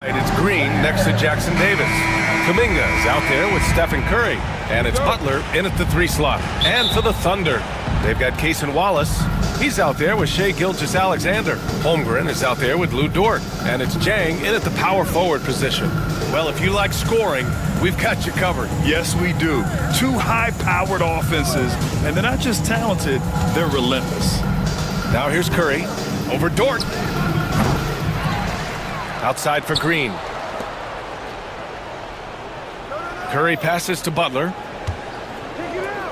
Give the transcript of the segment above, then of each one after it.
It's Green next to Jackson Davis. Kuminga is out there with Stephen Curry. And it's Butler in at the 3 slot. And for the Thunder, they've got Cason Wallace. He's out there with Shai Gilgeous-Alexander. Holmgren is out there with Lou Dort. And it's Jang in at the power forward position. Well, if you like scoring, we've got you covered. Yes, we do. 2 high-powered offenses, and they're not just talented, they're relentless. Now here's Curry over Dort. Outside for Green. Curry passes to Butler.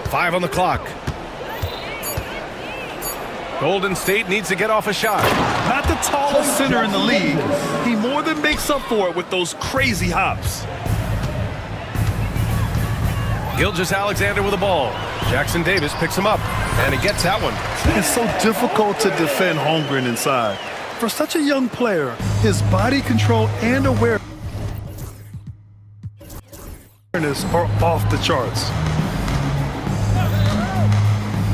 5 on the clock. Golden State needs to get off a shot. Not the tallest center in the league. He more than makes up for it with those crazy hops. Gilgeous-Alexander with the ball. Jackson Davis picks him up, and he gets that one. It's so difficult to defend Holmgren inside. For such a young player, his body control and awareness are off the charts.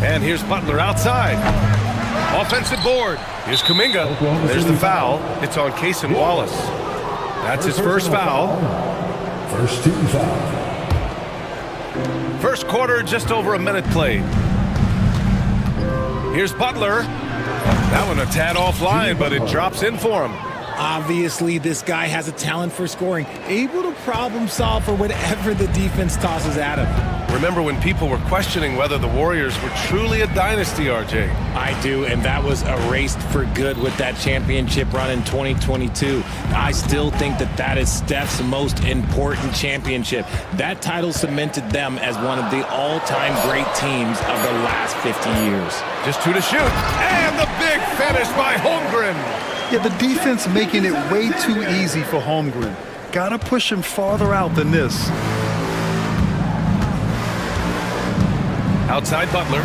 And here's Butler outside. Offensive board. Here's Kuminga. There's the foul. It's on Cason Wallace. That's his first foul. First team foul. First quarter, just over a minute played. Here's Butler. That one a tad offline, but it drops in for him. Obviously, this guy has a talent for scoring, able to problem solve for whatever the defense tosses at him. Remember when people were questioning whether the Warriors were truly a dynasty, RJ? I do, and that was erased for good with that championship run in 2022. I still think that that is Steph's most important championship. That title cemented them as one of the all-time great teams of the last 50 years. Just 2 to shoot, and the big finish by Holmgren. Yeah, the defense making it way too easy for Holmgren. Gotta push him farther out than this. Outside Butler.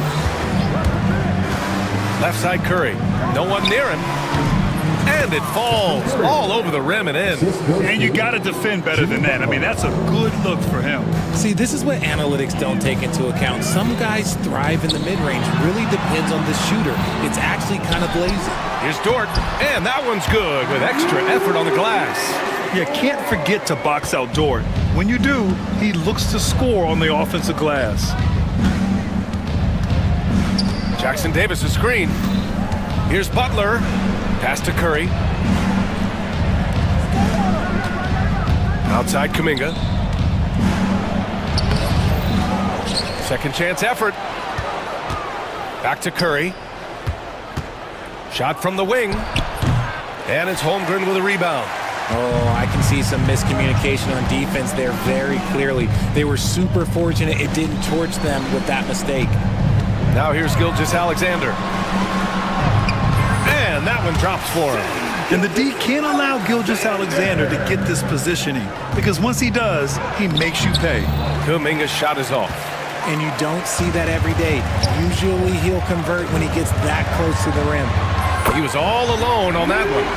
Left side Curry. No one near him. And it falls all over the rim and in. And you got to defend better than that. I mean, that's a good look for him. See, this is what analytics don't take into account. Some guys thrive in the mid-range. Really depends on the shooter. It's actually kind of lazy. Here's Dort, and that one's good with extra effort on the glass. You can't forget to box out Dort. When you do, he looks to score on the offensive glass. Jackson Davis a screen. Here's Butler. Pass to Curry. Outside Kuminga. Second chance effort. Back to Curry. Shot from the wing. And it's Holmgren with a rebound. Oh, I can see some miscommunication on defense there very clearly. They were super fortunate it didn't torch them with that mistake. Now here's Gilgeous-Alexander. And that one drops for him. And the D can't allow Gilgeous-Alexander to get this positioning, because once he does, he makes you pay. Kuminga's shot is off. And you don't see that every day. Usually he'll convert when he gets that close to the rim. He was all alone on that one.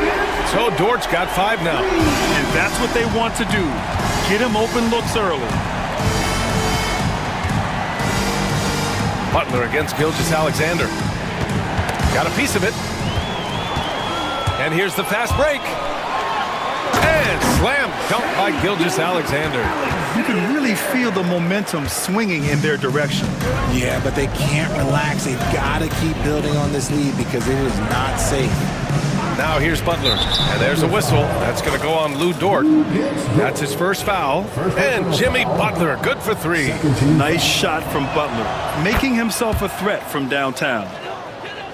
So Dort's got 5 now. And that's what they want to do. Get him open looks early. Butler against Gilgeous-Alexander. Got a piece of it. And here's the fast break. And slam dunk by Gilgeous-Alexander. You can really feel the momentum swinging in their direction. Yeah, but they can't relax. They've got to keep building on this lead because it is not safe. Now here's Butler. And there's a whistle. That's going to go on Lou Dort. That's his first foul. And Jimmy Butler, good for 3. Nice shot from Butler, making himself a threat from downtown.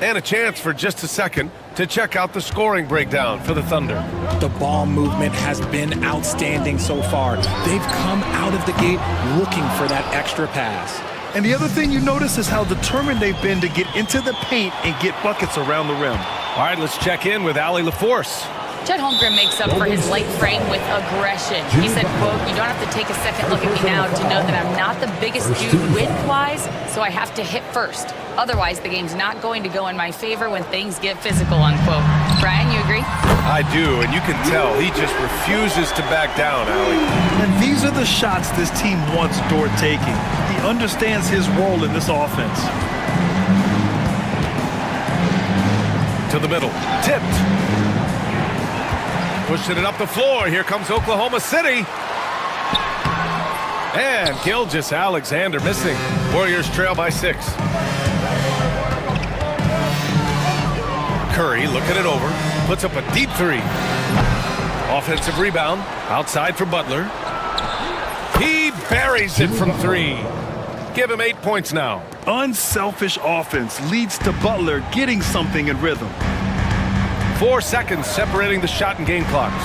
And a chance for just a second to check out the scoring breakdown for the Thunder. The ball movement has been outstanding so far. They've come out of the gate looking for that extra pass. And the other thing you notice is how determined they've been to get into the paint and get buckets around the rim. All right, let's check in with Allie LaForce. Chet Holmgren makes up for his light frame with aggression. He said, quote, "You don't have to take a second look at me now to know that I'm not the biggest dude width-wise, so I have to hit first. Otherwise, the game's not going to go in my favor when things get physical," unquote. Brian, you agree? I do, and you can tell he just refuses to back down, Allie. And these are the shots this team wants Dort taking. He understands his role in this offense. To the middle, tipped. Pushing it up the floor. Here comes Oklahoma City. And Gilgeous-Alexander missing. Warriors trail by 6. Curry looking it over. Puts up a deep 3. Offensive rebound. Outside for Butler. He buries it from 3. Give him 8 points now. Unselfish offense leads to Butler getting something in rhythm. 4 seconds separating the shot and game clocks.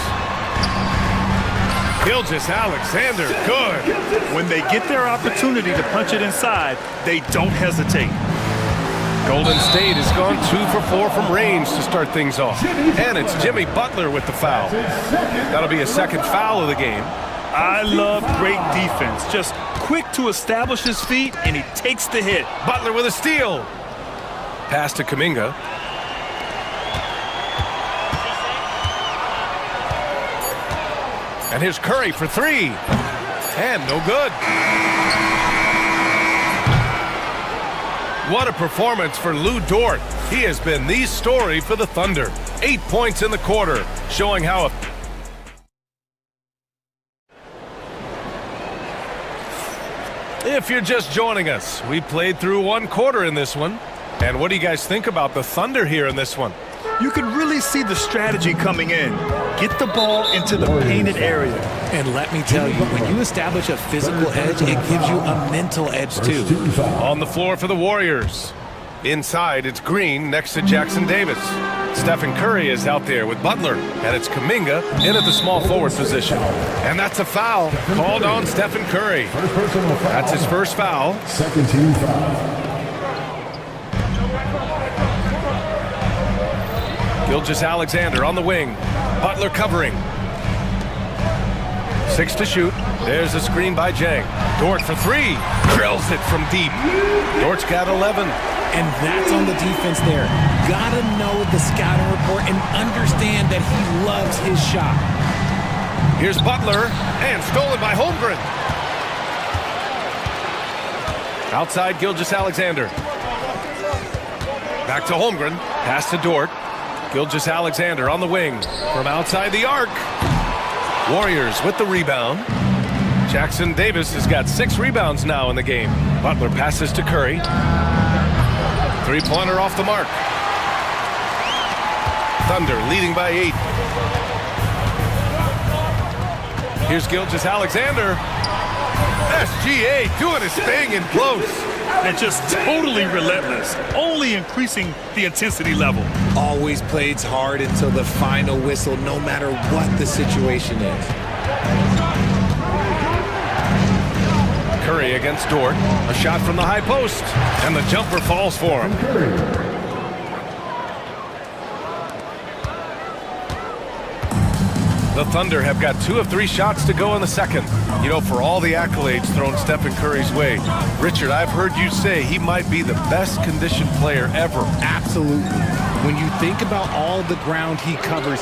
Gilgeous-Alexander, good. When they get their opportunity to punch it inside, they don't hesitate. Golden State has gone 2 for 4 from range to start things off. And it's Jimmy Butler with the foul. That'll be a second foul of the game. I love great defense. Just quick to establish his feet, and he takes the hit. Butler with a steal. Pass to Kuminga. And here's Curry for 3. And no good. What a performance for Lou Dort. He has been the story for the Thunder. 8 points in the quarter, showing how... If you're just joining us, we played through 1 quarter in this one. And what do you guys think about the Thunder here in this one? You can really see the strategy coming in. Get the ball into the painted area. And let me tell you, when you establish a physical edge, it gives you a mental edge too. On the floor for the Warriors. Inside, it's Green next to Jackson Davis. Stephen Curry is out there with Butler, and it's Kuminga in at the small forward position. And that's a foul called on Stephen Curry. That's his first foul. Second team foul. Gilgeous-Alexander on the wing. Butler covering. 6 to shoot. There's a screen by Jang. Dort for 3. Drills it from deep. Dort's got 11. And that's on the defense there. Gotta know the scouting report and understand that he loves his shot. Here's Butler, and stolen by Holmgren. Outside Gilgeous-Alexander. Back to Holmgren. Pass to Dort. Gilgeous-Alexander on the wing from outside the arc. Warriors with the rebound. Jackson Davis has got 6 rebounds now in the game. Butler passes to Curry. 3-pointer off the mark. Thunder leading by 8. Here's Gilgeous-Alexander. SGA doing his thing in close. And just totally relentless, only increasing the intensity level. Always plays hard until the final whistle, no matter what the situation is. Curry against Dort. A shot from the high post. And the jumper falls for him. The Thunder have got 2 of 3 shots to go in the second. You know, for all the accolades thrown Stephen Curry's way, Richard, I've heard you say he might be the best conditioned player ever. Absolutely. When you think about all the ground he covers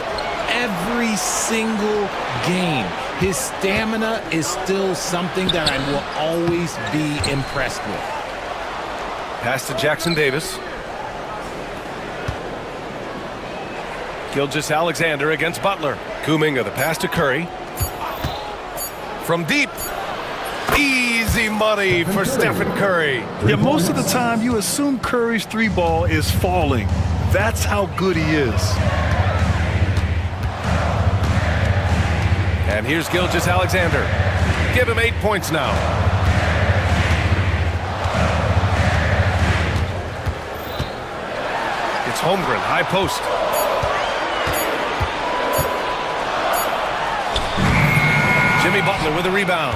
every single game, his stamina is still something that I will always be impressed with. Pass to Jackson Davis. Gilgeous-Alexander against Butler. Kuminga, the pass to Curry. From deep. Easy money for Stephen Curry. Yeah, most of the time you assume Curry's 3-ball is falling. That's how good he is. And here's Gilgeous-Alexander. Give him 8 points now. It's Holmgren, high post. Jimmy Butler with a rebound.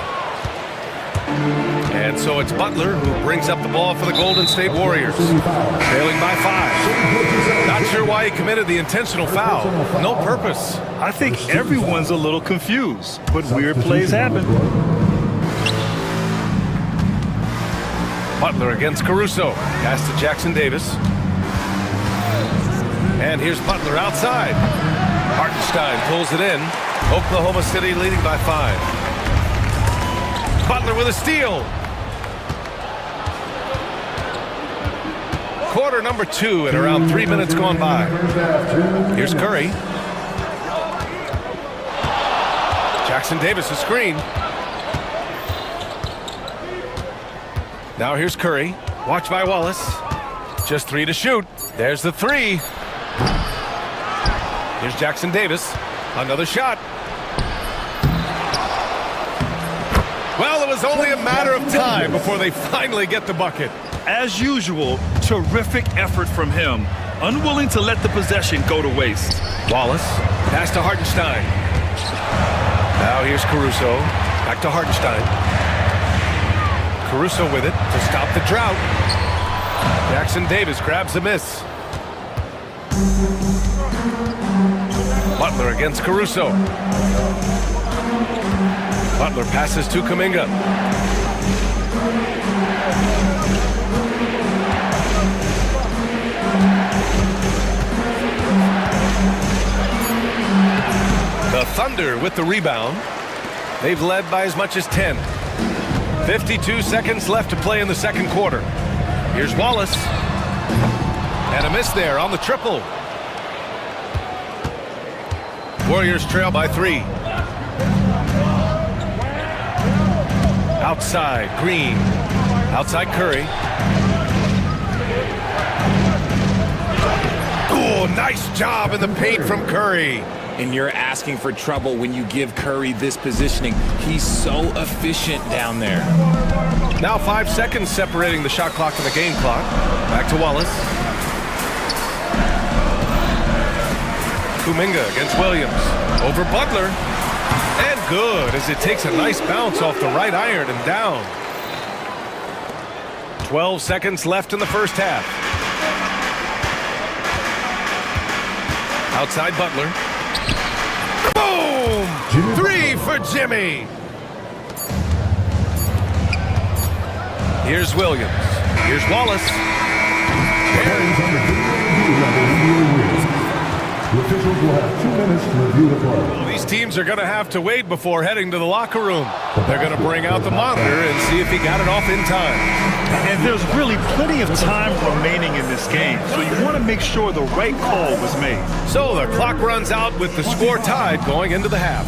And so it's Butler who brings up the ball for the Golden State Warriors. Trailing by 5. Not sure why he committed the intentional foul. No purpose. I think everyone's a little confused, but weird plays happen. Butler against Caruso. Pass to Jackson Davis. And here's Butler outside. Hartenstein pulls it in. Oklahoma City leading by 5. Butler with a steal. Quarter number 2 and around 3 minutes gone by. Here's Curry. Jackson Davis a screen. Now here's Curry. Watched by Wallace. Just 3 to shoot. There's the 3. Here's Jackson Davis. Another shot. Well, it was only a matter of time before they finally get the bucket. As usual, terrific effort from him. Unwilling to let the possession go to waste. Wallace, pass to Hartenstein. Now here's Caruso. Back to Hartenstein. Caruso with it to stop the drought. Jackson Davis grabs the miss. Butler against Caruso. Butler passes to Kuminga. The Thunder with the rebound. They've led by as much as 10. 52 seconds left to play in the second quarter. Here's Wallace. And a miss there on the triple. Warriors trail by 3. Outside, Green. Outside, Curry. Oh, nice job in the paint from Curry. And you're asking for trouble when you give Curry this positioning. He's so efficient down there. Now 5 seconds separating the shot clock and the game clock. Back to Wallace. Kuminga against Williams. Over Butler. And good as it takes a nice bounce off the right iron and down. 12 seconds left in the first half. Outside Butler. Boom! 3 for Jimmy. Here's Williams. Here's Wallace. The officials will have 2 minutes to review the play. Well, these teams are going to have to wait before heading to the locker room. They're going to bring out the monitor and see if he got it off in time. And there's really plenty of time remaining in this game, so you want to make sure the right call was made. So the clock runs out with the score tied going into the half.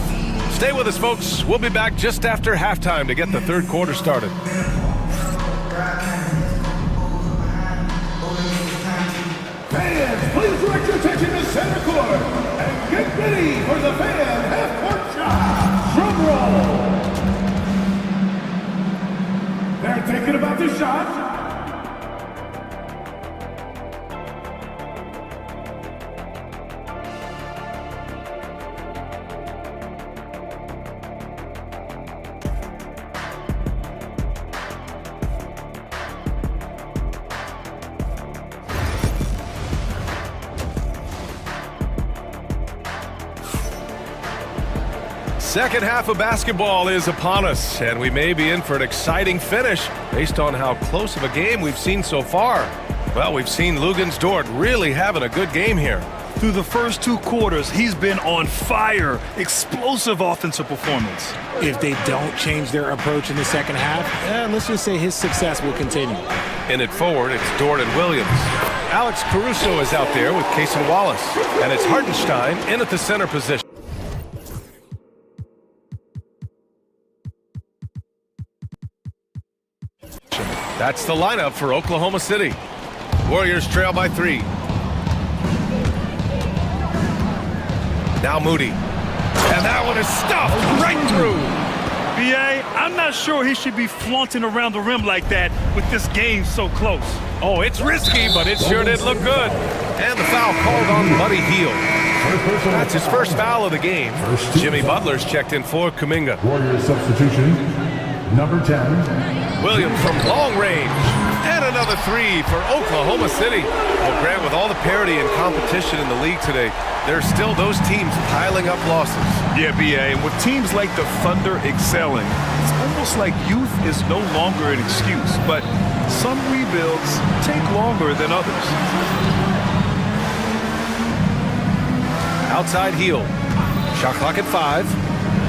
Stay with us, folks. We'll be back just after halftime to get the third quarter started. Fans, please direct your attention to center court and get ready for the fan half-court shot. Drum roll. They're thinking about the shot. Second half of basketball is upon us, and we may be in for an exciting finish based on how close of a game we've seen so far. Well, we've seen Lugens Dort really having a good game here. Through the first 2 quarters, he's been on fire. Explosive offensive performance. If they don't change their approach in the second half, let's just say his success will continue. In it forward, it's Dort and Williams. Alex Caruso is out there with Cason Wallace, and it's Hartenstein in at the center position. That's the lineup for Oklahoma City. Warriors trail by 3. Now Moody. And that one is stuffed right through. B.A., I'm not sure he should be flaunting around the rim like that with this game so close. Oh, it's risky, but it sure did look good. And the foul called on Buddy Hield. That's his first foul of the game. Jimmy Butler's checked in for Kuminga. Warriors substitution, number 10. Williams from long range. And another 3 for Oklahoma City. Well, Grant, with all the parity and competition in the league today, there's still those teams piling up losses. Yeah, B.A., and with teams like the Thunder excelling, it's almost like youth is no longer an excuse, but some rebuilds take longer than others. Outside Hield. Shot clock at 5.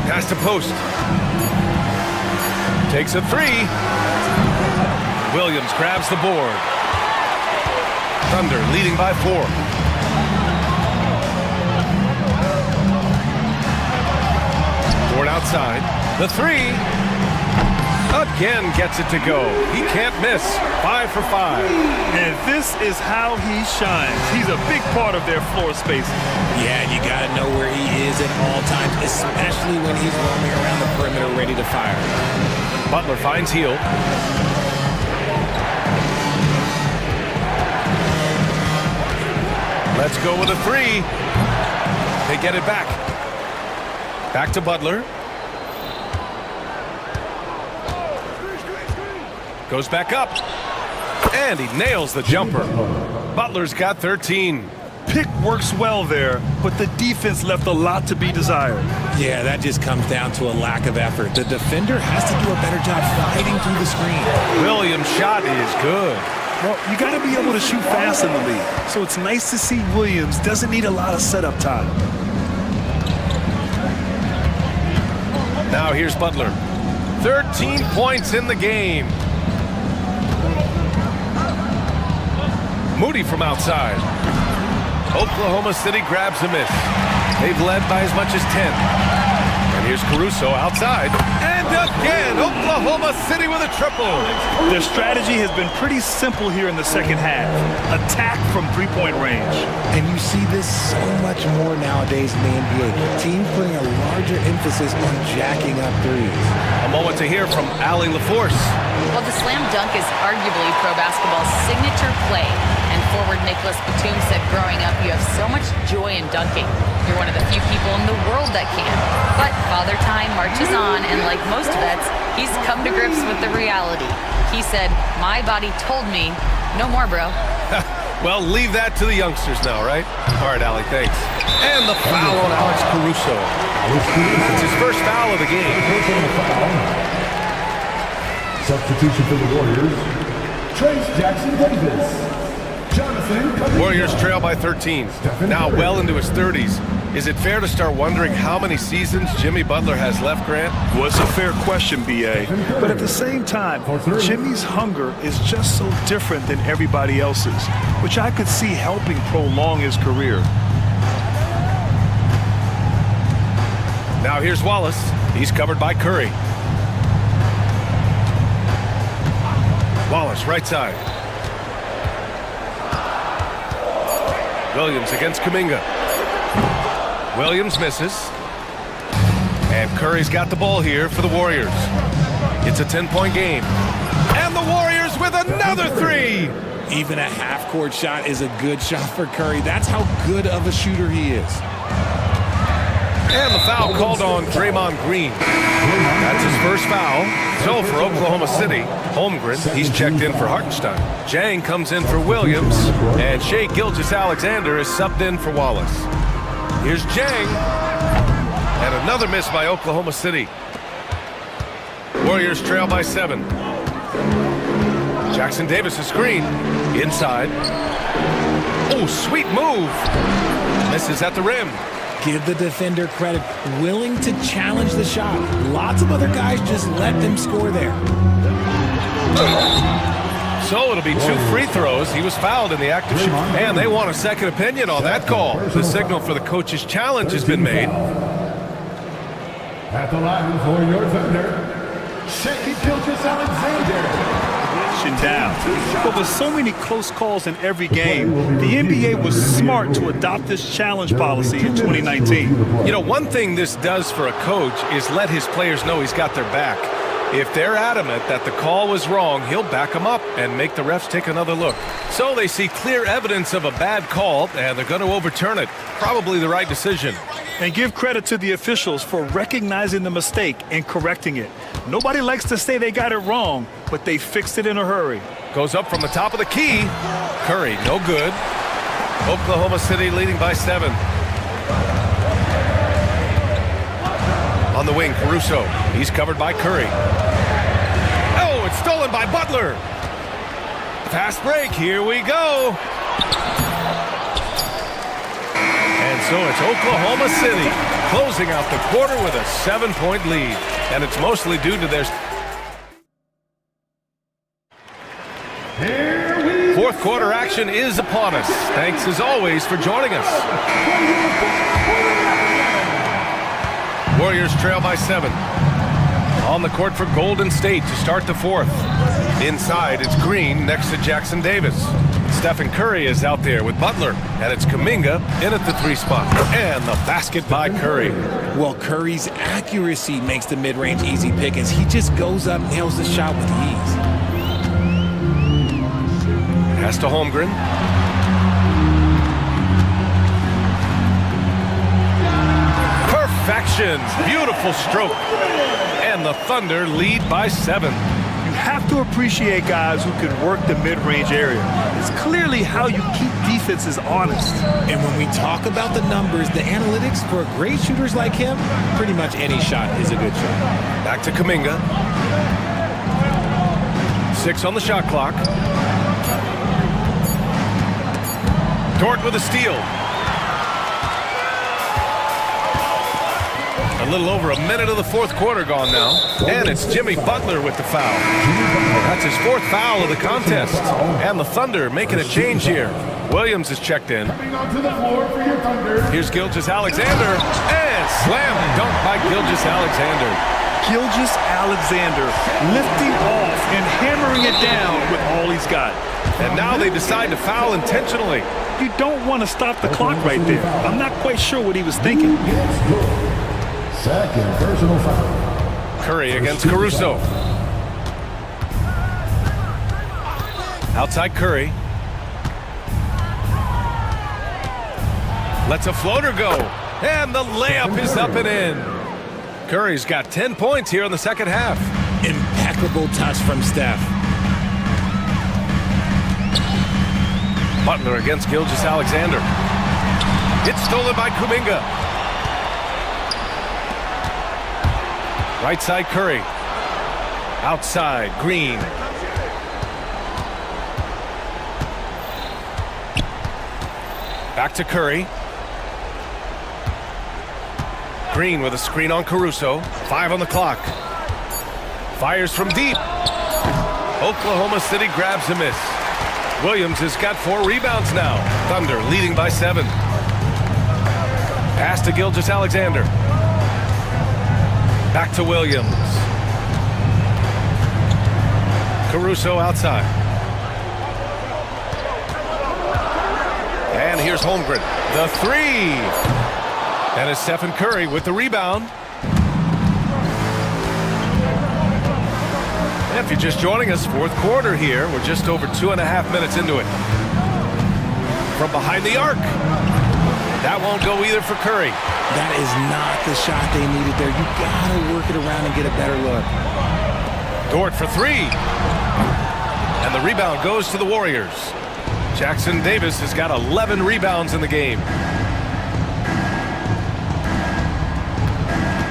Pass to post. Takes a 3. Williams grabs the board. Thunder leading by 4. Dort outside. The three. Again gets it to go. He can't miss. 5 for 5. And this is how he shines. He's a big part of their floor space. Yeah, you got to know where he is at all times, especially when he's roaming around the perimeter ready to fire. Butler finds Heel. Let's go with a three. They get it back. Back to Butler. Goes back up. And he nails the jumper. Butler's got 13. Pick works well there, but the defense left a lot to be desired. Yeah, that just comes down to a lack of effort. The defender has to do a better job fighting through the screen. Williams' shot is good. Well, you got to be able to shoot fast in the league. So it's nice to see Williams doesn't need a lot of setup time. Now here's Butler. 13 points in the game. Moody from outside. Oklahoma City grabs a miss. They've led by as much as 10. And here's Caruso outside. And again, Oklahoma City with a triple. Their strategy has been pretty simple here in the second half. Attack from three-point range. And you see this so much more nowadays in the NBA. Teams putting a larger emphasis on jacking up threes. A moment to hear from Allie LaForce. Well, the slam dunk is arguably pro basketball's signature play. And forward Nicholas Batum said growing up, you have so much joy in dunking. You're one of the few people in the world that can. But Father Time marches on, and like most vets, he's come to grips with the reality. He said, my body told me, no more, bro. Well, leave that to the youngsters now, right? All right, Allie, thanks. And the foul on Alex Caruso. It's his first foul of the game. Substitution for the Warriors, Trace Jackson Davis. Warriors trail by 13. Now well into his 30s. Is it fair to start wondering how many seasons Jimmy Butler has left, Grant? Well, it's a fair question, B.A. But at the same time, Jimmy's hunger is just so different than everybody else's, which I could see helping prolong his career. Now here's Wallace. He's covered by Curry. Wallace, right side. Williams against Kuminga. Williams misses. And Curry's got the ball here for the Warriors. It's a 10-point game. And the Warriors with another three! Even a half-court shot is a good shot for Curry. That's how good of a shooter he is. And the foul called on Draymond Green. That's his first foul. So for Oklahoma City, Holmgren, he's checked in for Hartenstein. Jang comes in for Williams, and Shai Gilgeous-Alexander is subbed in for Wallace. Here's Jang. And another miss by Oklahoma City. Warriors trail by 7. Jackson Davis' screen. Inside. Oh, sweet move. Misses at the rim. Give the defender credit, willing to challenge the shot. Lots of other guys just let them score there. So it'll be 2 free throws. He was fouled in the act of shooting. And they want a second opinion on that call. The signal for the coach's challenge has been made. At the line for your thunder, Shai Gilgeous-Alexander. Down. But with so many close calls in every game, the NBA was smart to adopt this challenge policy in 2019. You know, one thing this does for a coach is let his players know he's got their back. If they're adamant that the call was wrong, he'll back them up and make the refs take another look. So they see clear evidence of a bad call, and they're going to overturn it. Probably the right decision. And give credit to the officials for recognizing the mistake and correcting it. Nobody likes to say they got it wrong, but they fixed it in a hurry. Goes up from the top of the key. Curry, no good. Oklahoma City leading by 7. On the wing, Caruso. He's covered by Curry. Oh, it's stolen by Butler. Fast break, here we go. And so it's Oklahoma City closing out the quarter with a 7-point lead. And it's mostly due to their... Fourth quarter action is upon us. Thanks as always for joining us. Warriors trail by 7. On the court for Golden State to start the fourth. Inside, it's Green next to Jackson Davis. Stephen Curry is out there with Butler, and it's Kuminga in at the 3 spot. And the basket by Curry. Well, Curry's accuracy makes the mid-range easy pick as he just goes up, nails the shot with ease. Pass to Holmgren. Perfection. Beautiful stroke. And the Thunder lead by 7. You have to appreciate guys who can work the mid-range area. It's clearly how you keep defenses honest. And when we talk about the numbers, the analytics for great shooters like him, pretty much any shot is a good shot. Back to Kuminga. 6 on the shot clock. Dort with a steal. A little over a minute of the fourth quarter gone now. And it's Jimmy Butler with the foul. That's his 4th foul of the contest. And the Thunder making a change here. Williams is checked in. Coming onto the floor for your Thunder. Here's Gilgeous-Alexander. And slam dunk by Gilgeous-Alexander. Gilgeous-Alexander lifting off and hammering it down with all he's got. And now they decide to foul intentionally. You don't want to stop the clock right there. I'm not quite sure what he was thinking. Second personal foul. Curry against Caruso. Outside Curry. Lets a floater go. And the layup is up and in. Curry's got 10 points here in the second half. Impeccable touch from Steph. Butler against Gilgeous-Alexander. It's stolen by Kuminga. Right side Curry. Outside Green. Back to Curry. Green with a screen on Caruso. 5 on the clock. Fires from deep. Oklahoma City grabs a miss. Williams has got 4 rebounds now. Thunder leading by 7. Pass to Gilgeous-Alexander. Back to Williams. Caruso outside. And here's Holmgren. The 3. And it's Stephen Curry with the rebound. If you're just joining us, fourth quarter here. We're just over 2.5 minutes into it. From behind the arc. That won't go either for Curry. That is not the shot they needed there. You gotta work it around and get a better look. Dort for 3. And the rebound goes to the Warriors. Jackson Davis has got 11 rebounds in the game.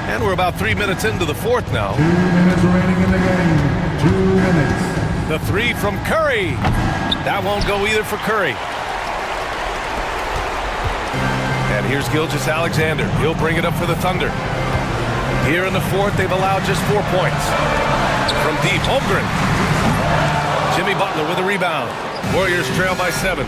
And we're about 3 minutes into the fourth now. 2 minutes remaining in the game. 2 minutes. The 3 from Curry. That won't go either for Curry. And here's Gilgeous-Alexander. He'll bring it up for the Thunder. Here in the fourth, they've allowed just 4 points. From deep, Holmgren. Jimmy Butler with a rebound. Warriors trail by 7.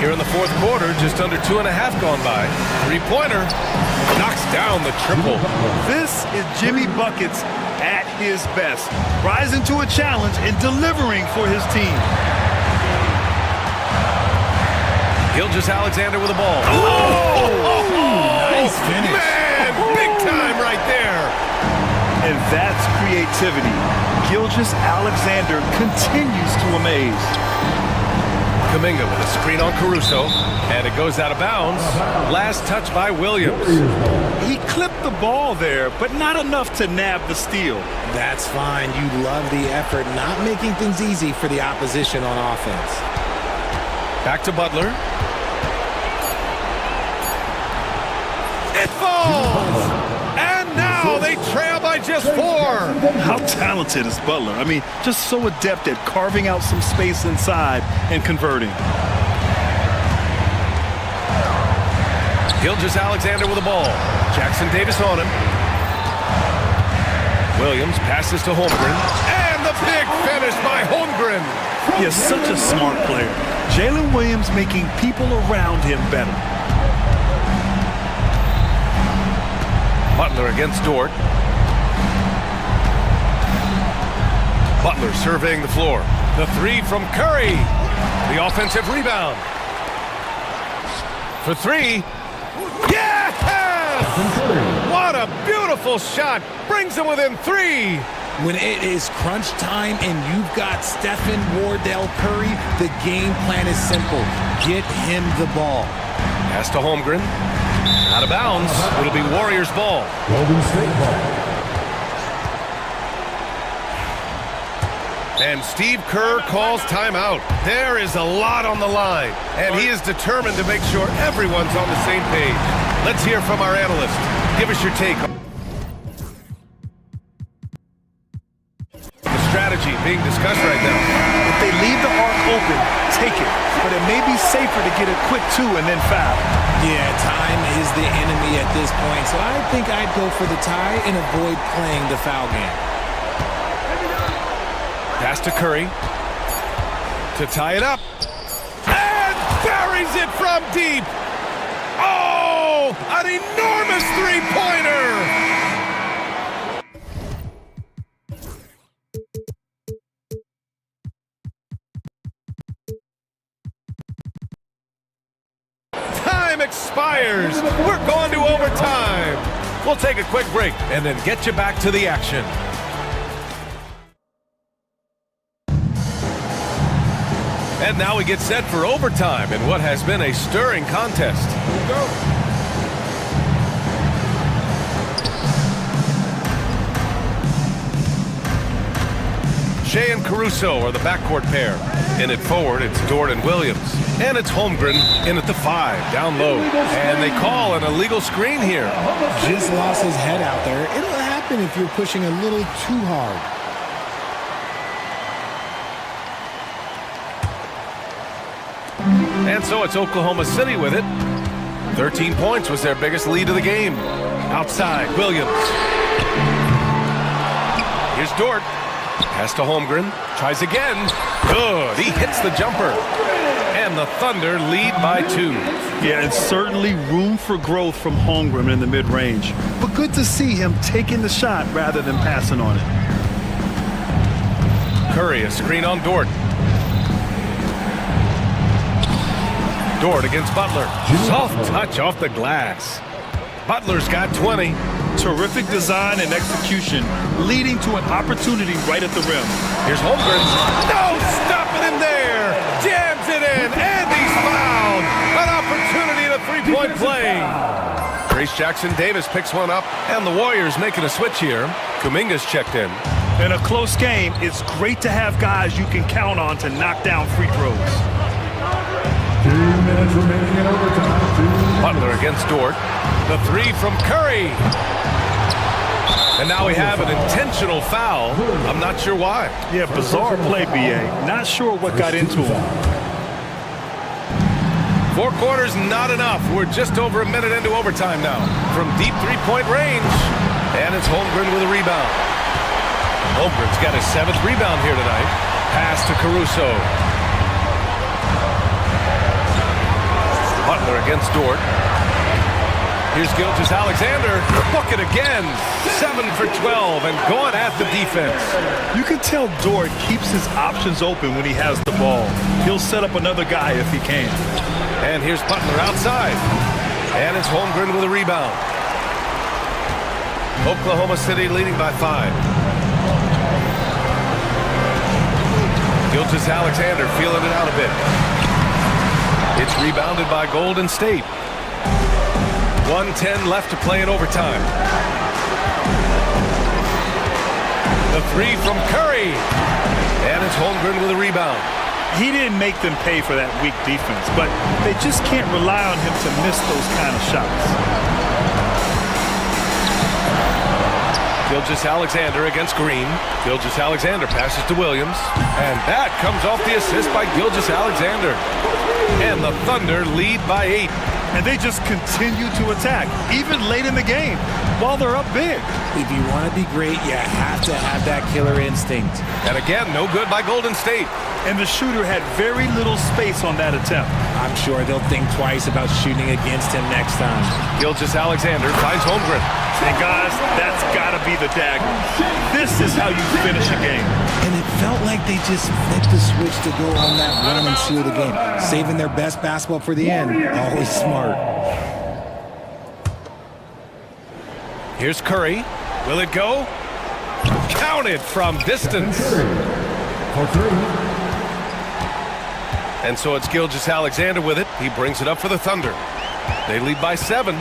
Here in the fourth quarter, just under 2.5 gone by. 3-pointer knocks down the triple. This is Jimmy Buckets at his best, rising to a challenge and delivering for his team. Gilgeous-Alexander with the ball. Nice finish. Man, big time right there. And that's creativity. Gilgeous-Alexander continues to amaze. Kuminga with a screen on Caruso, and it goes out of bounds. Last touch by Williams. He clipped the ball there, but not enough to nab the steal. That's fine. You love the effort, not making things easy for the opposition on offense. Back to Butler. It falls! And now they trail by just 4. How talented is Butler? I mean, just so adept at carving out some space inside and converting. Gilgeous-Alexander with the ball. Jackson Davis on him. Williams passes to Holmgren. And the big finish by Holmgren. He is such a smart player. Jalen Williams making people around him better. Butler against Dort. Butler surveying the floor. The three from Curry. The offensive rebound. For three. Yes! What a beautiful shot. Brings them within three. When it is crunch time and you've got Stephen Wardell Curry, the game plan is simple. Get him the ball. Pass to Holmgren. Out of bounds. It'll be Warriors ball. Golden State ball. And Steve Kerr calls timeout. There is a lot on the line, and he is determined to make sure everyone's on the same page. Let's hear from our analyst. Give us your take. The strategy being discussed right now. If they leave the arc open, take it. But it may be safer to get a quick two and then foul. Yeah, time is the enemy at this point, so I think I'd go for the tie and avoid playing the foul game. Pass to Curry to tie it up. And buries it from deep. Oh, an enormous three-pointer. Time expires. We're going to overtime. We'll take a quick break and then get you back to the action. And now we get set for overtime in what has been a stirring contest. Go. Shea and Caruso are the backcourt pair. In at forward, it's Dort and Williams. And it's Holmgren in at the 5, down low. And they call an illegal screen here. Just lost his head out there. It'll happen if you're pushing a little too hard. And so it's Oklahoma City with it. 13 points was their biggest lead of the game. Outside, Williams. Here's Dort. Pass to Holmgren. Tries again. Good. He hits the jumper. And the Thunder lead by 2. Yeah, it's certainly room for growth from Holmgren in the mid-range. But good to see him taking the shot rather than passing on it. Curry, a screen on Dort. Dort against Butler. Soft touch off the glass. Butler's got 20. Terrific design and execution, leading to an opportunity right at the rim. Here's Holmgren. No, stopping him there. Jams it in, and he's fouled. An opportunity at a three-point play. Grace Jackson-Davis picks one up, and the Warriors making a switch here. Kuminga's checked in. In a close game, it's great to have guys you can count on to knock down free throws. 2 minutes remaining in overtime. Butler against Dort. The three from Curry. And now we have an intentional foul. I'm not sure why. Yeah, bizarre play, B.A. Not sure what got into him. 4 quarters, not enough. We're just over a minute into overtime now. From deep three-point range. And it's Holmgren with a rebound. Holmgren's got his 7th rebound here tonight. Pass to Caruso. Butler against Dort. Here's Gilgeous-Alexander. Book it again. 7 for 12 and going at the defense. You can tell Dort keeps his options open when he has the ball. He'll set up another guy if he can. And here's Butler outside. And it's Holmgren with a rebound. Oklahoma City leading by 5. Gilgeous-Alexander feeling it out a bit. It's rebounded by Golden State. 1:10 left to play in overtime. The three from Curry. And it's Holmgren with a rebound. He didn't make them pay for that weak defense, but they just can't rely on him to miss those kind of shots. Gilgeous-Alexander against Green. Gilgeous-Alexander passes to Williams. And that comes off the assist by Gilgeous-Alexander. And the Thunder lead by 8. And they just continue to attack, even late in the game, while they're up big. If you want to be great, you have to have that killer instinct. And again, no good by Golden State. And the shooter had very little space on that attempt. I'm sure they'll think twice about shooting against him next time. Gilgeous-Alexander finds Holmgren. And guys, that's got to be the dagger. This is how you finish a game. And it felt like they just flipped the switch to go on that run and seal the game. Saving their best basketball for the end. Always smart. Here's Curry. Will it go? Counted from distance. And so it's Gilgeous-Alexander with it. He brings it up for the Thunder. They lead by 7.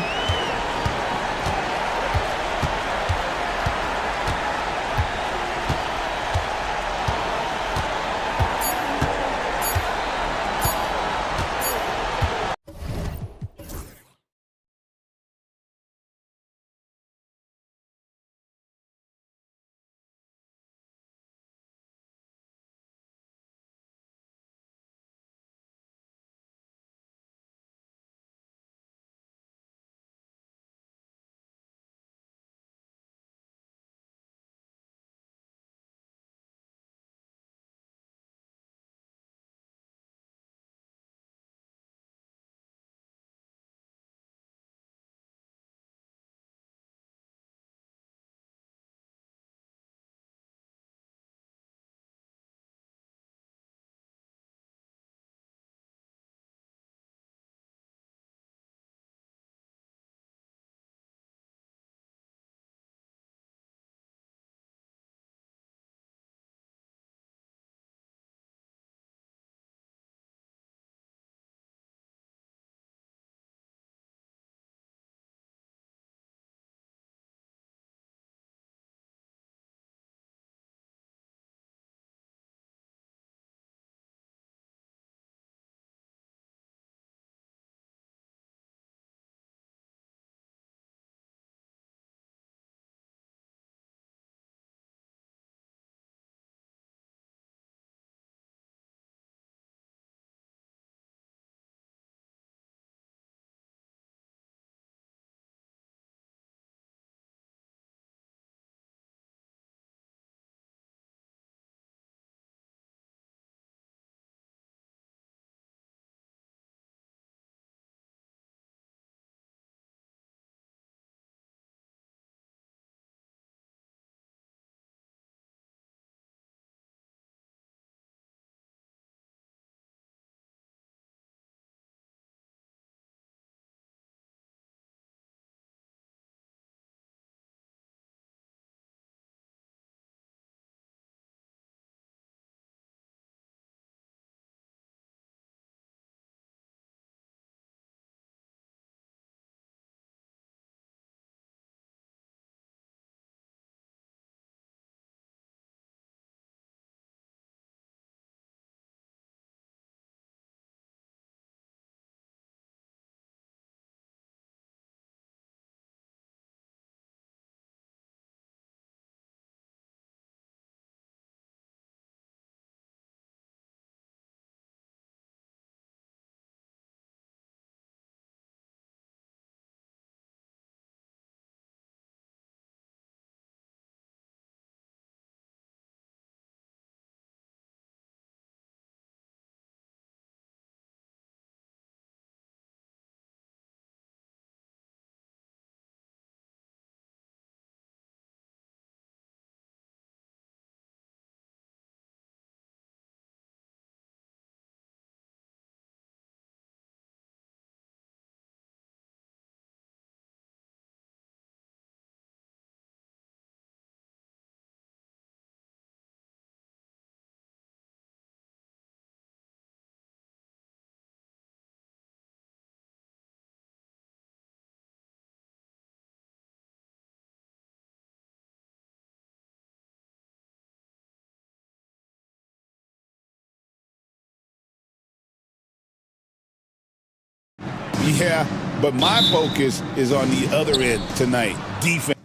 Yeah, but my focus is on the other end tonight, defense.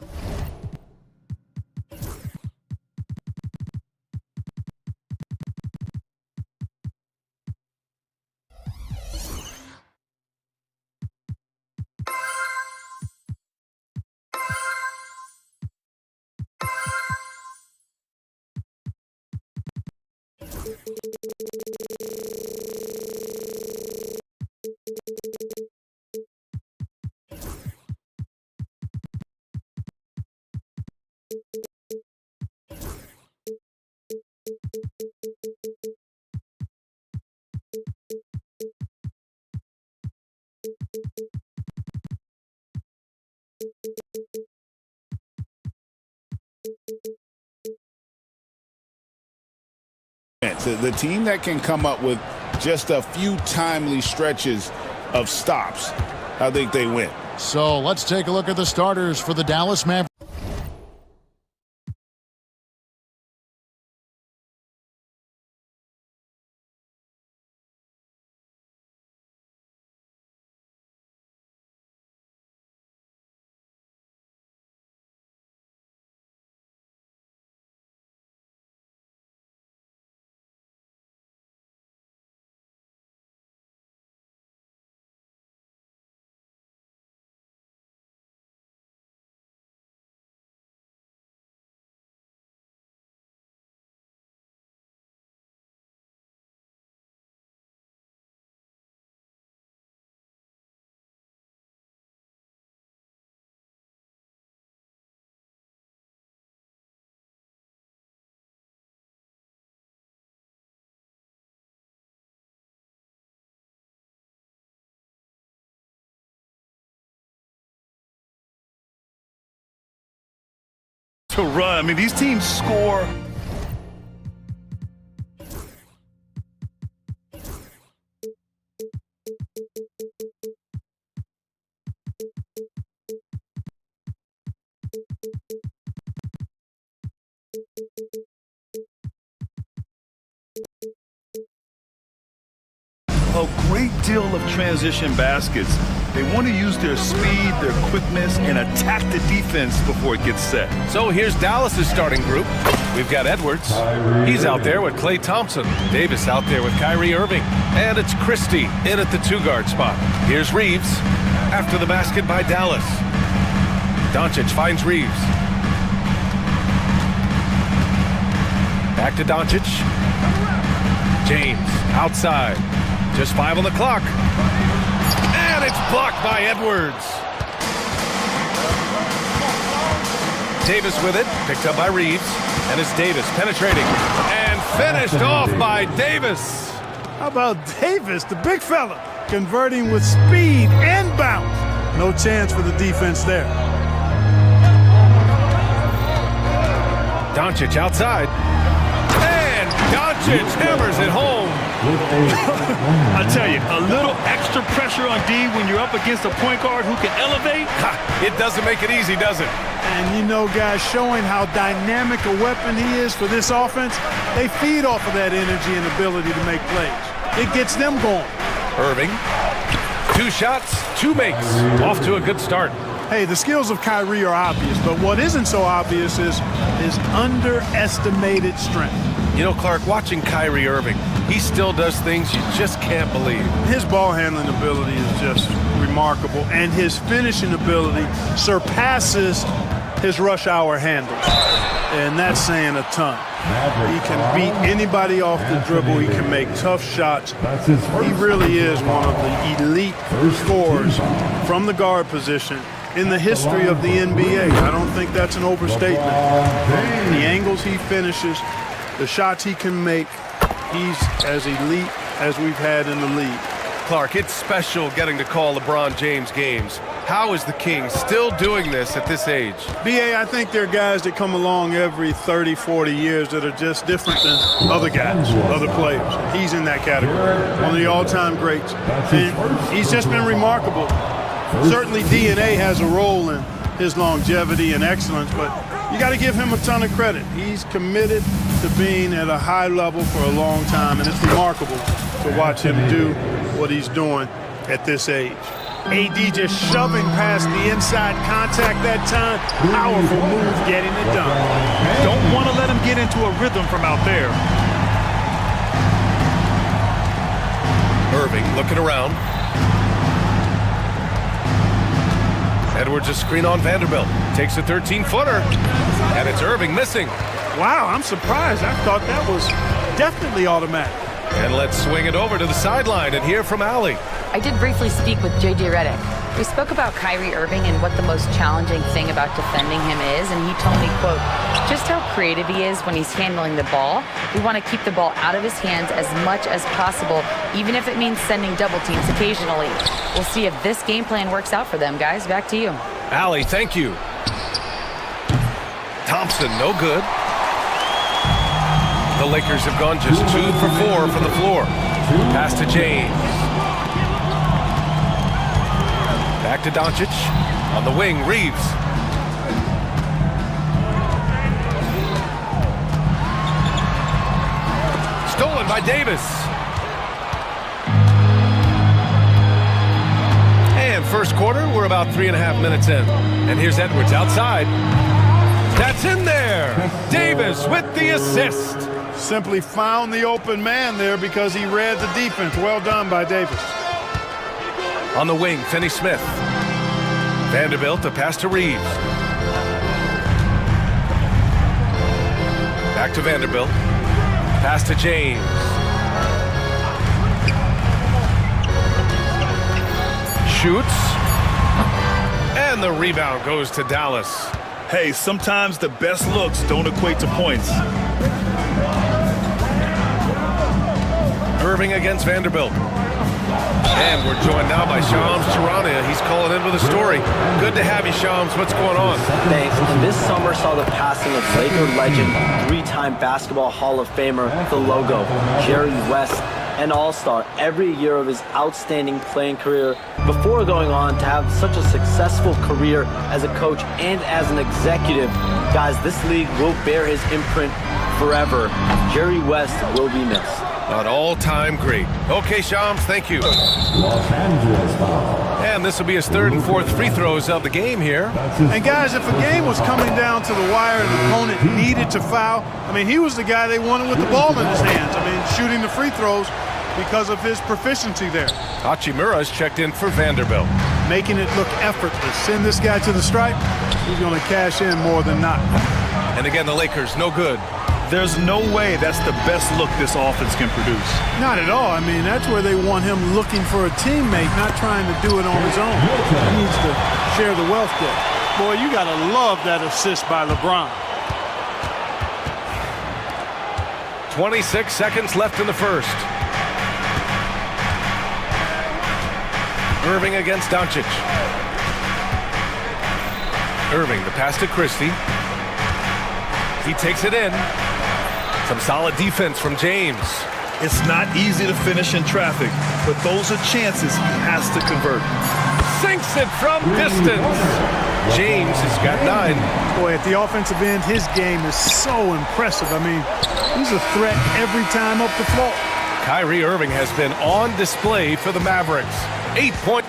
The team that can come up with just a few timely stretches of stops, I think they win. So let's take a look at the starters for the Dallas Mavericks. To run. I mean, these teams score. A great deal of transition baskets. They want to use their speed, their quickness, and attack the defense before it gets set. So here's Dallas's starting group. We've got Edwards. He's out there with Klay Thompson. Davis out there with Kyrie Irving. And it's Christie in at the two-guard spot. Here's Reeves after the basket by Dallas. Doncic finds Reeves. Back to Doncic. James outside. Just 5 on the clock. And it's blocked by Edwards. Davis with it, picked up by Reeves. And it's Davis penetrating. And finished off by Davis. How about Davis, the big fella, converting with speed and bounce. No chance for the defense there. Doncic outside. And Doncic hammers it home. I tell you, a little extra pressure on D when you're up against a point guard who can elevate. It doesn't make it easy, does it? And you know, guys, showing how dynamic a weapon he is for this offense, they feed off of that energy and ability to make plays. It gets them going. Irving, 2 shots, 2 makes. Off to a good start. Hey, the skills of Kyrie are obvious, but what isn't so obvious is his underestimated strength. You know, Clark, watching Kyrie Irving, he still does things you just can't believe. His ball handling ability is just remarkable, and his finishing ability surpasses his rush hour handles. And that's saying a ton. He can beat anybody off the dribble. He can make tough shots. He really is one of the elite scorers from the guard position in the history of the NBA. I don't think that's an overstatement. The angles he finishes, the shots he can make, he's as elite as we've had in the league. Clark, it's special getting to call LeBron James games. How is the King still doing this at this age? B.A., I think there are guys that come along every 30, 40 years that are just different than other guys, other players. He's in that category, one of the all-time greats. And he's just been remarkable. Certainly DNA has a role in his longevity and excellence, but you got to give him a ton of credit. He's committed to being at a high level for a long time, and it's remarkable to watch him do what he's doing at this age. AD just shoving past the inside contact that time. Powerful move getting it done. Don't want to let him get into a rhythm from out there. Irving looking around. Edwards a screen on Vanderbilt. Takes a 13-footer. And it's Irving missing. Wow, I'm surprised. I thought that was definitely automatic. And let's swing it over to the sideline and hear from Allie. I did briefly speak with J.J. Redick. We spoke about Kyrie Irving and what the most challenging thing about defending him is, and he told me, quote, just how creative he is when he's handling the ball. We want to keep the ball out of his hands as much as possible, even if it means sending double teams occasionally. We'll see if this game plan works out for them, guys. Back to you. Allie, thank you. Thompson, no good. The Lakers have gone just 2 for 4 from the floor. Pass to James. Back to Doncic. On the wing, Reeves. Stolen by Davis. And first quarter, we're about 3.5 minutes in. And here's Edwards outside. That's in there. Davis with the assist. Simply found the open man there because he read the defense. Well done by Davis. On the wing, Finney-Smith. Vanderbilt, a pass to Reeves. Back to Vanderbilt. Pass to James. Shoots. And the rebound goes to Dallas. Hey, sometimes the best looks don't equate to points. Irving against Vanderbilt. And we're joined now by Shams Charania. He's calling in with a story. Good to have you, Shams. What's going on? Thanks. And this summer saw the passing of Laker legend, 3-time Basketball Hall of Famer, the logo, Jerry West, an all-star every year of his outstanding playing career before going on to have such a successful career as a coach and as an executive. Guys, this league will bear his imprint forever. Jerry West will be missed. An all-time great. Okay, Shams, thank you. And this will be his third and fourth free throws of the game here. And guys, if a game was coming down to the wire and the opponent needed to foul, I mean, he was the guy they wanted with the ball in his hands. I mean, shooting the free throws because of his proficiency there. Hachimura's checked in for Vanderbilt. Making it look effortless. Send this guy to the stripe, he's going to cash in more than not. And again, the Lakers, no good. There's no way that's the best look this offense can produce. Not at all. I mean, that's where they want him looking for a teammate, not trying to do it on his own. He needs to share the wealth there. Boy, you got to love that assist by LeBron. 26 seconds left in the first. Irving against Doncic. Irving, the pass to Christie. He takes it in. Some solid defense from James. It's not easy to finish in traffic, but those are chances he has to convert. Sinks it from distance. James has got 9. Boy, at the offensive end, his game is so impressive. I mean, he's a threat every time up the floor. Kyrie Irving has been on display for the Mavericks. 8 point.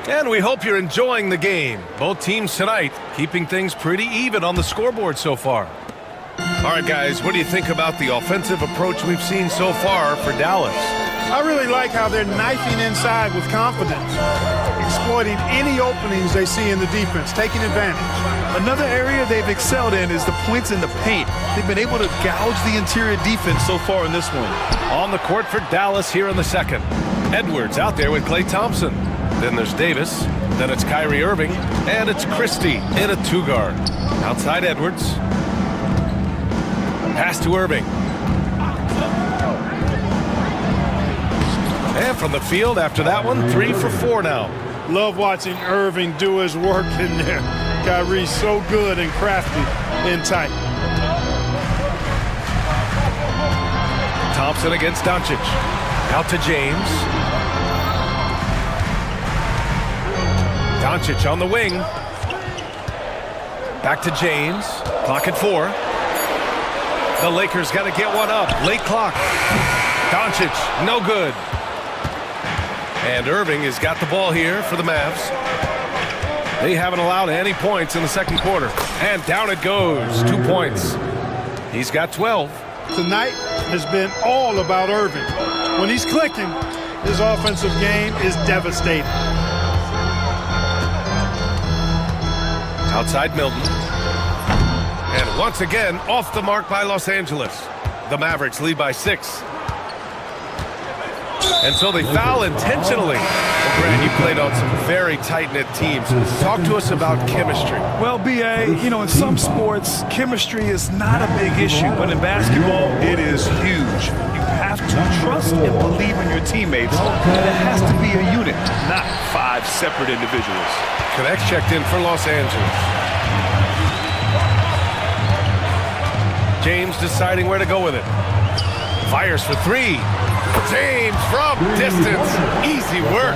And we hope you're enjoying the game. Both teams tonight keeping things pretty even on the scoreboard so far. All right, guys, what do you think about the offensive approach we've seen so far for Dallas? I really like how they're knifing inside with confidence, exploiting any openings they see in the defense, taking advantage. Another area they've excelled in is the points in the paint. They've been able to gouge the interior defense so far in this one. On the court for Dallas here in the second. Edwards out there with Klay Thompson. Then there's Davis. Then it's Kyrie Irving. And it's Christie in a 2-guard. Outside Edwards. Pass to Irving. And from the field after that one, 3 for 4 now. Love watching Irving do his work in there. Kyrie's so good and crafty in tight. Thompson against Doncic. Out to James. Doncic on the wing. Back to James. Clock at 4. The Lakers got to get one up. Late clock. Doncic, no good. And Irving has got the ball here for the Mavs. They haven't allowed any points in the second quarter. And down it goes. 2 points. He's got 12. Tonight has been all about Irving. When he's clicking, his offensive game is devastating. Outside Milton. And once again, off the mark by Los Angeles. The Mavericks lead by 6. And so they foul intentionally. Well, Grant, you played on some very tight-knit teams. Talk to us about chemistry. Well, B.A., you know, in some sports, chemistry is not a big issue. But in basketball, it is huge. You have to trust and believe in your teammates. And it has to be a unit, not 5 separate individuals. Connect checked in for Los Angeles. James deciding where to go with it. Fires for three. James from distance. Easy work.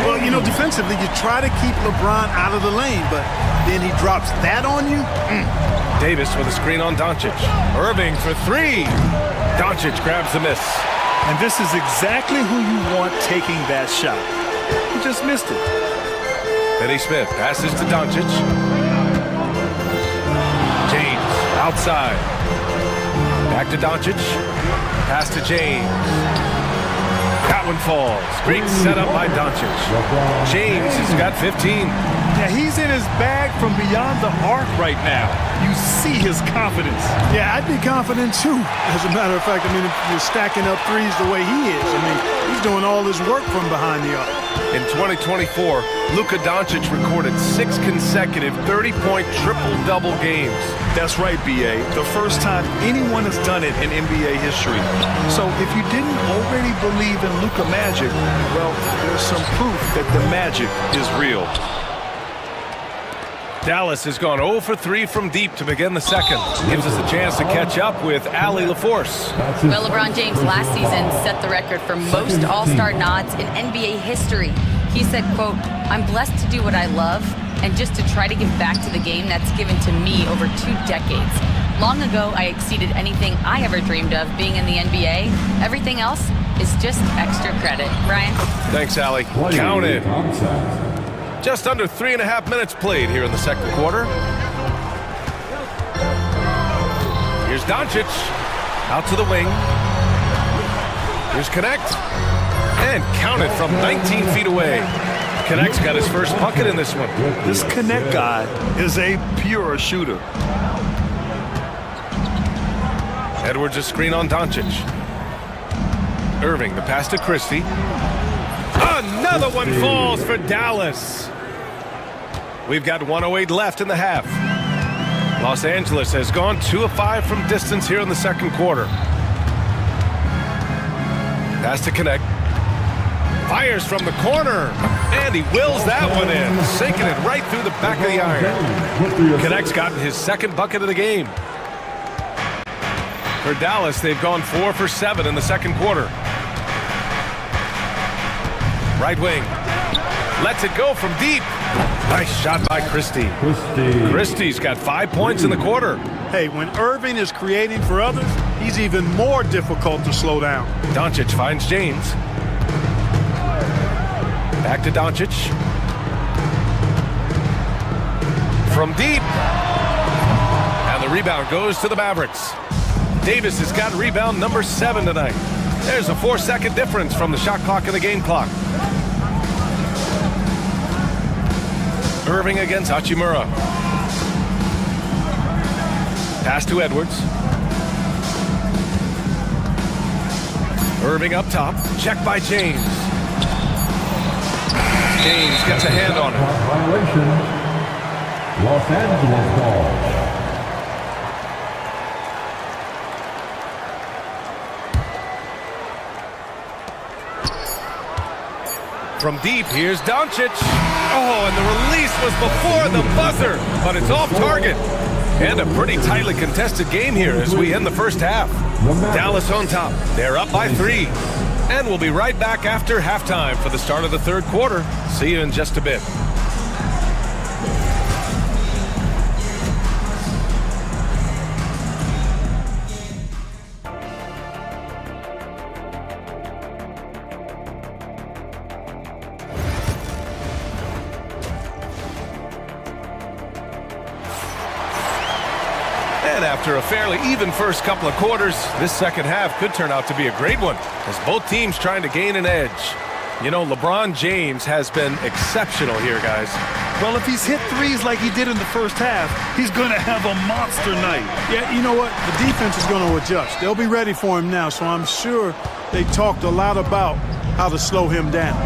Well, you know, defensively, you try to keep LeBron out of the lane, but then he drops that on you. Davis with a screen on Doncic. Irving for three. Doncic grabs the miss. And this is exactly who you want taking that shot. He just missed it. Finney Smith passes to Doncic. James outside. Back to Doncic. Pass to James. That one falls. Great setup by Doncic. James has got 15. Yeah, he's in his bag from beyond the arc right now. You see his confidence. Yeah, I'd be confident too. As a matter of fact, I mean, if you're stacking up threes the way he is, I mean, he's doing all his work from behind the arc. In 2024, Luka Doncic recorded 6 consecutive 30-point triple-double games. That's right, B.A. The first time anyone has done it in NBA history. So if you didn't already believe in Luka magic, well, there's some proof that the magic is real. Dallas has gone 0 for 3 from deep to begin the second. Gives us a chance to catch up with Allie LaForce. Well, LeBron James last season set the record for most all-star nods in NBA history. He said, quote, "I'm blessed to do what I love and just to try to give back to the game that's given to me over 2 decades. Long ago, I exceeded anything I ever dreamed of being in the NBA. Everything else is just extra credit." Brian? Thanks, Allie. Count it. Just under 3.5 minutes played here in the second quarter. Here's Doncic. Out to the wing. Here's Connect. And counted from 19 feet away. Connect's got his first bucket in this one. This Connect guy is a pure shooter. Edwards a screen on Doncic. Irving, the pass to Christie. Another one falls for Dallas. We've got 1:08 left in the half. Los Angeles has gone 2 of 5 from distance here in the second quarter. Pass to Connect. Fires from the corner. And he wills that one in, sinking it right through the back of the iron. Connect's gotten his second bucket of the game. For Dallas, they've gone 4 for 7 in the second quarter. Right wing. Lets it go from deep. Nice shot by Christie. Christie's got 5 points in the quarter. Hey, when Irving is creating for others, he's even more difficult to slow down. Doncic finds James. Back to Doncic. From deep. And the rebound goes to the Mavericks. Davis has got rebound number 7 tonight. There's a 4-second difference from the shot clock and the game clock. Irving against Hachimura. Pass to Edwards. Irving up top. Check by James. James gets a hand on it. Violation. Los Angeles ball. From deep, here's Doncic. Oh, and the release was before the buzzer, but it's off target. And a pretty tightly contested game here as we end the first half. Dallas on top. They're up by 3. And we'll be right back after halftime for the start of the third quarter. See you in just a bit. And after a fairly even first couple of quarters, this second half could turn out to be a great one as both teams trying to gain an edge. You know, LeBron James has been exceptional here, guys. Well, if he's hit threes like he did in the first half, he's going to have a monster night. Yeah, you know what? The defense is going to adjust. They'll be ready for him now, so I'm sure they talked a lot about how to slow him down.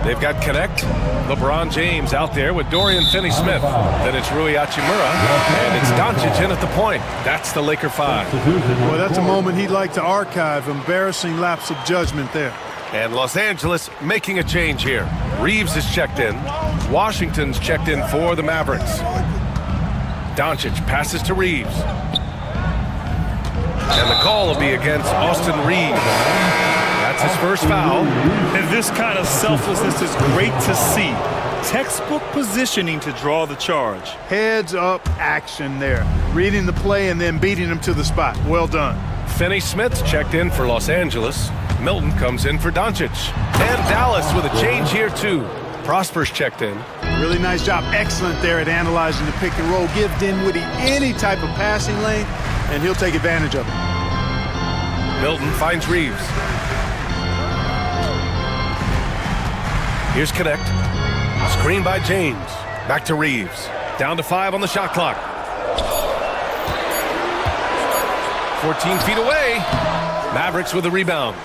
They've got Connect. LeBron James out there with Dorian Finney-Smith. Then it's Rui Hachimura. And it's Doncic in at the point. That's the Laker 5. Well, that's a moment he'd like to archive. Embarrassing lapse of judgment there. And Los Angeles making a change here. Reeves is checked in. Washington's checked in for the Mavericks. Doncic passes to Reeves. And the call will be against Austin Reeves. That's his first foul. And this kind of selflessness is great to see. Textbook positioning to draw the charge. Heads up action there. Reading the play and then beating him to the spot. Well done. Finney Smith checked in for Los Angeles. Milton comes in for Doncic. And Dallas with a change here too. Prosper's checked in. Really nice job. Excellent there at analyzing the pick and roll. Give Dinwiddie any type of passing lane, and he'll take advantage of it. Milton finds Reeves. Here's Connect. Screen by James. Back to Reeves. Down to 5 on the shot clock. 14 feet away. Mavericks with a rebound.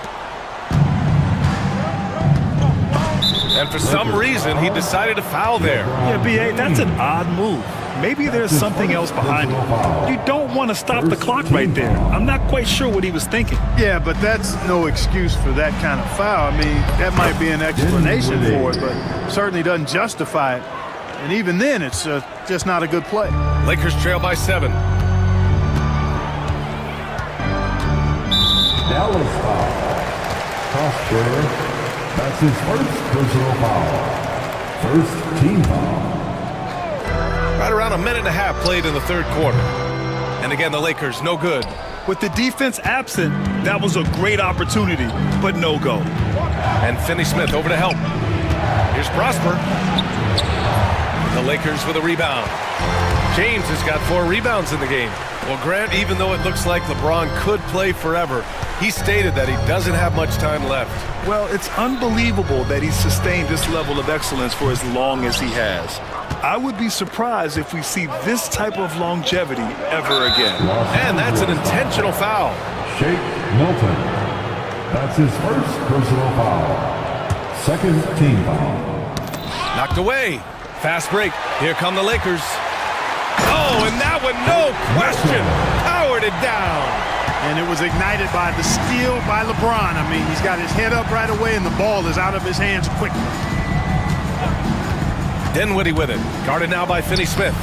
And for some reason, he decided to foul there. Yeah, B.A., that's an odd move. Maybe there's something else behind it. You don't want to stop the clock right there. I'm not quite sure what he was thinking. Yeah, but that's no excuse for that kind of foul. I mean, that might be an explanation for it, but certainly doesn't justify it. And even then, it's just not a good play. Lakers trail by 7. Dallas foul. Prosper. That's his first personal foul. First team foul. Right around a minute and a half played in the third quarter. And again, the Lakers, no good. With the defense absent, that was a great opportunity, but no go. And Finney Smith over to help. Here's Prosper. The Lakers with a rebound. James has got 4 rebounds in the game. Well, Grant, even though it looks like LeBron could play forever, he stated that he doesn't have much time left. Well, it's unbelievable that he's sustained this level of excellence for as long as he has. I would be surprised if we see this type of longevity ever again. And that's an intentional foul. Shake Milton. That's his first personal foul. Second team foul. Knocked away. Fast break. Here come the Lakers. Oh, and that one, no question, powered it down. And it was ignited by the steal by LeBron. I mean, he's got his head up right away, and the ball is out of his hands quickly. Dinwiddie with it. Guarded now by Finney Smith.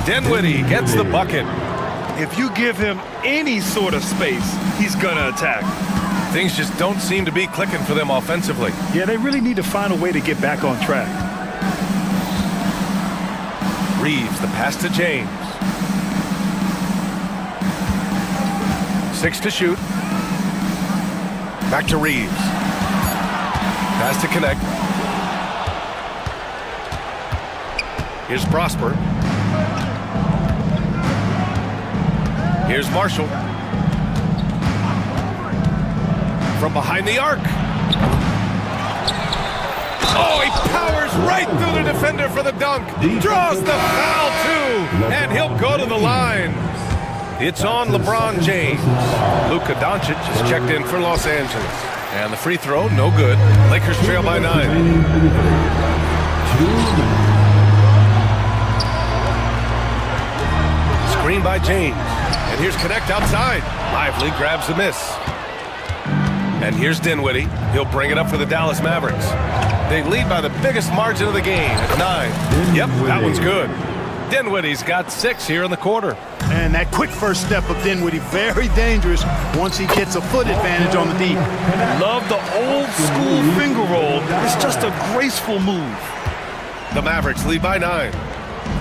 Dinwiddie gets the bucket. If you give him any sort of space, he's gonna attack. Things just don't seem to be clicking for them offensively. Yeah, they really need to find a way to get back on track. Reeves, the pass to James. 6 to shoot. Back to Reeves. Pass to Connect. Here's Prosper. Here's Marshall. From behind the arc. Oh, he powers right through the defender for the dunk. Draws the foul, too. And he'll go to the line. It's on LeBron James. Luka Doncic is checked in for Los Angeles. And the free throw, no good. Lakers trail by 9. Screen by James. And here's Connect outside. Lively grabs the miss. And here's Dinwiddie. He'll bring it up for the Dallas Mavericks. They lead by the biggest margin of the game at 9. Yep, that one's good. Dinwiddie's got 6 here in the quarter. And that quick first step of Dinwiddie, very dangerous once he gets a foot advantage on the D. Love the old school finger roll. It's just a graceful move. The Mavericks lead by 9.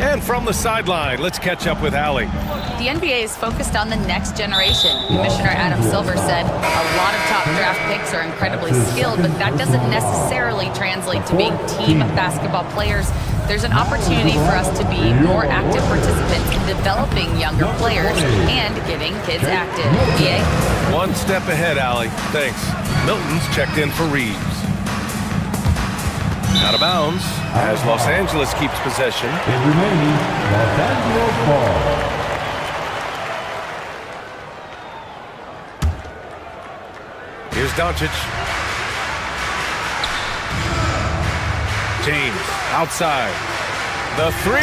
And from the sideline, let's catch up with Allie. The NBA is focused on the next generation. Commissioner Adam Silver said a lot of top draft picks are incredibly skilled, but that doesn't necessarily translate to being team basketball players. There's an opportunity for us to be more active participants in developing younger players and getting kids active. EA? One step ahead, Allie. Thanks. Milton's checked in for Reeves. Out of bounds as Los Angeles keeps possession. It remaining Los Angeles ball. Here's Doncic. James outside. The 3.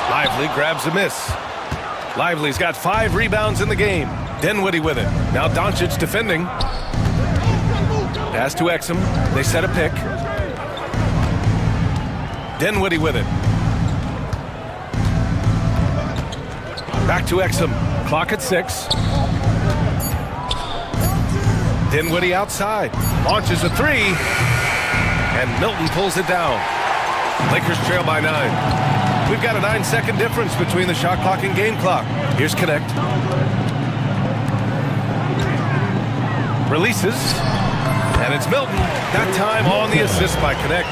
Lively grabs a miss. Lively's got 5 rebounds in the game. Dinwiddie with it. Now Doncic defending. Pass to Exum. They set a pick. Dinwiddie with it. Back to Exum. Clock at 6. Dinwiddie outside. Launches a three. And Milton pulls it down. Lakers trail by 9. We've got a 9-second difference between the shot clock and game clock. Here's Connect. Releases. And it's Milton. That time on the assist by Connect.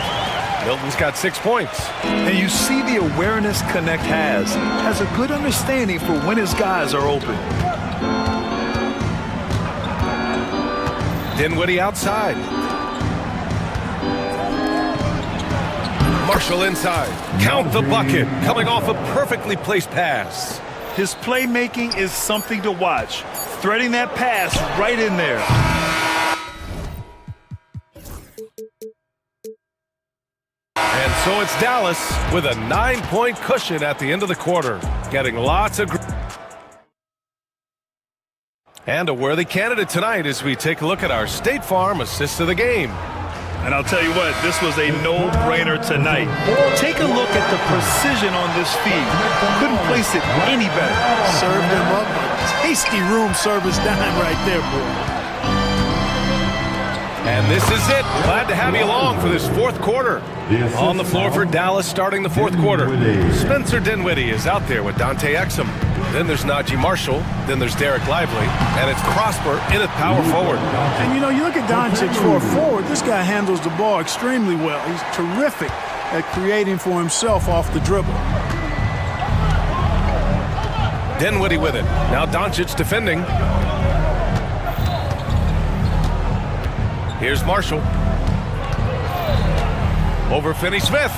Milton's got 6 points. And you see the awareness Connect has a good understanding for when his guys are open. Dinwiddie outside. Marshall inside. Count the bucket. Coming off a perfectly placed pass. His playmaking is something to watch. Threading that pass right in there. And so it's Dallas with a 9-point cushion at the end of the quarter. Getting lots of... And a worthy candidate tonight as we take a look at our State Farm assist of the game. And I'll tell you what, this was a no-brainer tonight. Take a look at the precision on this feed. Couldn't place it any better. Served him up a tasty room service dime right there, boy. And this is it. Glad to have you along for this fourth quarter. On the floor for Dallas starting the fourth quarter. Spencer Dinwiddie is out there with Dante Exum. Then there's Najee Marshall. Then there's Derek Lively. And it's Prosper in at power forward. And, you know, you look at Doncic for a forward, this guy handles the ball extremely well. He's terrific at creating for himself off the dribble. Dinwiddie with it. Now Doncic defending. Here's Marshall. Over Finney-Smith.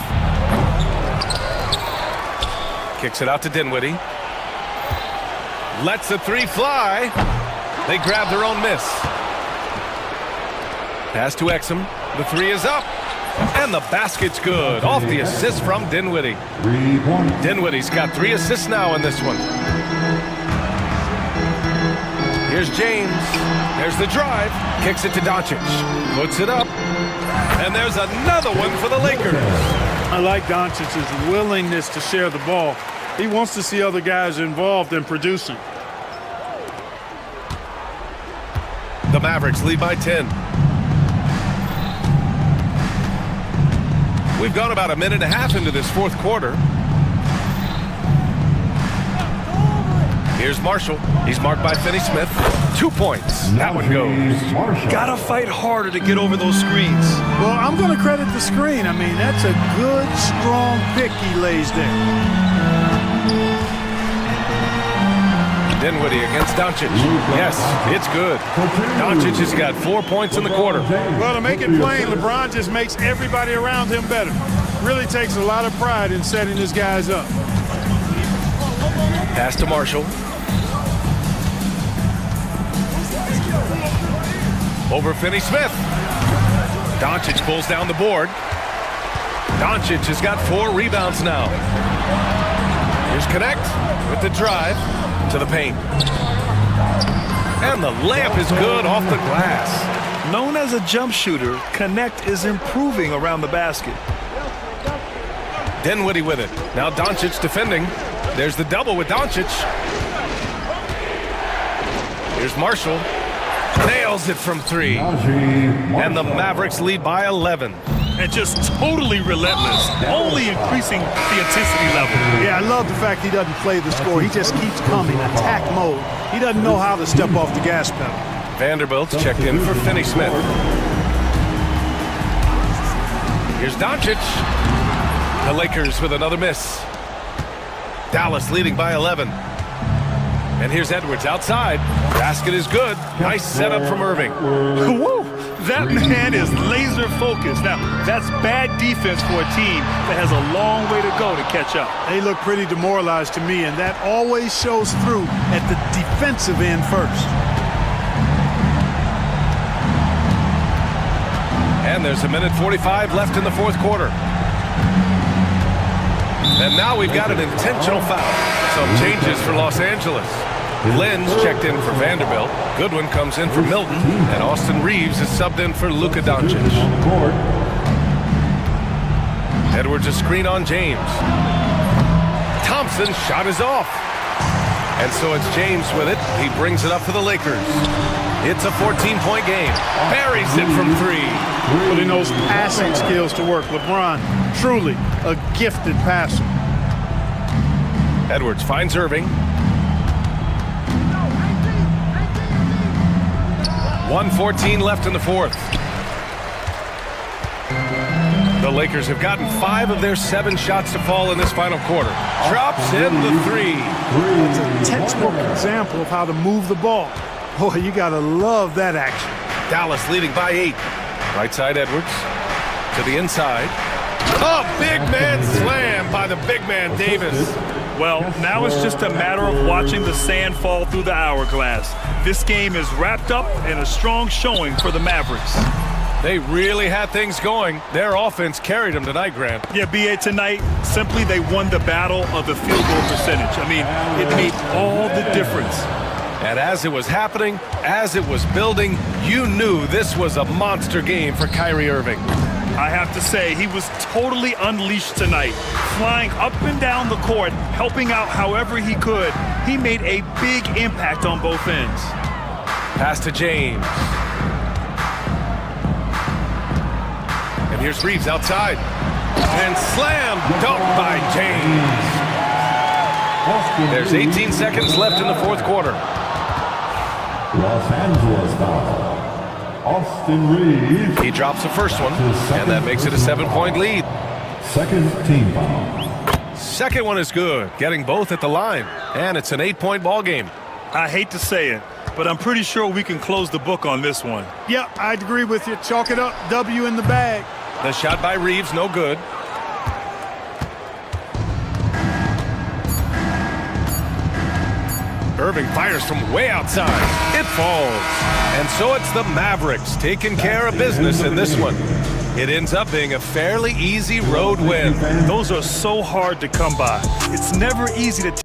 Kicks it out to Dinwiddie. Lets the three fly. They grab their own miss. Pass to Exum. The three is up. And the basket's good. Off the assist from Dinwiddie. Dinwiddie's got 3 assists now in this one. Here's James. There's the drive. Kicks it to Doncic. Puts it up. And there's another one for the Lakers. I like Doncic's willingness to share the ball. He wants to see other guys involved in producing. The Mavericks lead by 10. We've gone about a minute and a half into this fourth quarter. Here's Marshall. He's marked by Finney-Smith. 2 points. That one goes. Gotta fight harder to get over those screens. Well, I'm going to credit the screen. I mean, that's a good, strong pick he lays there. Dinwiddie against Doncic. Yes, it's good. Doncic has got 4 points in the quarter. Well, to make it plain, LeBron just makes everybody around him better. Really takes a lot of pride in setting his guys up. Pass to Marshall. Over Finney-Smith. Doncic pulls down the board. Doncic has got 4 rebounds now. Here's Connect with the drive to the paint. And the layup is good off the glass. Known as a jump shooter, Connect is improving around the basket. Dinwiddie with it. Now Doncic defending. There's the double with Doncic. Here's Marshall. Nails it from 3. And the Mavericks lead by 11. And just totally relentless, only increasing the intensity level. Yeah, I love the fact he doesn't play the score. He just keeps coming, attack mode. He doesn't know how to step off the gas pedal. Vanderbilt's checked in for Finney-Smith. Here's Doncic. The Lakers with another miss. Dallas leading by 11. And here's Edwards outside. Basket is good. Nice setup from Irving. Woo! That man is laser focused. Now, that's bad defense for a team that has a long way to go to catch up. They look pretty demoralized to me, and that always shows through at the defensive end first. And there's a minute 45 left in the fourth quarter. And now we've got an intentional foul. Some changes for Los Angeles. Lynn's checked in for Vanderbilt. Goodwin comes in for Milton. And Austin Reeves is subbed in for Luka Doncic. Edwards a screen on James. Thompson's shot is off. And so it's James with it. He brings it up for the Lakers. It's a 14-point game. Buries it from three. Putting those passing skills to work. LeBron, truly a gifted passer. Edwards finds Irving. 1:14 left in the fourth. The Lakers have gotten 5 of their 7 shots to fall in this final quarter. Drops in the three. It's a textbook example of how to move the ball. Boy, you gotta love that action. Dallas leading by 8. Right side Edwards. To the inside. Oh, big man slam by the big man Davis. Well, now it's just a matter of watching the sand fall through the hourglass. This game is wrapped up in a strong showing for the Mavericks. They really had things going. Their offense carried them tonight, Grant. Yeah, B.A., tonight, simply they won the battle of the field goal percentage. I mean, it made all the difference. And as it was happening, as it was building, you knew this was a monster game for Kyrie Irving. I have to say, he was totally unleashed tonight. Flying up and down the court, helping out however he could. He made a big impact on both ends. Pass to James. And here's Reeves outside. And slam dunk by James. There's 18 seconds left in the fourth quarter. Los Angeles foul. Austin Reeves. He drops the first one, and that makes it a 7-point lead. Second team foul. Second one is good, getting both at the line, and it's an 8-point ball game. I hate to say it, but I'm pretty sure we can close the book on this one. Yep, I'd agree with you. Chalk it up. W in the bag. The shot by Reeves, no good. Irving fires from way outside. It falls. And so it's the Mavericks taking care of business in this one. It ends up being a fairly easy road win. Those are so hard to come by. It's never easy to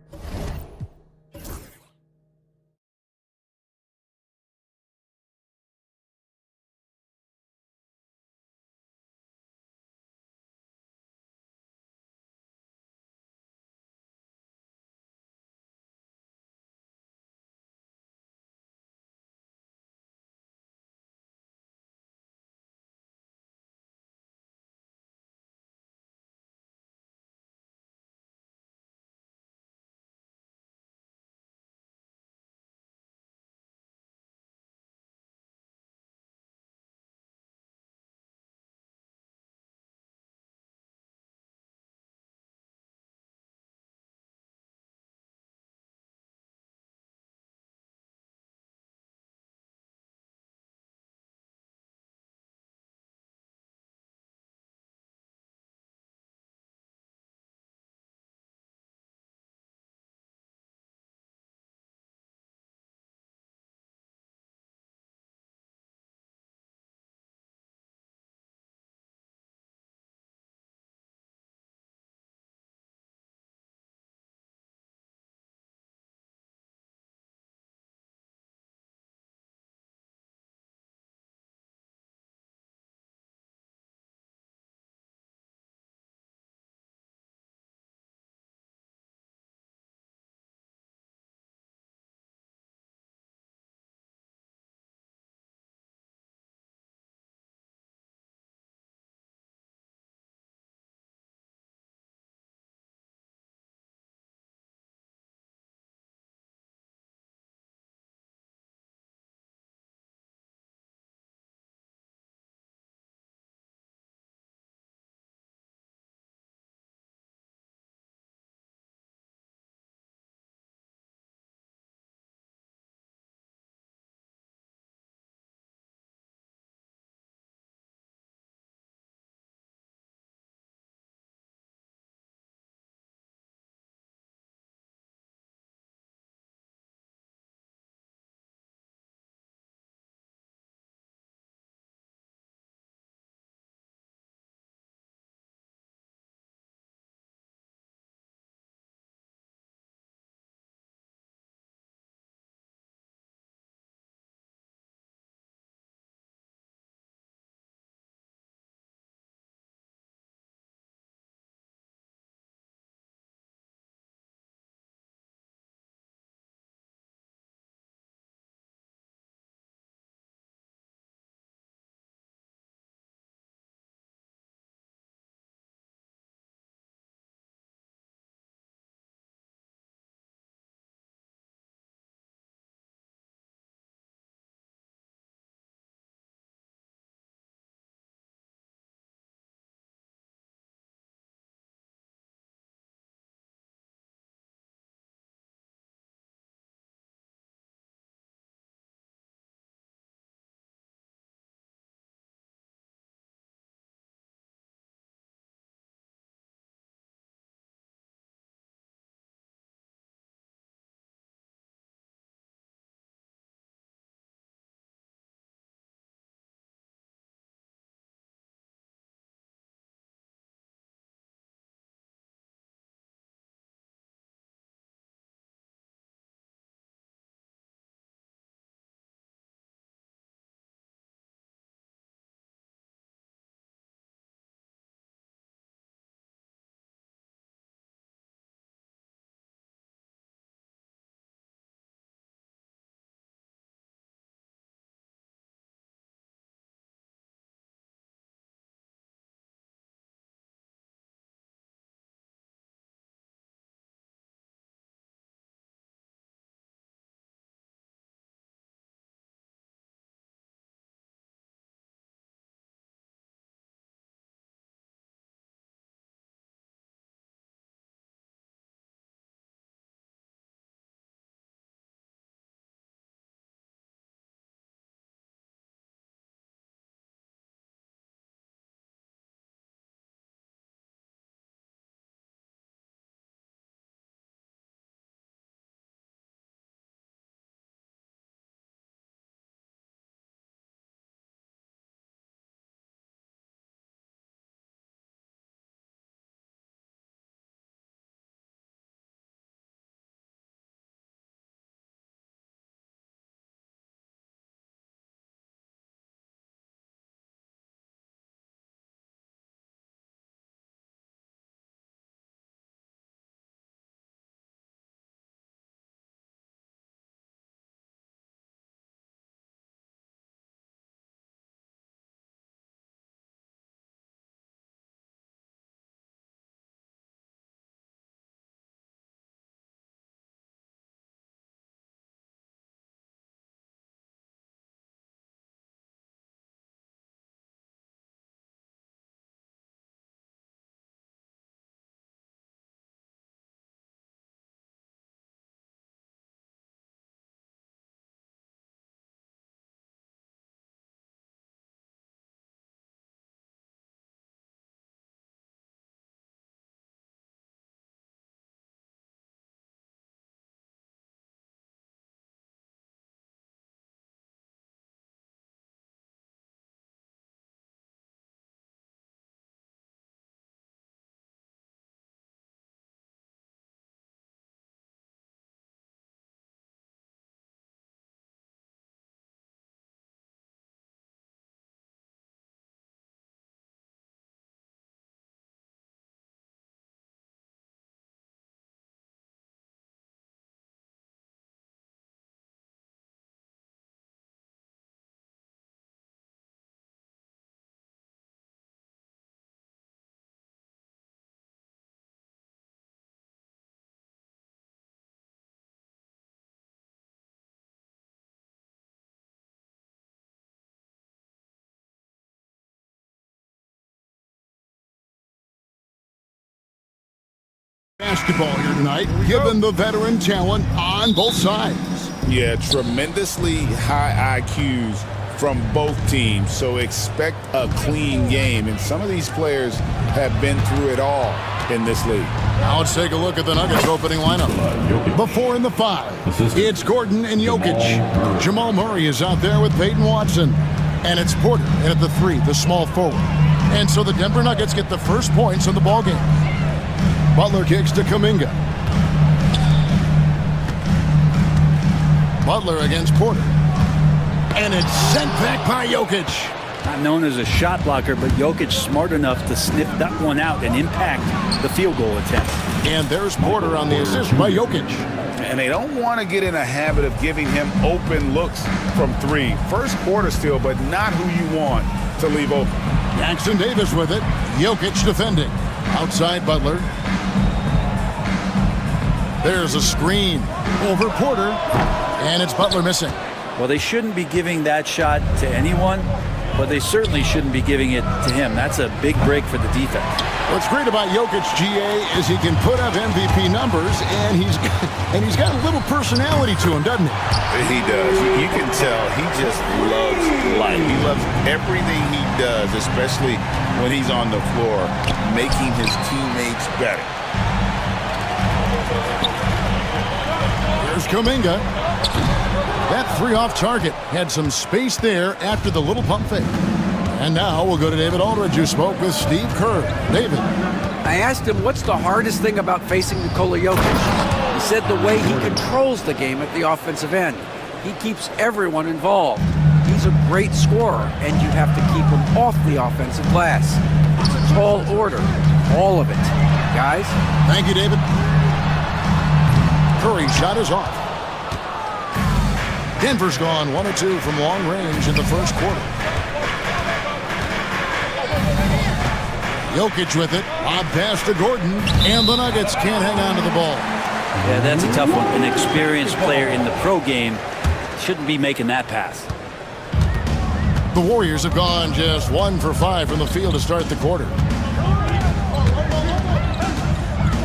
basketball here tonight, given the veteran talent on both sides. Yeah, tremendously high IQs from both teams, so expect a clean game. And some of these players have been through it all in this league. Now let's take a look at the Nuggets opening lineup. The 4 and the 5. It's Gordon and Jokic. Jamal Murray is out there with Peyton Watson. And it's Porter in at the 3, the small forward. And so the Denver Nuggets get the first points in the ballgame. Butler kicks to Kuminga. Butler against Porter. And it's sent back by Jokic. Not known as a shot blocker, but Jokic smart enough to sniff that one out and impact the field goal attempt. And there's Porter on the assist by Jokic. And they don't want to get in a habit of giving him open looks from 3. First quarter still, but not who you want to leave open. Jackson Davis with it. Jokic defending. Outside Butler. There's a screen over Porter. And it's Butler missing. Well, they shouldn't be giving that shot to anyone, but they certainly shouldn't be giving it to him. That's a big break for the defense. What's great about Jokic, GA, is he can put up MVP numbers, and he's got a little personality to him, doesn't he? He does. You can tell he just loves life. He loves everything he does, especially when he's on the floor, making his teammates better. Here's Kuminga. That 3 off target had some space there after the little pump fake. And now we'll go to David Aldridge, who spoke with Steve Kerr. David. I asked him what's the hardest thing about facing Nikola Jokic. He said the way he controls the game at the offensive end. He keeps everyone involved. He's a great scorer, and you have to keep him off the offensive glass. It's a tall order, all of it. Guys? Thank you, David. Curry's shot is off. Denver's gone 1 of 2 from long range in the first quarter. Jokic with it. Odd pass to Gordon. And the Nuggets can't hang on to the ball. Yeah, that's a tough one. An experienced player in the pro game shouldn't be making that pass. The Warriors have gone just 1 for 5 from the field to start the quarter.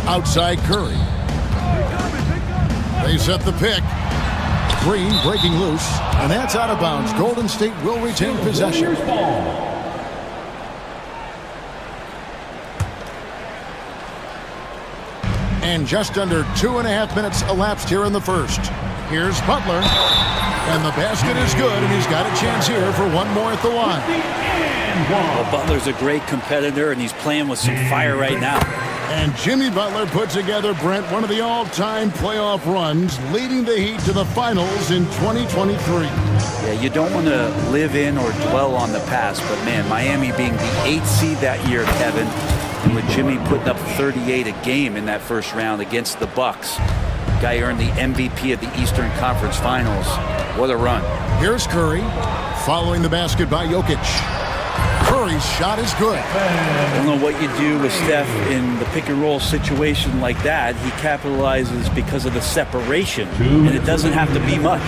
Outside Curry. They set the pick. Green breaking loose, and that's out of bounds. Golden State will retain possession. And just under 2.5 minutes elapsed here in the first. Here's Butler, and the basket is good, and he's got a chance here for one more at the line. Well, Butler's a great competitor, and he's playing with some fire right now. And Jimmy Butler put together, Brent, one of the all-time playoff runs, leading the Heat to the finals in 2023. Yeah, you don't want to live in or dwell on the past, but man, Miami being the 8th seed that year, Kevin, and with Jimmy putting up 38 a game in that first round against the Bucks. Guy earned the MVP of the Eastern Conference Finals. What a run. Here's Curry, following the basket by Jokic. Curry's shot is good. I don't know what you do with Steph in the pick and roll situation like that. He capitalizes because of the separation, and it doesn't have to be much.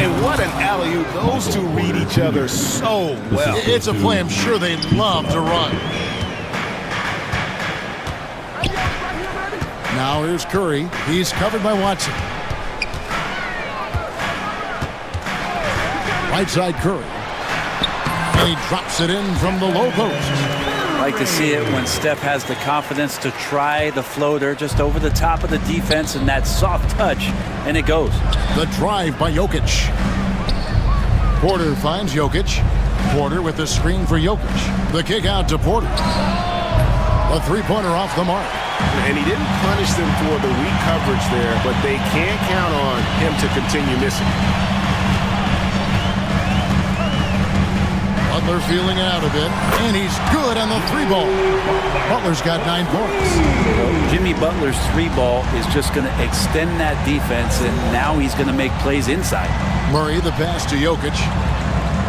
And what an alley-oop. Those two read each other so well. It's a play I'm sure they love to run. Now here's Curry. He's covered by Watson. Right side Curry. And he drops it in from the low post. I like to see it when Steph has the confidence to try the floater just over the top of the defense and that soft touch, and it goes. The drive by Jokic. Porter finds Jokic. Porter with the screen for Jokic. The kick out to Porter. A three-pointer off the mark. And he didn't punish them for the weak coverage there, but they can't count on him to continue missing. Butler feeling it out a bit, and he's good on the 3-ball. Butler's got 9 points. Jimmy Butler's 3-ball is just going to extend that defense, and now he's going to make plays inside. Murray, the pass to Jokic.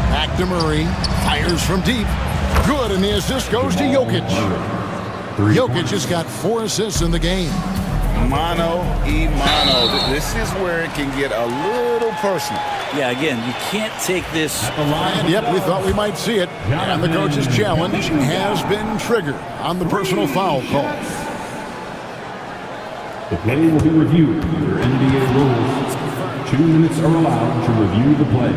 Back to Murray. Fires from deep. Good, and the assist goes to Jokic. Jokic has got 4 assists in the game. Mano y mano. This is where it can get a little personal. Yeah, again, you can't take this. And yep, we thought we might see it. And the coach's challenge has been triggered on the personal foul call. The play will be reviewed under NBA rules. 2 minutes are allowed to review the play.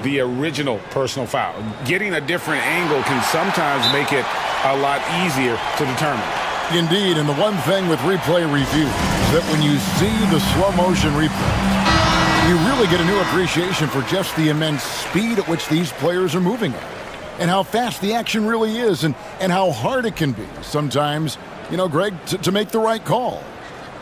The original personal foul. Getting a different angle can sometimes make it a lot easier to determine. Indeed, and the one thing with replay review is that when you see the slow motion replay, you really get a new appreciation for just the immense speed at which these players are moving at, and how fast the action really is, and how hard it can be sometimes, you know, Greg, to make the right call.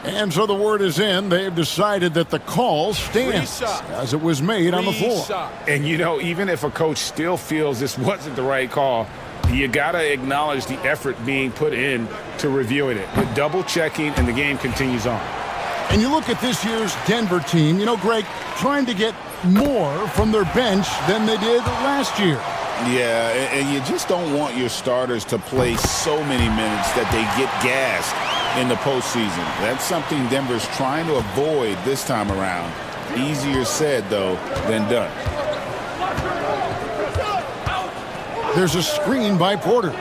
And so the word is in. They've decided that the call stands as it was made on the floor. And, you know, even if a coach still feels this wasn't the right call, you got to acknowledge the effort being put in to reviewing it. The double checking, and the game continues on. And you look at this year's Denver team, you know, Greg, trying to get more from their bench than they did last year. Yeah, and you just don't want your starters to play so many minutes that they get gassed in the postseason. That's something Denver's trying to avoid this time around. Easier said, though, than done. There's a screen by Porter.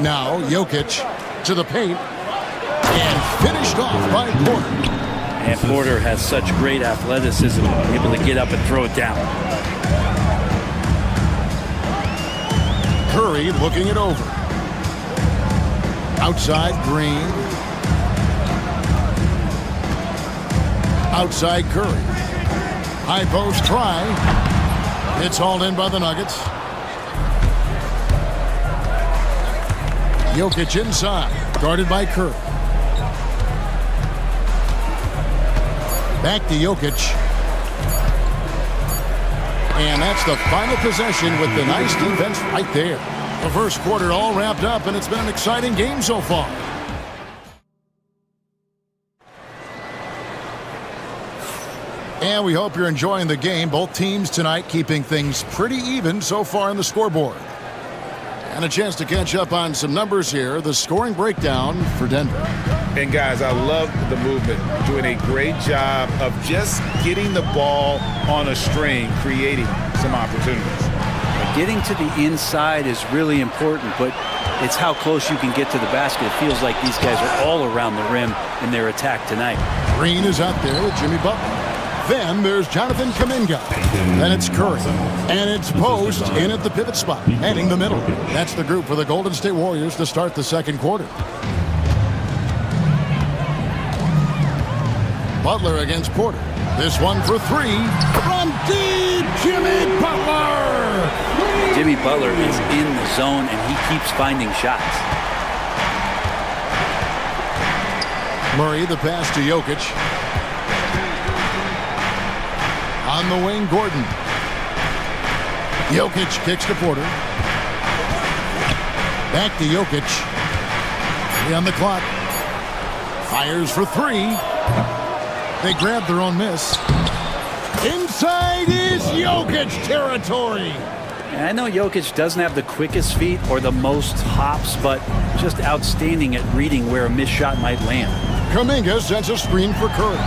Now Jokic to the paint and finished off by Porter. And Porter has such great athleticism, able to get up and throw it down. Curry looking it over. Outside Green. Outside Curry. High post try. It's hauled in by the Nuggets. Jokic inside, guarded by Curry. Back to Jokic. And that's the final possession with the nice defense right there. The first quarter all wrapped up, and it's been an exciting game so far. And we hope you're enjoying the game. Both teams tonight keeping things pretty even so far on the scoreboard. And a chance to catch up on some numbers here. The scoring breakdown for Denver. And guys, I love the movement. Doing a great job of just getting the ball on a string, creating some opportunities. Getting to the inside is really important, but it's how close you can get to the basket. It feels like these guys are all around the rim in their attack tonight. Green is out there with Jimmy Butler. Then there's Jonathan Kuminga. Then it's Curry. And it's Post in at the pivot spot, heading the middle. That's the group for the Golden State Warriors to start the second quarter. Butler against Porter. This one for three from deep, Jimmy Butler. Jimmy Butler is in the zone, and he keeps finding shots. Murray, the pass to Jokic. On the wing, Gordon. Jokic kicks to Porter. Back to Jokic. 3 on the clock. Fires for three. They grab their own miss. Inside is Jokic territory. And I know Jokic doesn't have the quickest feet or the most hops, but just outstanding at reading where a missed shot might land. Kuminga sends a screen for Curry.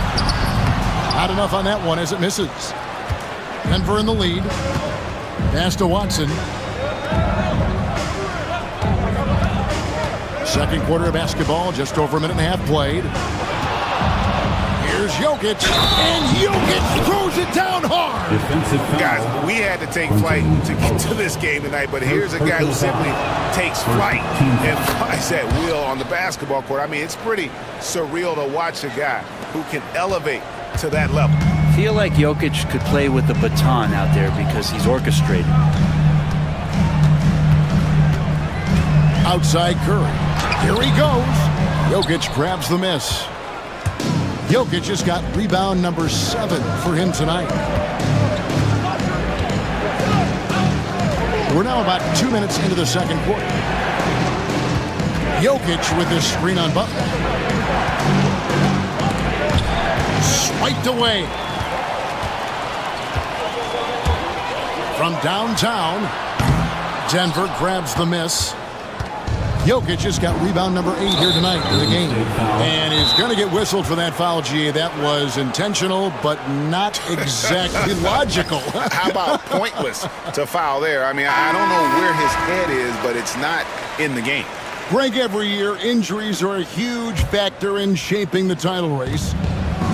Not enough on that one as it misses. Denver in the lead. Pass to Watson. Second quarter of basketball, just over a minute and a half played. Here's Jokic, and Jokic throws it down hard. Guys, we had to take flight to get to this game tonight, but here's a guy who simply takes flight and flies at will on the basketball court. I mean, it's pretty surreal to watch a guy who can elevate to that level. I feel like Jokic could play with the baton out there because he's orchestrated. Outside Curry. Here he goes. Jokic grabs the miss. Jokic has got rebound number 7 for him tonight. We're now about 2 minutes into the second quarter. Jokic with this screen on Butler. Swiped away. From downtown, Denver grabs the miss. Jokic just got rebound number 8 here tonight in the game. And is going to get whistled for that foul, G. That was intentional, but not exactly logical. How about pointless to foul there? I mean, I don't know where his head is, but it's not in the game. Greg, every year, injuries are a huge factor in shaping the title race.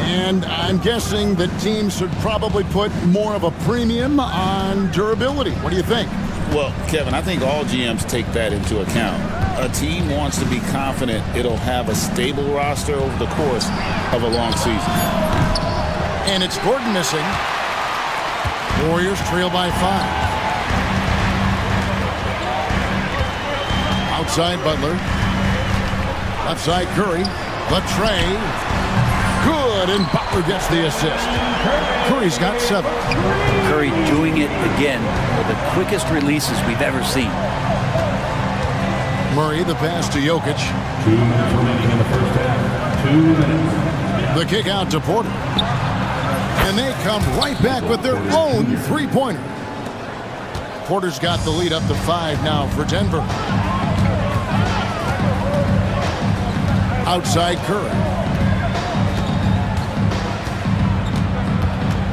And I'm guessing that teams should probably put more of a premium on durability. What do you think? Well, Kevin, I think all GMs take that into account. A team wants to be confident it'll have a stable roster over the course of a long season. And it's Gordon missing. Warriors trail by 5. Outside Butler. Left side Curry. The tray. Good, and Butler gets the assist. Curry's got 7. Curry doing it again with the quickest releases we've ever seen. Murray, the pass to Jokic. 2 minutes remaining in the first half. 2 minutes. The kick out to Porter. And they come right back with their own three-pointer. Porter's got the lead up to 5 now for Denver. Outside Curry.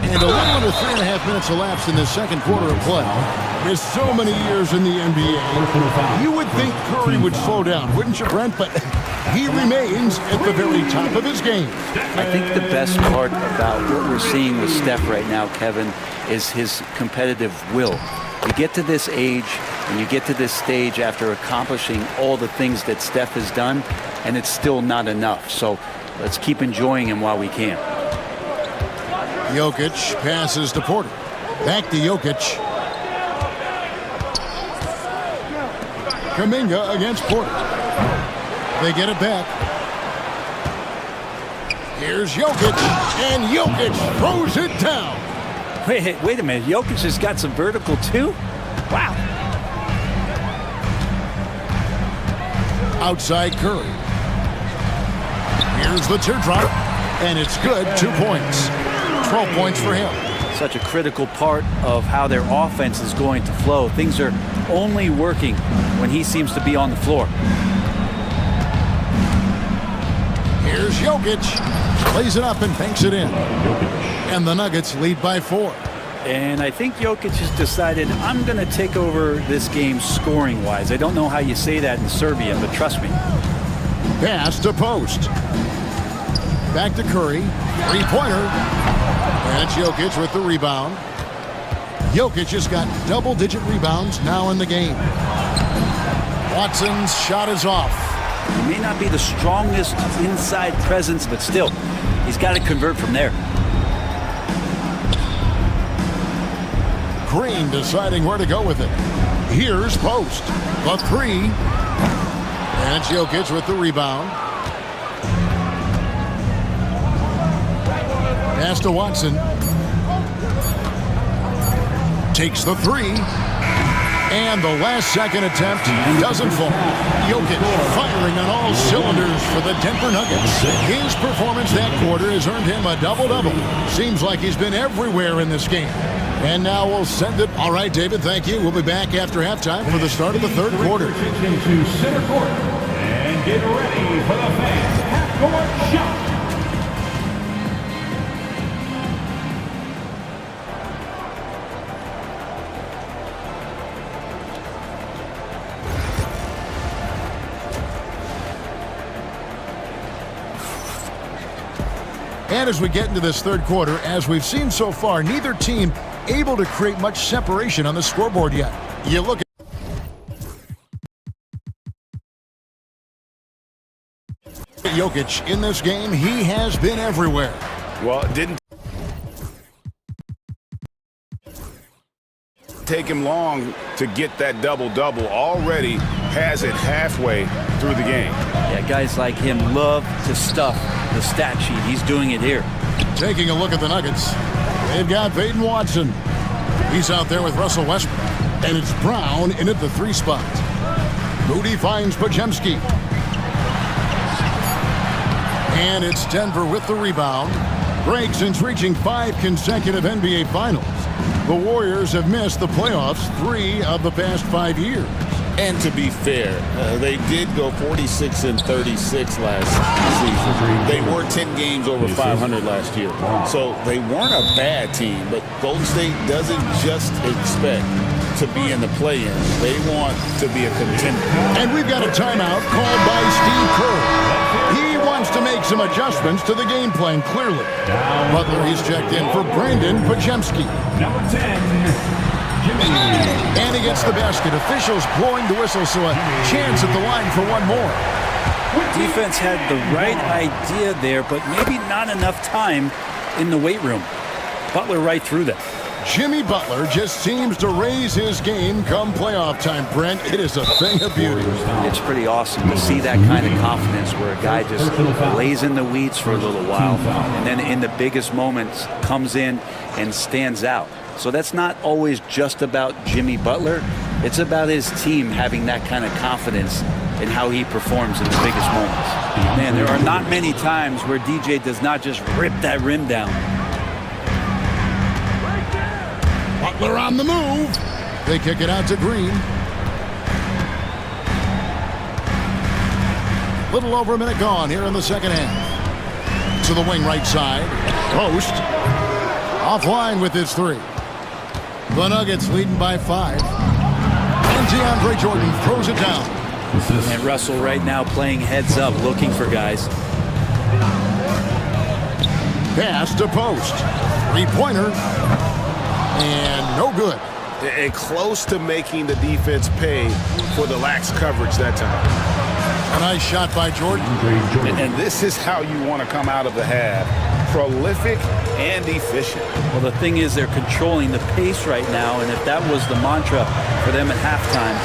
And a little under 3.5 minutes elapsed in the second quarter of play. There's so many years in the NBA. You would think Curry would slow down, wouldn't you, Brent? But he remains at the very top of his game. I think the best part about what we're seeing with Steph right now, Kevin, is his competitive will. You get to this age and you get to this stage after accomplishing all the things that Steph has done, and it's still not enough. So let's keep enjoying him while we can. Jokic passes to Porter. Back to Jokic. Kuminga against Porter. They get it back. Here's Jokic, and Jokic throws it down. Wait a minute. Jokic has got some vertical too? Wow. Outside Curry. Here's the teardrop, and it's good. 2 points. 12 points for him. Such a critical part of how their offense is going to flow. Things are only working when he seems to be on the floor. Here's Jokic. Plays it up and banks it in. And the Nuggets lead by 4. And I think Jokic has decided, I'm going to take over this game scoring-wise. I don't know how you say that in Serbia, but trust me. Pass to post. Back to Curry. Three-pointer. And it's Jokic with the rebound. Jokic has got double-digit rebounds now in the game. Watson's shot is off. He may not be the strongest inside presence, but still, he's got to convert from there. Green deciding where to go with it. Here's post. The 3. And it's Jokic with the rebound. Pass to Watson. Takes the 3. And the last second attempt doesn't fall. Jokic firing on all cylinders for the Denver Nuggets. His performance that quarter has earned him a double-double. Seems like he's been everywhere in this game. And now we'll send it. All right, David, thank you. We'll be back after halftime for the start of the third quarter. Into center court. And get ready for the fans' half-court shot. And as we get into this third quarter, as we've seen so far, neither team able to create much separation on the scoreboard yet. You look at Jokic in this game, he has been everywhere. Well, it didn't take him long to get that double-double. Already has it halfway through the game. Yeah, guys like him love to stuff the stat sheet. He's doing it here. Taking a look at the Nuggets. They've got Peyton Watson. He's out there with Russell Westbrook. And it's Brown in at the 3 spot. Moody finds Podziemski. And it's Denver with the rebound. Greg, since reaching 5 consecutive NBA Finals, the Warriors have missed the playoffs 3 of the past 5 years. And to be fair, they did go 46-36 last season. They were 10 games over 500 last year. So they weren't a bad team, but Golden State doesn't just expect to be in the play-in. They want to be a contender. And we've got a timeout called by Steve Kerr. He wants to make some adjustments to the game plan, clearly. Butler, he's checked in for Brandon Pajemski. Number 10. And he gets the basket. Officials blowing the whistle, so a chance at the line for one more. Defense had the right idea there, but maybe not enough time in the weight room. Butler right through that. Jimmy Butler just seems to raise his game come playoff time, Brent. It is a thing of beauty. It's pretty awesome to see that kind of confidence where a guy just lays in the weeds for a little while and then in the biggest moments comes in and stands out. So that's not always just about Jimmy Butler. It's about his team having that kind of confidence in how he performs in the biggest moments. Man, there are not many times where DJ does not just rip that rim down. Butler on the move. They kick it out to Green. Little over a minute gone here in the second half. To the wing right side. Post. Offline with his three. The Nuggets leading by 5. And DeAndre Jordan throws it down. And Russell right now playing heads up, looking for guys. Pass to Post. Three-pointer. And no good. And close to making the defense pay for the lax coverage that time. A nice shot by Jordan. And this is how you want to come out of the half. Prolific and efficient. Well, the thing is they're controlling the pace right now, and if that was the mantra for them at halftime,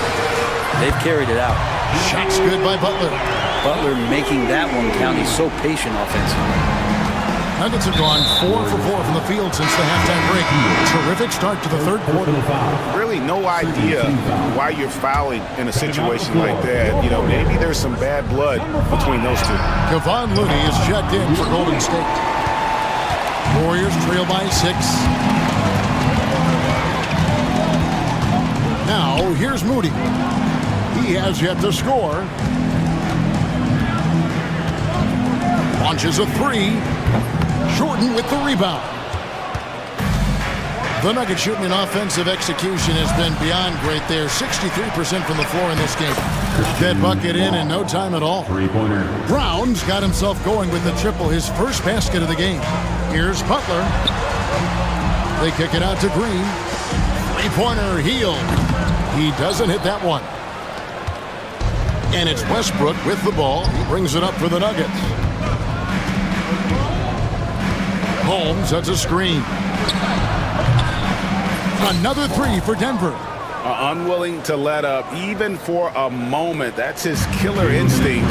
they've carried it out. Shots good by Butler. Butler making that one count. He's so patient offensively. Nuggets have gone 4 for 4 from the field since the halftime break. Terrific start to the third quarter. Really no idea why you're fouling in a situation like that. You know, maybe there's some bad blood between those two. Kevon Looney is checked in for Golden State. Warriors trail by 6. Now, here's Moody. He has yet to score. Launches a 3. Jordan with the rebound. The Nuggets shooting in offensive execution has been beyond great there. 63% from the floor in this game. That bucket in no time at all. Three-pointer. Brown's got himself going with the triple, his first basket of the game. Here's Butler. They kick it out to Green. Three-pointer, Hield. He doesn't hit that one. And it's Westbrook with the ball. He brings it up for the Nuggets. Holmes, that's a screen. Another 3 for Denver. Unwilling to let up even for a moment. That's his killer instinct,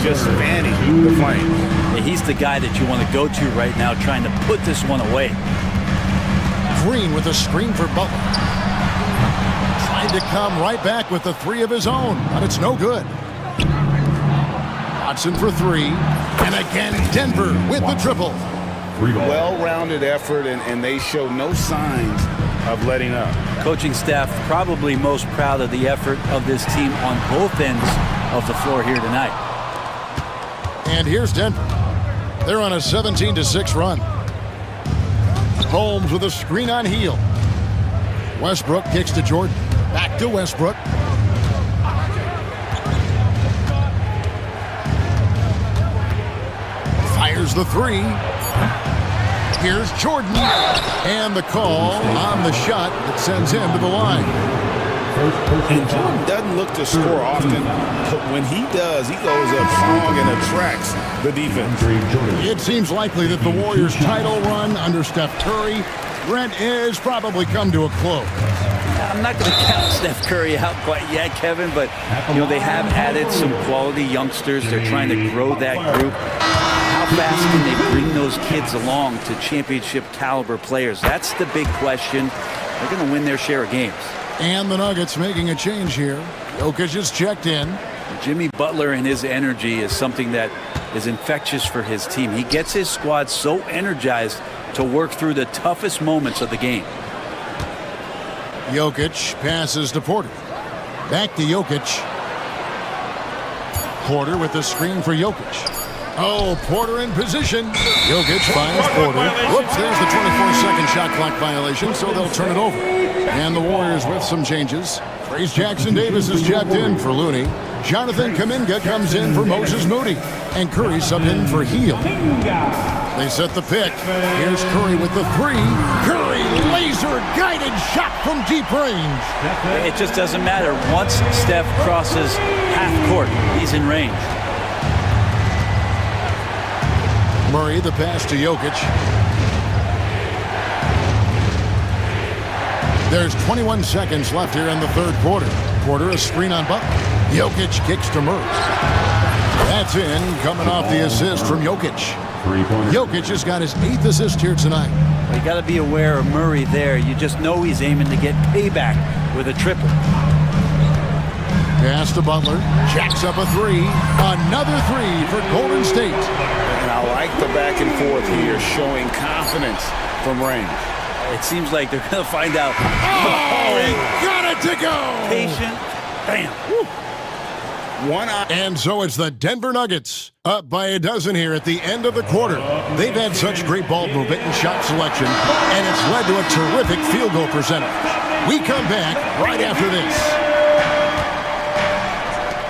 just fanning the flame. Yeah, he's the guy that you want to go to right now, trying to put this one away. Green with a screen for Butler. Trying to come right back with the 3 of his own, but it's no good. Watson for 3. And again, Denver with the triple. Well-rounded effort, and they show no signs of letting up. Coaching staff probably most proud of the effort of this team on both ends of the floor here tonight. And here's Denver. They're on a 17-6 run. Holmes with a screen on Hield. Westbrook kicks to Jordan. Back to Westbrook. Fires the 3. Here's Jordan. And the call on the shot that sends him to the line. And Jordan doesn't look to score often, but when he does, he goes up strong and attracts the defense. It seems likely that the Warriors' title run under Steph Curry, Brent, is probably come to a close. I'm not going to count Steph Curry out quite yet, Kevin, but you know they have added some quality youngsters. They're trying to grow that group. How fast can they bring those kids along to championship caliber players? That's the big question. They're going to win their share of games. And the Nuggets making a change here. Jokic is checked in. Jimmy Butler and his energy is something that is infectious for his team. He gets his squad so energized to work through the toughest moments of the game. Jokic passes to Porter. Back to Jokic. Porter with the screen for Jokic. Oh, Porter in position. Jokic finds Porter. Whoops, there's the 24-second shot clock violation, so they'll turn it over. And the Warriors with some changes. Trace Jackson-Davis is checked in for Looney. Jonathan Kuminga comes in for Moses Moody. And Curry subbed in for Heel. They set the pick. Here's Curry with the three. Curry, laser-guided shot from deep range. It just doesn't matter. Once Steph crosses half court, he's in range. Murray, the pass to Jokic. There's 21 seconds left here in the third quarter. Porter, a screen on Butler. Jokic kicks to Murray. That's in, coming off the assist from Jokic. Jokic has got his 8th assist here tonight. Well, you got to be aware of Murray there. You just know he's aiming to get payback with a triple. Pass to Butler. Jacks up a three. Another three for Golden State. And I like the back and forth here, showing confidence from range. It seems like they're going to find out. Oh, he got it to go! Patient. Bam. Woo. And so it's the Denver Nuggets up by a dozen here at the end of the quarter. They've had such great ball movement and shot selection, and it's led to a terrific field goal percentage. We come back right after this.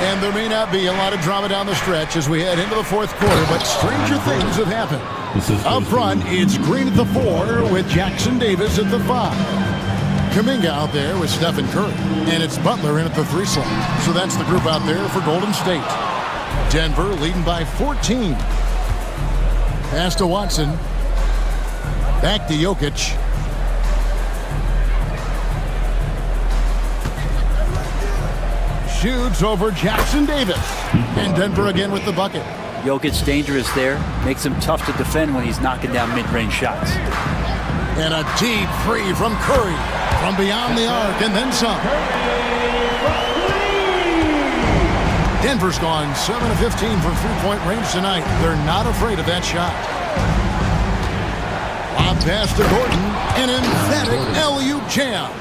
And there may not be a lot of drama down the stretch as we head into the fourth quarter, but stranger things have happened. Up front, it's Green at the 4 with Jackson-Davis at the 5. Kuminga out there with Stephen Curry. And it's Butler in at the 3 slot. So that's the group out there for Golden State. Denver leading by 14. Pass to Watson. Back to Jokic. Shoots over Jackson-Davis. And Denver again with the bucket. Jokic's dangerous there. Makes him tough to defend when he's knocking down mid-range shots. And a deep three from Curry. From beyond the arc and then some. Denver's gone 7 of 15 from three-point range tonight. They're not afraid of that shot. Lob pass to Gordon. An emphatic alley-oop jam.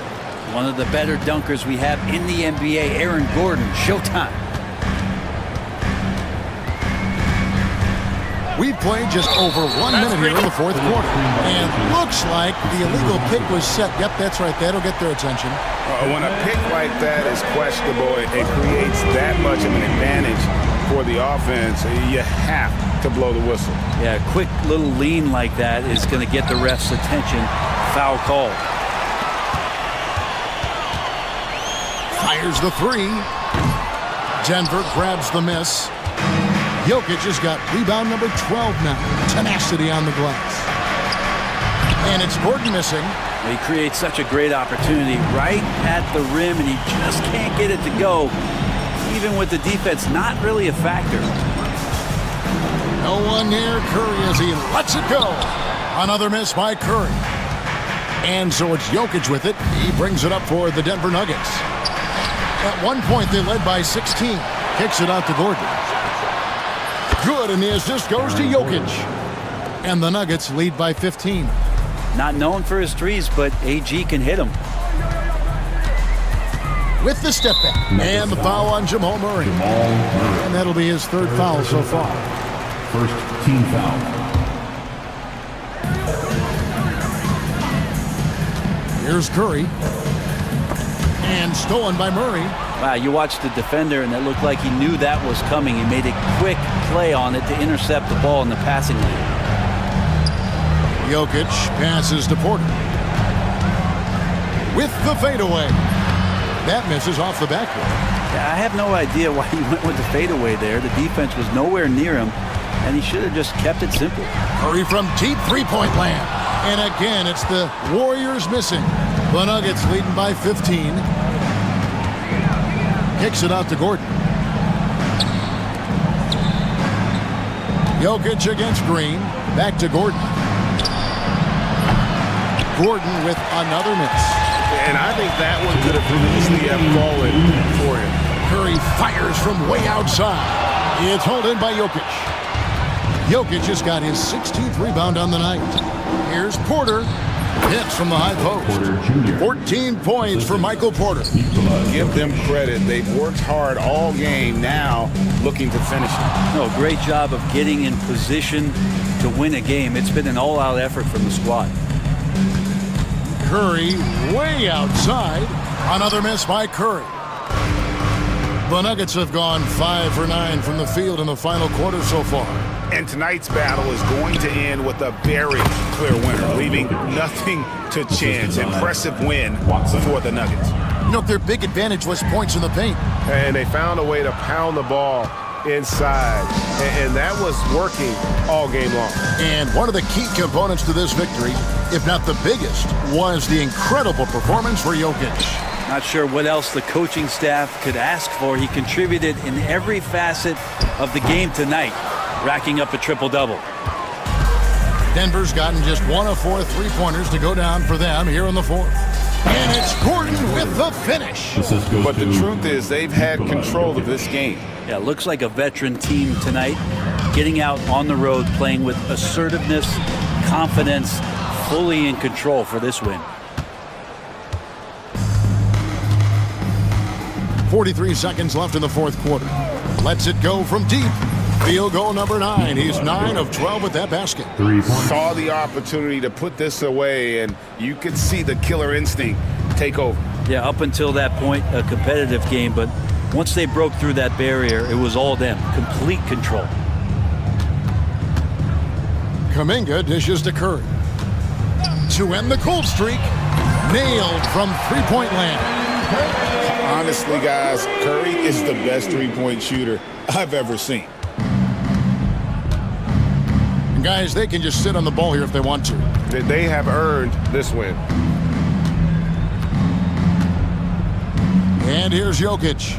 One of the better dunkers we have in the NBA, Aaron Gordon. Showtime. We've played just over 1 minute here in the fourth quarter. And looks like the illegal pick was set. Yep, that's right. That'll get their attention. When a pick like that is questionable, it creates that much of an advantage for the offense. You have to blow the whistle. Yeah, a quick little lean like that is going to get the ref's attention. Foul call. Fires the three. Denver grabs the miss. Jokic has got rebound number 12 now. Tenacity on the glass. And it's Gordon missing. He creates such a great opportunity right at the rim, and he just can't get it to go. Even with the defense not really a factor. No one near Curry as he lets it go. Another miss by Curry. And so it's Jokic with it. He brings it up for the Denver Nuggets. At one point, they led by 16. Kicks it out to Gordon. Good, and the assist goes to Jokic. And the Nuggets lead by 15. Not known for his threes, but AG can hit him. With the step back. And the foul on Jamal Murray. And that'll be his third foul so far. First team foul. Here's Curry. And stolen by Murray. Wow, you watched the defender, and it looked like he knew that was coming. He made a quick play on it to intercept the ball in the passing lane. Jokic passes to Porter. With the fadeaway. That misses off the backboard. Yeah, I have no idea why he went with the fadeaway there. The defense was nowhere near him, and he should have just kept it simple. Curry from deep three-point land. And again, it's the Warriors missing. The Nuggets leading by 15. Kicks it out to Gordon. Jokic against Green. Back to Gordon. Gordon with another miss. And I think that one could have easily have fallen for him. Curry fires from way outside. It's hauled in by Jokic. Jokic just got his 16th rebound on the night. Here's Porter. hits from the high post. 14 points for Michael Porter. Give them credit. They've worked hard all game, now looking to finish it. No, great job of getting in position to win a game. It's been an all-out effort from the squad. Curry way outside. Another miss by Curry. The Nuggets have gone 5 for 9 from the field in the final quarter so far. And tonight's battle is going to end with a very clear winner, leaving nothing to chance. Impressive win for the Nuggets. You know, their big advantage was points in the paint. And they found a way to pound the ball inside. And that was working all game long. And one of the key components to this victory, if not the biggest, was the incredible performance for Jokic. Not sure what else the coaching staff could ask for. He contributed in every facet of the game tonight, racking up a triple-double. Denver's gotten just 1 of 4 three-pointers to go down for them here in the fourth. And it's Gordon with the finish. But the truth is they've had control of this game. Yeah, looks like a veteran team tonight, getting out on the road, playing with assertiveness, confidence, fully in control for this win. 43 seconds left in the fourth quarter. Lets it go from deep. Field goal number 9. He's 9 of 12 with that basket. Saw the opportunity to put this away, and you could see the killer instinct take over. Yeah, up until that point, a competitive game, but once they broke through that barrier, it was all them. Complete control. Kuminga dishes to Curry. To end the cold streak, nailed from three-point land. Honestly, guys, Curry is the best three-point shooter I've ever seen. And guys, they can just sit on the ball here if they want to. They have earned this win. And here's Jokic.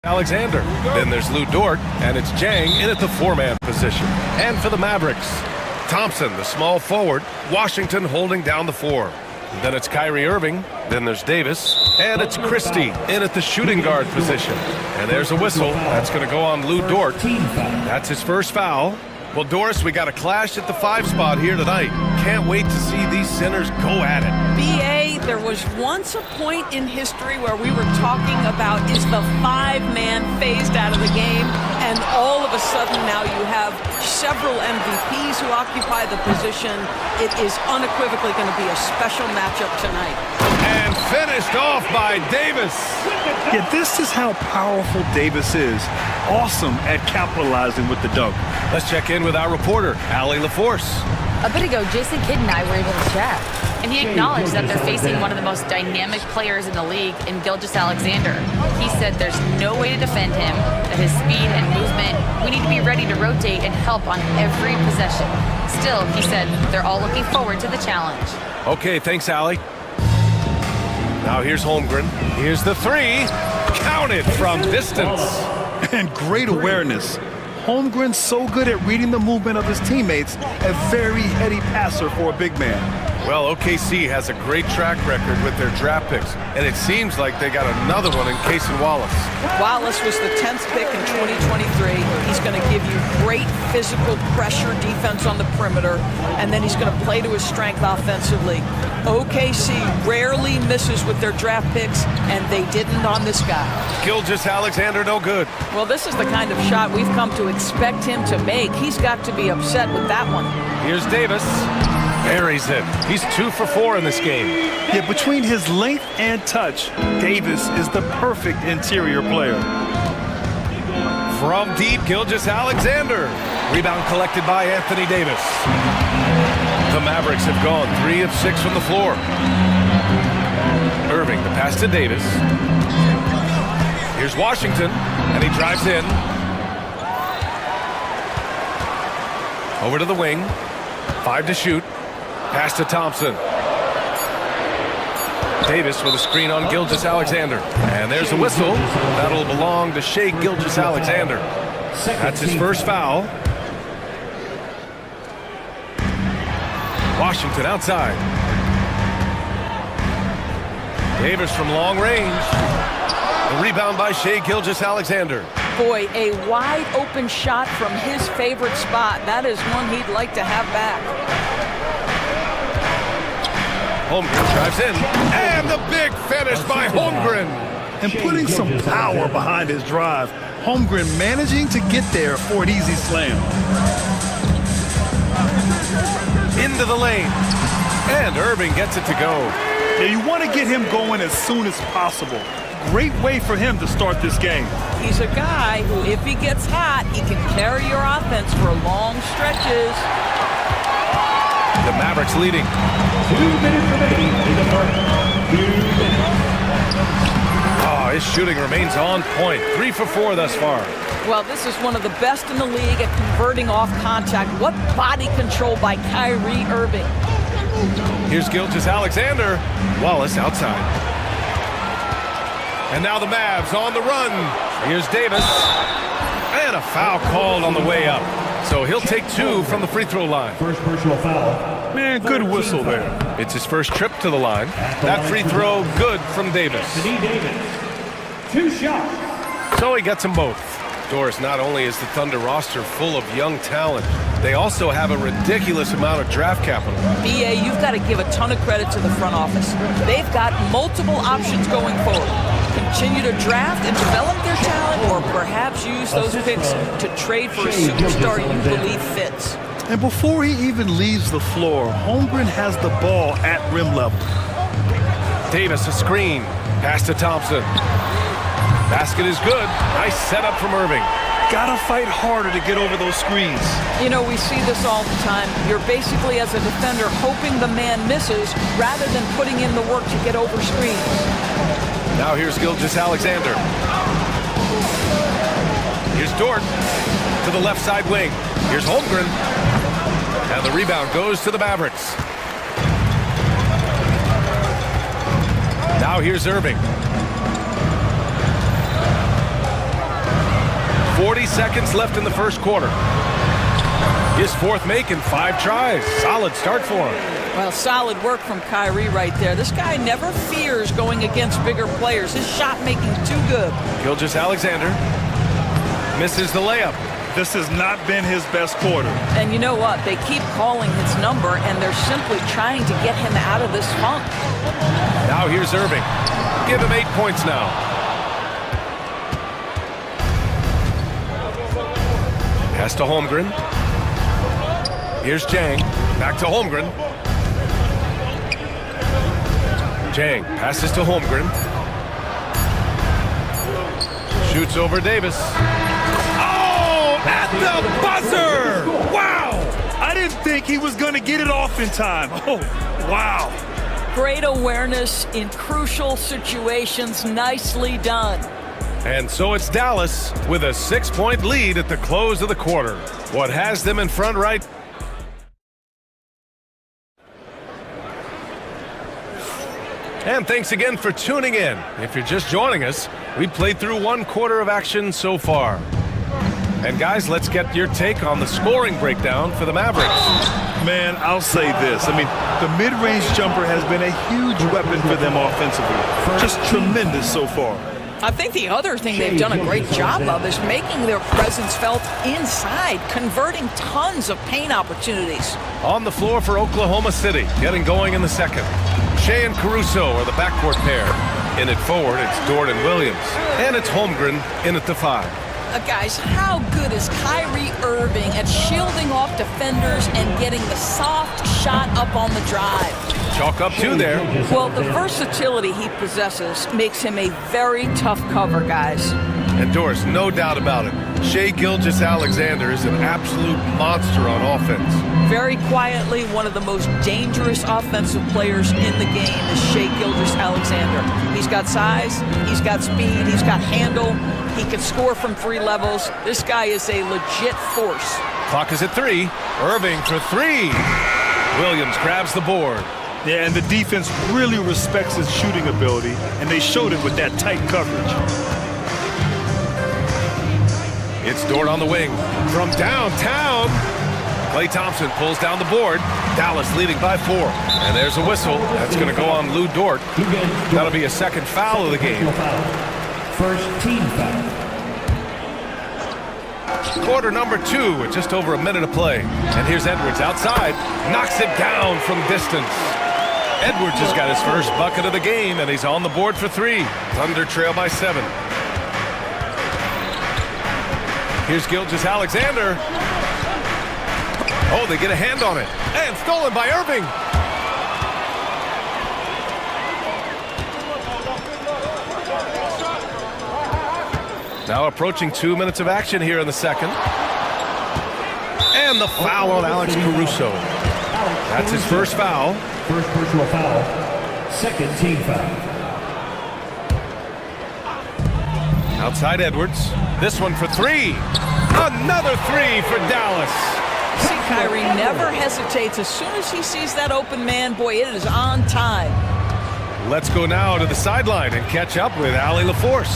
Alexander. Then there's Lou Dort, and it's Jang in at the four-man position. And for the Mavericks, Thompson, the small forward, Washington holding down the four. Then it's Kyrie Irving, then there's Davis, and it's Christie in at the shooting guard position. And there's a whistle. That's going to go on Lou Dort. That's his first foul. Well, Doris, we got a clash at the 5 spot here tonight. Can't wait to see these centers go at it. BA, there was once a point in history where we were talking about is the 5-man phased out of the game, and all of a sudden now you have several MVPs who occupy the position. It is unequivocally going to be a special matchup tonight. And finished off by Davis. Yeah, this is how powerful Davis is. Awesome at capitalizing with the dunk. Let's check in with our reporter, Allie LaForce. A bit ago, Jason Kidd and I were able to chat, and he acknowledged that they're facing one of the most dynamic players in the league in Gilgeous-Alexander. He said there's no way to defend him, that his speed and movement, we need to be ready to rotate and help on every possession. Still, he said they're all looking forward to the challenge. Okay, thanks, Allie. Now here's Holmgren. Here's the three. Counted from distance. And great awareness. Holmgren's so good at reading the movement of his teammates, a very heady passer for a big man. Well, OKC has a great track record with their draft picks, and it seems like they got another one in Cason Wallace. Wallace was the 10th pick in 2023. He's going to give you great physical pressure defense on the perimeter, and then he's going to play to his strength offensively. OKC rarely misses with their draft picks, and they didn't on this guy. Gilgeous-Alexander, no good. Well, this is the kind of shot we've come to expect him to make. He's got to be upset with that one. Here's Davis. Buries it. He's 2 for 4 in this game. Yeah, between his length and touch, Davis is the perfect interior player. From deep, Gilgeous-Alexander. Rebound collected by Anthony Davis. The Mavericks have gone 3 of 6 from the floor. Irving, the pass to Davis. Here's Washington, and he drives in. Over to the wing. 5 to shoot. Pass to Thompson. Davis with a screen on Gilgeous-Alexander. And there's a whistle. That'll belong to Shai Gilgeous-Alexander. That's his first foul. Washington outside. Davis from long range. The rebound by Shai Gilgeous-Alexander. Boy, a wide open shot from his favorite spot. That is one he'd like to have back. Holmgren drives in, and the big finish by Holmgren. And putting some power behind his drive. Holmgren managing to get there for an easy slam. Into the lane, and Irving gets it to go. Yeah, you want to get him going as soon as possible. Great way for him to start this game. He's a guy who, if he gets hot, he can carry your offense for long stretches. The Mavericks leading. 2 minutes remaining in the first. 2 minutes. Oh, his shooting remains on point. 3 for 4 thus far. Well, this is one of the best in the league at converting off contact. What body control by Kyrie Irving. Here's Gilgeous-Alexander. Wallace outside. And now the Mavs on the run. Here's Davis. And a foul called on the way up. So he'll take 2 from the free throw line. First personal foul. Man, good whistle there. It's his first trip to the line. That free throw good from Davis. 2 shots. So he gets them both. Doris, not only is the Thunder roster full of young talent, they also have a ridiculous amount of draft capital. BA, you've got to give a ton of credit to the front office. They've got multiple options going forward. Continue to draft and develop their talent, or perhaps use those picks to trade for a superstar you believe fits. And before he even leaves the floor, Holmgren has the ball at rim level. Davis, a screen. Pass to Thompson. Basket is good. Nice setup from Irving. Gotta fight harder to get over those screens. You know, we see this all the time. You're basically, as a defender, hoping the man misses rather than putting in the work to get over screens. Now here's Gilgeous-Alexander. Here's Dort to the left side wing. Here's Holmgren. And the rebound goes to the Mavericks. Now here's Irving. 40 seconds left in the first quarter. His fourth make in 5 tries. Solid start for him. Well, solid work from Kyrie right there. This guy never fears going against bigger players. His shot making's too good. Gilgeous-Alexander misses the layup. This has not been his best quarter. And you know what? They keep calling his number, and they're simply trying to get him out of this funk. Now here's Irving. Give him 8 points now. Pass to Holmgren. Here's Jang. Back to Holmgren. Jang passes to Holmgren. Shoots over Davis. Oh, at the buzzer! Wow! I didn't think he was going to get it off in time. Oh, wow. Great awareness in crucial situations. Nicely done. And so it's Dallas with a 6-point lead at the close of the quarter. What has them in front right? And thanks again for tuning in. If you're just joining us, we played through 1 quarter of action so far. And guys, let's get your take on the scoring breakdown for the Mavericks. Man, I'll say this. I mean, the mid-range jumper has been a huge weapon for them offensively. Just tremendous so far. I think the other thing they've done a great job of is making their presence felt inside, converting tons of paint opportunities. On the floor for Oklahoma City, getting going in the second. Shea and Caruso are the backcourt pair. In it forward, it's Dort and Williams. And it's Holmgren in at the 5. Guys, how good is Kyrie Irving at shielding off defenders and getting the soft shot up on the drive? Chalk up 2 there. Well, the versatility he possesses makes him a very tough cover, guys. And Doris, no doubt about it, Shea Gilgeous-Alexander is an absolute monster on offense. Very quietly, one of the most dangerous offensive players in the game is Shea Gilgeous-Alexander. He's got size, he's got speed, he's got handle, he can score from 3 levels. This guy is a legit force. Clock is at 3. Irving for 3. Williams grabs the board. Yeah, and the defense really respects his shooting ability, and they showed it with that tight coverage. It's Dort on the wing. From downtown, Klay Thompson pulls down the board. Dallas leading by 4. And there's a whistle. That's going to go on Lou Dort. That'll be a second foul of the game. First team foul. Quarter number 2 with just over a minute to play. And here's Edwards outside. Knocks it down from distance. Edwards has got his first bucket of the game, and he's on the board for 3. Thunder trail by 7. Here's Gilgeous-Alexander. Oh, they get a hand on it. And stolen by Irving. Now approaching 2 minutes of action here in the second. And the foul on Alex Caruso. That's his first foul. First personal foul. Second team foul. Outside Edwards. This one for 3. Another 3 for Dallas. See, Kyrie never hesitates. As soon as he sees that open man, boy, it is on time. Let's go now to the sideline and catch up with Allie LaForce.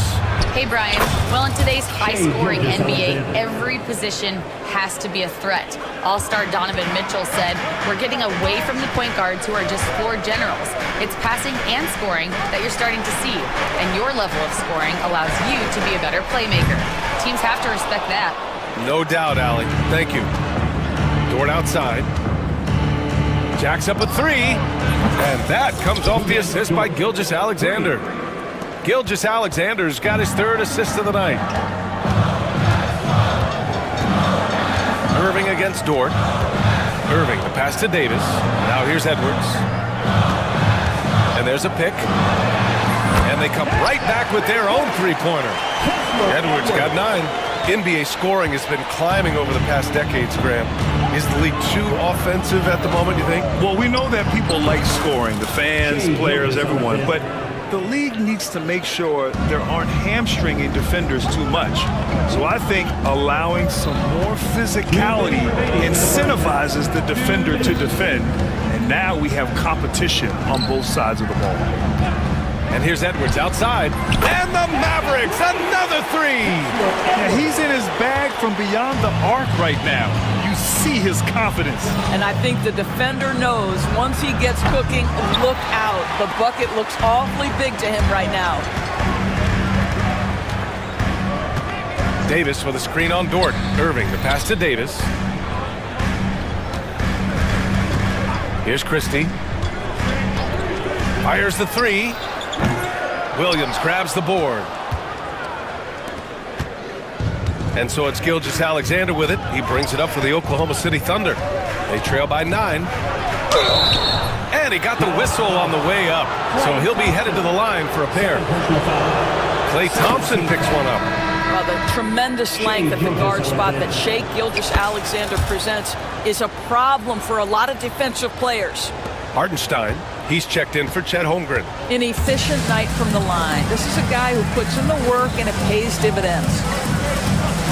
Hey, Brian. Well, in today's high-scoring NBA, every position has to be a threat. All-star Donovan Mitchell said, "We're getting away from the point guards who are just floor generals. It's passing and scoring that you're starting to see, and your level of scoring allows you to be a better playmaker. Teams have to respect that." No doubt, Allie. Thank you. Dort outside. Jacks up a 3, and that comes off the assist by Gilgeous-Alexander. Gilgeous-Alexander's got his 3rd assist of the night. Irving against Dort. Irving, the pass to Davis. Now here's Edwards. And there's a pick. And they come right back with their own 3-pointer. Edwards got 9. NBA scoring has been climbing over the past decades, Graham. Is the league too offensive at the moment, you think? Well, we know that people like scoring, the fans, players, everyone, but the league needs to make sure there aren't hamstringing defenders too much. So I think allowing some more physicality incentivizes the defender to defend, and now we have competition on both sides of the ball. And here's Edwards outside. And the Mavericks, another three! Yeah, he's in his bag from beyond the arc right now. You see his confidence. And I think the defender knows once he gets cooking, look out. The bucket looks awfully big to him right now. Davis with a screen on Dort. Irving, the pass to Davis. Here's Christie. Fires the three. Williams grabs the board. And so it's Gilgeous-Alexander with it. He brings it up for the Oklahoma City Thunder. They trail by 9. And he got the whistle on the way up. So he'll be headed to the line for a pair. Klay Thompson picks one up. Well, the tremendous length at the guard spot that Shai Gilgeous-Alexander presents is a problem for a lot of defensive players. Hartenstein, he's checked in for Chet Holmgren. An efficient night from the line. This is a guy who puts in the work and it pays dividends.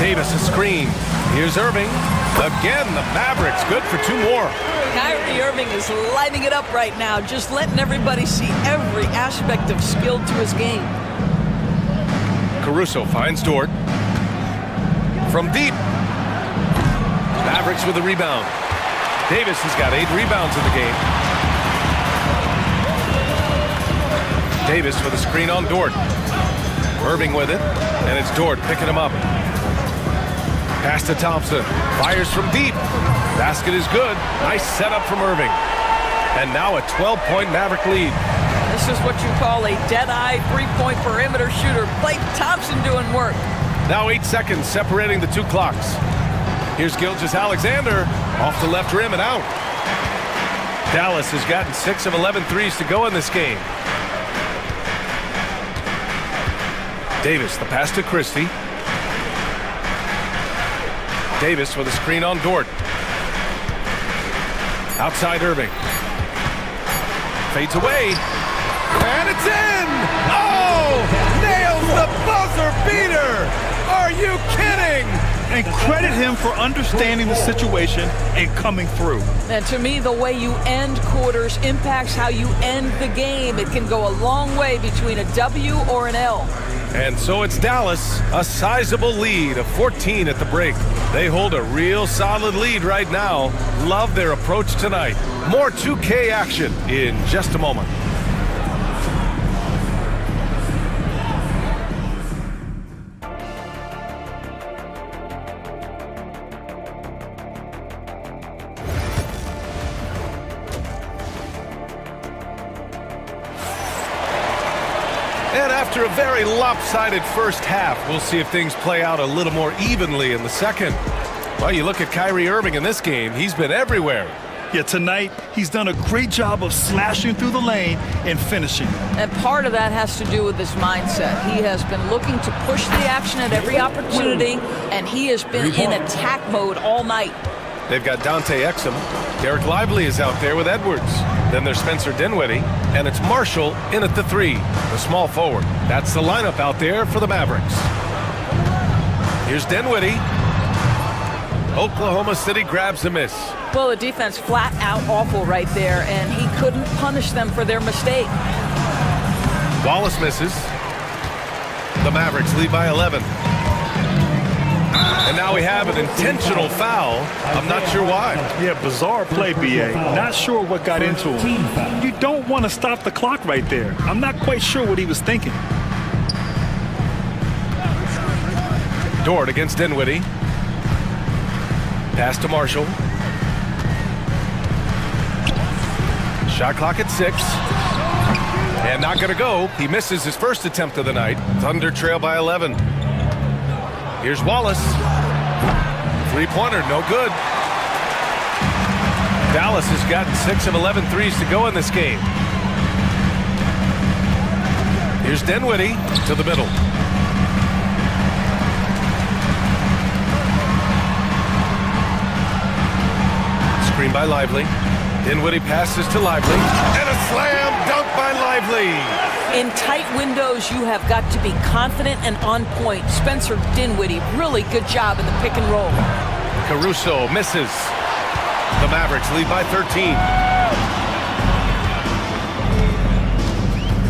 Davis a screen. Here's Irving. Again, the Mavericks good for 2 more. Kyrie Irving is lighting it up right now, just letting everybody see every aspect of skill to his game. Caruso finds Dort. From deep. Mavericks with a rebound. Davis has got 8 rebounds in the game. Davis with a screen on Dort. Irving with it, and it's Dort picking him up. Pass to Thompson. Fires from deep. Basket is good. Nice setup from Irving. And now a 12-point Maverick lead. This is what you call a dead-eye three-point perimeter shooter. Klay Thompson doing work. Now 8 seconds separating the 2 clocks. Here's Gilgeous-Alexander off the left rim and out. Dallas has gotten 6 of 11 threes to go in this game. Davis, the pass to Christie. Davis with a screen on Dort. Outside Irving. Fades away. And it's in! Oh! Nails the buzzer beater! Are you kidding? And credit him for understanding the situation and coming through. And to me, the way you end quarters impacts how you end the game. It can go a long way between a W or an L. And so it's Dallas, a sizable lead of 14 at the break. They hold a real solid lead right now. Love their approach tonight. More 2K action in just a moment. And after a very lopsided first half, we'll see if things play out a little more evenly in the second. Well, you look at Kyrie Irving in this game, he's been everywhere. Yeah, tonight, he's done a great job of slashing through the lane and finishing. And part of that has to do with his mindset. He has been looking to push the action at every opportunity, and he has been in attack mode all night. They've got Dante Exum. Derek Lively is out there with Edwards. Then there's Spencer Dinwiddie, and it's Marshall in at the 3, the small forward. That's the lineup out there for the Mavericks. Here's Dinwiddie. Oklahoma City grabs a miss. Well, the defense flat out awful right there, and he couldn't punish them for their mistake. Wallace misses. The Mavericks lead by 11. And now we have an intentional foul. I'm not sure why. Yeah, bizarre play, B.A. Not sure what got into him. You don't want to stop the clock right there. I'm not quite sure what he was thinking. Dort against Dinwiddie. Pass to Marshall. Shot clock at 6. And not going to go. He misses his first attempt of the night. Thunder trail by 11. Here's Wallace. Three-pointer, no good. Dallas has gotten 6 of 11 threes to go in this game. Here's Dinwiddie to the middle. Screen by Lively. Dinwiddie passes to Lively. And a slam dunk by Lively. In tight windows, you have got to be confident and on point. Spencer Dinwiddie, really good job in the pick and roll. Caruso misses. The Mavericks lead by 13.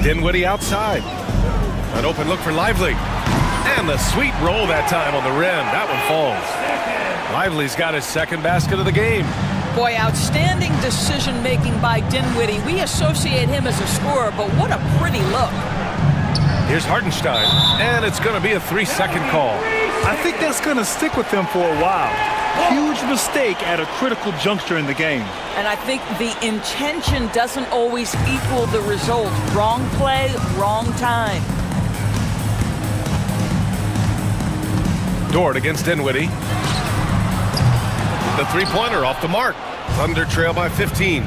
Dinwiddie outside. An open look for Lively. And the sweet roll that time on the rim. That one falls. Lively's got his second basket of the game. Boy, outstanding decision-making by Dinwiddie. We associate him as a scorer, but what a pretty look. Here's Hartenstein, and it's going to be a 3-second call. I think that's going to stick with him for a while. Huge mistake at a critical juncture in the game. And I think the intention doesn't always equal the result. Wrong play, wrong time. Dort against Dinwiddie. The three-pointer off the mark. Thunder trail by 15.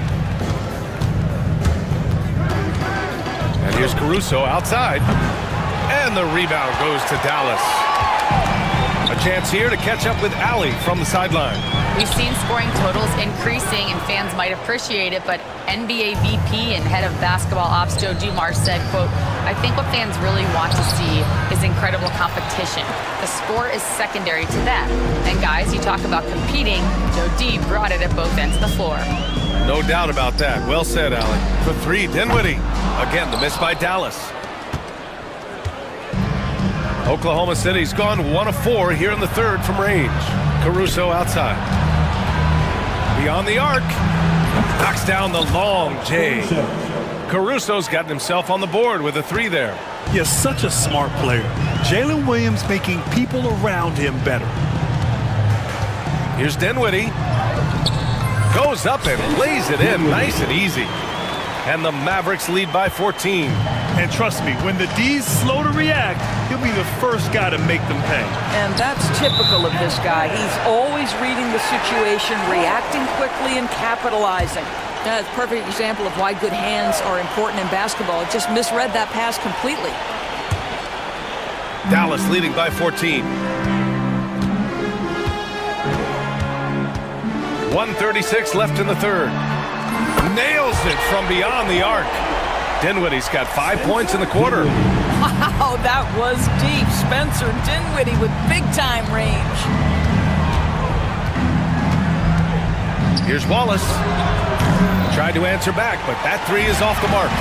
And here's Caruso outside. And the rebound goes to Dallas. A chance here to catch up with Allie from the sideline. We've seen scoring totals increasing, and fans might appreciate it, but NBA VP and head of basketball ops Joe Dumars said, quote, "I think what fans really want to see is incredible competition. The score is secondary to that. And guys, you talk about competing, Joe D brought it at both ends of the floor." No doubt about that. Well said, Allie. For three, Dinwiddie. Again, the miss by Dallas. Oklahoma City's gone 1 of 4 here in the third from range. Caruso outside. Beyond the arc. Knocks down the long J. Caruso's gotten himself on the board with a 3 there. He is such a smart player. Jalen Williams making people around him better. Here's Dinwiddie. Goes up and lays it in nice and easy. And the Mavericks lead by 14. And trust me, when the D's slow to react, he'll be the first guy to make them pay. And that's typical of this guy. He's always reading the situation, reacting quickly and capitalizing. That's a perfect example of why good hands are important in basketball. It just misread that pass completely. Dallas leading by 14. 1:36 left in the third. Nails it from beyond the arc. Dinwiddie's got 5 points in the quarter. Wow, that was deep. Spencer Dinwiddie with big-time range. Here's Wallace. Tried to answer back, but that 3 is off the mark.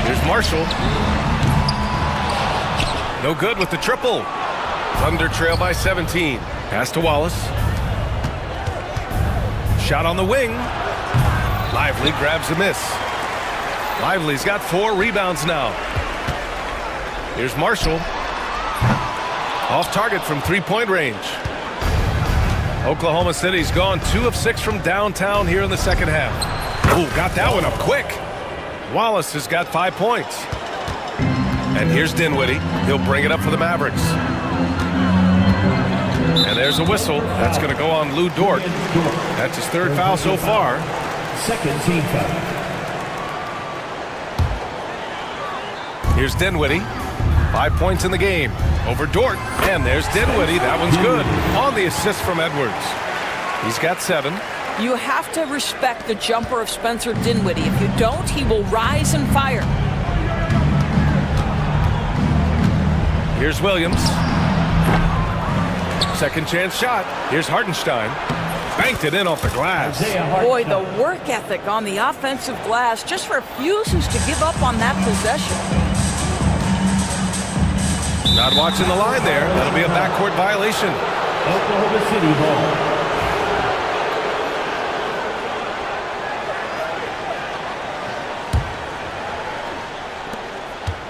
Here's Marshall. No good with the triple. Thunder trail by 17. Pass to Wallace. Shot on the wing. Lively grabs a miss. Lively's got 4 rebounds now. Here's Marshall. Off target from 3-point range. Oklahoma City's gone 2 of 6 from downtown here in the second half. Ooh, got that one up quick. Wallace has got 5 points. And here's Dinwiddie. He'll bring it up for the Mavericks. And there's a whistle. That's going to go on Lou Dort. That's his 3rd foul so far. Second team foul. Here's Dinwiddie. 5 points in the game. Over Dort. And there's Dinwiddie. That one's good. On the assist from Edwards. He's got 7. You have to respect the jumper of Spencer Dinwiddie. If you don't, he will rise and fire. Here's Williams. Second chance shot. Here's Hartenstein. Banked it in off the glass. Boy, the work ethic on the offensive glass just refuses to give up on that possession. Not watching the line there. That'll be a backcourt violation. Oklahoma City ball.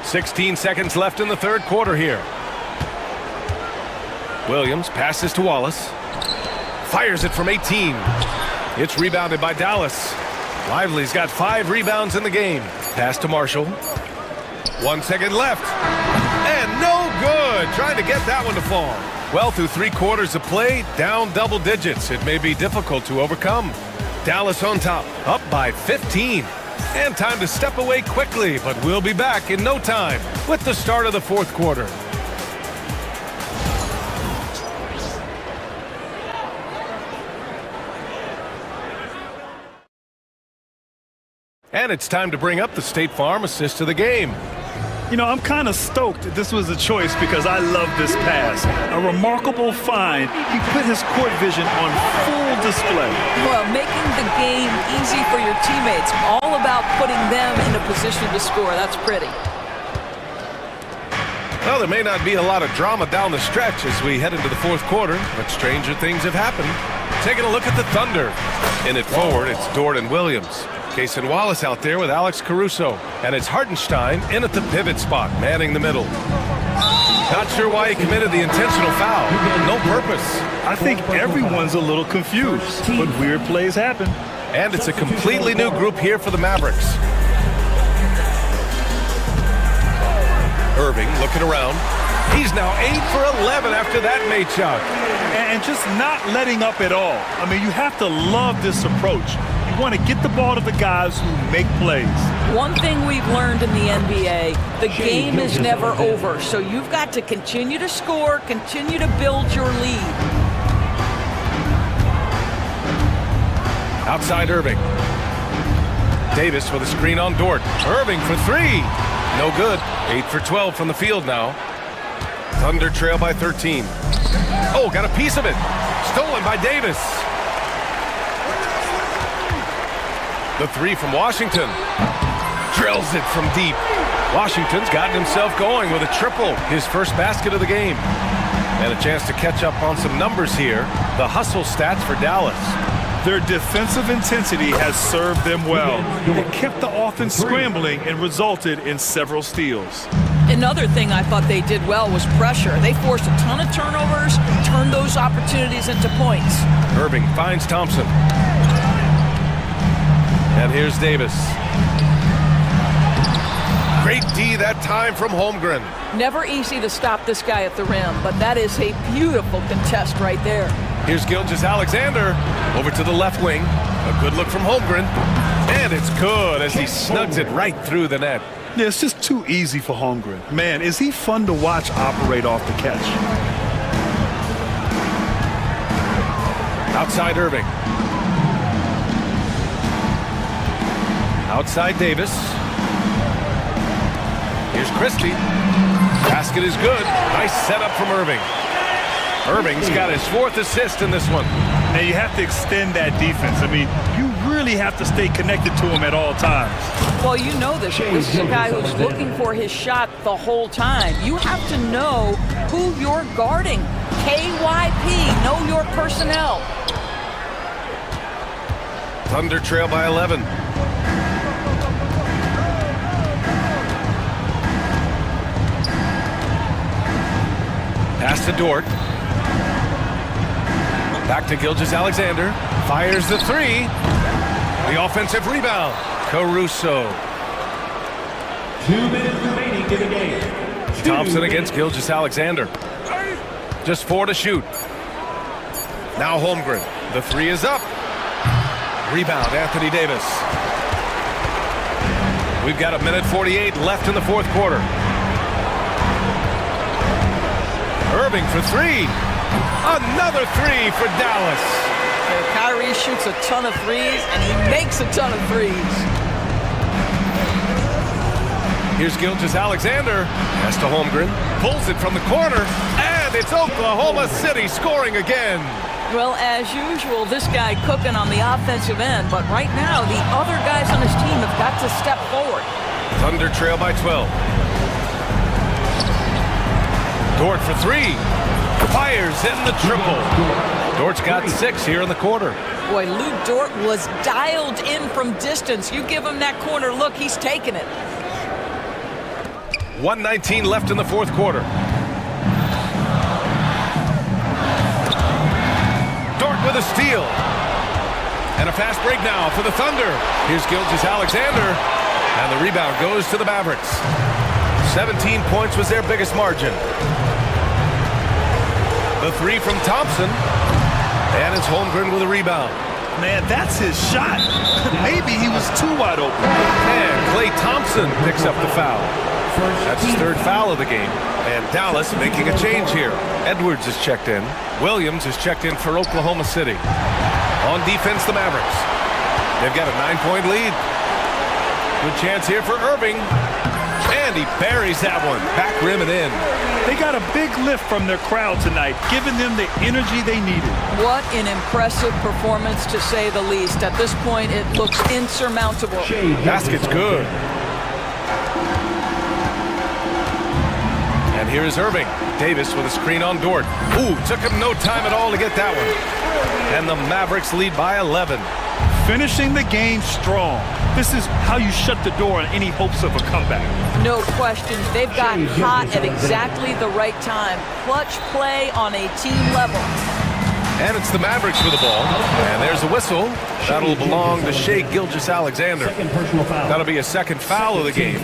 16 seconds left in the third quarter here. Williams passes to Wallace. Fires it from 18. It's rebounded by Dallas. Lively's got 5 rebounds in the game. Pass to Marshall. 1 second left. And no good. Trying to get that one to fall. Well, through 3 quarters of play, down double digits. It may be difficult to overcome. Dallas on top, up by 15. And time to step away quickly, but we'll be back in no time with the start of the fourth quarter. And it's time to bring up the State Farm assist of the game. You know, I'm kind of stoked that this was a choice because I love this pass. A remarkable find. He put his court vision on full display. Well, making the game easy for your teammates. All about putting them in a position to score. That's pretty. Well, there may not be a lot of drama down the stretch as we head into the fourth quarter, but stranger things have happened. Taking a look at the Thunder. In it forward, it's Dort and Williams. Cason Wallace out there with Alex Caruso. And it's Hartenstein in at the pivot spot, manning the middle. Not sure why he committed the intentional foul. No purpose. I think everyone's a little confused, but weird plays happen. And it's a completely new group here for the Mavericks. Irving looking around. He's now 8 for 11 after that made shot. And just not letting up at all. I mean, you have to love this approach. You want to get the ball to the guys who make plays. One thing we've learned in the NBA, the game is never over. So you've got to continue to score, continue to build your lead. Outside Irving. Davis with a screen on Dort. Irving for three. No good. 8 for 12 from the field now. Thunder trail by 13. Oh, got a piece of it. Stolen by Davis. The three from Washington. Drills it from deep. Washington's gotten himself going with a triple. His first basket of the game. And a chance to catch up on some numbers here. The hustle stats for Dallas. Their defensive intensity has served them well. It kept the offense scrambling and resulted in several steals. Another thing I thought they did well was pressure. They forced a ton of turnovers, turned those opportunities into points. Irving finds Thompson. And here's Davis. Great D that time from Holmgren. Never easy to stop this guy at the rim, but that is a beautiful contest right there. Here's Gilgeous-Alexander over to the left wing. A good look from Holmgren. And it's good as he snugs it right through the net. Yeah, it's just too easy for Holmgren. Man, is he fun to watch operate off the catch. Outside Irving. Outside Davis. Here's Christie. Basket is good. Nice setup from Irving. Irving's got his fourth assist in this one. And you have to extend that defense. I mean, you really have to stay connected to him at all times. Well, you know this. This is a guy who's looking for his shot the whole time. You have to know who you're guarding. KYP, know your personnel. Thunder trail by 11. Pass to Dort. Back to Gilgeous-Alexander. Fires the three. The offensive rebound. Caruso. 2 minutes remaining in the game. Thompson against Gilgeous-Alexander. Just 4 to shoot. Now Holmgren. The three is up. Rebound, Anthony Davis. We've got 1:48 left in the fourth quarter. Irving for three. Another three for Dallas. Kyrie shoots a ton of threes, and he makes a ton of threes. Here's Gilgeous-Alexander. Pass to Holmgren. Pulls it from the corner. And it's Oklahoma City scoring again. Well, as usual, this guy cooking on the offensive end. But right now, the other guys on his team have got to step forward. Thunder trail by 12. Dort for three. Fires in the triple. Dort's got 6 here in the quarter. Boy, Lou Dort was dialed in from distance. You give him that corner look, he's taking it. 1:19 left in the fourth quarter. Dort with a steal. And a fast break now for the Thunder. Here's Gilgeous-Alexander. And the rebound goes to the Mavericks. 17 points was their biggest margin. The three from Thompson. And it's Holmgren with a rebound. Man, that's his shot. Maybe he was too wide open. And Klay Thompson picks up the foul. That's his third foul of the game. And Dallas making a change here. Edwards is checked in. Williams is checked in for Oklahoma City. On defense, the Mavericks. They've got a 9-point lead. Good chance here for Irving. And he buries that one. Back rim and in. They got a big lift from their crowd tonight, giving them the energy they needed. What an impressive performance, to say the least. At this point, it looks insurmountable. Basket's good. And here is Irving. Davis with a screen on Dort. Ooh, took him no time at all to get that one. And the Mavericks lead by 11. Finishing the game strong. This is how you shut the door on any hopes of a comeback. No question. They've got hot at exactly the right time. Clutch play on a team level. And it's the Mavericks with the ball. And there's a whistle. That'll belong to Shai Gilgeous-Alexander. That'll be a second foul of the game.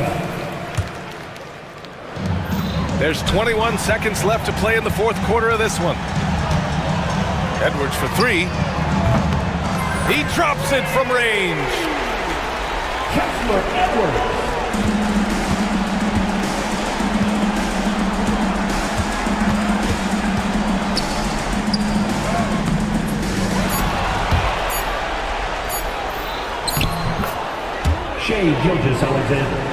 There's 21 seconds left to play in the fourth quarter of this one. Edwards for three. He drops it from range. Kessler Edwards. Shai Gilgeous-Alexander.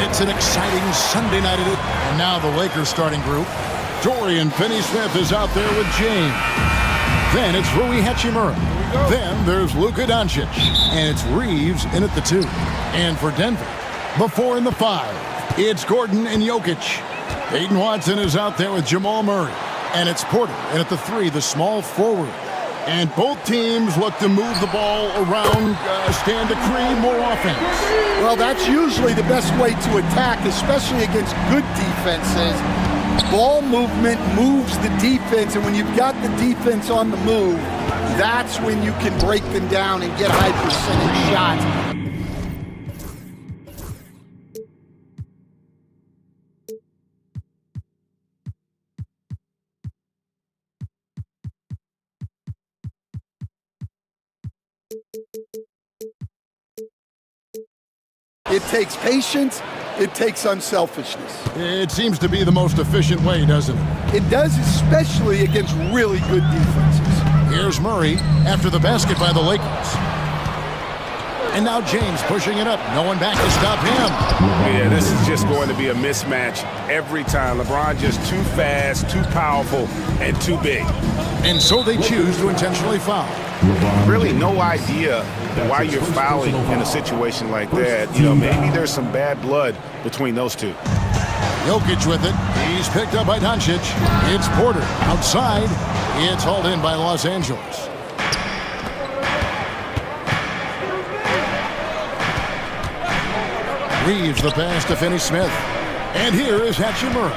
It's an exciting Sunday night. And now the Lakers starting group. Dorian Finney-Smith is out there with James. Then it's Rui Hachimura. Then there's Luka Doncic. And it's Reeves in at the 2. And for Denver, the 4 and the 5, it's Gordon and Jokic. Peyton Watson is out there with Jamal Murray. And it's Porter. And at the 3, the small forward. And both teams look to move the ball around, stand to create more offense. Well, that's usually the best way to attack, especially against good defenses. Ball movement moves the defense, and when you've got the defense on the move, that's when you can break them down and get high percentage shots. It takes patience. It takes unselfishness. It seems to be the most efficient way, doesn't it? It does, especially against really good defenses. Here's Murray after the basket by the Lakers. And now James pushing it up. No one back to stop him. Yeah, this is just going to be a mismatch every time. LeBron just too fast, too powerful, and too big. And so they choose to intentionally foul. Really no idea why you're fouling in a situation like that. You know, maybe there's some bad blood between those two. Jokic with it. He's picked up by Doncic. It's Porter outside. It's hauled in by Los Angeles. Reeves the pass to Finney-Smith. And here is Hachimura.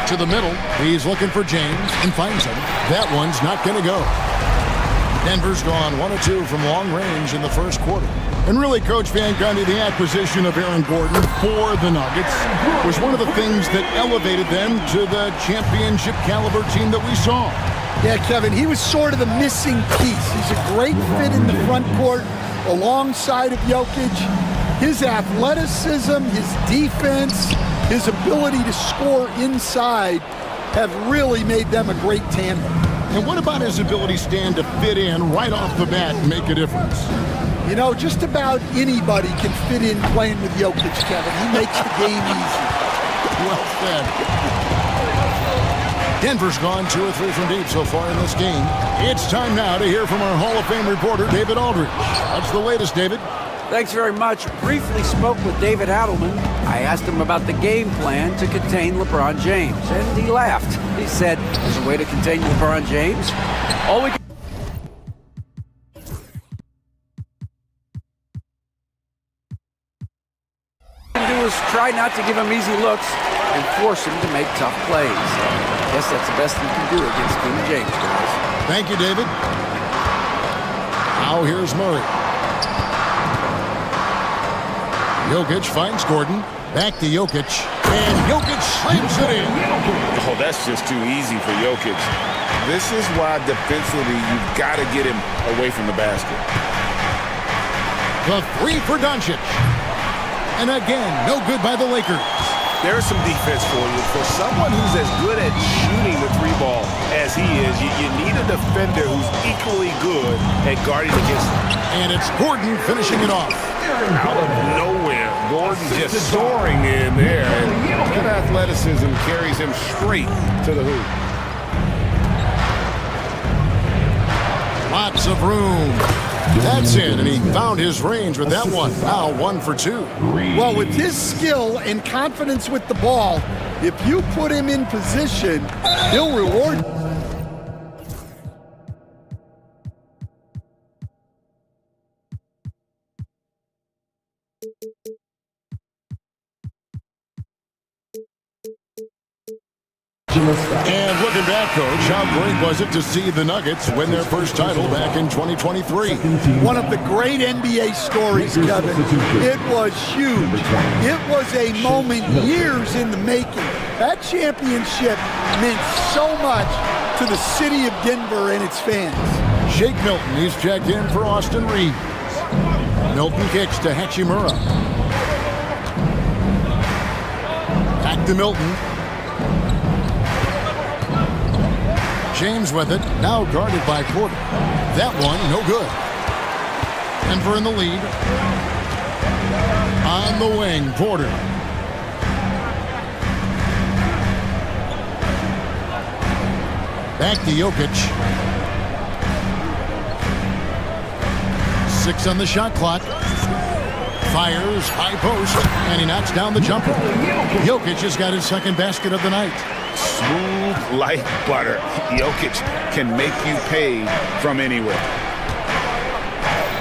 To the middle. He's looking for James and finds him. That one's not going to go. Denver's gone 1 of 2 from long range in the first quarter. And really, Coach Van Gundy, the acquisition of Aaron Gordon for the Nuggets was one of the things that elevated them to the championship caliber team that we saw. Yeah, Kevin, he was sort of the missing piece. He's a great fit in the front court alongside of Jokic. His athleticism, his defense, his ability to score inside have really made them a great tandem. And what about his ability, Stan, to fit in right off the bat and make a difference? You know, just about anybody can fit in playing with Jokic, Kevin. He makes the game easy. Well said. Denver's gone 2 or 3 from deep so far in this game. It's time now to hear from our Hall of Fame reporter, David Aldridge. What's the latest, David? Thanks very much. Briefly spoke with David Adelman. I asked him about the game plan to contain LeBron James, and he laughed. He said, there's a way to contain LeBron James. All we can do is try not to give him easy looks and force him to make tough plays. I guess that's the best you can do against King James, guys. Thank you, David. Now here's Murray. Jokic finds Gordon. Back to Jokic. And Jokic slams it in. Oh, that's just too easy for Jokic. This is why defensively you've got to get him away from the basket. The 3 for Doncic. And again, no good by the Lakers. There's some defense for you. For someone who's as good at shooting the 3-ball as he is, you need a defender who's equally good at guarding against him. And it's Gordon finishing it off. Out of nowhere, Gordon just soaring in there. And good athleticism carries him straight to the hoop. Lots of room. That's it, and he found his range with that one. Now 1 for 2. Well, with his skill and confidence with the ball, if you put him in position, he'll reward you. And looking back, Coach, how great was it to see the Nuggets win their first title back in 2023? One of the great NBA stories, Kevin. It was huge. It was a moment years in the making. That championship meant so much to the city of Denver and its fans. Shake Milton, he's checked in for Austin Reeves. Milton kicks to Hachimura. Back to Milton. James with it, now guarded by Porter. That one, no good. Denver in the lead. On the wing, Porter. Back to Jokic. 6 on the shot clock. Fires, high post, and he knocks down the jumper. Jokic has got his second basket of the night. Smooth like butter. Jokic can make you pay from anywhere.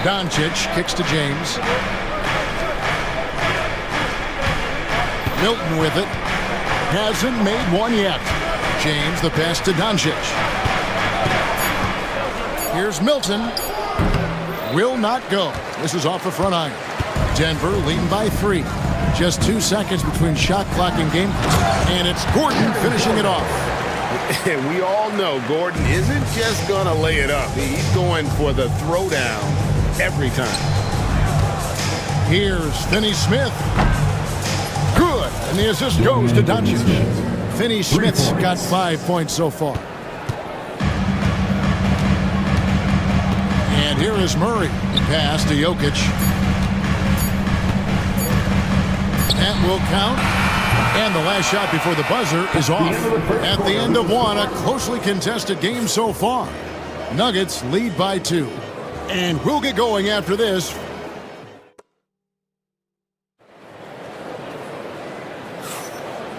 Doncic kicks to James. Milton with it. Hasn't made one yet. James, the pass to Doncic. Here's Milton. Will not go. This is off the front iron. Denver leading by 3. Just 2 seconds between shot clock and game. And it's Gordon finishing it off. And we all know Gordon isn't just going to lay it up. He's going for the throwdown every time. Here's Finney-Smith. Good. And the assist goes to Doncic. Finney-Smith's got 5 points so far. And here is Murray. Pass to Jokic. That will count. And the last shot before the buzzer is off. At the end of one, a closely contested game so far. Nuggets lead by 2. And we'll get going after this.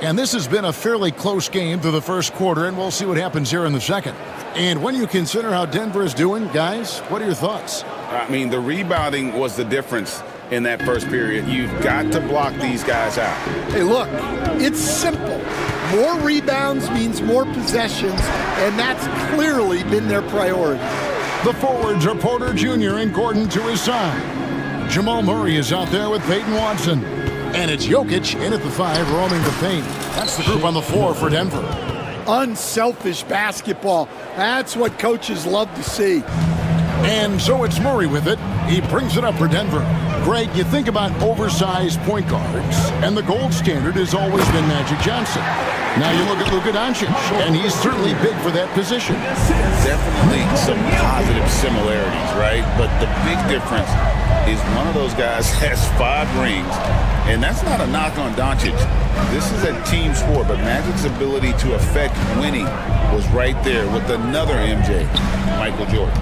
And this has been a fairly close game through the first quarter, and we'll see what happens here in the second. And when you consider how Denver is doing, guys, what are your thoughts? I mean, the rebounding was the difference in that first period. You've got to block these guys out. Hey, look, it's simple. More rebounds means more possessions, and that's clearly been their priority. The forwards are Porter Jr. and Gordon to his side. Jamal Murray is out there with Peyton Watson. And it's Jokic in at the 5, roaming the paint. That's the group on the floor for Denver. Unselfish basketball. That's what coaches love to see. And so it's Murray with it. He brings it up for Denver. Greg, you think about oversized point guards, and the gold standard has always been Magic Johnson. Now you look at Luka Doncic, and he's certainly big for that position. Definitely some positive similarities, right? But the big difference is one of those guys has 5 rings, and that's not a knock on Doncic. This is a team sport, but Magic's ability to affect winning was right there with another MJ, Michael Jordan.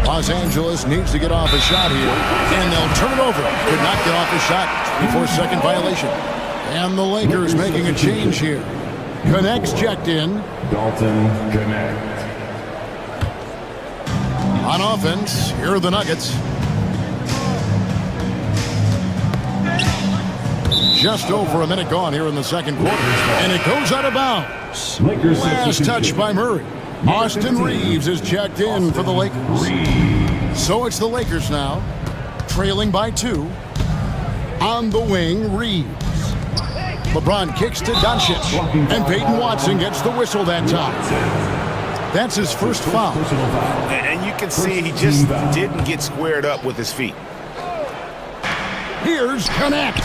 Los Angeles needs to get off a shot here, and they'll turn it over. Could not get off a shot before second violation. And the Lakers making a change here. Connects checked in. Dalton Connect. On offense, here are the Nuggets. Just over a minute gone here in the second quarter. And it goes out of bounds. Last touch by Murray. Austin Reeves is checked in for the Lakers. So it's the Lakers now, trailing by 2. On the wing, Reeves. LeBron kicks to Doncic, and Peyton Watson gets the whistle that time. That's his first foul. And you can see he just didn't get squared up with his feet. Here's Connect.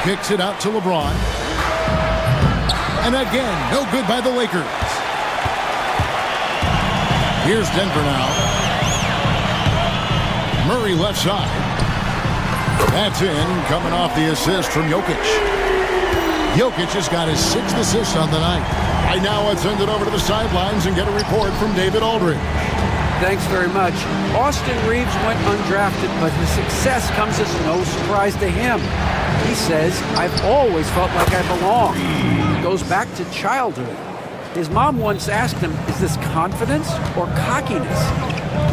Kicks it out to LeBron. And again, no good by the Lakers. Here's Denver now. Murray left side. That's in, coming off the assist from Jokic. Jokic has got his 6th assist on the night. Right now, let's send it over to the sidelines and get a report from David Aldridge. Thanks very much. Austin Reeves went undrafted, but his success comes as no surprise to him. He says, "I've always felt like I belong." It goes back to childhood. His mom once asked him, "Is this confidence or cockiness?"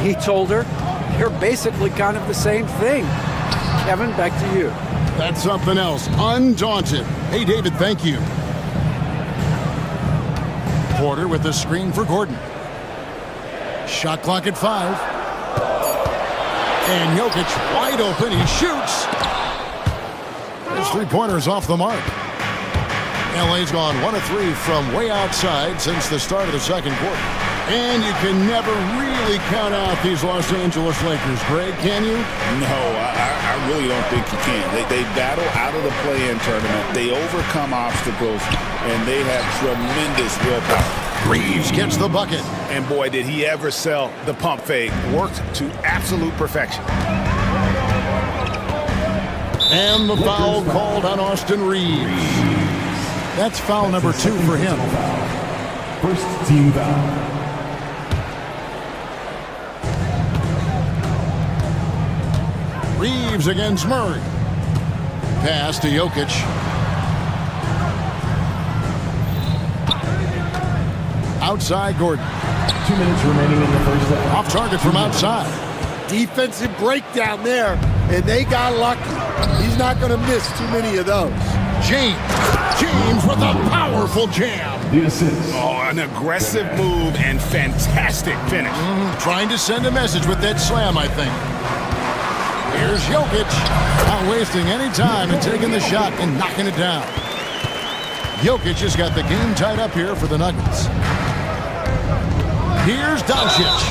He told her, "You're basically kind of the same thing." Kevin, back to you. That's something else. Undaunted. Hey, David, thank you. Porter with the screen for Gordon. Shot clock at 5. And Jokic wide open. He shoots. His three-pointer's off the mark. LA's gone 1 of 3 from way outside since the start of the second quarter. And you can never really count out these Los Angeles Lakers, Greg, can you? No, I really don't think you can. They battle out of the play-in tournament. They overcome obstacles, and they have tremendous willpower. Reeves gets the bucket. And boy, did he ever sell the pump fake. Worked to absolute perfection. And the foul called on Austin Reeves. That's foul number 2 for him. First team foul. Reeves against Murray. Pass to Jokic. Outside Gordon. 2 minutes remaining in the first half. Off target from outside. Defensive breakdown there, and they got lucky. He's not going to miss too many of those. James with a powerful jam. The assist. Oh, an aggressive move and fantastic finish. Trying to send a message with that slam, I think. Here's Jokic. Not wasting any time and taking the shot and knocking it down. Jokic has got the game tied up here for the Nuggets. Here's Doncic.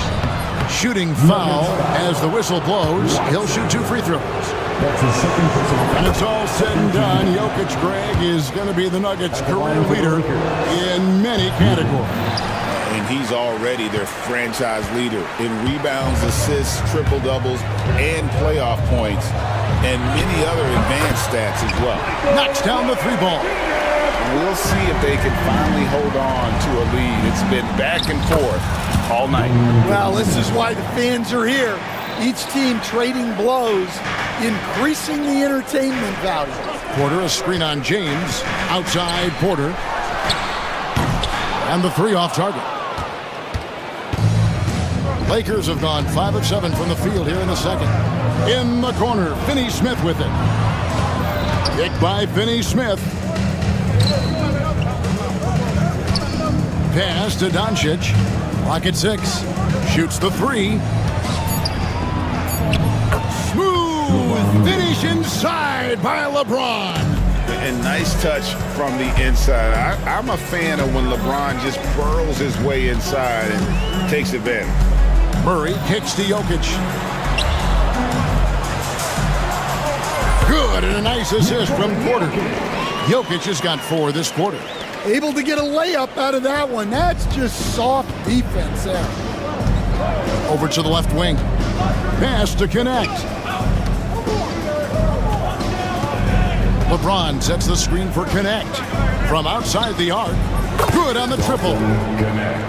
Shooting foul as the whistle blows. He'll shoot 2 free throws. That's his second personal foul. And it's all said and done. Jokic, Greg, is going to be the Nuggets' career leader in many categories. And he's already their franchise leader in rebounds, assists, triple-doubles, and playoff points, and many other advanced stats as well. Knocks down the 3-ball. We'll see if they can finally hold on to a lead. It's been back and forth all night. Well, this is why the fans are here. Each team trading blows, increasing the entertainment value. Porter, a screen on James. Outside Porter. And the 3 off target. Lakers have gone 5 of 7 from the field here in the second. In the corner, Finney-Smith with it. Kick by Finney-Smith. Pass to Doncic. Clock at 6. Shoots the 3. Smooth finish inside by LeBron. And nice touch from the inside. I'm a fan of when LeBron just burrows his way inside and takes advantage. Murray kicks to Jokic. Good, and a nice assist from Porter. Jokic has got 4 this quarter. Able to get a layup out of that one. That's just soft defense there. Over to the left wing. Pass to connect. LeBron sets the screen for connect. From outside the arc. Good on the triple.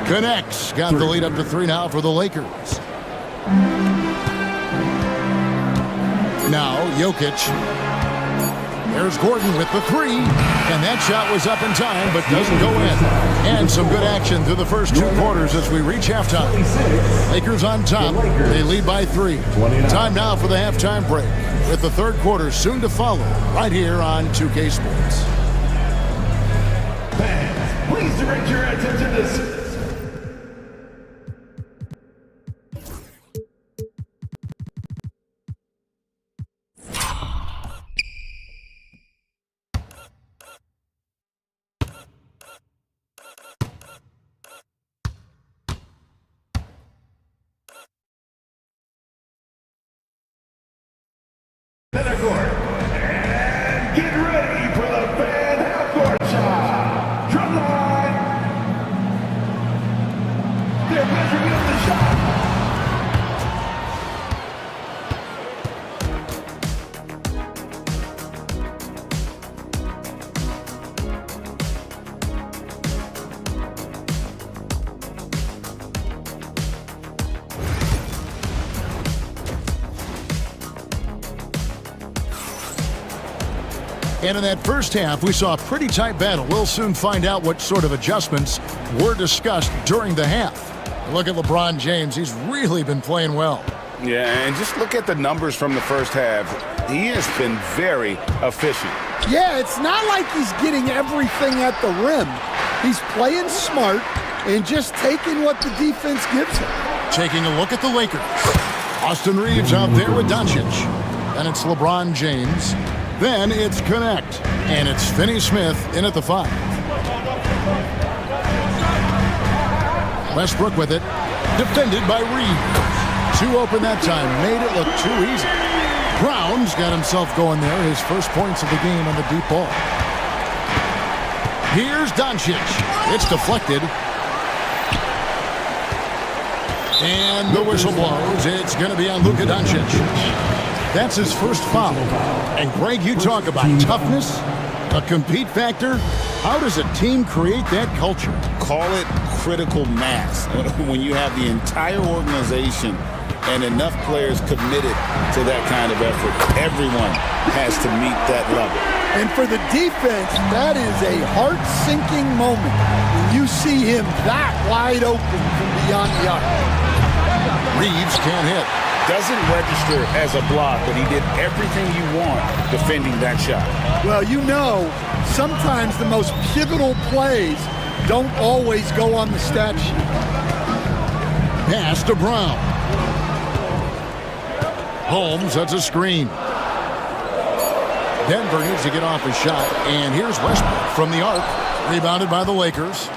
Connects. Got the lead up to 3 now for the Lakers. Now Jokic. There's Gordon with the 3. And that shot was up in time, but doesn't go in. And some good action through the first 2 quarters as we reach halftime. Lakers on top. They lead by 3. Time now for the halftime break, with the 3rd quarter soon to follow, right here on 2K Sports. Fans, please direct your attention to... center court. And get ready for the fan half-court shot. Drum line. They're measuring up the shot. And in that first half, we saw a pretty tight battle. We'll soon find out what sort of adjustments were discussed during the half. Look at LeBron James. He's really been playing well. Yeah, and just look at the numbers from the first half. He has been very efficient. Yeah, it's not like he's getting everything at the rim. He's playing smart and just taking what the defense gives him. Taking a look at the Lakers. Austin Reeves out there with Doncic. And it's LeBron James. Then it's connect, and it's Finney-Smith in at the 5. Westbrook with it, defended by Reeves. 2 open that time, made it look too easy. Brown's got himself going there, his first points of the game on the deep ball. Here's Doncic. It's deflected. And the whistle blows. It's going to be on Luka Doncic. That's his first foul. And Greg, you talk about toughness, a compete factor. How does a team create that culture? Call it critical mass. When you have the entire organization and enough players committed to that kind of effort, everyone has to meet that level. And for the defense, that is a heart-sinking moment when you see him that wide open from beyond the arc. Reeves can't hit. Doesn't register as a block, but he did everything you want defending that shot. Well, you know, sometimes the most pivotal plays don't always go on the stat sheet. Pass to Brown. Holmes, that's a screen. Denver needs to get off a shot, and here's Westbrook from the arc, rebounded by the Lakers.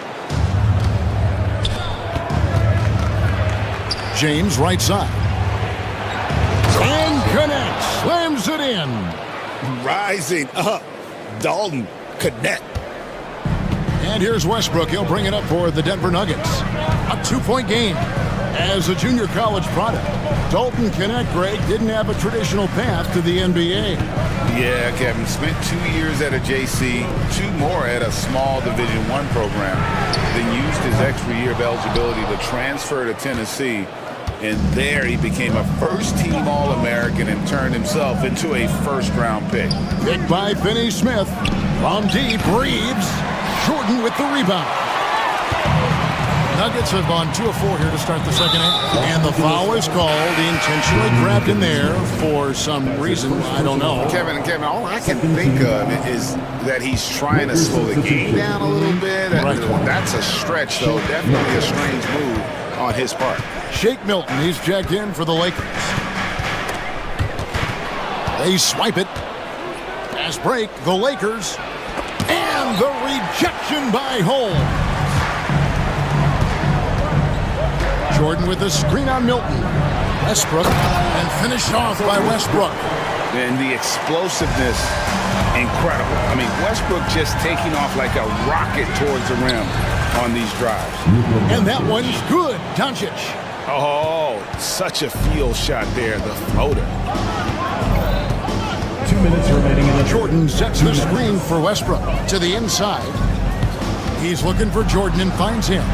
James, right side. And connects, slams it in. Rising up, Dalton connect. And here's Westbrook. He'll bring it up for the Denver Nuggets. A 2-point game. As a junior college product, Dalton Connect, Greg, didn't have a traditional path to the NBA. Yeah, Kevin, spent 2 years at a JC, 2 more at a small Division I program, then used his extra year of eligibility to transfer to Tennessee, and there he became a first-team All-American and turned himself into a first-round pick. Picked by Finney-Smith. From deep, Reeves. Jordan with the rebound. Nuggets have gone 2 of 4 here to start the second half. And the foul is called. He intentionally grabbed in there for some reason. I don't know. Kevin, all I can think of is that he's trying to slow the game down a little bit. Right. That's a stretch, though. Definitely a strange move on his part. Shake Milton, he's checked in for the Lakers. They swipe it. Fast break, the Lakers. And the rejection by Holmes. Jordan with the screen on Milton. Westbrook, and finished off by Westbrook. And the explosiveness, incredible. I mean, Westbrook just taking off like a rocket towards the rim on these drives. And that one's good. Doncic. Oh, such a field shot there, the floater. 2 minutes remaining in the Jordan sets the screen for Westbrook to the inside. He's looking for Jordan and finds him.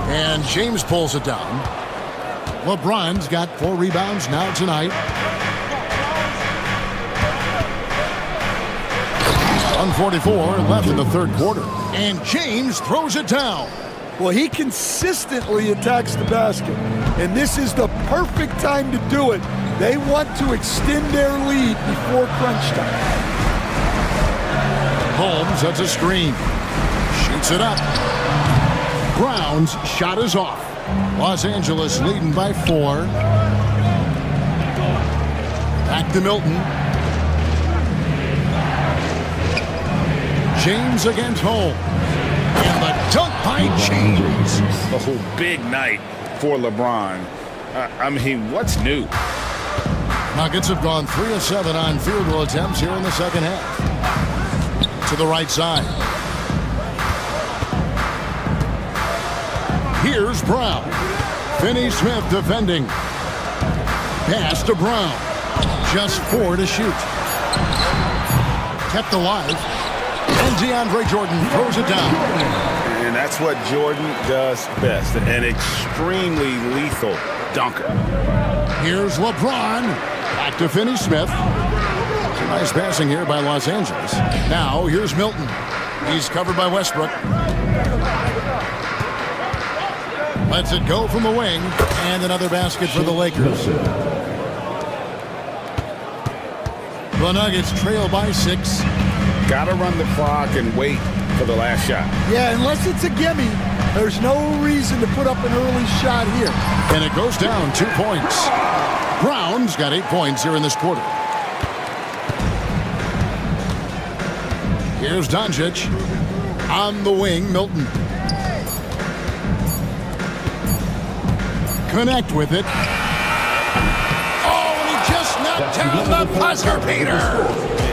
And James pulls it down. LeBron's got 4 rebounds now tonight. 1:44 left in the third quarter. And James throws it down. Well, he consistently attacks the basket, and this is the perfect time to do it. They want to extend their lead before crunch time. Holmes, that's a screen. Shoots it up. Brown's shot is off. Los Angeles leading by 4. Back to Milton. James against Holmes. And the dunk by James. Oh, big night for LeBron. I mean, what's new? Nuggets have gone 3 of 7 on field goal attempts here in the second half. To the right side. Here's Brown. Finney-Smith defending. Pass to Brown. Just 4 to shoot. Kept alive. And DeAndre Jordan throws it down. And that's what Jordan does best. An extremely lethal dunker. Here's LeBron. Back to Finney-Smith. Nice passing here by Los Angeles. Now here's Milton. He's covered by Westbrook. Lets it go from the wing. And another basket for the Lakers. The Nuggets trail by 6. Got to run the clock and wait for the last shot. Yeah, unless it's a gimme, there's no reason to put up an early shot here. And it goes down 2 points. Brown's got 8 points here in this quarter. Here's Doncic. On the wing, Milton. Connect with it. Oh, and he just knocked down the buzzer beater.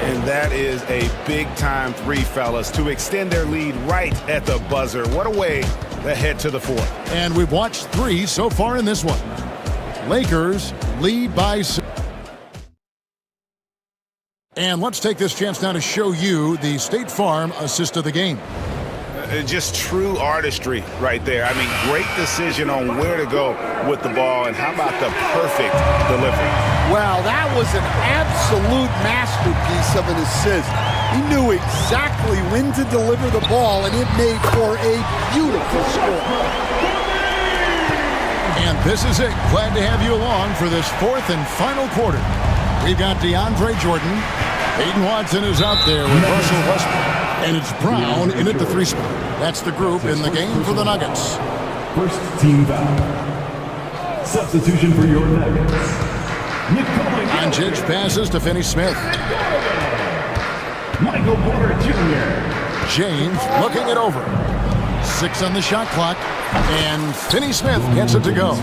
And that is a big-time 3, fellas, to extend their lead right at the buzzer. What a way They head to the fourth. And we've watched 3 so far in this one. Lakers lead by 6. And let's take this chance now to show you the State Farm assist of the game. Just true artistry right there. I mean, great decision on where to go with the ball, and how about the perfect delivery? Wow, that was an absolute masterpiece of an assist. He knew exactly when to deliver the ball, and it made for a beautiful score. And this is it. Glad to have you along for this 4th and final quarter. We've got DeAndre Jordan. Peyton Watson is out there with Russell Westbrook. And it's Brown in at the 3 spot. That's the group in the game for the Nuggets. First team foul. Substitution for your Nuggets. Doncic passes to Finney-Smith. Michael Porter Jr. James looking it over. 6 on the shot clock. And Finney-Smith gets it to go.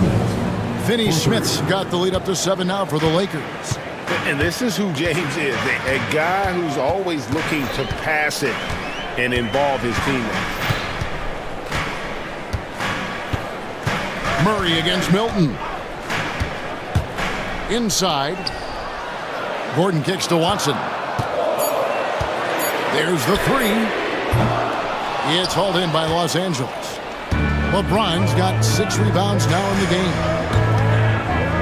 Finney-Smith's got the lead up to 7 now for the Lakers. And this is who James is, a guy who's always looking to pass it and involve his teammates. Murray against Milton. Inside. Gordon kicks to Watson. There's the 3. It's hauled in by Los Angeles. LeBron's got 6 rebounds now in the game.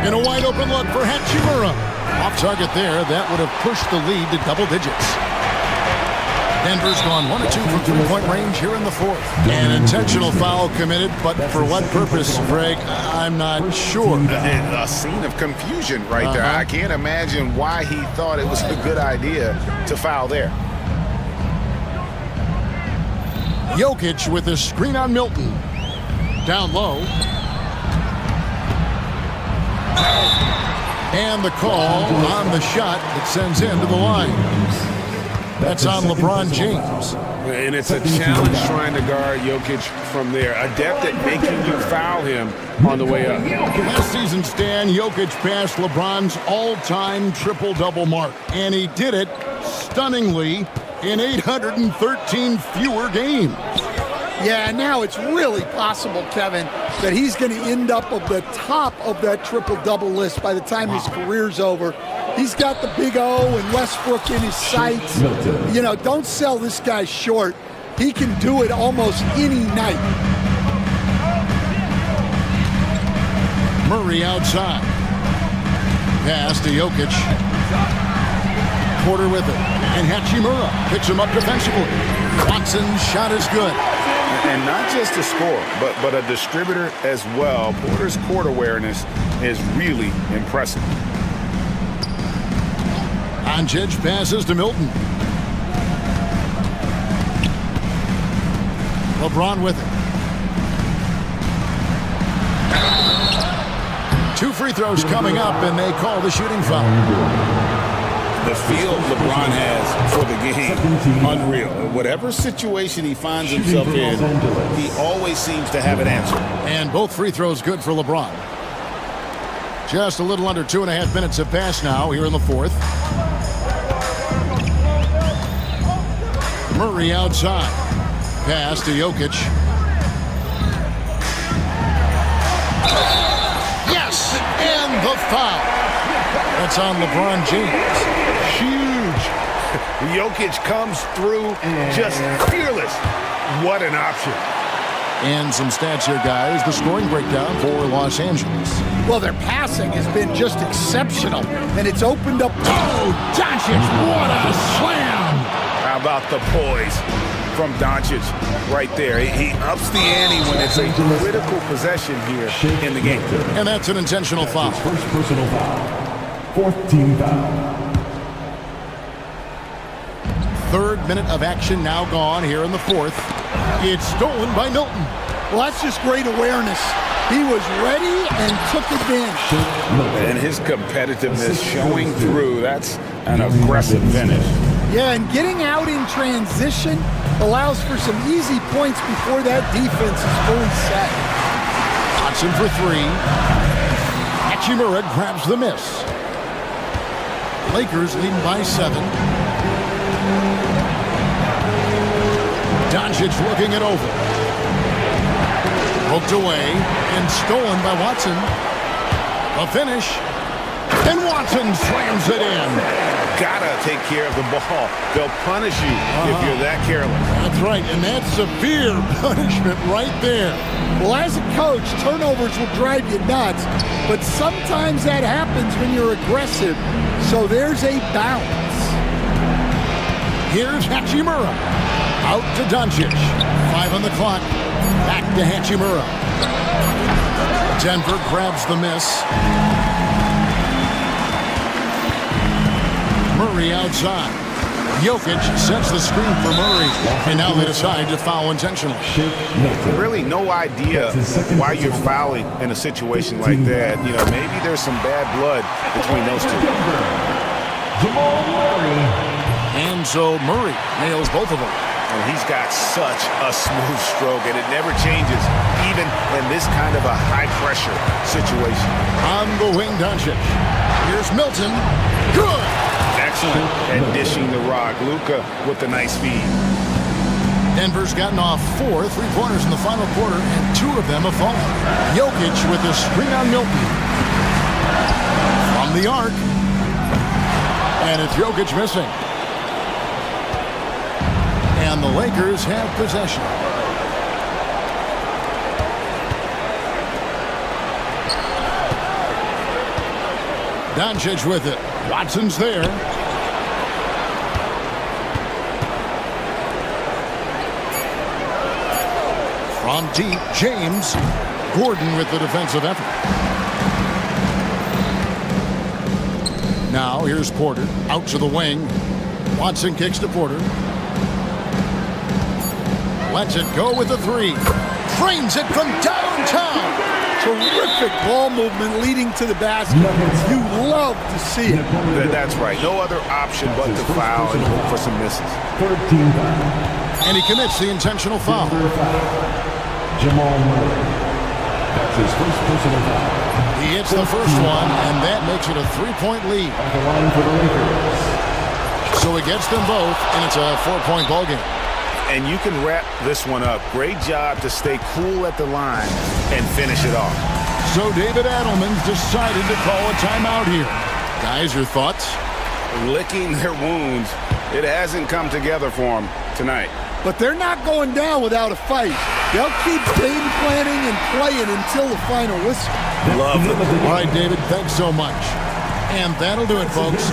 And a wide open look for Hachimura. Off target there. That would have pushed the lead to double digits. Denver's gone 1 of 2 from 3-point range here in the 4th. An intentional foul committed, but for what purpose, Greg, I'm not sure. A scene of confusion right there. I can't imagine why he thought it was a good idea to foul there. Jokic with a screen on Milton. Down low. And the call on the shot that sends him to the line. That's on LeBron James. And it's a challenge trying to guard Jokic from there. Adept at making you foul him on the way up. Last season, Stan, Jokic passed LeBron's all-time triple-double mark. And he did it stunningly in 813 fewer games. Yeah, now it's really possible, Kevin, that he's going to end up at the top of that triple-double list by the time his career's over. He's got the big O and Westbrook in his sights. You know, don't sell this guy short. He can do it almost any night. Murray outside. Pass to Jokic. Porter with it. And Hachimura picks him up defensively. Watson's shot is good. And not just a scorer, but a distributor as well. Porter's court awareness is really impressive. Doncic passes to Milton. LeBron with it. 2 free throws coming up, and they call the shooting foul. The feel LeBron has for the game, unreal. Whatever situation he finds himself in, he always seems to have an answer. And both free throws good for LeBron. Just a little under 2.5 minutes have passed now here in the 4th. Murray outside. Pass to Jokic. Yes! And the foul. That's on LeBron James. Huge. Jokic comes through just fearless. What an option. And some stats here, guys. The scoring breakdown for Los Angeles. Well, their passing has been just exceptional, and it's opened up. Oh, Doncic, what a slam! How about the poise from Doncic right there? He ups the ante when it's a critical possession here in the game. And that's an intentional foul. First personal foul. 4th team foul. 3rd minute of action now gone here in the 4th. It's stolen by Milton. Well, that's just great awareness. He was ready and took advantage. And his competitiveness showing through. That's an aggressive finish. Yeah, and getting out in transition allows for some easy points before that defense is fully set. Watson for 3. Hachimura grabs the miss. Lakers leading by 7. Doncic looking it over. Poked away and stolen by Watson. A finish. And Watson slams it in. Gotta take care of the ball. They'll punish you if you're that careless. That's right, and that's severe punishment right there. Well, as a coach, turnovers will drive you nuts, but sometimes that happens when you're aggressive. So there's a balance. Here's Hachimura. Out to Doncic. 5 on the clock. Back to Hachimura. Denver grabs the miss. Murray outside. Jokic sets the screen for Murray. And now they decide to foul intentionally. Really no idea why you're fouling in a situation like that. You know, maybe there's some bad blood between those two. And so Murray nails both of them. And he's got such a smooth stroke, and it never changes, even in this kind of a high-pressure situation. On the wing, Doncic. Here's Milton. Good! Excellent at dishing the rock. Luka with the nice feed. Denver's gotten off 4 3-pointers in the final quarter, and 2 of them have fallen. Jokic with the screen on Milton. From the arc. And it's Jokic missing. And the Lakers have possession. Doncic with it. Watson's there. From deep, James. Gordon with the defensive effort. Now here's Porter. Out to the wing. Watson kicks to Porter. Lets it go with the 3. Frames it from downtown. Terrific ball movement leading to the basket. You love to see it. That's right. No other option but to foul and hope for some misses. And he commits the intentional foul. Jamal Murray. That's his first personal foul. He hits the first one, and that makes it a 3-point lead. At the line for the Lakers. So he gets them both, and it's a 4-point ball game. And you can wrap this one up. Great job to stay cool at the line and finish it off. So David Adelman's decided to call a timeout here. Guys, your thoughts? Licking their wounds. It hasn't come together for them tonight. But they're not going down without a fight. They'll keep game planning and playing until the final whistle. Love it. All right, David, thanks so much. And that'll do it, folks.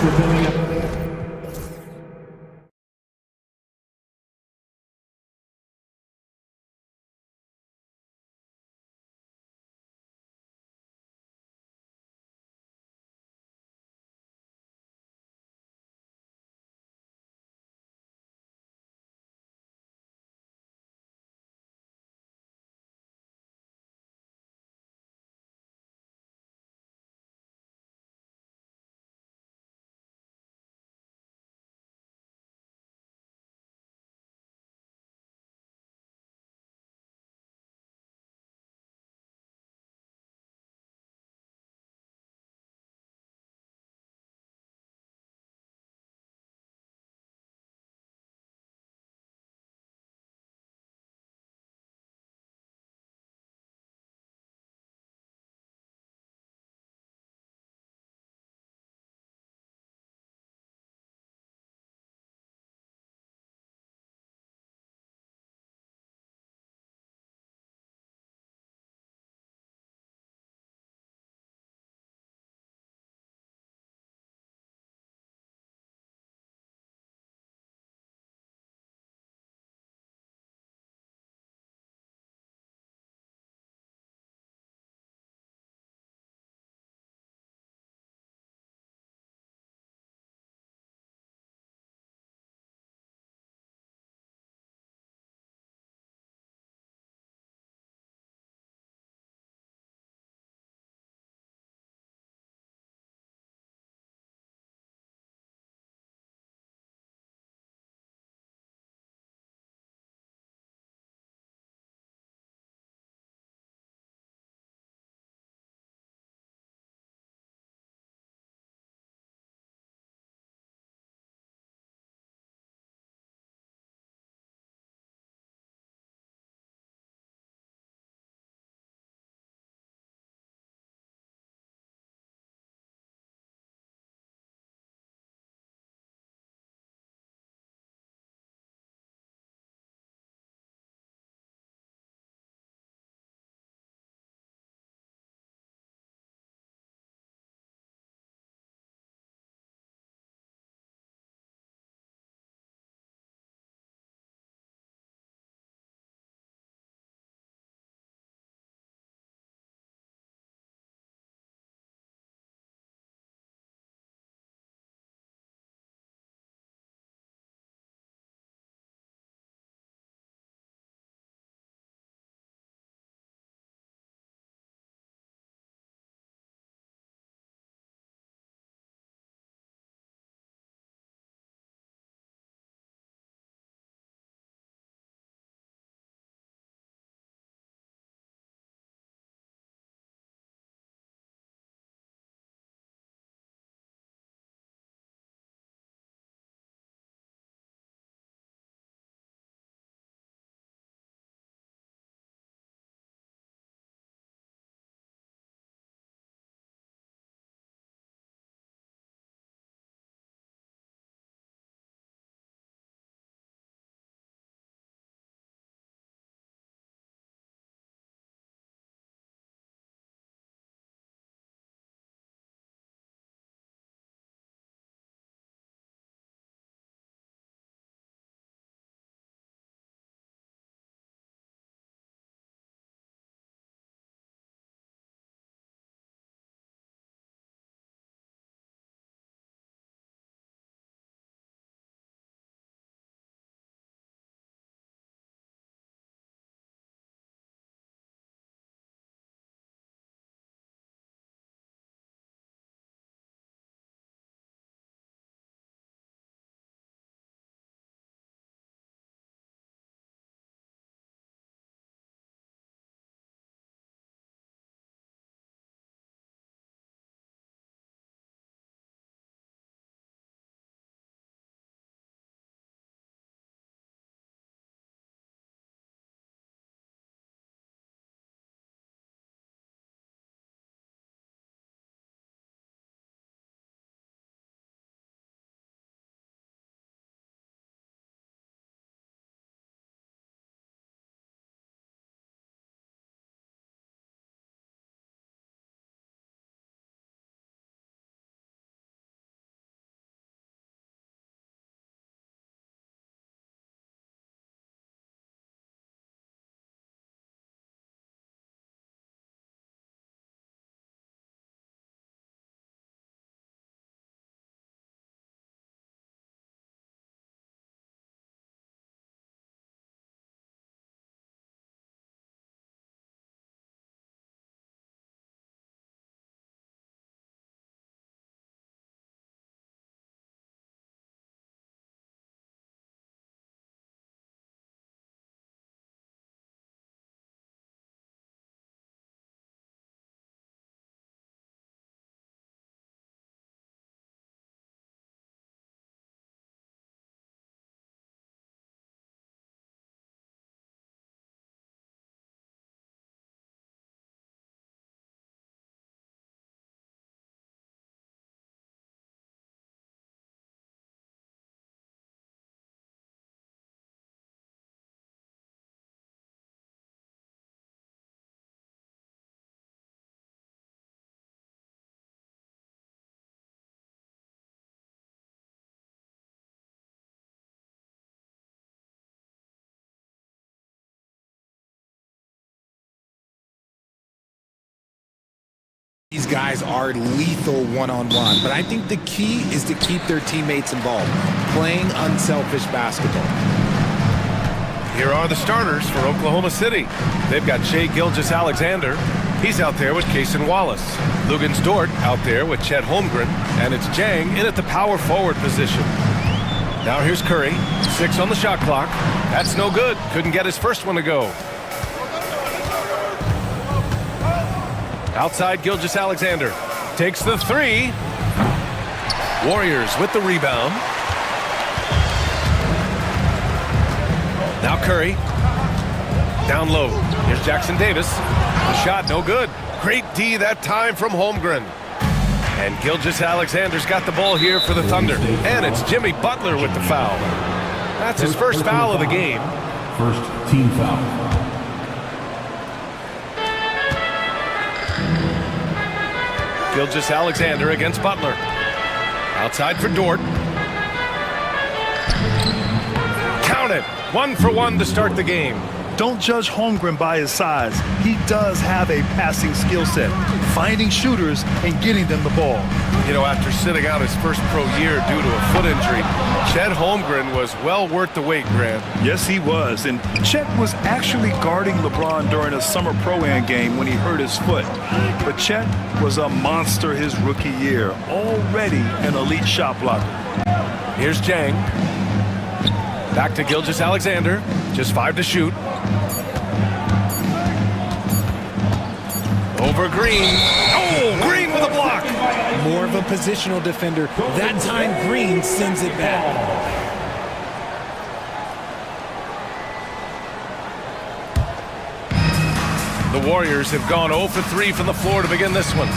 These guys are lethal one-on-one, but I think the key is to keep their teammates involved, playing unselfish basketball. Here are the starters for Oklahoma City. They've got Shai Gilgeous-Alexander. He's out there with Cason Wallace. Lugans Dort out there with Chet Holmgren. And it's Jang in at the power forward position. Now here's Curry. 6 on the shot clock. That's no good. Couldn't get his first one to go. Outside Gilgeous-Alexander. Takes the 3. Warriors with the rebound. Now Curry. Down low. Here's Jackson Davis. The shot no good. Great D that time from Holmgren. And Gilgeous-Alexander's got the ball here for the Thunder. And it's Jimmy Butler with the foul. That's his first foul of the game. First team foul. Gilgeous-Alexander against Butler. Outside for Dort. Count it. 1 for 1 to start the game. Don't judge Holmgren by his size. He does have a passing skill set, finding shooters and getting them the ball. You know, after sitting out his first pro year due to a foot injury, Chet Holmgren was well worth the wait, Grant. Yes, he was. And Chet was actually guarding LeBron during a summer pro-am game when he hurt his foot. But Chet was a monster his rookie year, already an elite shot blocker. Here's Jang. Back to Gilgeous-Alexander. Just 5 to shoot. Over Green. Oh, Green with a block. More of a positional defender. That time Green sends it back. The Warriors have gone 0 for 3 from the floor to begin this one.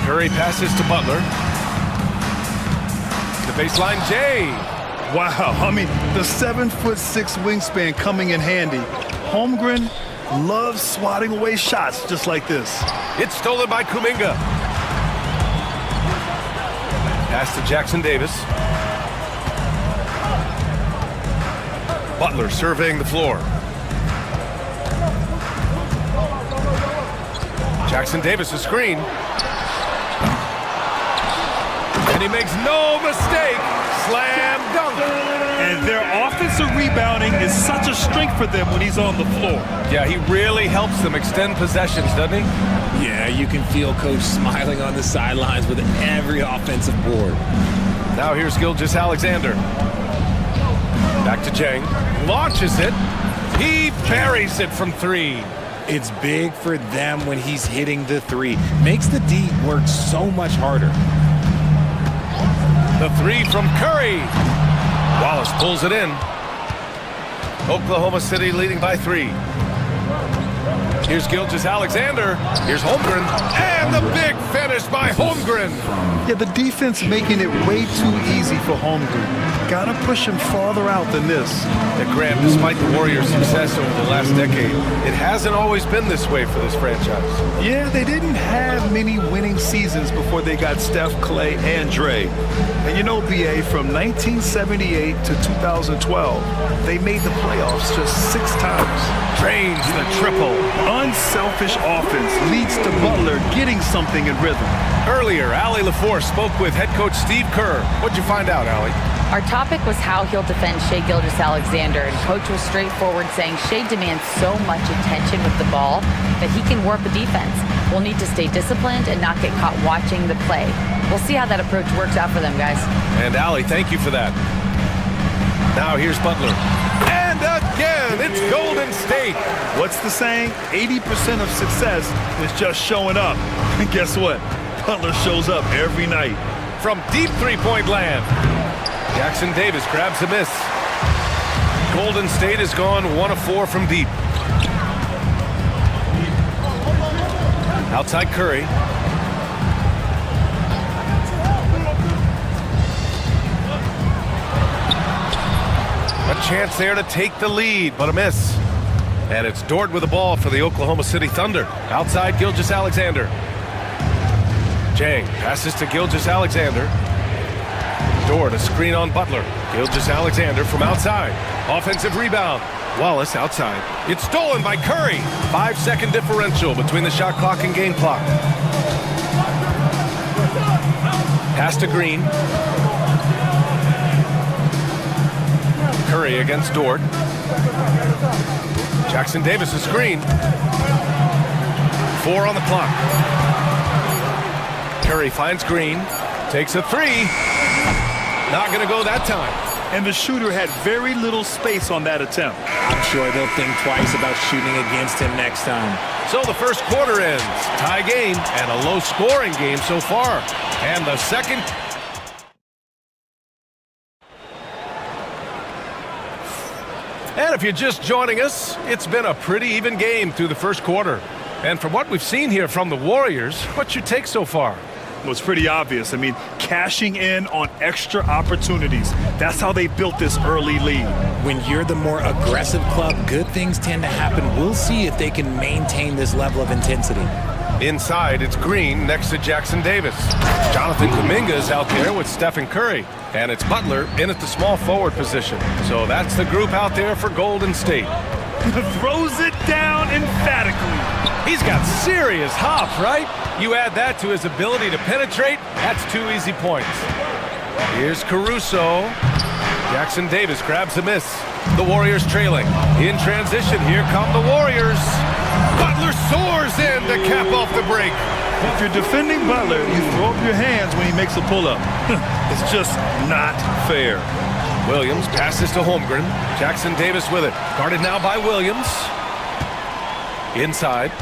Curry passes to Butler. The baseline, Jay. Wow, I mean, the 7'6" wingspan coming in handy. Holmgren loves swatting away shots just like this. It's stolen by Kuminga. Pass to Jackson Davis. Butler surveying the floor. Jackson Davis a screen. And he makes no mistake. Slam dunk. And their offensive rebounding is such a strength for them when he's on the floor. Yeah, he really helps them extend possessions, doesn't he? Yeah, you can feel Coach smiling on the sidelines with every offensive board. Now here's Gilgeous-Alexander. Back to Jang. Launches it. He buries it from 3. It's big for them when he's hitting the 3. Makes the D work so much harder. The 3 from Curry. Wallace pulls it in. Oklahoma City leading by 3. Here's Gilgeous-Alexander. Here's Holmgren. And the big finish by Holmgren. Yeah, the defense making it way too easy for Holmgren. Gotta push him farther out than this. And Graham, despite the Warriors' success over the last decade, it hasn't always been this way for this franchise. Yeah, they didn't have many winning seasons before they got Steph, Clay, and Dre. And you know, BA, from 1978 to 2012, they made the playoffs just 6 times. Drains the triple. Unselfish offense leads to Butler getting something in rhythm. Earlier, Allie LaForce spoke with head coach Steve Kerr. What'd you find out, Allie? Our topic was how he'll defend Shai Gilgeous-Alexander, and Coach was straightforward, saying Shai demands so much attention with the ball that he can warp a defense. We'll need to stay disciplined and not get caught watching the play. We'll see how that approach works out for them, guys. And Allie, thank you for that. Now here's Butler. And again, it's Golden State. What's the saying? 80% of success is just showing up. And guess what? Butler shows up every night. From deep three-point land. Jackson Davis grabs a miss. Golden State has gone 1 of 4 from deep. Outside Curry. A chance there to take the lead, but a miss. And it's Dort with the ball for the Oklahoma City Thunder. Outside Gilgeous-Alexander. Jang passes to Gilgeous-Alexander. Dort, a screen on Butler. Gilgeous-Alexander from outside. Offensive rebound. Wallace outside. It's stolen by Curry. 5-second differential between the shot clock and game clock. Pass to Green. Curry against Dort. Jackson Davis a screen. 4 on the clock. Curry finds Green. Takes a three. Not going to go that time. And the shooter had very little space on that attempt. I'm sure they'll think twice about shooting against him next time. So the first quarter ends. Tie game and a low-scoring game so far. And the second... And if you're just joining us, it's been a pretty even game through the first quarter. And from what we've seen here from the Warriors, what's your take so far? Well, it's pretty obvious. I mean, cashing in on extra opportunities. That's how they built this early lead. When you're the more aggressive club, good things tend to happen. We'll see if they can maintain this level of intensity. Inside, it's Green next to Jackson Davis. Jonathan Kuminga is out there with Stephen Curry. And it's Butler in at the small forward position. So that's the group out there for Golden State. Throws it down emphatically. He's got serious hop, right? You add that to his ability to penetrate, that's 2 easy points. Here's Caruso. Jackson Davis grabs a miss. The Warriors trailing. In transition, here come the Warriors. Butler soars in to cap off the break. If you're defending Butler, you throw up your hands when he makes a pull-up. It's just not fair. Williams passes to Holmgren. Jackson Davis with it. Guarded now by Williams. Inside.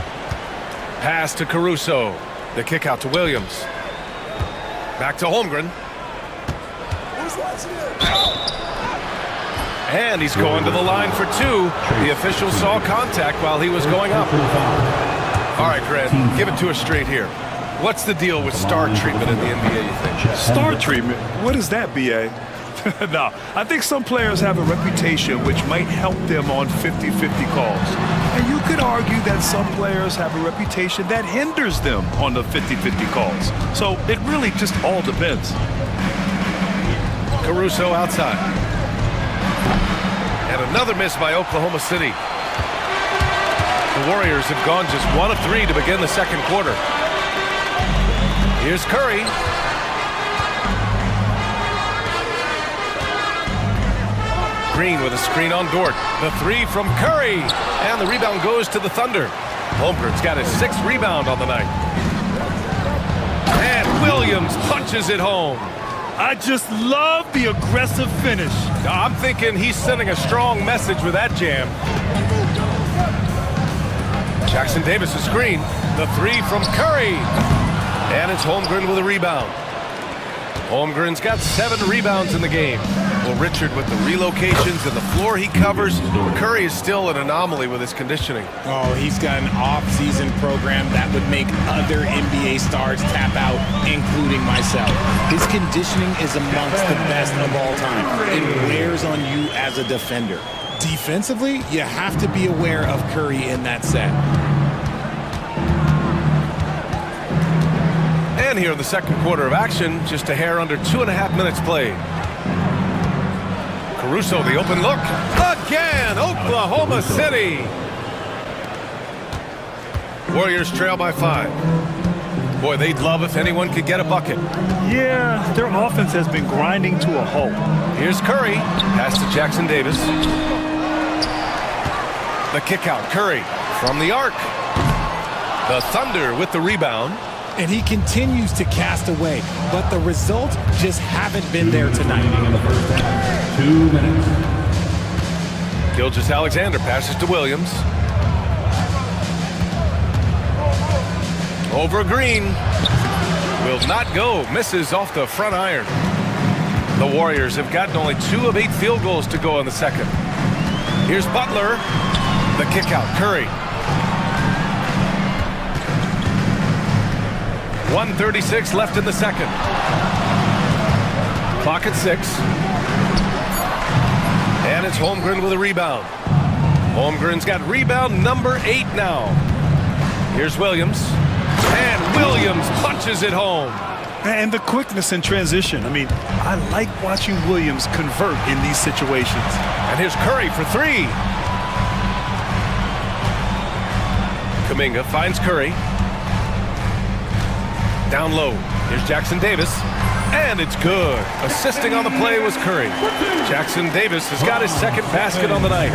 Pass to Caruso. The kick out to Williams. Back to Holmgren. And he's going to the line for 2. The official saw contact while he was going up. All right, Grant, give it to us straight here. What's the deal with star treatment in the NBA, you think? Star treatment? What is that, B.A.? No, I think some players have a reputation which might help them on 50-50 calls. And you could argue that some players have a reputation that hinders them on the 50-50 calls. So it really just all depends. Caruso outside. And another miss by Oklahoma City. The Warriors have gone just 1 of 3 to begin the second quarter. Here's Curry. Green with a screen on Dort. The 3 from Curry. And the rebound goes to the Thunder. Holmgren's got his 6th rebound on the night. And Williams punches it home. I just love the aggressive finish. I'm thinking he's sending a strong message with that jam. Jackson Davis a screen. The 3 from Curry. And it's Holmgren with a rebound. Holmgren's got 7 rebounds in the game. Well, Richard, with the relocations and the floor he covers, Curry is still an anomaly with his conditioning. Oh, he's got an off-season program that would make other NBA stars tap out, including myself. His conditioning is amongst the best of all time. It wears on you as a defender. Defensively, you have to be aware of Curry in that set. And here in the second quarter of action, just a hair under 2.5 minutes played. Caruso, the open look. Again, Oklahoma City. Warriors trail by 5. Boy, they'd love if anyone could get a bucket. Yeah, their offense has been grinding to a halt. Here's Curry. Pass to Jackson Davis. The kick out, Curry from the arc. The Thunder with the rebound. And he continues to cast away, but the results just haven't been there tonight. 2 minutes. Gilgeous-Alexander passes to Williams. Over Green. Will not go. Misses off the front iron. The Warriors have gotten only 2 of 8 field goals to go in the second. Here's Butler. The kick out, Curry. 1:36 left in the second. Clock at 6. And it's Holmgren with a rebound. Holmgren's got rebound number 8 now. Here's Williams. And Williams punches it home. And the quickness in transition. I mean, I like watching Williams convert in these situations. And here's Curry for 3. Kuminga finds Curry. Down low. Here's Jackson Davis. And it's good. Assisting on the play was Curry. Jackson Davis has got his second basket on the night.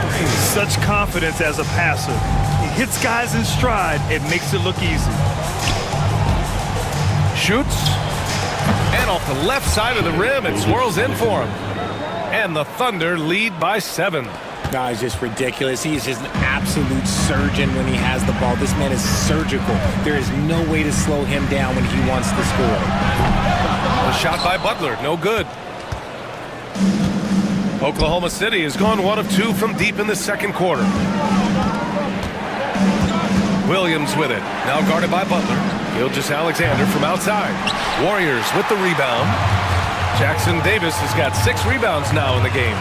Such confidence as a passer. He hits guys in stride. It makes it look easy. Shoots. And off the left side of the rim, it swirls in for him. And the Thunder lead by 7. No, he's just ridiculous. He is just an absolute surgeon when he has the ball. This man is surgical. There is no way to slow him down when he wants to score. A shot by Butler, no good. Oklahoma City has gone 1 of 2 from deep in the second quarter. Williams with it, now guarded by Butler. Gilgeous-Alexander from outside. Warriors with the rebound. Jackson Davis has got 6 rebounds now in the game.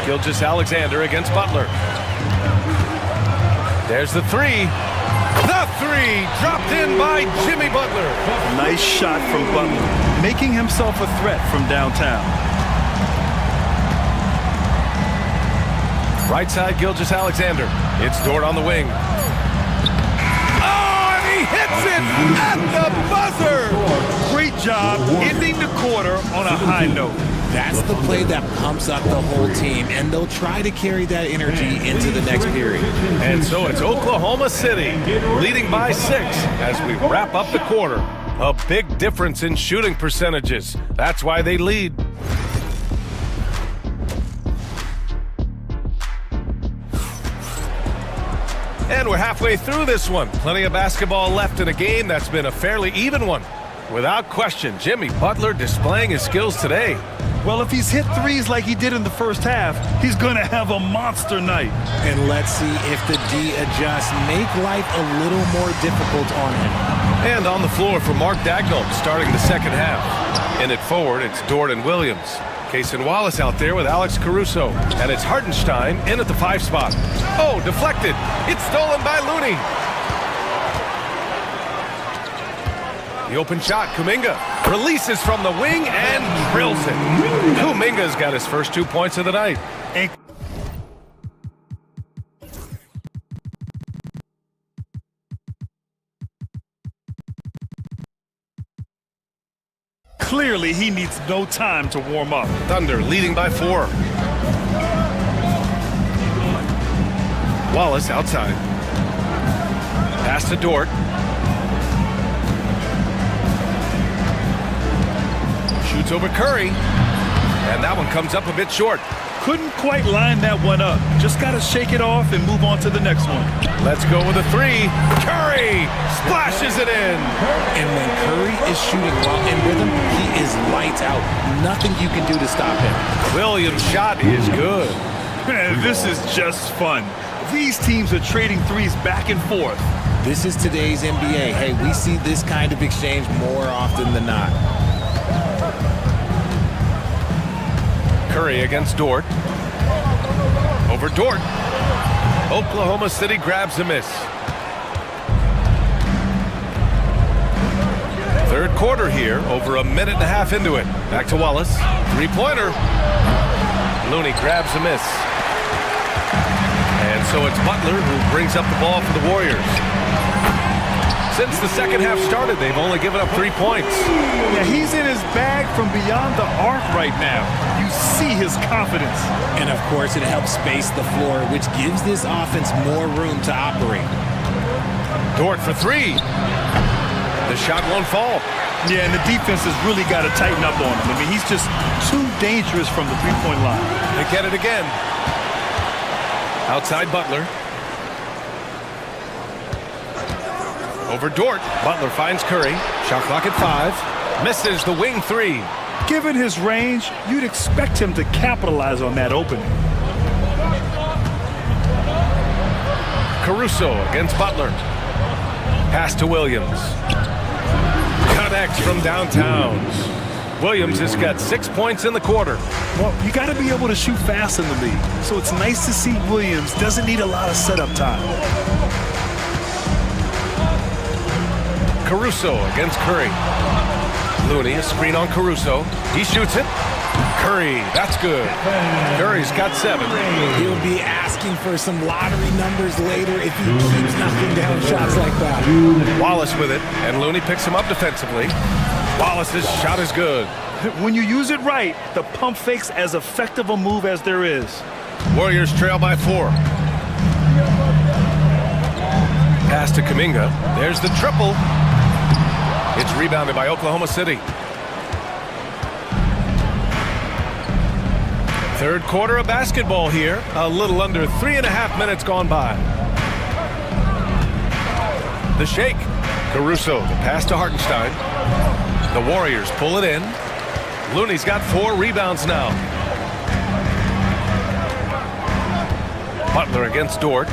Gilgeous-Alexander against Butler. There's the 3. The 3 dropped in by Jimmy Butler. Nice shot from Butler, making himself a threat from downtown. Right side, Gilgeous-Alexander. It's Dort on the wing. Oh, and he hits it at the buzzer! Great job ending the quarter on a high note. That's the play that pumps up the whole team, and they'll try to carry that energy into the next period. And so it's Oklahoma City leading by 6 as we wrap up the quarter. A big difference in shooting percentages. That's why they lead. And we're halfway through this one. Plenty of basketball left in a game that's been a fairly even one. Without question, Jimmy Butler displaying his skills today. Well, if he's hit threes like he did in the first half, he's going to have a monster night. And let's see if the D adjusts, make life a little more difficult on him. And on the floor for Mark Dagnall starting the second half. In it forward, it's Dort and Williams. Cason Wallace out there with Alex Caruso. And it's Hartenstein in at the 5 spot. Oh, deflected. It's stolen by Looney. The open shot, Kuminga releases from the wing and drills it. Kuminga's got his first 2 points of the night. Clearly, he needs no time to warm up. Thunder leading by 4. Wallace outside. Pass to Dort. Shoots over Curry. And that one comes up a bit short. Couldn't quite line that one up. Just got to shake it off and move on to the next one. Let's go with a 3. Curry splashes it in. And when Curry is shooting while in rhythm, he is lights out. Nothing you can do to stop him. Williams' shot is good. Man, this is just fun. These teams are trading threes back and forth. This is today's NBA. Hey, we see this kind of exchange more often than not. Curry against Dort. Over Dort. Oklahoma City grabs a miss. Third quarter here, over a minute and a half into it. Back to Wallace. 3-pointer. Looney grabs a miss. And so it's Butler who brings up the ball for the Warriors. Since the second half started, they've only given up 3 points. Yeah, he's in his bag from beyond the arc right now. You see his confidence. And of course, it helps space the floor, which gives this offense more room to operate. Dort for 3. The shot won't fall. Yeah, and the defense has really got to tighten up on him. I mean, he's just too dangerous from the three-point line. They get it again. Outside Butler. Over Dort. Butler finds Curry. Shot clock at 5. Misses the wing 3. Given his range, you'd expect him to capitalize on that opening. Caruso against Butler. Pass to Williams. Connects from downtown. Williams has got 6 points in the quarter. Well, you got to be able to shoot fast in the league. So it's nice to see Williams doesn't need a lot of setup time. Caruso against Curry. Looney, a screen on Caruso. He shoots it. Curry, that's good. Curry's got 7. He'll be asking for some lottery numbers later if he keeps knocking down shots like that. Wallace with it, and Looney picks him up defensively. Wallace's shot is good. When you use it right, the pump fake's as effective a move as there is. Warriors trail by 4. Pass to Kuminga. There's the triple. It's rebounded by Oklahoma City. Third quarter of basketball here. A little under 3.5 minutes gone by. The shake. Caruso, the pass to Hartenstein. The Warriors pull it in. Looney's got 4 rebounds now. Butler against Dort.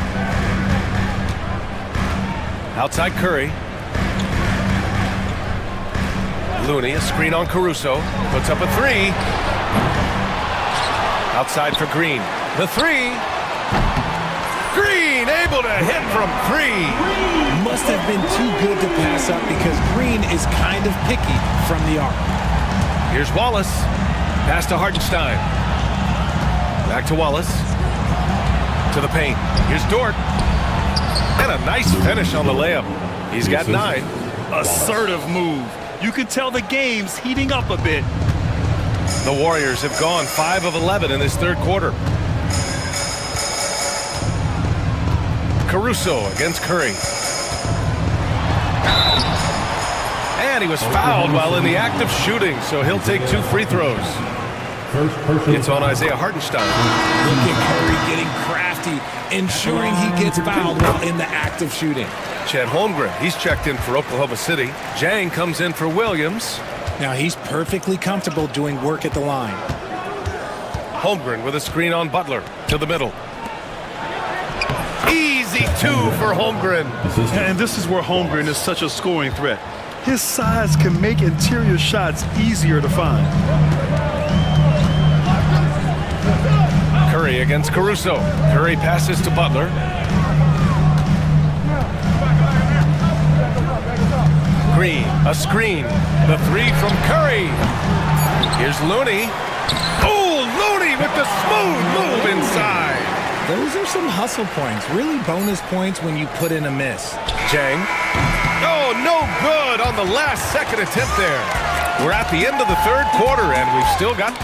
Outside Curry. Looney, a screen on Caruso. Puts up a 3. Outside for Green. The 3. Green able to hit from 3. Must have been too good to pass up because Green is kind of picky from the arc. Here's Wallace. Pass to Hartenstein. Back to Wallace. To the paint. Here's Dort. And a nice finish on the layup. He's got 9. Assertive move. You can tell the game's heating up a bit. The Warriors have gone 5 of 11 in this third quarter. Caruso against Curry. And he was fouled while in the act of shooting, so he'll take 2 free throws. It's on Isaiah Hartenstein. Look at Curry getting crafty, ensuring he gets fouled while in the act of shooting. Chet Holmgren, he's checked in for Oklahoma City. Jang comes in for Williams. Now he's perfectly comfortable doing work at the line. Holmgren with a screen on Butler to the middle. Easy 2 for Holmgren. And this is where Holmgren is such a scoring threat. His size can make interior shots easier to find. Curry against Caruso. Curry passes to Butler. Green, a screen. The 3 from Curry. Here's Looney. Oh, Looney with the smooth move inside. Those are some hustle points, really bonus points when you put in a miss. Jang. Oh, no good on the last second attempt there. We're at the end of the third quarter, and we've still got...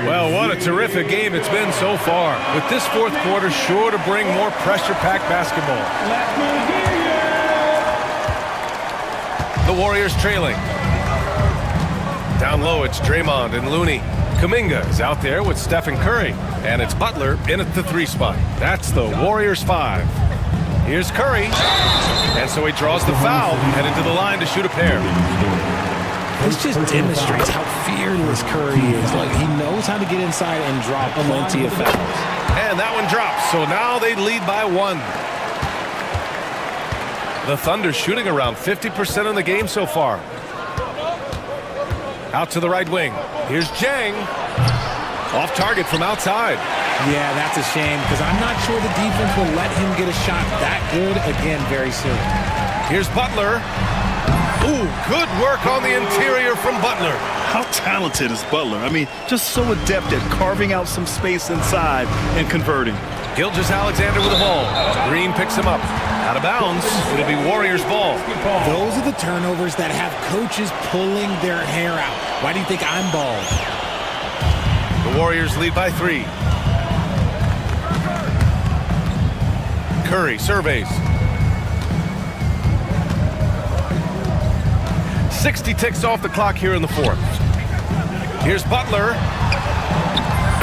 Well, what a terrific game it's been so far. With this fourth quarter sure to bring more pressure-packed basketball. The Warriors trailing. Down low, it's Draymond and Looney. Kuminga is out there with Stephen Curry. And it's Butler in at the 3 spot. That's the Warriors 5. Here's Curry. And so he draws the foul, headed to the line to shoot a pair. This just demonstrates how fearless Curry is. Like, he knows how to get inside and drop plenty of fouls. And that one drops, so now they lead by 1. The Thunder shooting around 50% in the game so far. Out to the right wing. Here's Jang. Off target from outside. Yeah, that's a shame, because I'm not sure the defense will let him get a shot that good again very soon. Here's Butler. Ooh, good work on the interior from Butler. How talented is Butler? I mean, just so adept at carving out some space inside and converting. Gilgeous-Alexander with the ball. Green picks him up. Out of bounds. It'll be Warriors ball. Those are the turnovers that have coaches pulling their hair out. Why do you think I'm bald? The Warriors lead by 3. Curry surveys. 60 ticks off the clock here in the fourth. Here's Butler.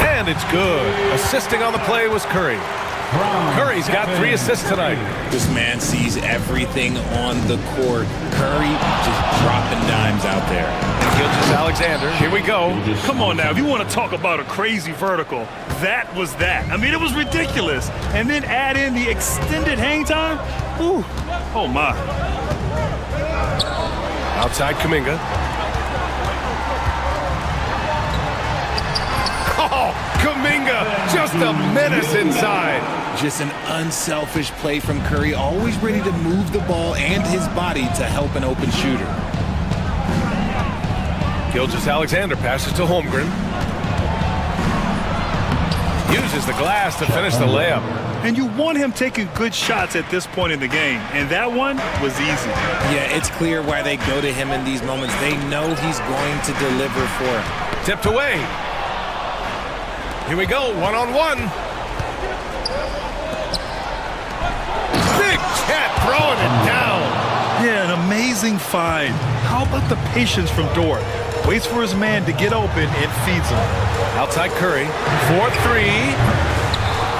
And it's good. Assisting on the play was Curry. Curry's got 3 assists tonight. This man sees everything on the court. Curry just dropping dimes out there. Gilgeous-Alexander, here we go. Come on now, if you want to talk about a crazy vertical, that was that. I mean, it was ridiculous. And then add in the extended hang time. Ooh, oh my. Outside Kuminga. Oh, Kuminga, just a menace inside. Just an unselfish play from Curry, always ready to move the ball and his body to help an open shooter. Gilgeous-Alexander passes to Holmgren. Uses the glass to finish the layup. And you want him taking good shots at this point in the game. And that one was easy. Yeah, it's clear why they go to him in these moments. They know he's going to deliver for him. Tipped away. Here we go, one-on-one. Big Chet throwing it down. Yeah, an amazing find. How about the patience from Dort? Waits for his man to get open and feeds him. Outside Curry, 4-3.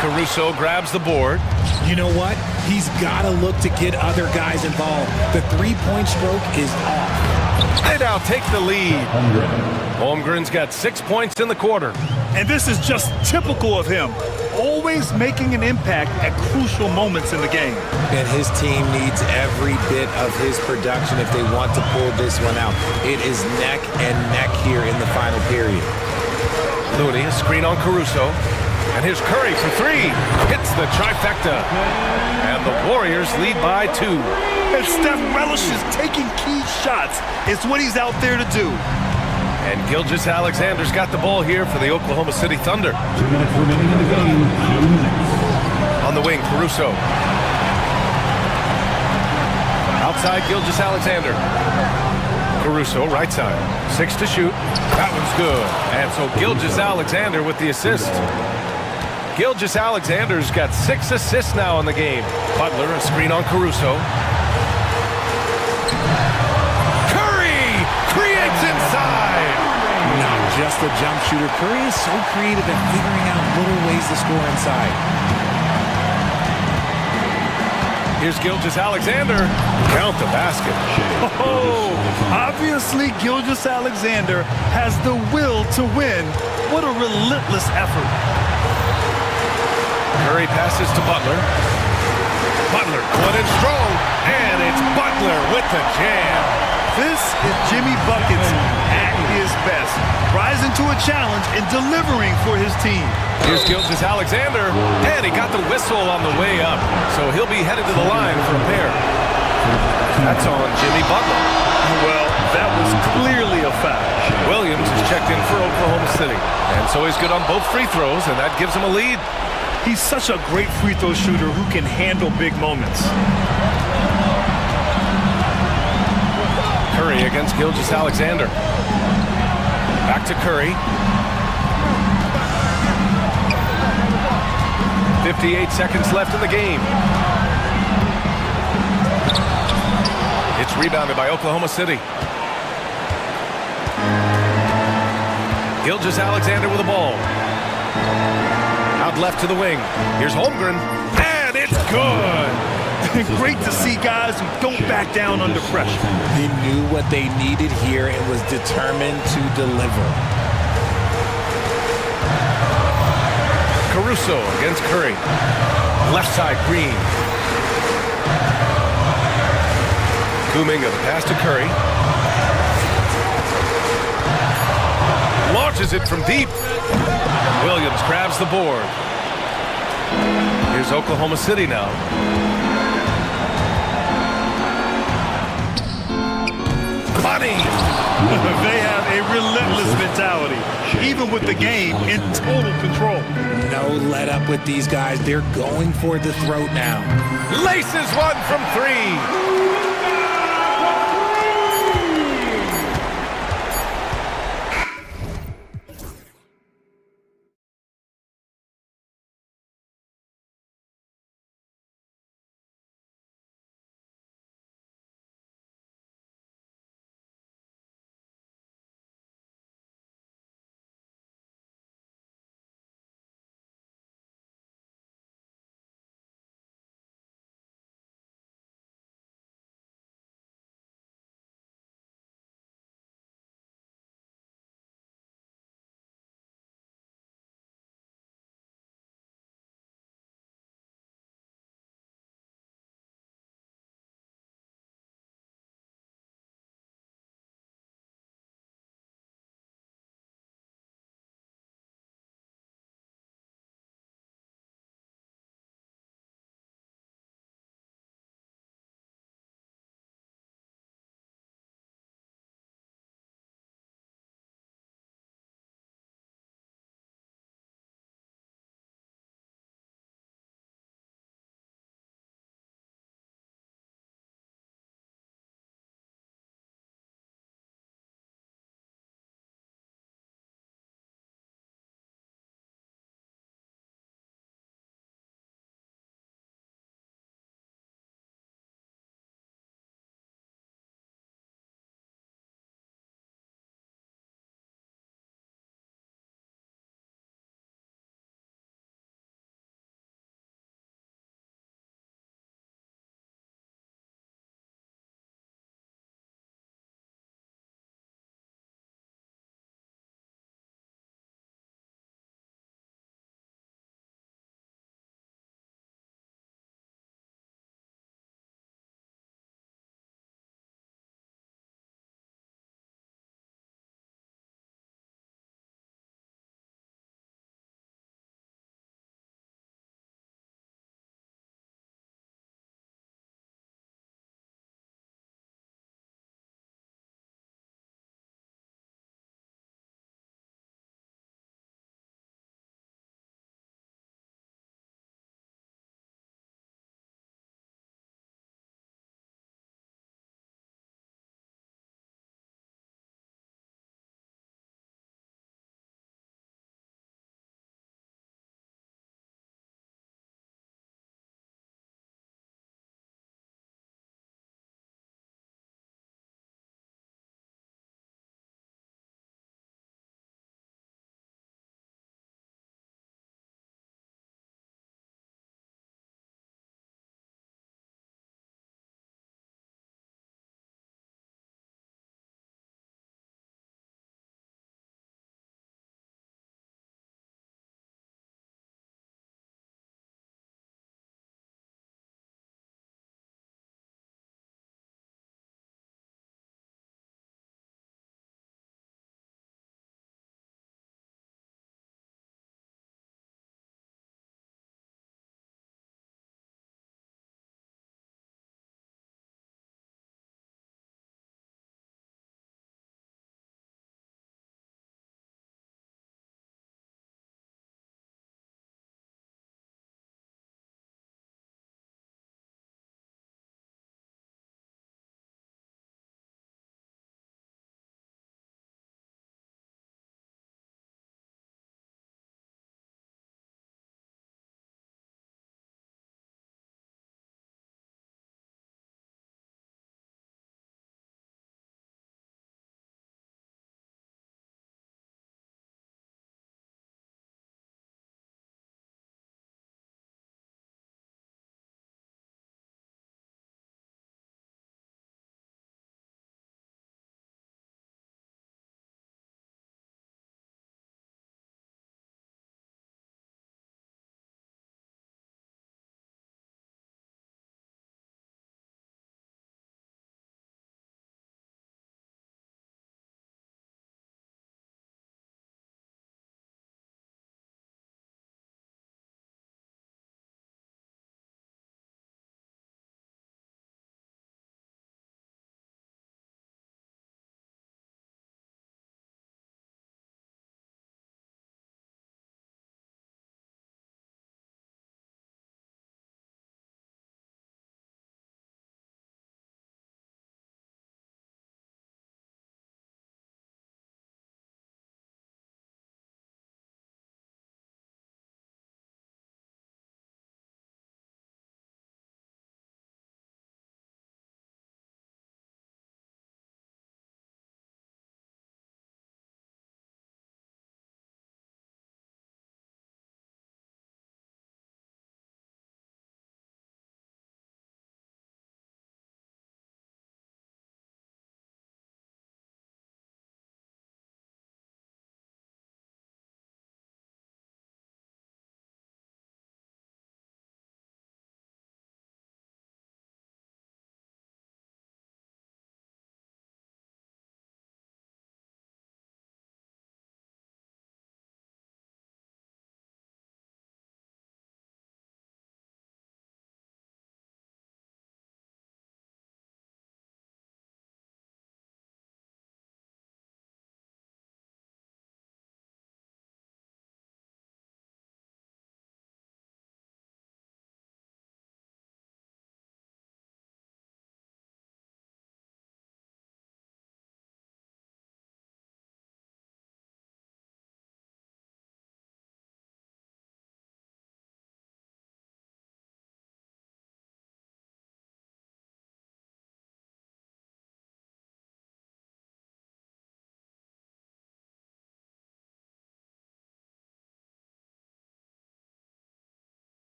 Caruso grabs the board. You know what? He's got to look to get other guys involved. The three-point stroke is off. They now take the lead. Holmgren's got 6 points in the quarter. And this is just typical of him. Always making an impact at crucial moments in the game. And his team needs every bit of his production if they want to pull this one out. It is neck and neck here in the final period. Looney, a screen on Caruso. And here's Curry for three. Hits the trifecta. And the Warriors lead by 2. And Steph relishes taking key shots. It's what he's out there to do. And Gilgeous-Alexander's got the ball here for the Oklahoma City Thunder. 2 minutes remaining in the game. On the wing, Caruso. Outside, Gilgeous-Alexander. Caruso, right side. 6 to shoot. That one's good. And so Gilgeous-Alexander with the assist. Gilgeous-Alexander's got 6 assists now in the game. Butler, a screen on Caruso. Curry creates inside. Not just a jump shooter. Curry is so creative at figuring out little ways to score inside. Here's Gilgeous-Alexander. Count the basket. Oh, obviously Gilgeous-Alexander has the will to win. What a relentless effort. Curry passes to Butler. Butler going in strong. And it's Butler with the jam. This is Jimmy Buckets at his best. Rising to a challenge and delivering for his team. Here's Gilgeous-Alexander. And he got the whistle on the way up. So he'll be headed to the line for a pair. That's on Jimmy Butler. Well, that was clearly a foul. Williams is checked in for Oklahoma City. And so he's good on both free throws, and that gives him a lead. He's such a great free throw shooter who can handle big moments. Curry against Gilgeous-Alexander. Back to Curry. 58 seconds left in the game. It's rebounded by Oklahoma City. Gilgeous-Alexander with the ball. Out left to the wing. Here's Holmgren. And it's good. Great to see guys who don't back down under pressure. He knew what they needed here and was determined to deliver. Caruso against Curry. Left side, Green. Kuminga, the pass to Curry. Launches it from deep. Williams grabs the board. Here's Oklahoma City now. Money! They have a relentless mentality, even with the game in total control. No let up with these guys. They're going for the throat now. Laces one from 3.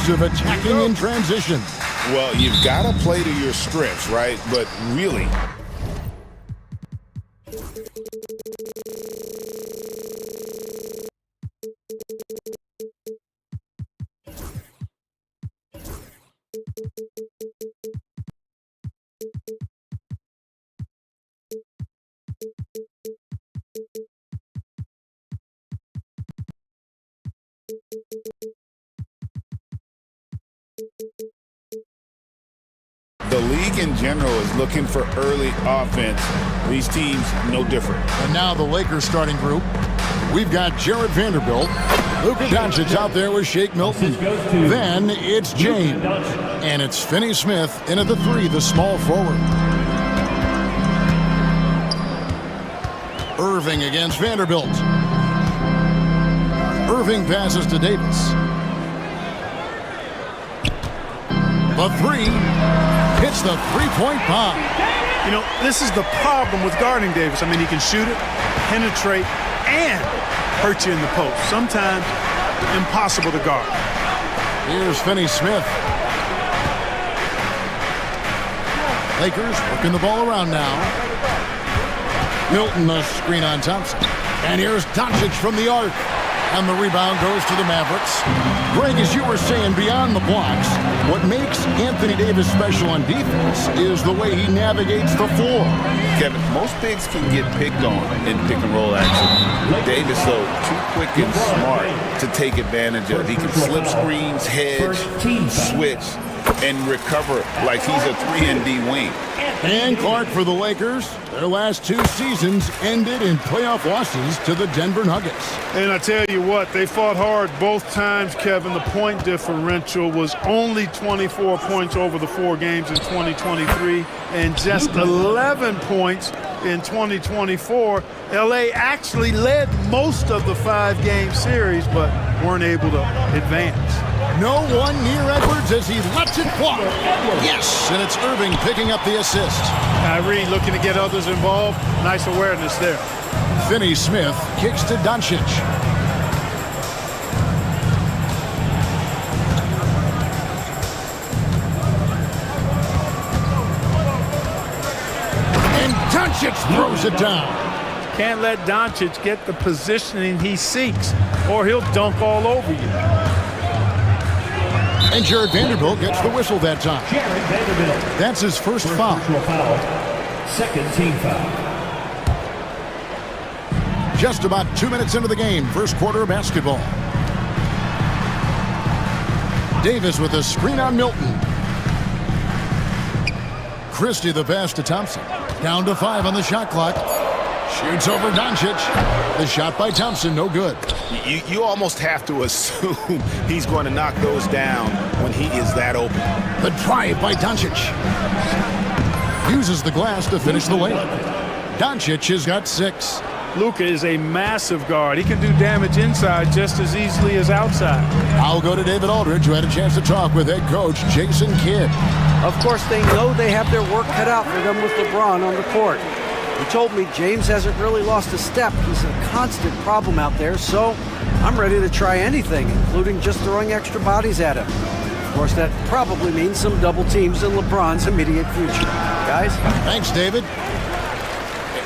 ease of attacking in transition. Well, you've got to play to your strengths, right? But really, the league in general is looking for early offense. These teams, no different. And now the Lakers starting group. We've got Jared Vanderbilt. Luka Doncic out there with Shake Milton. Then it's James. And it's Finney Smith in at the 3, the small forward. Irving against Vanderbilt. Irving passes to Davis. The 3 hits the three-point bomb. You know, this is the problem with guarding Davis. I mean, he can shoot it, penetrate, and hurt you in the post. Sometimes impossible to guard. Here's Finney Smith. Lakers working the ball around now. Milton, a screen on Thompson. And here's Doncic from the arc. And the rebound goes to the Mavericks. Greg, as you were saying, beyond the blocks, what makes Anthony Davis special on defense is the way he navigates the floor. Kevin, most bigs can get picked on in pick and roll action. Davis, though, too quick and smart to take advantage of. He can slip screens, hedge, switch, and recover like he's a 3-and-D wing. And Clark for the Lakers. Their last 2 seasons ended in playoff losses to the Denver Nuggets. And I tell you what, they fought hard both times, Kevin. The point differential was only 24 points over the 4 games in 2023 and just 11 points in 2024. LA actually led most of the 5-game series, but weren't able to advance. No one near Edwards as he lets it fly. Yes, and it's Irving picking up the assist. Kyrie looking to get others involved. Nice awareness there. Finney Smith kicks to Doncic. And Doncic throws it down. Can't let Doncic get the positioning he seeks, or he'll dunk all over you. And Jared Vanderbilt gets the whistle that time. Jared Vanderbilt. That's his first foul. Second team foul. Just about 2 minutes into the game, first quarter of basketball. Davis with a screen on Milton. Christie the pass to Thompson. Down to 5 on the shot clock. Shoots over Doncic. The shot by Thompson, no good. You almost have to assume he's going to knock those down when he is that open. The drive by Doncic. Uses the glass to finish the layup. Doncic has got 6. Luka is a massive guard. He can do damage inside just as easily as outside. I'll go to David Aldridge, who had a chance to talk with head coach Jason Kidd. Of course, they know they have their work cut out for them with LeBron on the court. He told me James hasn't really lost a step. He's a constant problem out there, so I'm ready to try anything, including just throwing extra bodies at him. Of course, that probably means some double teams in LeBron's immediate future. Guys? Thanks, David.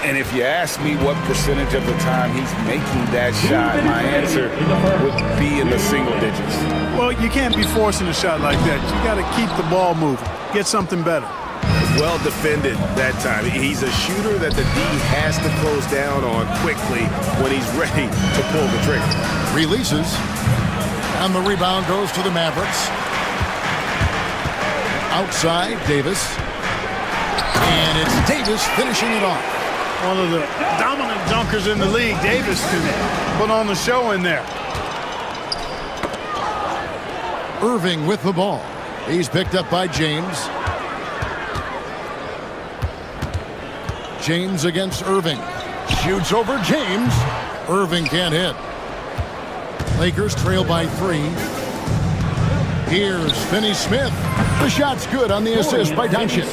And if you ask me what percentage of the time he's making that shot, my answer would be in the single digits. Well, you can't be forcing a shot like that. You got to keep the ball moving. Get something better. Well defended that time. He's a shooter that the D has to close down on quickly when he's ready to pull the trigger. Releases. And the rebound goes to the Mavericks. Outside, Davis. And it's Davis finishing it off. One of the dominant dunkers in the league. Davis can put on the show in there. Irving with the ball. He's picked up by James. James against Irving. Shoots over James. Irving can't hit. Lakers trail by 3. Here's Finney Smith. The shot's good on the assist by Doncic.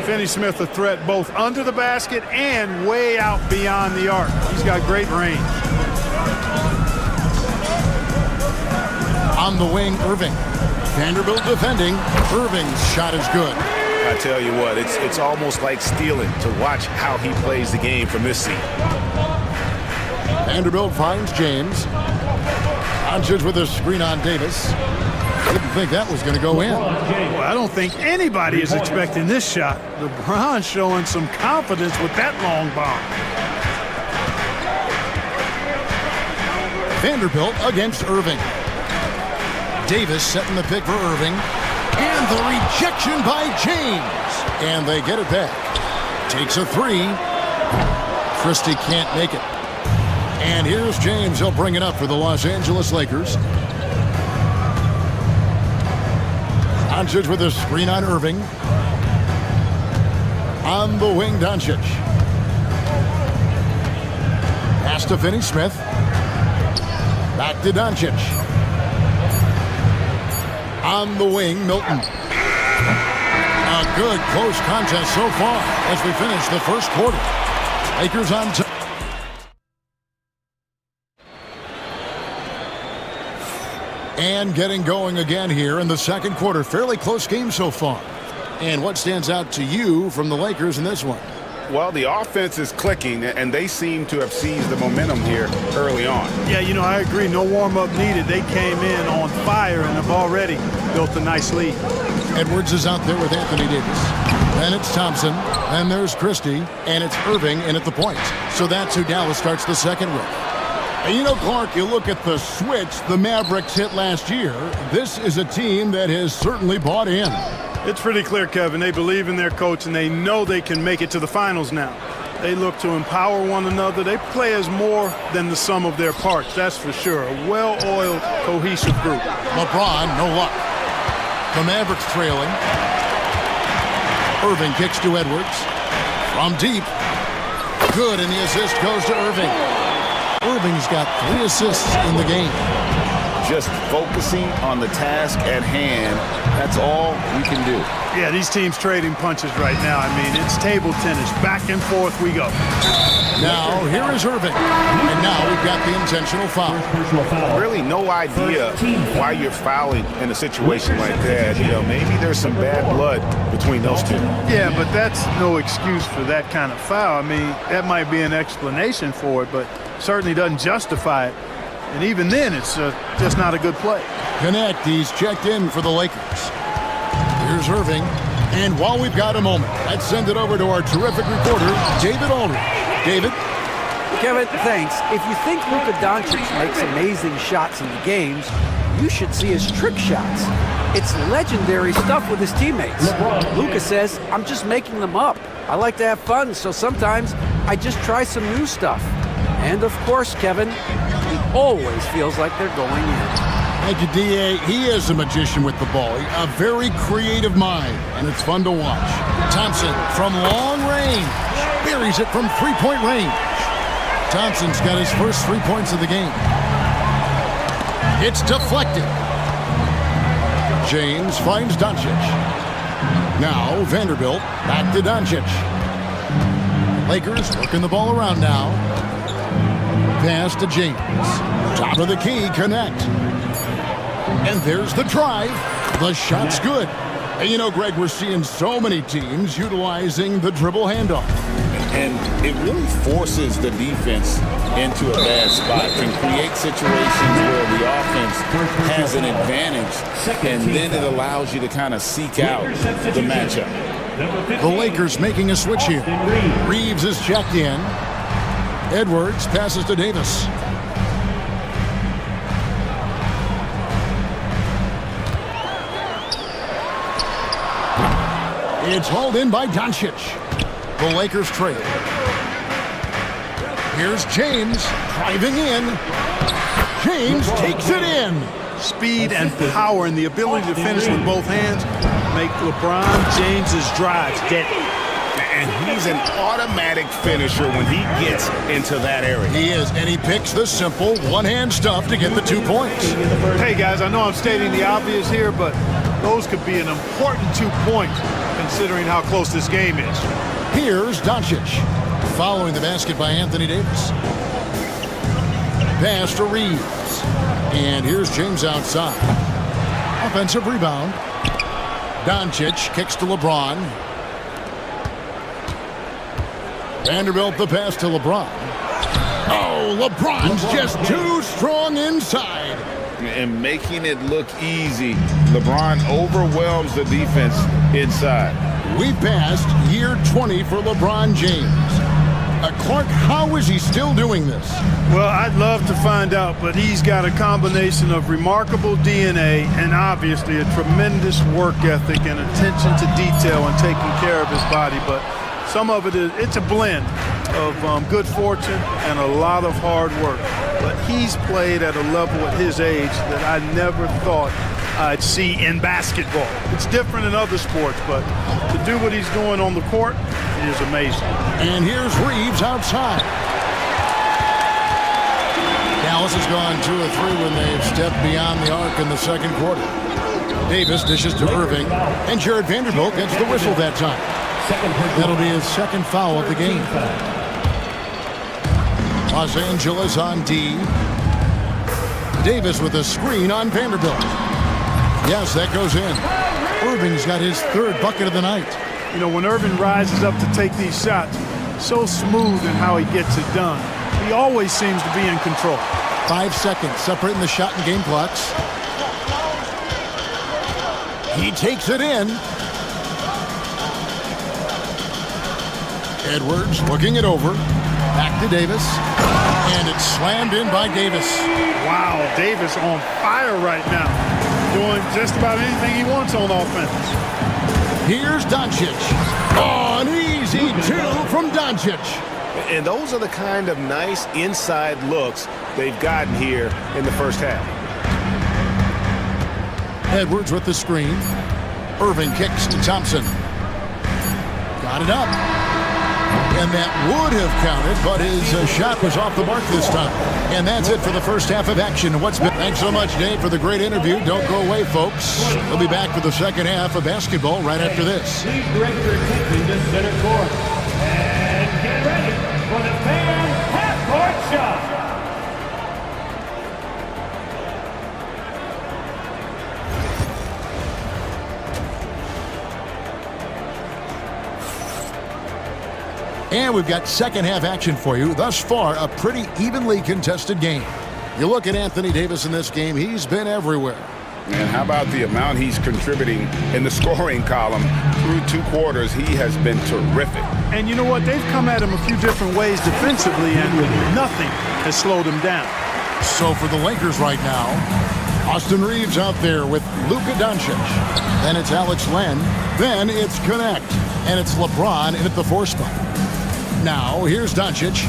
Finney Smith a threat both under the basket and way out beyond the arc. He's got great range. On the wing, Irving. Vanderbilt defending. Irving's shot is good. I tell you what, it's almost like stealing to watch how he plays the game from this seat. Vanderbilt finds James. Doncic with a screen on Davis. Didn't think that was going to go in. Well, I don't think anybody is expecting this shot. LeBron showing some confidence with that long bomb. Vanderbilt against Irving. Davis setting the pick for Irving. And the rejection by James. And they get it back. Takes a three. Christie can't make it. And here's James. He'll bring it up for the Los Angeles Lakers. Doncic with a screen on Irving. On the wing, Doncic. Pass to Finney-Smith. Back to Doncic. On the wing, Milton. A good close contest so far as we finish the first quarter. Lakers on top. And getting going again here in the second quarter. Fairly close game so far. And what stands out to you from the Lakers in this one? Well, the offense is clicking, and they seem to have seized the momentum here early on. Yeah, you know, I agree. No warm-up needed. They came in on fire and have already built a nice lead. Edwards is out there with Anthony Davis. Then it's Thompson. Then there's Christie. And it's Irving in at the point. So that's who Dallas starts the second with. And you know, Clark, you look at the switch the Mavericks hit last year. This is a team that has certainly bought in. It's pretty clear, Kevin. They believe in their coach, and they know they can make it to the finals now. They look to empower one another. They play as more than the sum of their parts, that's for sure. A well-oiled, cohesive group. LeBron, no luck. The Mavericks trailing. Irving kicks to Edwards. From deep. Good, and the assist goes to Irving. Irving's got 3 assists in the game. Just focusing on the task at hand, that's all we can do. Yeah, these teams trading punches right now. I mean, it's table tennis. Back and forth we go. Now, here is Irving. And now we've got the intentional foul. Really no idea why you're fouling in a situation like that. You know, maybe there's some bad blood between those two. Yeah, but that's no excuse for that kind of foul. I mean, that might be an explanation for it, but certainly doesn't justify it. And even then, it's just not a good play. Connect, he's checked in for the Lakers. Here's Irving. And while we've got a moment, let's send it over to our terrific reporter, David Aldridge. David? Kevin, thanks. If you think Luka Doncic makes amazing shots in the games, you should see his trick shots. It's legendary stuff with his teammates. Luka says, I'm just making them up. I like to have fun, so sometimes I just try some new stuff. And of course, Kevin, he always feels like they're going in. Thank you, D.A. He is a magician with the ball. A very creative mind, and it's fun to watch. Thompson from long range. Buries it from three-point range. Thompson's got his first 3 points of the game. It's deflected. James finds Doncic. Now Vanderbilt back to Doncic. Lakers working the ball around now. Pass to James. Top of the key, connect. And there's the drive. The shot's good. And you know, Greg, we're seeing so many teams utilizing the dribble handoff. And it really forces the defense into a bad spot. Can create situations where the offense has an advantage, and then it allows you to kind of seek out the matchup. The Lakers making a switch here. Reeves is checked in. Edwards passes to Davis. It's hauled in by Doncic. The Lakers trail. Here's James driving in. James takes it in. Speed and power and the ability to finish with both hands make LeBron James's drives deadly. And he's an automatic finisher when he gets into that area. He is, and he picks the simple one-hand stuff to get the 2 points. Hey, guys, I know I'm stating the obvious here, but those could be an important 2 points considering how close this game is. Here's Doncic, following the basket by Anthony Davis. Pass to Reeves. And here's James outside. Offensive rebound. Doncic kicks to LeBron. Vanderbilt the pass to LeBron. Oh, LeBron's just too strong inside. And making it look easy. LeBron overwhelms the defense inside. We've passed year 20 for LeBron James. Clark, how is he still doing this? Well, I'd love to find out, but he's got a combination of remarkable DNA and obviously a tremendous work ethic and attention to detail and taking care of his body. But some of it's a blend of good fortune and a lot of hard work. But he's played at a level at his age that I never thought I'd see in basketball. It's different in other sports, but to do what he's doing on the court is amazing. And here's Reeves outside. Dallas has gone 2 of 3 when they've stepped beyond the arc in the second quarter. Davis dishes to Irving, and Jared Vanderbilt gets the whistle that time. That'll be his second foul of the game. Los Angeles on D. Davis with a screen on Vanderbilt. Yes, that goes in. Irving's got his third bucket of the night. You know, when Irving rises up to take these shots, so smooth in how he gets it done. He always seems to be in control. 5 seconds separating the shot and game clocks. He takes it in. Edwards looking it over. Back to Davis. And it's slammed in by Davis. Wow, Davis on fire right now. Doing just about anything he wants on offense. Here's Doncic. Oh, an easy 2 from Doncic. And those are the kind of nice inside looks they've gotten here in the first half. Edwards with the screen. Irving kicks to Thompson. Got it up. And that would have counted, but his shot was off the mark this time. And that's it for the first half of action. Thanks so much, Dave, for the great interview. Don't go away, folks. We'll be back for the second half of basketball right after this. Please direct your attention to center court. And get ready for the fan half-court shot. And we've got second half action for you. Thus far, a pretty evenly contested game. You look at Anthony Davis in this game, he's been everywhere. And how about the amount he's contributing in the scoring column? Through 2 quarters, he has been terrific. And you know what? They've come at him a few different ways defensively, and nothing has slowed him down. So for the Lakers right now, Austin Reeves out there with Luka Doncic. Then it's Alex Len. Then it's Connect. And it's LeBron in at the 4 spot. Now, here's Doncic.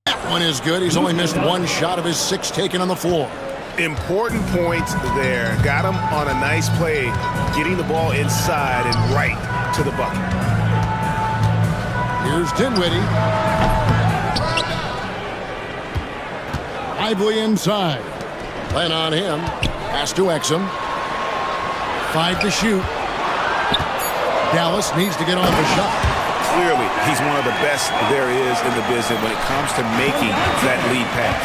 That one is good. He's only missed 1 shot of his 6 taken on the floor. Important points there. Got him on a nice play, getting the ball inside and right to the bucket. Here's Dinwiddie. Lively inside. Len on him. Pass to Exum. 5 to shoot. Dallas needs to get off a shot. Clearly, he's one of the best there is in the business when it comes to making that lead pass.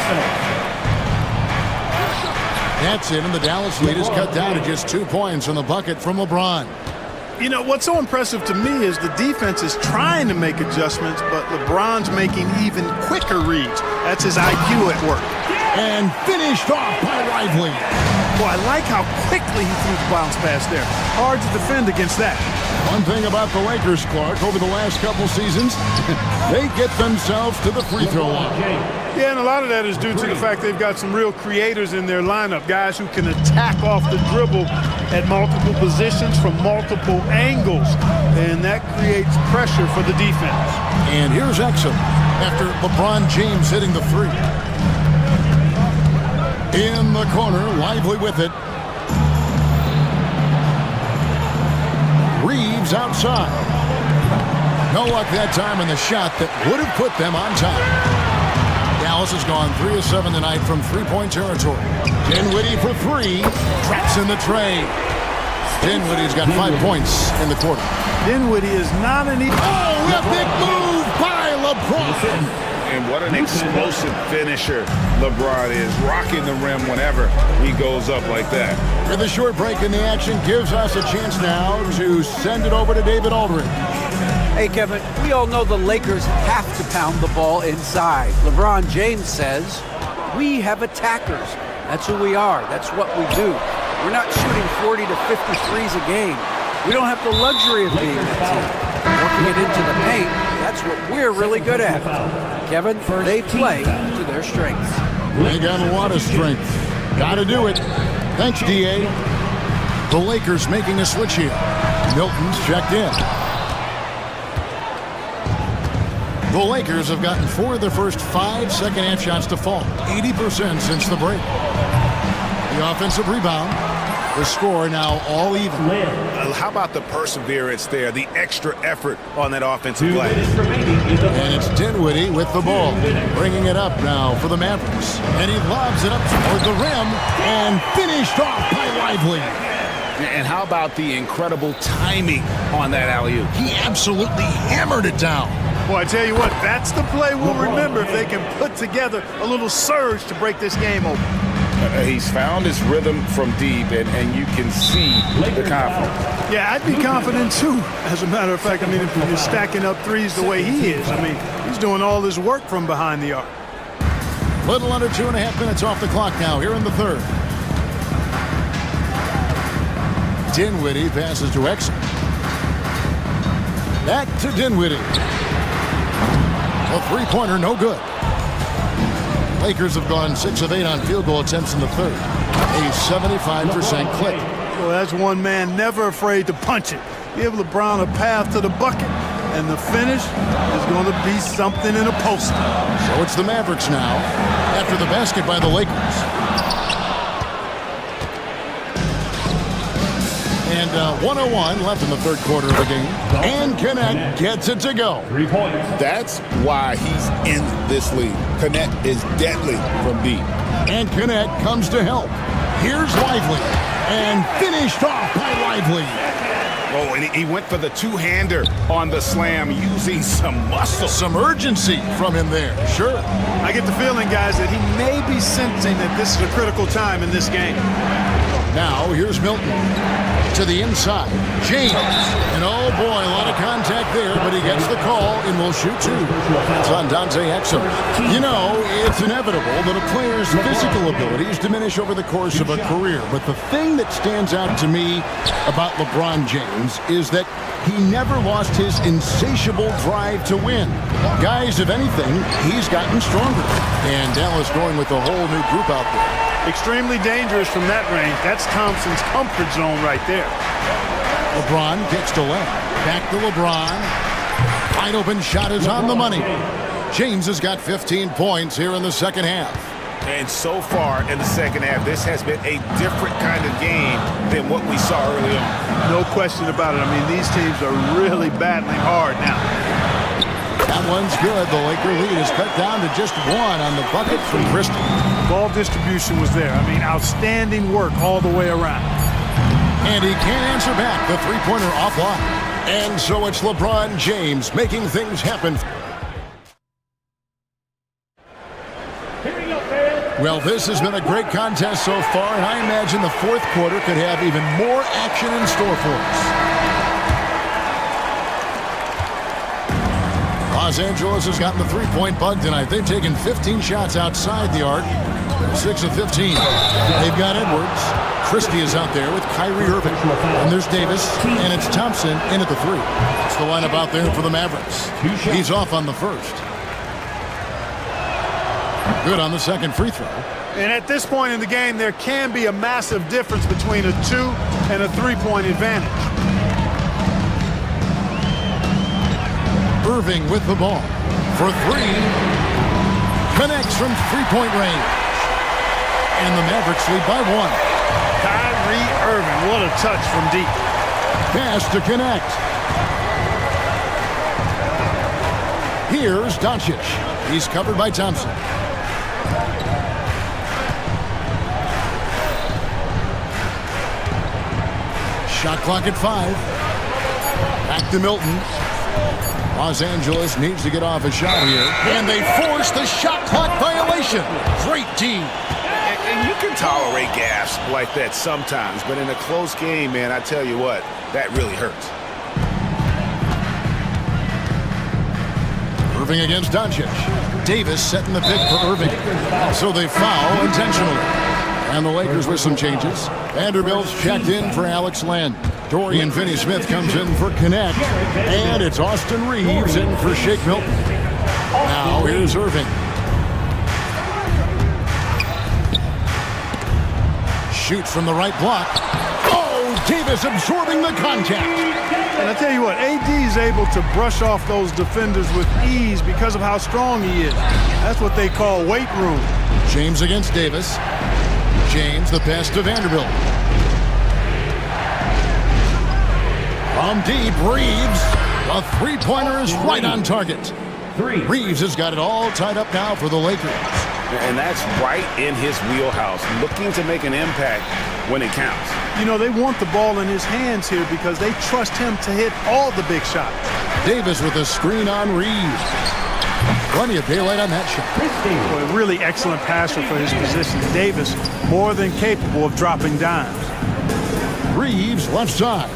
That's it, and the Dallas lead is cut down to just 2 points on the bucket from LeBron. You know, what's so impressive to me is the defense is trying to make adjustments, but LeBron's making even quicker reads. That's his IQ at work. And finished off by Lively. Boy, I like how quickly he threw the bounce pass there. Hard to defend against that. One thing about the Lakers, Clark, over the last couple seasons, they get themselves to the free throw line. Yeah, and a lot of that is due to the fact they've got some real creators in their lineup, guys who can attack off the dribble at multiple positions from multiple angles, and that creates pressure for the defense. And here's Exum after LeBron James hitting the 3. In the corner, Lively with it. Reeves outside. No luck that time in the shot that would have put them on top. Dallas has gone 3 of 7 tonight from 3-point territory. Dinwiddie for 3. Traps in the tray. Dinwiddie's got 5 points in the quarter. Dinwiddie is not an easy... Oh, a big move by LeBron. And what an explosive finisher LeBron is, rocking the rim whenever he goes up like that. With a short break in the action gives us a chance now to send it over to David Aldridge. Hey, Kevin, we all know the Lakers have to pound the ball inside. LeBron James says, we have attackers. That's who we are. That's what we do. We're not shooting 40 to 50 threes a game. We don't have the luxury of being that team. Working it into the paint, that's what we're really good at. Kevin, they play to their strengths. They got a lot of strength. Got to do it. Thanks, D.A. The Lakers making a switch here. Milton's checked in. The Lakers have gotten 4 of their first 5 second-half shots to fall. 80% since the break. The offensive rebound. The score now all even. How about the perseverance there, the extra effort on that offensive play? And it's Dinwiddie with the ball, bringing it up now for the Mavericks. And he lobs it up toward the rim and finished off by Lively. And how about the incredible timing on that alley-oop? He absolutely hammered it down. Well, I tell you what, that's the play we'll remember if they can put together a little surge to break this game open. He's found his rhythm from deep, and you can see the confidence. Yeah, I'd be confident too. As a matter of fact, I mean, if you're stacking up threes the way he is, I mean, he's doing all his work from behind the arc. Little under 2.5 minutes off the clock now here in the third. Dinwiddie passes to Exum. Back to Dinwiddie. A three-pointer, no good. Lakers have gone 6 of 8 on field goal attempts in the third. A 75% clip. Well, that's one man never afraid to punch it. Give LeBron a path to the bucket, and the finish is going to be something in a poster. So it's the Mavericks now, after the basket by the Lakers. And 101 left in the third quarter of the game. And Connect gets it to go. 3 points. That's why he's in this league. Connect is deadly from deep. And Connect comes to help. Here's Lively. And finished off by Lively. Oh, and he went for the two-hander on the slam, using some muscle. Some urgency from him there, sure. I get the feeling, guys, that he may be sensing that this is a critical time in this game. Now, here's Milton. To the inside, James. And oh boy, a lot of contact there, but he gets the call and will shoot 2. It's on Dante Exum. You know, it's inevitable that a player's physical abilities diminish over the course of a career. But the thing that stands out to me about LeBron James is that he never lost his insatiable drive to win. Guys, if anything, he's gotten stronger. And Dallas going with a whole new group out there. Extremely dangerous from that range. That's Thompson's comfort zone right there. LeBron kicks to left. Back to LeBron. Wide open shot is on the money. James has got 15 points here in the second half. And so far in the second half, this has been a different kind of game than what we saw early on. No question about it. I mean, these teams are really battling hard now. That one's good. The Laker lead is cut down to just 1 on the bucket from Christie. Ball distribution was there. I mean, outstanding work all the way around. And he can't answer back. The three-pointer offline. And so it's LeBron James making things happen. Well, this has been a great contest so far, and I imagine the fourth quarter could have even more action in store for us. Los Angeles has gotten the three-point bug tonight. They've taken 15 shots outside the arc. 6 of 15. They've got Edwards. Christie is out there with Kyrie Irving. And there's Davis. And it's Thompson in at the 3. It's the lineup out there for the Mavericks. He's off on the first. Good on the second free throw. And at this point in the game, there can be a massive difference between a 2 and a 3-point advantage. Irving with the ball for 3. Connects from three-point range. And the Mavericks lead by 1. Kyrie Irving, what a touch from deep. Pass to Connect. Here's Doncic. He's covered by Thompson. Shot clock at 5. Back to Milton. Los Angeles needs to get off a shot here. And they force the shot clock violation. Great team. And you can tolerate gas like that sometimes, but in a close game, man, I tell you what, that really hurts. Irving against Doncic. Davis setting the pick for Irving. So they foul intentionally. And the Lakers with some changes. Vanderbilt's checked in for Alex Len. Dorian Finney-Smith comes in for Connect. And it's Austin Reeves in for Shake Milton. Now here's Irving. Shoots from the right block. Oh, Davis absorbing the contact. And I tell you what, AD is able to brush off those defenders with ease because of how strong he is. That's what they call weight room. James against Davis. James, the pass to Vanderbilt. From deep, Reeves. A three-pointer is right on target. Reeves has got it all tied up now for the Lakers. And that's right in his wheelhouse, looking to make an impact when it counts. You know, they want the ball in his hands here because they trust him to hit all the big shots. Davis with a screen on Reeves. Plenty of daylight on that shot. Well, a really excellent passer for his position. Davis, more than capable of dropping dimes. Reeves, left side.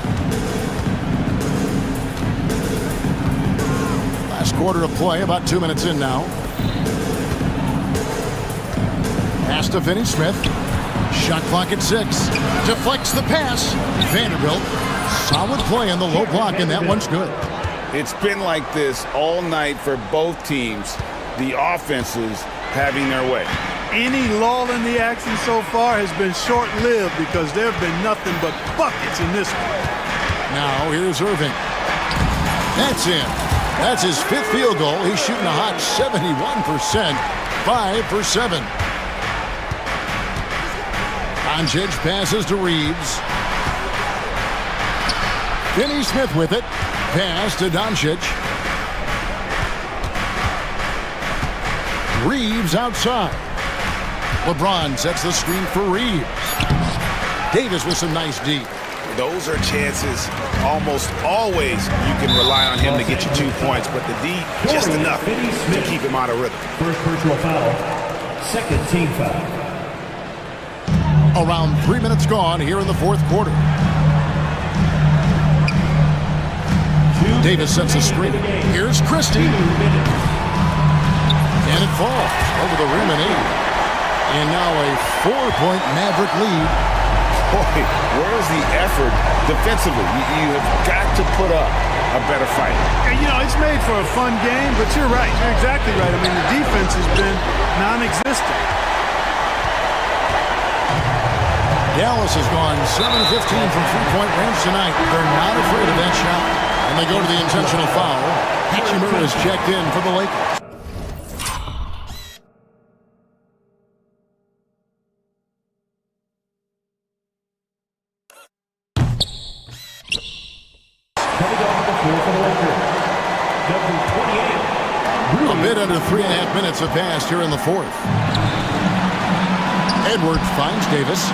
Last quarter of play, about 2 minutes in now. Pass to Finney-Smith. Shot clock at 6. Deflects the pass. Vanderbilt. Solid play on the low block, and that one's good. It's been like this all night for both teams. The offenses having their way. Any lull in the action so far has been short-lived because there have been nothing but buckets in this one. Now here's Irving. That's in. That's his 5th field goal. He's shooting a hot 71%. 5 for 7. Doncic passes to Reeves. Finney-Smith with it. Pass to Doncic. Reeves outside. LeBron sets the screen for Reeves. Davis with some nice deep. Those are chances almost always you can rely on him to get you 2 points, but the D just enough to keep him out of rhythm. First personal foul. Second team foul. Around 3 minutes gone here in the fourth quarter. Davis sets a screen. Here's Christie. And it falls over the rim and in. And now a 4-point Maverick lead. Boy, where's the effort defensively? You have got to put up a better fight. And, you know, it's made for a fun game, but you're right. You're exactly right. I mean, the defense has been non-existent. Dallas has gone 7-15 from three-point range tonight. They're not afraid of that shot. And they go to the intentional foul. Hachimura is checked in for the Lakers. A bit under 3.5 minutes have passed here in the fourth. Edwards finds Davis.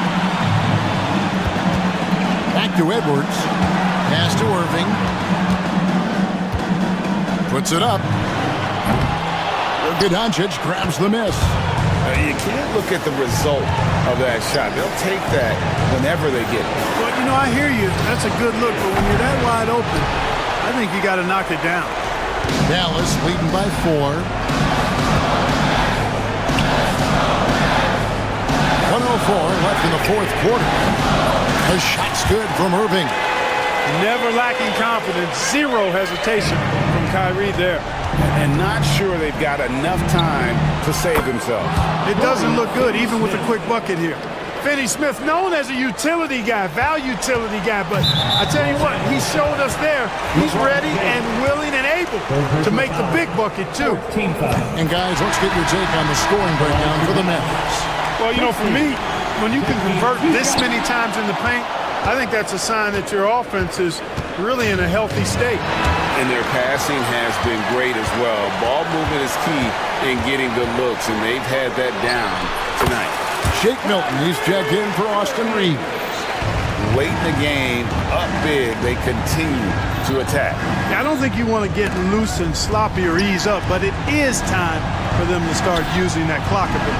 Back to Edwards. Pass to Irving. Puts it up. Doncic grabs the miss. You can't look at the result of that shot. They'll take that whenever they get it. Well, you know, I hear you. That's a good look, but when you're that wide open, I think you got to knock it down. Dallas leading by 4. 1:04 left in the fourth quarter. The shot's good from Irving. Never lacking confidence. Zero hesitation from Kyrie there. And not sure they've got enough time to save themselves. It doesn't look good, even with a quick bucket here. Finney-Smith, known as a utility guy, utility guy, but I tell you what, he showed us there. He's ready and willing and able to make the big bucket, too. And, guys, let's get your take on the scoring breakdown for the Mavericks. Well, you know, for me, when you can convert this many times in the paint, I think that's a sign that your offense is really in a healthy state. And their passing has been great as well. Ball movement is key in getting good looks, and they've had that down tonight. Shake Milton, he's checked in for Austin Reeves. late in the game, up big, they continue to attack. I don't think you want to get loose and sloppy or ease up, but it is time for them to start using that clock a bit.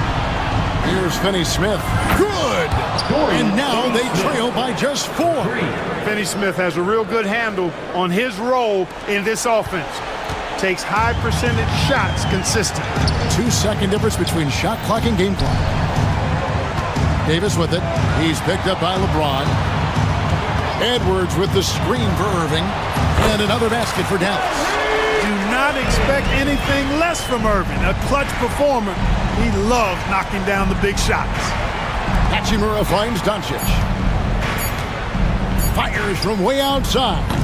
Here's Finney Smith. Good! And now they trail by just 4. Finney Smith has a real good handle on his role in this offense. Takes high percentage shots consistent. 2-second difference between shot clock and game clock. Davis with it. He's picked up by LeBron. Edwards with the screen for Irving. And another basket for Dallas. Do not expect anything less from Irving. A clutch performer. He loves knocking down the big shots. Hachimura finds Doncic. Fires from way outside.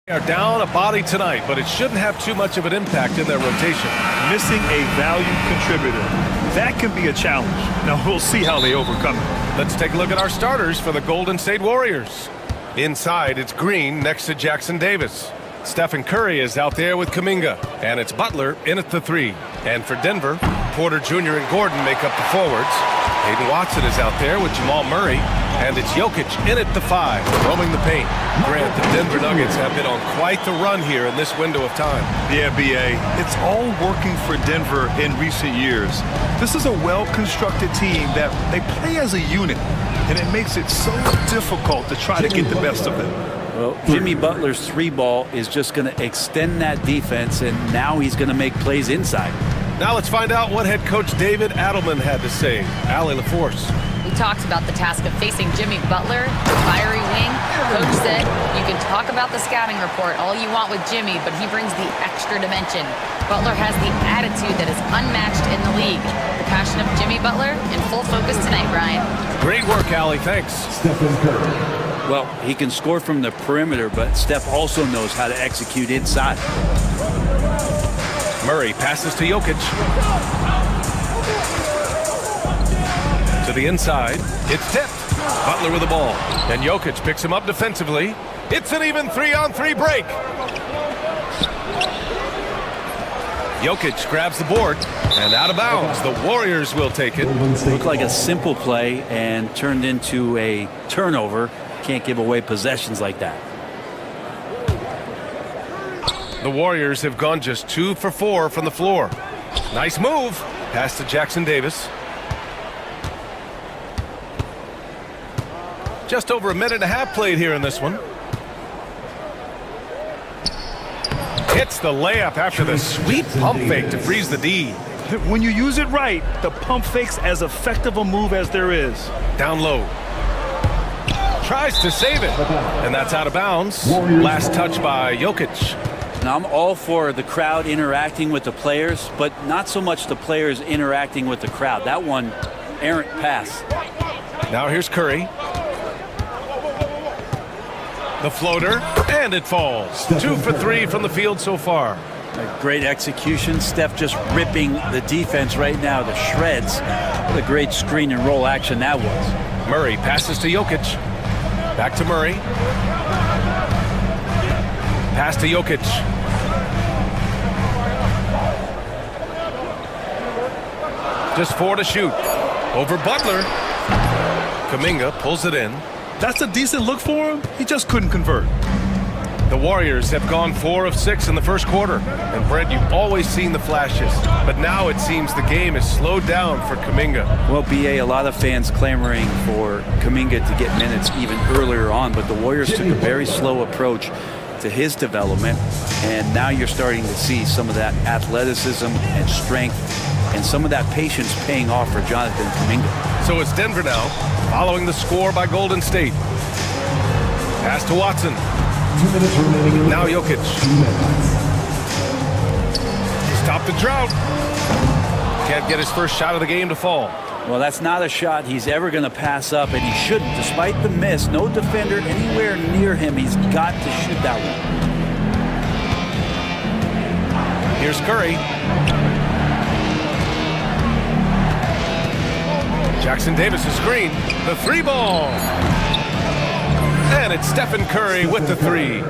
They are down a body tonight, but it shouldn't have too much of an impact in their rotation. Missing a valued contributor. That can be a challenge. Now we'll see how they overcome it. Let's take a look at our starters for the Golden State Warriors. Inside, it's Green next to Jackson Davis. Stephen Curry is out there with Kuminga, and it's Butler in at the 3. And for Denver, Porter Jr. and Gordon make up the forwards. Hayden Watson is out there with Jamal Murray, and it's Jokic in at the 5, roaming the paint. Grant, the Denver Nuggets have been on quite the run here in this window of time. Yeah, B.A., it's all working for Denver in recent years. This is a well-constructed team that they play as a unit, and it makes it so difficult to try to get the best of them. Well, Jimmy Butler's 3-ball is just going to extend that defense, and now he's going to make plays inside. Now let's find out what head coach David Adelman had to say. Allie LaForce. We talked about the task of facing Jimmy Butler, the fiery wing. Coach said, you can talk about the scouting report all you want with Jimmy, but he brings the extra dimension. Butler has the attitude that is unmatched in the league. The passion of Jimmy Butler in full focus tonight, Brian. Great work, Allie. Thanks. Stephen Curry. Well, he can score from the perimeter, but Steph also knows how to execute inside. Murray passes to Jokic. To the inside, it's tipped. Butler with the ball, and Jokic picks him up defensively. It's an even 3-on-3 break. Jokic grabs the board, and out of bounds. The Warriors will take it. Looked like a simple play and turned into a turnover. Can't give away possessions like that. The Warriors have gone just 2 for 4 from the floor. Nice move. Pass to Jackson Davis. Just over a minute and a half played here in this one. Hits the layup after the sweet pump fake to freeze the D. When you use it right, the pump fake's as effective a move as there is. Down low. Tries to save it. And that's out of bounds. Last touch by Jokic. Now, I'm all for the crowd interacting with the players, but not so much the players interacting with the crowd. That one, errant pass. Now here's Curry. The floater, and it falls. 2 for 3 from the field so far. A great execution. Steph just ripping the defense right now to shreds. What a great screen and roll action that was. Murray passes to Jokic. Back to Murray. Pass to Jokic. Just 4 to shoot. Over Butler. Kuminga pulls it in. That's a decent look for him. He just couldn't convert. The Warriors have gone 4 of 6 in the first quarter. And Brent, you've always seen the flashes. But now it seems the game is slowed down for Kuminga. Well, BA, a lot of fans clamoring for Kuminga to get minutes even earlier on. But the Warriors took a very slow approach to his development. And now you're starting to see some of that athleticism and strength and some of that patience paying off for Jonathan Kuminga. So it's Denver now, following the score by Golden State. Pass to Watson. 2 minutes remaining. Now Jokic. Stop the drought. Can't get his first shot of the game to fall. Well, that's not a shot he's ever going to pass up, and he shouldn't. Despite the miss, no defender anywhere near him. He's got to shoot that one. Here's Curry. Jackson Davis' screen. The 3-ball. And it's Stephen Curry with the 3.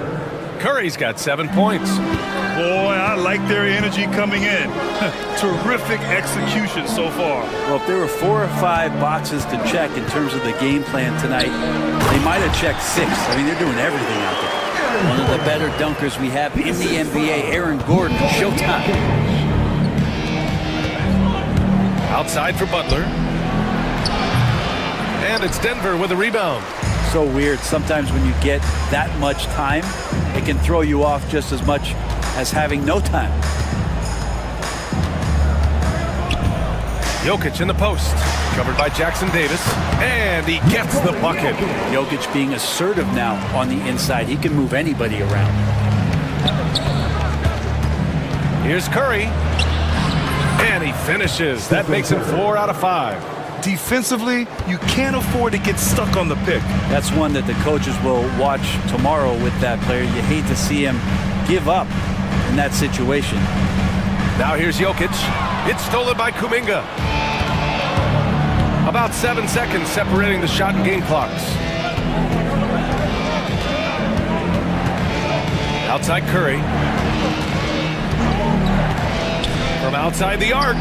Curry's got 7 points. Boy, I like their energy coming in. Terrific execution so far. Well, if there were 4 or 5 boxes to check in terms of the game plan tonight, they might have checked 6. I mean, they're doing everything out there. One of the better dunkers we have in the NBA, Aaron Gordon, showtime. Outside for Butler. And it's Denver with a rebound. So weird. Sometimes when you get that much time, it can throw you off just as much as having no time. Jokic in the post. Covered by Jackson Davis. And he gets the bucket. Jokic being assertive now on the inside. He can move anybody around. Here's Curry. And he finishes. That makes him 4 out of 5. defensively, you can't afford to get stuck on the pick. That's one that the coaches will watch tomorrow with that player. You hate to see him give up in that situation. Now here's Jokic. It's stolen by Kuminga. About 7 seconds separating the shot and game clocks. Outside Curry. From outside the arc.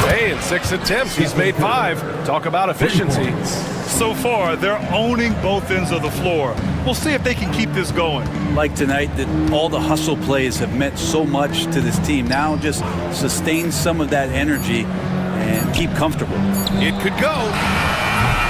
Hey, in 6 attempts, he's made 5. Talk about efficiency. So far, they're owning both ends of the floor. We'll see if they can keep this going. Like tonight, that all the hustle plays have meant so much to this team. Now just sustain some of that energy and keep comfortable. It could go.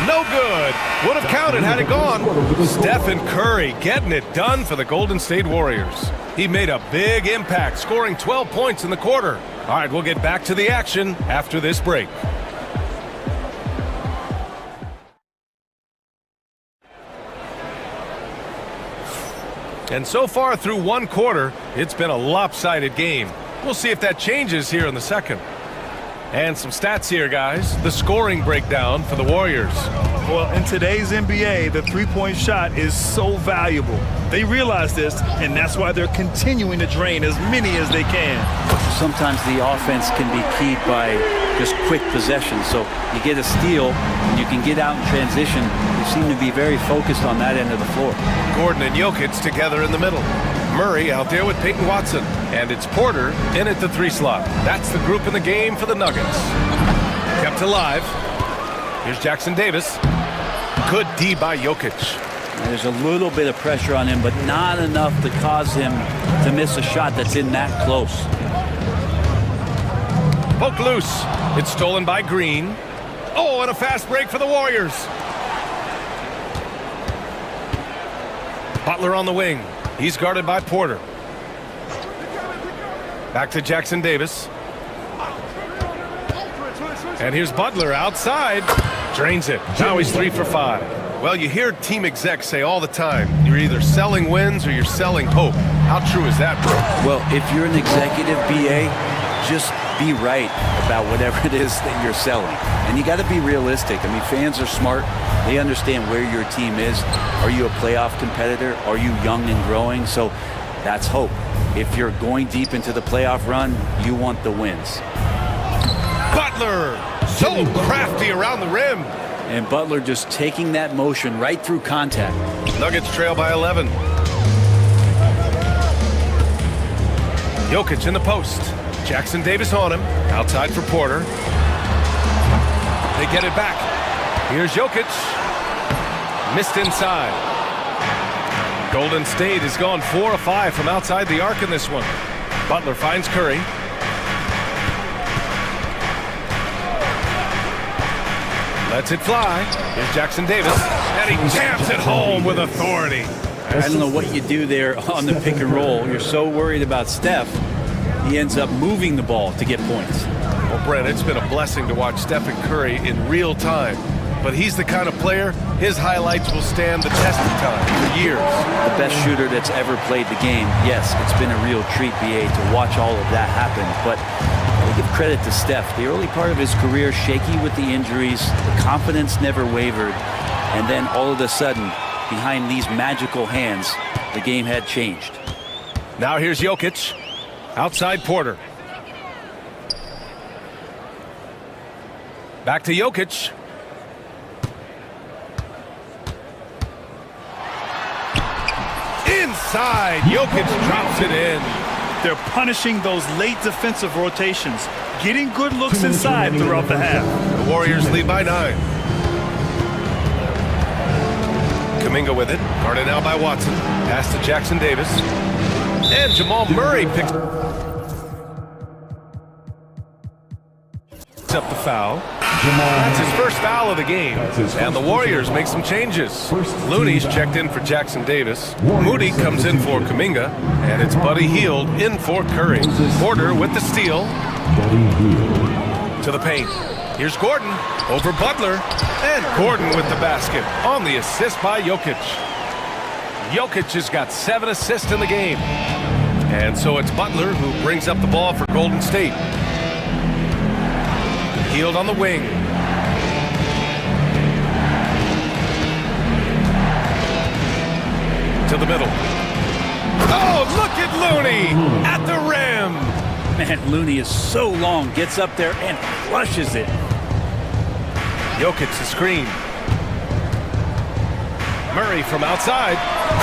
No good. Would have counted had it gone. Stephen Curry getting it done for the Golden State Warriors. He made a big impact, scoring 12 points in the quarter. All right, we'll get back to the action after this break. And so far through one quarter, it's been a lopsided game. We'll see if that changes here in the second. And some stats here, guys. The scoring breakdown for the Warriors. Well, in today's NBA, the three-point shot is so valuable. They realize this, and that's why they're continuing to drain as many as they can. Sometimes the offense can be keyed by just quick possession. So you get a steal, and you can get out in transition. They seem to be very focused on that end of the floor. Gordon and Jokic together in the middle. Murray out there with Peyton Watson. And it's Porter in at the 3 slot. That's the group in the game for the Nuggets. Kept alive. Here's Jackson Davis. Good D by Jokic. There's a little bit of pressure on him, but not enough to cause him to miss a shot that's in that close. Poke loose. It's stolen by Green. Oh, and a fast break for the Warriors. Butler on the wing. He's guarded by Porter. Back to Jackson Davis. And here's Butler outside. Drains it. Now he's 3 for 5. Well, you hear team execs say all the time, you're either selling wins or you're selling hope. How true is that, bro? Well, if you're an executive BA, just be right about whatever it is that you're selling. And you got to be realistic. I mean, fans are smart. They understand where your team is. Are you a playoff competitor? Are you young and growing? So that's hope. If you're going deep into the playoff run, you want the wins. Butler, so crafty around the rim. And Butler just taking that motion right through contact. Nuggets trail by 11. Jokic in the post. Jackson Davis on him. Outside for Porter. They get it back. Here's Jokic. Missed inside. Golden State has gone 4 of 5 from outside the arc in this one. Butler finds Curry. Lets it fly. Here's Jackson Davis. And he jams it home with authority. I don't know what you do there on the pick and roll. You're so worried about Steph, he ends up moving the ball to get points. Well, Brent, it's been a blessing to watch Stephen Curry in real time. But he's the kind of player, his highlights will stand the test of time for years. The best shooter that's ever played the game. Yes, it's been a real treat, BA, to watch all of that happen. But I give credit to Steph. The early part of his career, shaky with the injuries, the confidence never wavered. And then all of a sudden, behind these magical hands, the game had changed. Now here's Jokic. Outside Porter. Back to Jokic. Inside, Jokic drops it in. They're punishing those late defensive rotations, getting good looks inside throughout the half. The Warriors lead by 9. Kuminga with it, guarded now by Watson. Pass to Jackson Davis. And Jamal Murray picks up the foul. That's his first foul of the game. And the Warriors make some changes. Looney's checked in for Jackson Davis. Moody comes in for Kuminga. And it's Buddy Hield in for Curry. Porter with the steal. To the paint. Here's Gordon over Butler. And Gordon with the basket on the assist by Jokic. Jokic has got 7 assists in the game. And so it's Butler who brings up the ball for Golden State. Hield on the wing. the middle. Oh, look at Looney at the rim. Man, Looney is so long, gets up there and crushes it. Jokic the screen. Murray from outside.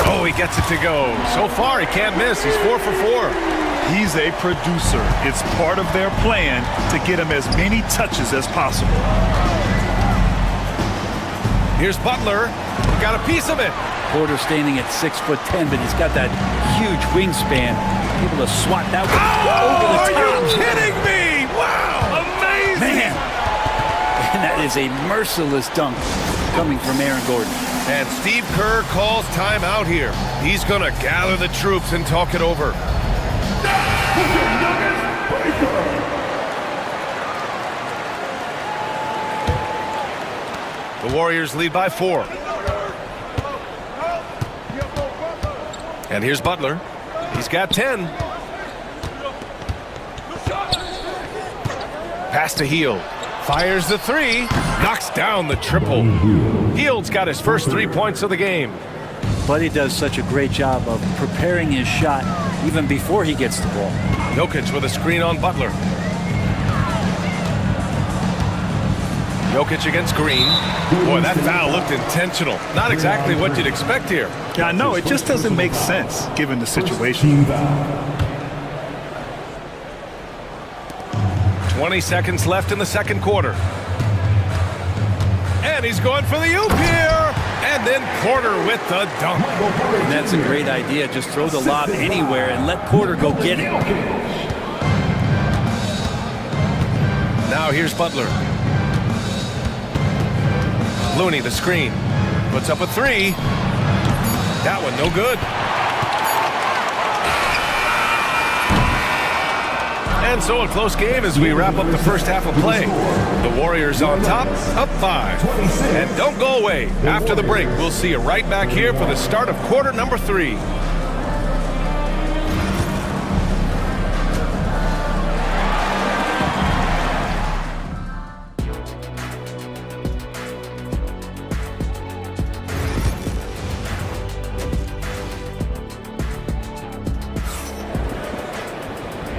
Oh, he gets it to go. So far, he can't miss. He's 4 for 4. He's a producer. It's part of their plan to get him as many touches as possible. Here's Butler. He got a piece of it. Porter standing at 6'10", but he's got that huge wingspan. Able to swat that one over the top. Are you kidding me? Wow, amazing. Man. And that is a merciless dunk coming from Aaron Gordon. And Steve Kerr calls timeout here. He's going to gather the troops and talk it over. The Warriors lead by 4. And here's Butler. He's got 10. Pass to Hield. Fires the 3. Knocks down the triple. Hield's got his first 3 points of the game. Buddy does such a great job of preparing his shot even before he gets the ball. Jokic with a screen on Butler. Jokic against Green. Boy, that foul looked intentional. Not exactly what you'd expect here. Yeah, I know. It just doesn't make sense given the situation. 20 seconds left in the second quarter. And he's going for the oop here. And then Porter with the dunk. And that's a great idea. Just throw the lob anywhere and let Porter go get it. Now here's Butler. Looney the screen. Puts up a 3. That one no good. And so a close game as we wrap up the first half of play. The Warriors on top, up 5. And don't go away. After the break, we'll see you right back here for the start of quarter number 3.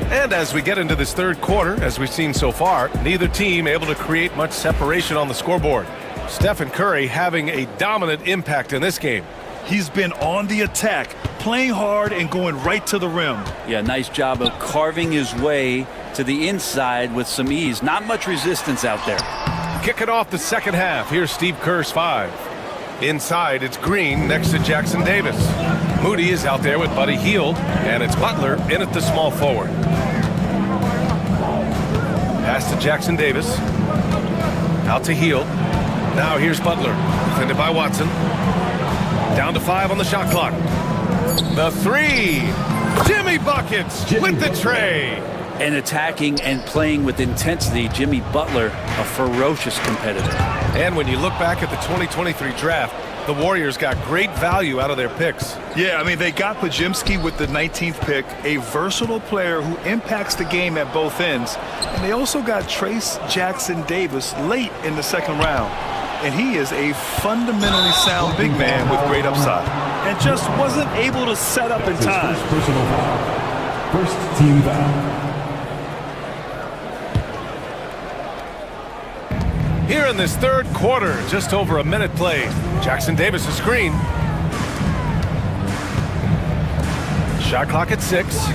And as we get into this third quarter, as we've seen so far, neither team able to create much separation on the scoreboard. Stephen Curry having a dominant impact in this game. He's been on the attack, playing hard and going right to the rim. Yeah, nice job of carving his way to the inside with some ease. Not much resistance out there. Kicking off the second half, here's Steve Kerr's 5. Inside, it's Green next to Jackson Davis. Moody is out there with Buddy Hield, and it's Butler in at the small forward. Pass to Jackson Davis. Out to Hield. Now here's Butler, defended by Watson. Down to 5 on the shot clock. The 3. Jimmy buckets with the tray. And attacking and playing with intensity, Jimmy Butler, a ferocious competitor. And when you look back at the 2023 draft, the Warriors got great value out of their picks. Yeah, I mean, they got Pajimski with the 19th pick, a versatile player who impacts the game at both ends. And they also got Trace Jackson Davis late in the second round. And he is a fundamentally sound big man with great upside. And just wasn't able to set up in time. First team foul. Here in this third quarter, just over a minute played. Jackson Davis' screen. Shot clock at 6.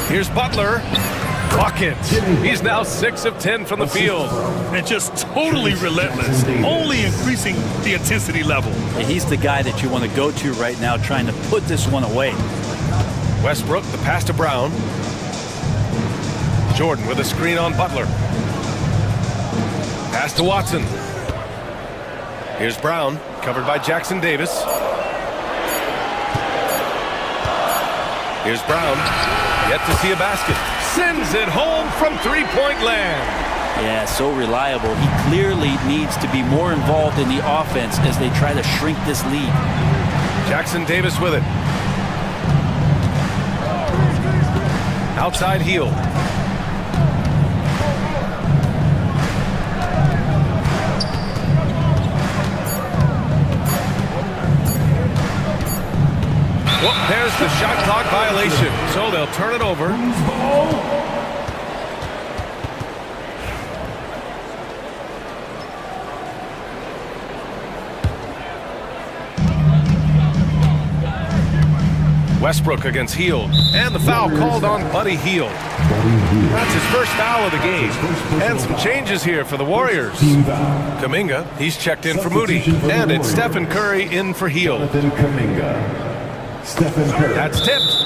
Here's Butler. Bucket. He's now 6 of 10 from the field. And just totally relentless, only increasing the intensity level. And he's the guy that you want to go to right now, trying to put this one away. Westbrook, the pass to Brown. Jordan with a screen on Butler. Pass to Watson. Here's Brown, covered by Jackson Davis. Here's Brown, yet to see a basket. Sends it home from three-point land. Yeah, so reliable. He clearly needs to be more involved in the offense as they try to shrink this lead. Jackson Davis with it. Outside heel. Well, there's the shot clock violation, so they'll turn it over. Westbrook against Hield, and the foul called on Buddy Hield. That's his first foul of the game. And some changes here for the Warriors. Kuminga, he's checked in for Moody, and it's Stephen Curry in for Hield. That's tipped,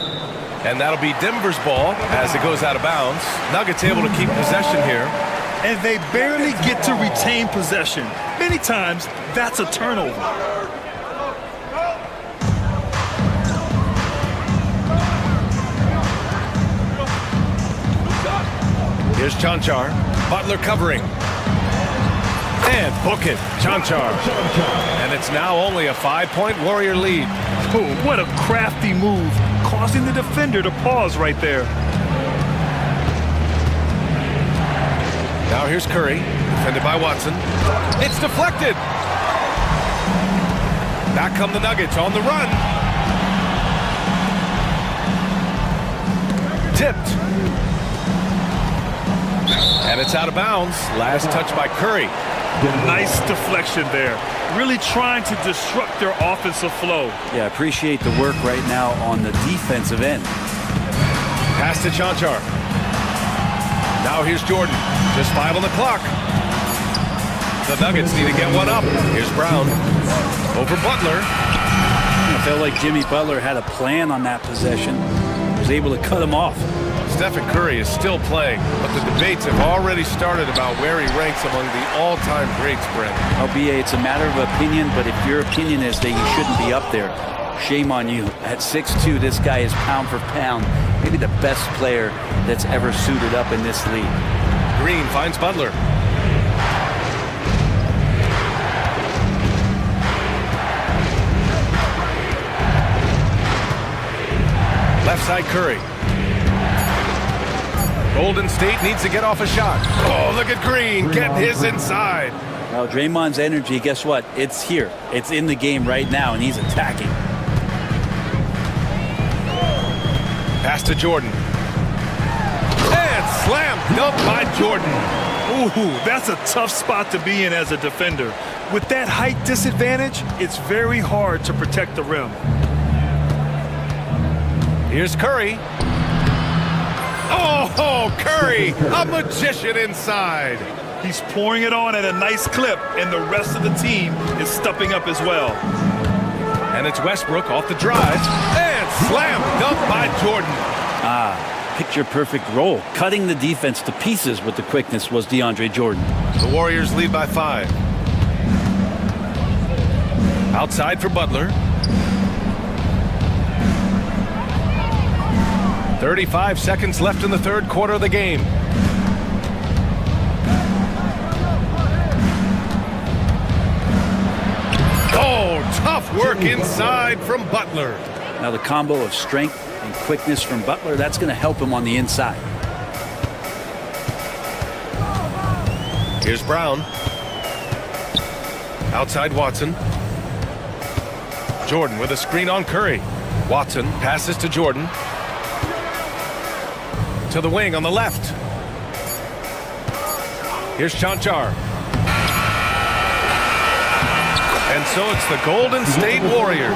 and that'll be Denver's ball as it goes out of bounds. Nuggets able to keep possession here. And they barely get to retain possession. Many times, that's a turnover. Here's Chanchar. Butler covering. And book it. Chanchar. And it's now only a 5-point Warrior lead. Oh, what a crafty move, causing the defender to pause right there. Now here's Curry, defended by Watson. It's deflected. Back come the Nuggets on the run. Tipped. And it's out of bounds. Last touch by Curry. Nice deflection there. Really trying to disrupt their offensive flow. Yeah, appreciate the work right now on the defensive end. Pass to Chanchar. Now here's Jordan. Just 5 on the clock. The Nuggets need to get one up. Here's Brown. Over Butler. I felt like Jimmy Butler had a plan on that possession. Was able to cut him off. Stephen Curry is still playing, but the debates have already started about where he ranks among the all-time greats, Brent. LBA, it's a matter of opinion, but if your opinion is that you shouldn't be up there, shame on you. At 6'2", this guy is pound for pound, maybe the best player that's ever suited up in this league. Green finds Butler. Left side Curry. Golden State needs to get off a shot. Oh, look at Green get his inside. Well, Draymond's energy, guess what? It's here. It's in the game right now, and he's attacking. Pass to Jordan. And slam dunk by Jordan. Ooh, that's a tough spot to be in as a defender. With that height disadvantage, it's very hard to protect the rim. Here's Curry. Oh, Curry, a magician inside. He's pouring it on at a nice clip, and the rest of the team is stepping up as well. And it's Westbrook off the drive, and slam dunk by Jordan. Picture-perfect roll. Cutting the defense to pieces with the quickness was DeAndre Jordan. The Warriors lead by 5. Outside for Butler. 35 seconds left in the third quarter of the game. Oh, tough work inside from Butler. Now the combo of strength and quickness from Butler, that's going to help him on the inside. Here's Brown. Outside Watson. Jordan with a screen on Curry. Watson passes to Jordan. To the wing on the left. Here's Chanchar. And so it's the Golden State Warriors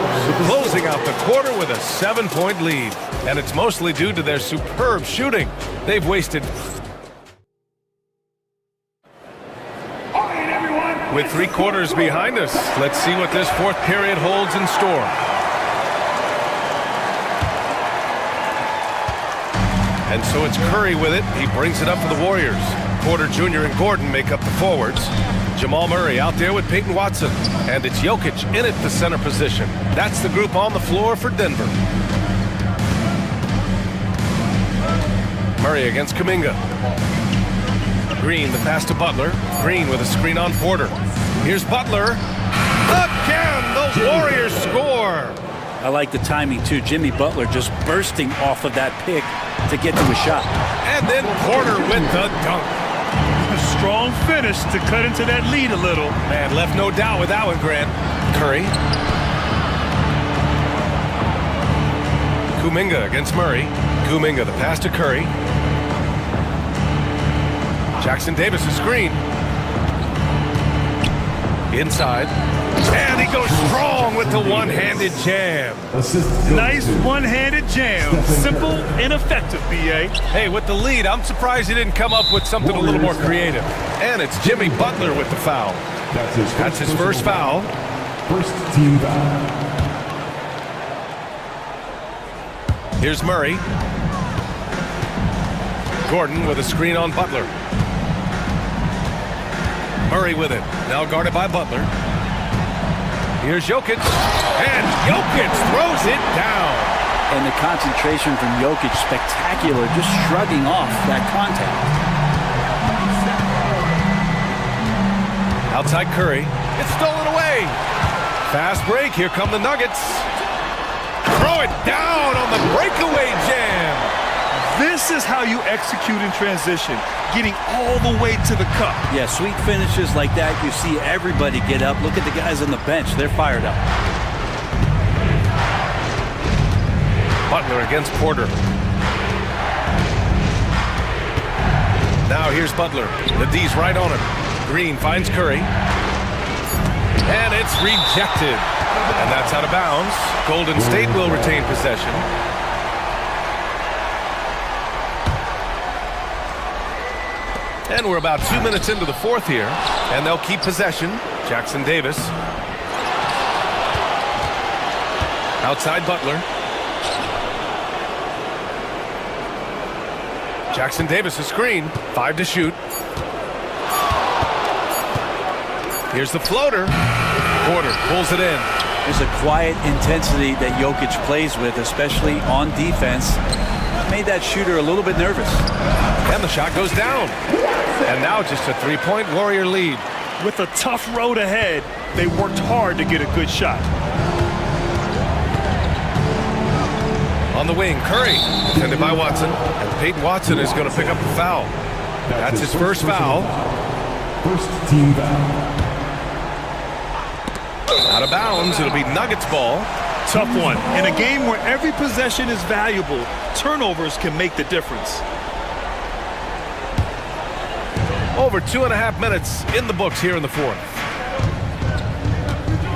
closing out the quarter with a 7-point lead. And it's mostly due to their superb shooting. They've wasted. With 3 quarters behind us, let's see what this fourth period holds in store. And so it's Curry with it. He brings it up for the Warriors. Porter Jr. and Gordon make up the forwards. Jamal Murray out there with Peyton Watson. And it's Jokic in at the center position. That's the group on the floor for Denver. Murray against Kuminga. Green, the pass to Butler. Green with a screen on Porter. Here's Butler. Again, the Warriors score. I like the timing, too. Jimmy Butler just bursting off of that pick to get to a shot. And then Porter with the dunk. A strong finish to cut into that lead a little. Man, left no doubt with that one, Grant. Curry. Kuminga against Murray. Kuminga, the pass to Curry. Jackson Davis, a screen. Inside. And he goes strong with the one-handed jam. Nice one-handed jam. Simple and effective, B.A. Hey, with the lead, I'm surprised he didn't come up with something a little more creative. And it's Jimmy Butler with the foul. That's his first foul. First team foul. Here's Murray. Gordon with a screen on Butler. Murray with it. Now guarded by Butler. Here's Jokic. And Jokic throws it down. And the concentration from Jokic, spectacular, just shrugging off that contact. Outside Curry. It's stolen away. Fast break. Here come the Nuggets. Throw it down on the breakaway jam. This is how you execute in transition, getting all the way to the cup. Yeah, sweet finishes like that, you see everybody get up. Look at the guys on the bench. They're fired up. Butler against Porter. Now here's Butler. The D's right on him. Green finds Curry. And it's rejected. And that's out of bounds. Golden State will retain possession. And we're about 2 minutes into the fourth here. And they'll keep possession. Jackson Davis. Outside Butler. Jackson Davis a screen. 5 to shoot. Here's the floater. Porter pulls it in. There's a quiet intensity that Jokic plays with, especially on defense. Made that shooter a little bit nervous. And the shot goes down. And now just a three-point Warrior lead. With a tough road ahead, they worked hard to get a good shot. On the wing, Curry, defended by Watson. And Peyton Watson is going to pick up the foul. That's his first foul. First team foul. Out of bounds, it'll be Nuggets ball. Tough one. In a game where every possession is valuable, turnovers can make the difference. Over 2.5 minutes in the books here in the fourth.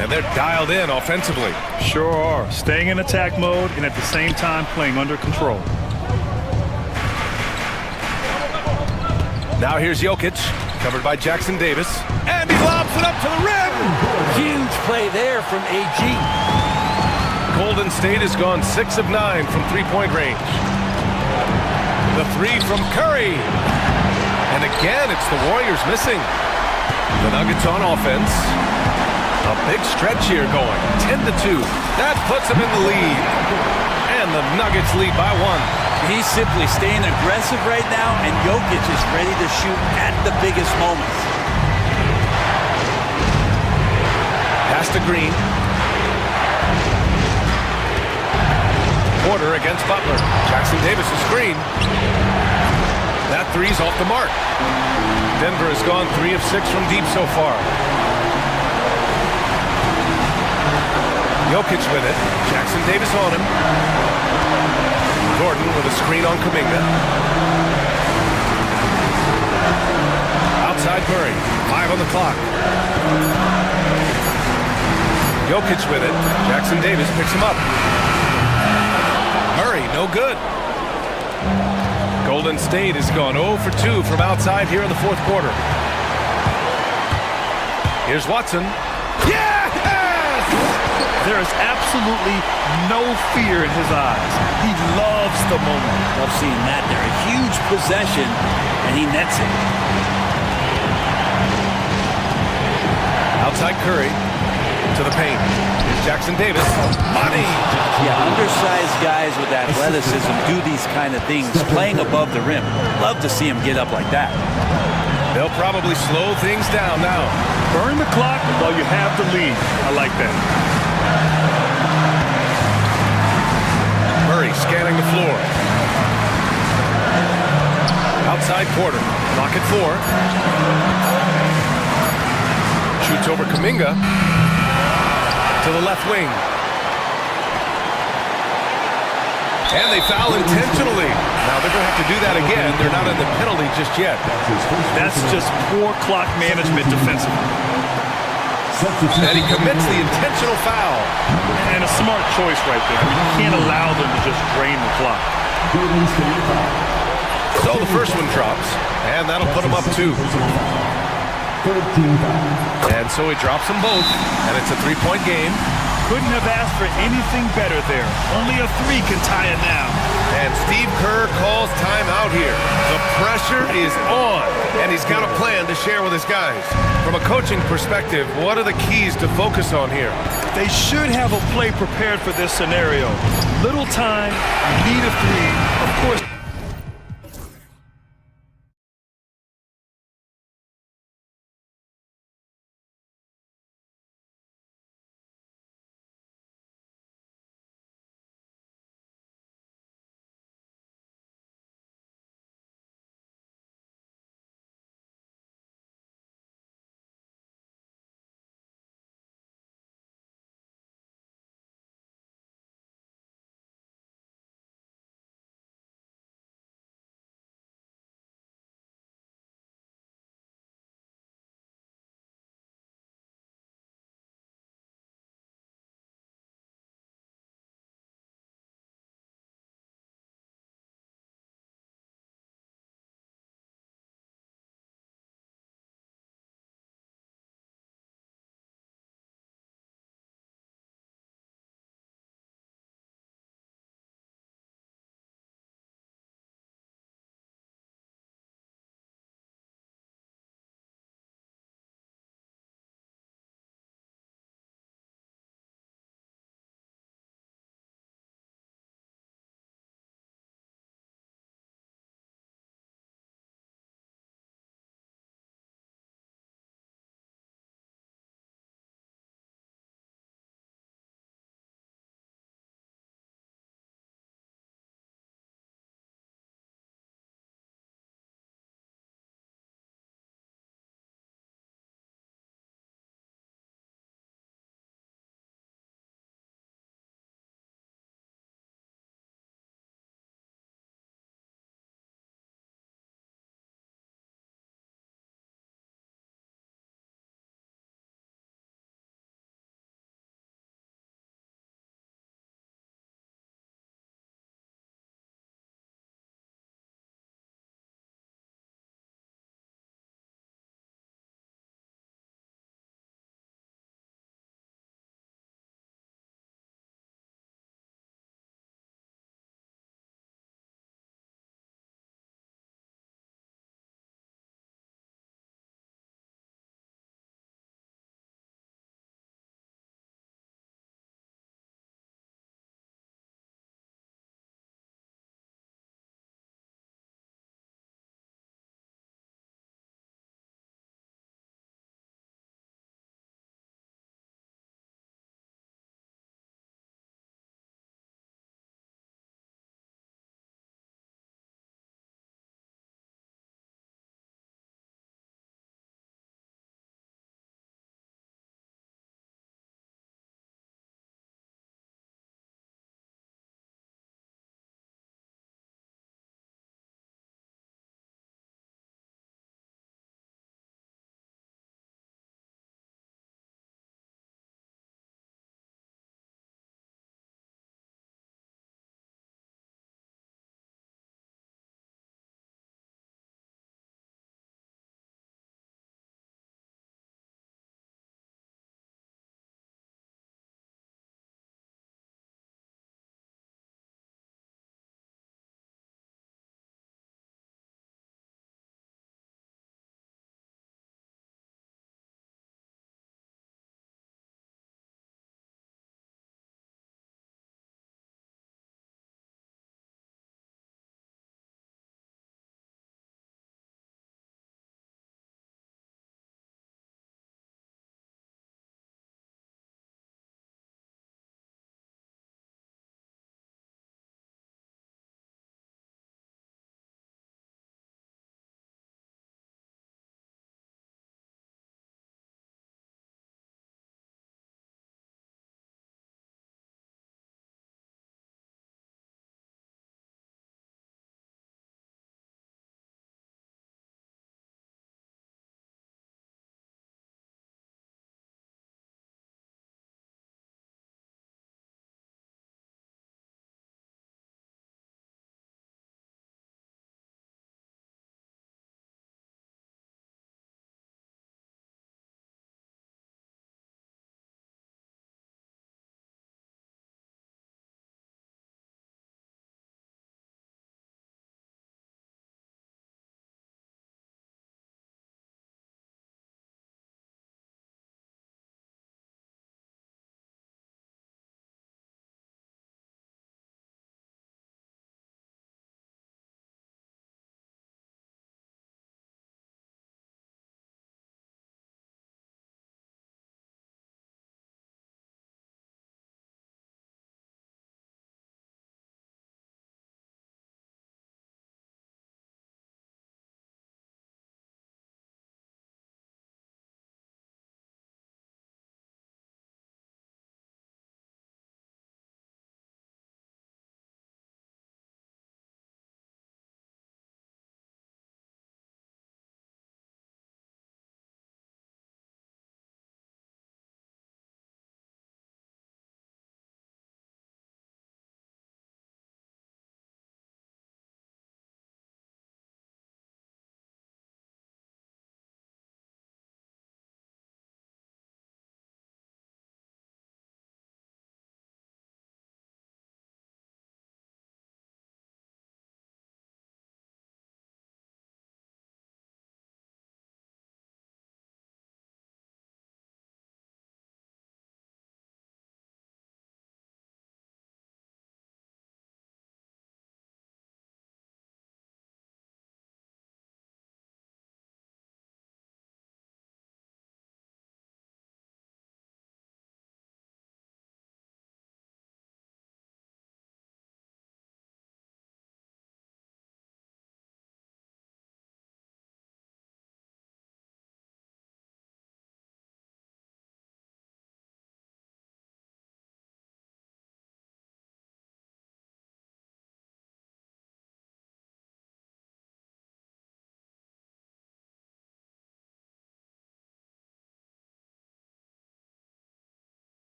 And they're dialed in offensively. Sure are. Staying in attack mode and at the same time playing under control. Now here's Jokic, covered by Jackson Davis. And he lobs it up to the rim. Huge play there from AG. Golden State has gone 6 of 9 from three-point range. The three from Curry. And again, it's the Warriors missing. The Nuggets on offense. A big stretch here going. 10-2. That puts them in the lead. And the Nuggets lead by 1. He's simply staying aggressive right now, and Jokic is ready to shoot at the biggest moments. Pass to Green. Porter against Butler. Jackson Davis a screen. That three's off the mark. Denver has gone 3 of 6 from deep so far. Jokic with it. Jackson Davis on him. Gordon with a screen on Kuminga. Outside Murray. 5 on the clock. Jokic with it. Jackson Davis picks him up. Murray, no good. Golden State has gone 0 for 2 from outside here in the fourth quarter. Here's Watson. Yes! There is absolutely no fear in his eyes. He loves the moment. Love seeing that there. A huge possession, and he nets it. Outside Curry to the paint. Here's Jackson Davis. Money! Yeah, undersized guys with athleticism do these kind of things, playing above the rim. Love to see him get up like that. They'll probably slow things down now. Burn the clock while you have the lead. I like that. Murray scanning the floor. Outside Porter. Clock at 4. Shoots over Kuminga. To the left wing. And they foul intentionally. Now they're going to have to do that again. They're not in the penalty just yet. That's just poor clock management defensively. And he commits the intentional foul. And a smart choice right there. I mean, you can't allow them to just drain the clock. So the first one drops, and that'll put him up 2. And so he drops them both, and it's a 3-point game. Couldn't have asked for anything better there. Only a 3 can tie it now. And Steve Kerr calls timeout here. The pressure is on, and he's got a plan to share with his guys. From a coaching perspective, what are the keys to focus on here? They should have a play prepared for this scenario. Little time, need a 3. Of course,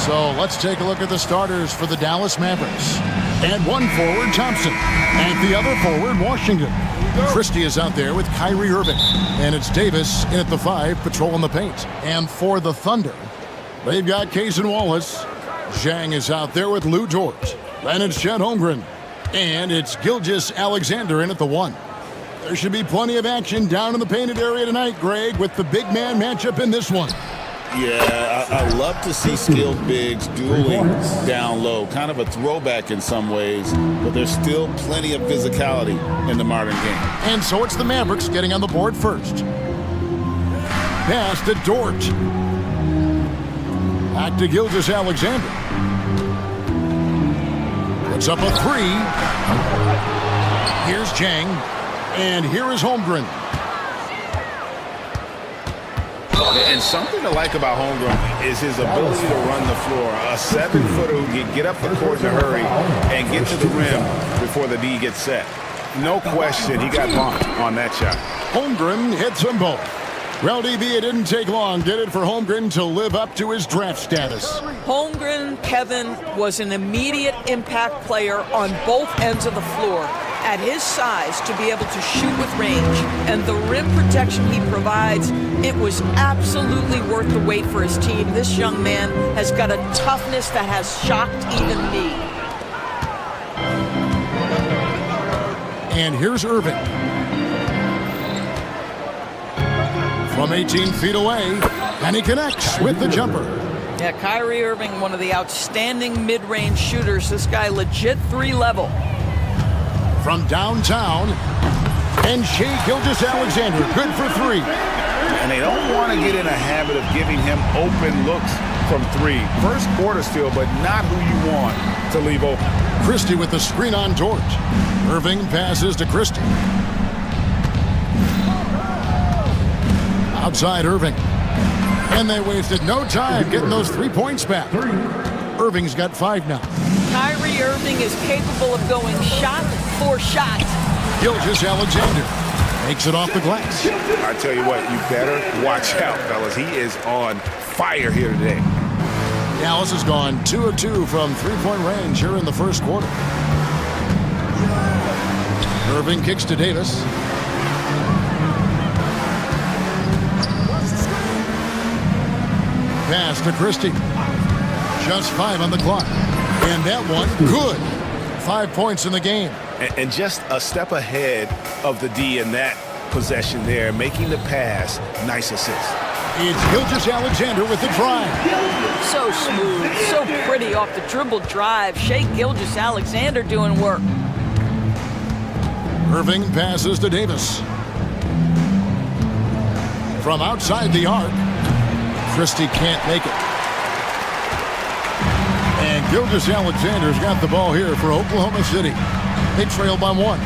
So let's take a look at the starters for the Dallas Mavericks. And one forward, Thompson. And the other forward, Washington. Christie is out there with Kyrie Irving. And it's Davis in at the 5, patrolling the paint. And for the Thunder, they've got Cason Wallace. Zhang is out there with Lou Dort. Then it's Chet Holmgren. And it's Gilgeous-Alexander in at the 1. There should be plenty of action down in the painted area tonight, Greg, with the big man matchup in this one. Yeah, I love to see skilled bigs dueling down low. Kind of a throwback in some ways, but there's still plenty of physicality in the modern game. And so it's the Mavericks getting on the board first. Pass to Dort. Back to Gilgeous-Alexander. Puts up a 3. Here's Zhang. And here is Holmgren. And something to like about Holmgren is his ability to run the floor. A 7-footer who can get up the court in a hurry and get to the rim before the D gets set. No question, he got bumped on that shot. Holmgren hits them both. Well, DB, it didn't take long, did it, for Holmgren to live up to his draft status? Holmgren, Kevin, was an immediate impact player on both ends of the floor. At his size, to be able to shoot with range and the rim protection he provides, it was absolutely worth the wait for his team. This young man has got a toughness that has shocked even me. And here's Irving. From 18 feet away, and he connects with the jumper. Yeah, Kyrie Irving, one of the outstanding mid-range shooters. This guy legit 3-level. From downtown, and Shai Gilgeous-Alexander, good for 3. And they don't want to get in a habit of giving him open looks from 3. First quarter still, but not who you want to leave open. Christie with the screen on Dort. Irving passes to Christie. Outside Irving. And they wasted no time getting those 3 points back. Irving's got 5 now. Kyrie Irving is capable of going shot for shot. Gilgeous-Alexander makes it off the glass. I tell you what, you better watch out, fellas. He is on fire here today. Dallas has gone 2 of 2 from 3-point range here in the first quarter. Irving kicks to Davis. Pass to Christie. Just 5 on the clock. And that one, good. 5 points in the game. And just a step ahead of the D in that possession there, making the pass. Nice assist. It's Gilgeous-Alexander with the drive. So smooth, so pretty off the dribble drive. Shai Gilgeous-Alexander doing work. Irving passes to Davis. From outside the arc, Christie can't make it. And Gilgeous-Alexander's got the ball here for Oklahoma City. They trail by 1.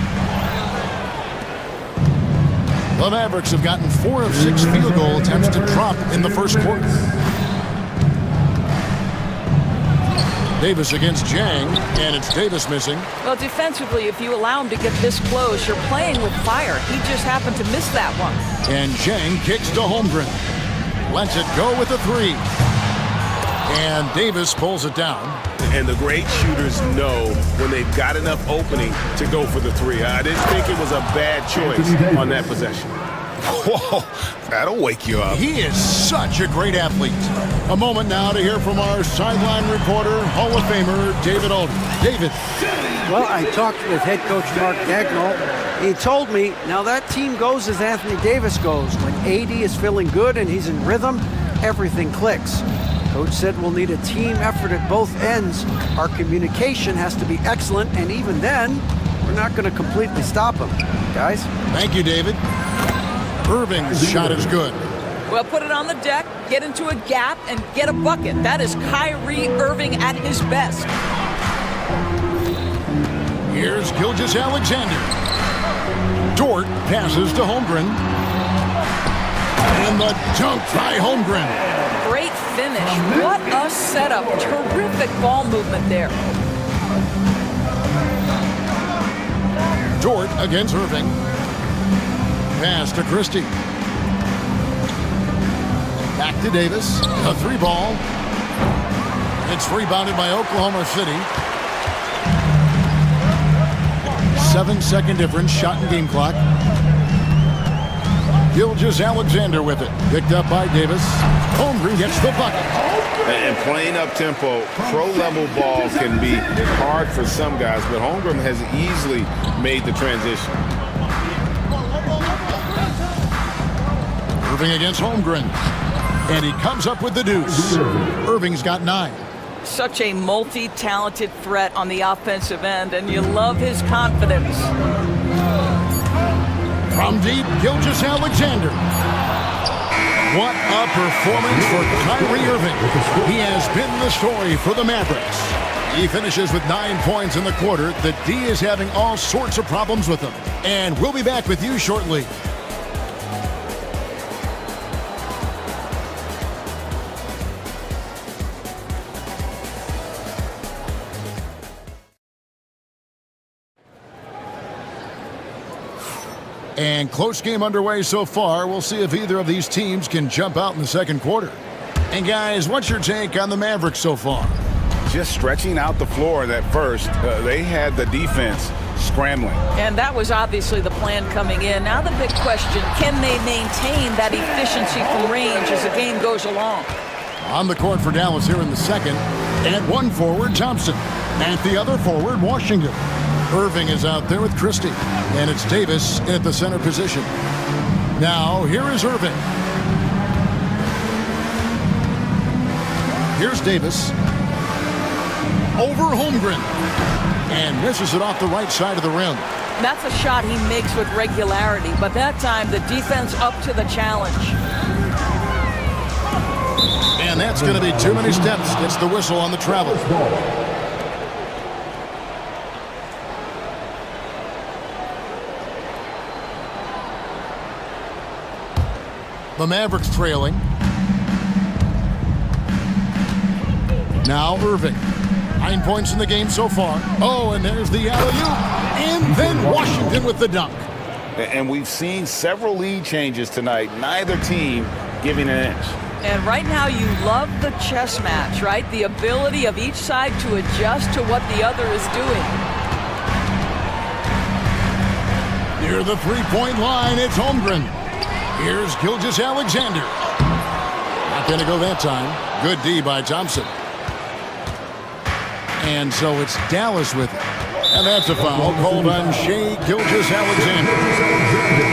The Mavericks have gotten 4 of 6 field goal attempts to drop in the first quarter. Davis against Zhang, and it's Davis missing. Well, defensively, if you allow him to get this close, you're playing with fire. He just happened to miss that one. And Zhang kicks to Holmgren. Lets it go with a 3. And Davis pulls it down. And the great shooters know when they've got enough opening to go for the 3. I didn't think it was a bad choice on that possession. Whoa, that'll wake you up. He is such a great athlete. A moment now to hear from our sideline reporter, Hall of Famer, David Alden. David. Well, I talked with head coach Mark Dagnall. He told me, now that team goes as Anthony Davis goes. When AD is feeling good and he's in rhythm, everything clicks. Coach said we'll need a team effort at both ends. Our communication has to be excellent, and even then, we're not going to completely stop him. Guys? Thank you, David. Irving's shot is good. Well, put it on the deck, get into a gap, and get a bucket. That is Kyrie Irving at his best. Here's Gilgeous-Alexander. Dort passes to Holmgren. And the dunk by Holmgren. Great finish. What a setup. Terrific ball movement there. Dort against Irving. Pass to Christie. Back to Davis. A 3 ball. It's rebounded by Oklahoma City. 7-second difference, shot and game clock. Gilgeous-Alexander with it. Picked up by Davis. Holmgren gets the bucket. And playing up-tempo, pro-level ball can be hard for some guys, but Holmgren has easily made the transition. Irving against Holmgren. And he comes up with the deuce. Irving's got 9. Such a multi-talented threat on the offensive end, and you love his confidence. From deep, Gilgeous-Alexander. What a performance for Kyrie Irving. He has been the story for the Mavericks. He finishes with 9 points in the quarter. The D is having all sorts of problems with him. And we'll be back with you shortly. And close game underway so far. We'll see if either of these teams can jump out in the second quarter. And guys, what's your take on the Mavericks so far? Just stretching out the floor that first. They had the defense scrambling. And that was obviously the plan coming in. Now the big question, can they maintain that efficiency from range as the game goes along? On the court for Dallas here in the second. At one forward, Thompson. At the other forward, Washington. Irving is out there with Christie. And it's Davis at the center position. Now, here is Irving. Here's Davis. Over Holmgren. And misses it off the right side of the rim. That's a shot he makes with regularity, but that time the defense up to the challenge. And that's going to be too many steps. Gets the whistle on the travel. The Mavericks trailing. Now Irving. 9 points in the game so far. Oh, and there's the alley-oop. And then Washington with the dunk. And we've seen several lead changes tonight. Neither team giving an inch. And right now you love the chess match, right? The ability of each side to adjust to what the other is doing. Near the three-point line, it's Holmgren. Here's Gilgeous-Alexander. Not going to go that time. Good D by Thompson. And so it's Dallas with it. And that's a foul called on Shai Gilgeous-Alexander.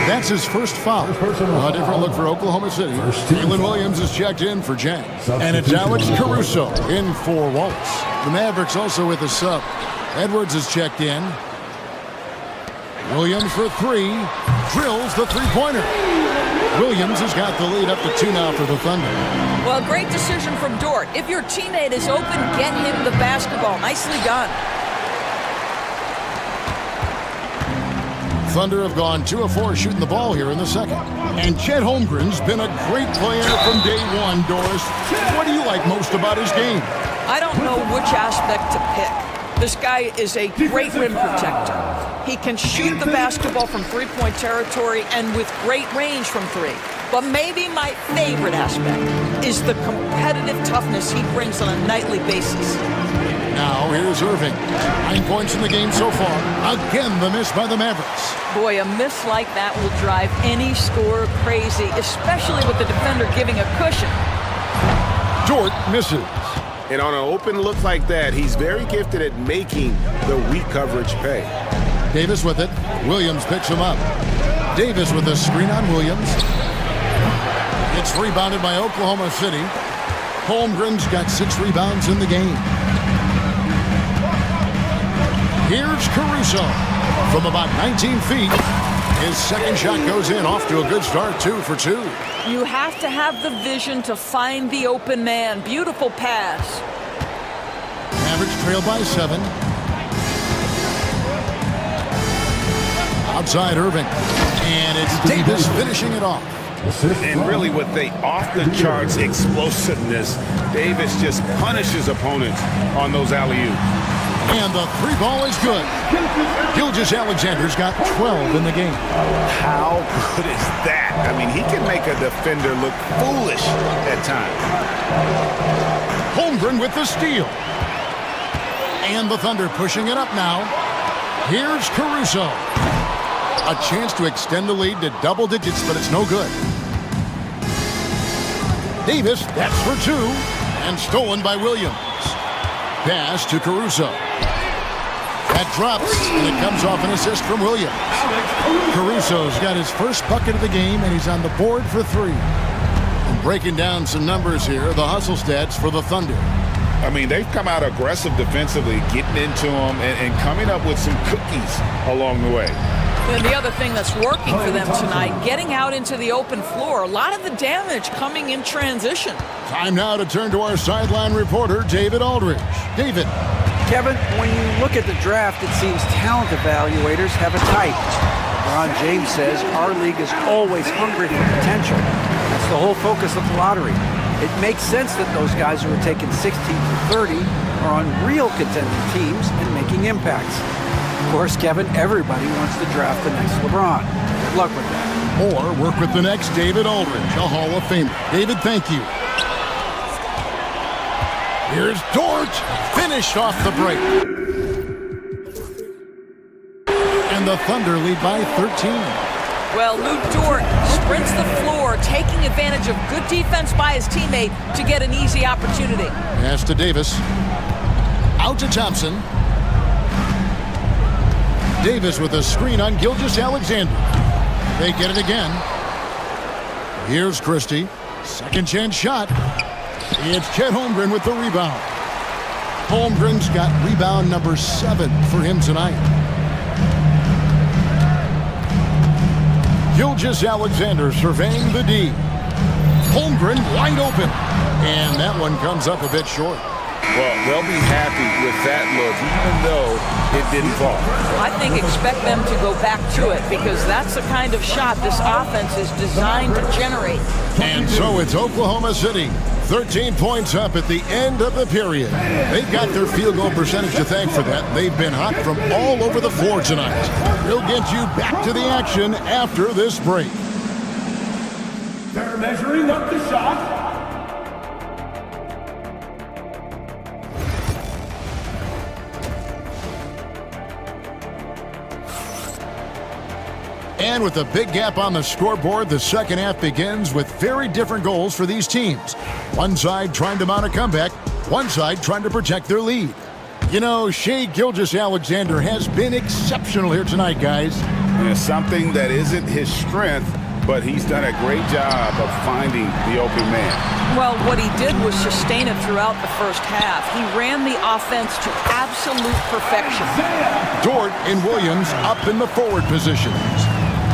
That's his first foul. A different look for Oklahoma City. Jalen Williams is checked in for Jags. And it's Alex Caruso in for Wallace. The Mavericks also with a sub. Edwards is checked in. Williams for 3. Drills the three-pointer. Williams has got the lead up to 2 now for the Thunder. Well, great decision from Dort. If your teammate is open, get him the basketball. Nicely done. Thunder have gone 2 of 4 shooting the ball here in the second. And Chet Holmgren's been a great player from day one, Doris. What do you like most about his game? I don't know which aspect to pick. This guy is a great rim protector. He can shoot the basketball from three-point territory and with great range from 3. But maybe my favorite aspect is the competitive toughness he brings on a nightly basis. Now here's Irving. 9 points in the game so far. Again, the miss by the Mavericks. Boy, a miss like that will drive any scorer crazy, especially with the defender giving a cushion. Dort misses. And on an open look like that, he's very gifted at making the weak coverage pay. Davis with it. Williams picks him up. Davis with a screen on Williams. It's rebounded by Oklahoma City. Holmgren's got 6 rebounds in the game. Here's Caruso from about 19 feet. His second shot goes in, off to a good start, 2 for 2. You have to have the vision to find the open man. Beautiful pass. Mavericks trail by 7. Outside Irving. And it's Davis finishing it off. And really with the off-the-charts explosiveness, Davis just punishes opponents on those alley-oops. And the three ball is good. Gilgeous-Alexander's got 12 in the game. How good is that? I mean, he can make a defender look foolish at times. Holmgren with the steal. And the Thunder pushing it up now. Here's Caruso. A chance to extend the lead to double digits, but it's no good. Davis, that's for two. And stolen by Williams. Pass to Caruso. That drops, and it comes off an assist from Williams. Caruso's got his first bucket of the game, and he's on the board for three. And breaking down some numbers here, the hustle stats for the Thunder. I mean, they've come out aggressive defensively, getting into them and coming up with some cookies along the way. And the other thing that's working for them tonight, getting out into the open floor. A lot of the damage coming in transition. Time now to turn to our sideline reporter, David Aldridge. David. Kevin, when you look at the draft, it seems talent evaluators have a type. LeBron James says our league is always hungry for potential. That's the whole focus of the lottery. It makes sense that those guys who are taken 16 to 30 are on real contending teams and making impacts. Of course, Kevin, everybody wants to draft the next LeBron. Good luck with that. Or work with the next David Aldridge, a Hall of Famer. David, thank you. Here's Dort, finished off the break. And the Thunder lead by 13. Well, Lou Dort sprints the floor, taking advantage of good defense by his teammate to get an easy opportunity. Pass to Davis. Out to Thompson. Davis with a screen on Gilgeous-Alexander. They get it again. Here's Christie. Second chance shot. It's Chet Holmgren with the rebound. Holmgren's got rebound number 7 for him tonight. Gilgeous-Alexander surveying the D. Holmgren wide open. And that one comes up a bit short. Well, they'll be happy with that look, even though it didn't fall. I think expect them to go back to it because that's the kind of shot this offense is designed to generate. And so it's Oklahoma City, 13 points up at the end of the period. They've got their field goal percentage to thank for that. They've been hot from all over the floor tonight. We'll get you back to the action after this break. They're measuring up the shot. And with a big gap on the scoreboard, the second half begins with very different goals for these teams. One side trying to mount a comeback, one side trying to protect their lead. You know, Shai Gilgeous-Alexander has been exceptional here tonight, guys. There's something that isn't his strength, but he's done a great job of finding the open man. Well, what he did was sustain it throughout the first half. He ran the offense to absolute perfection. Dort and Williams up in the forward positions.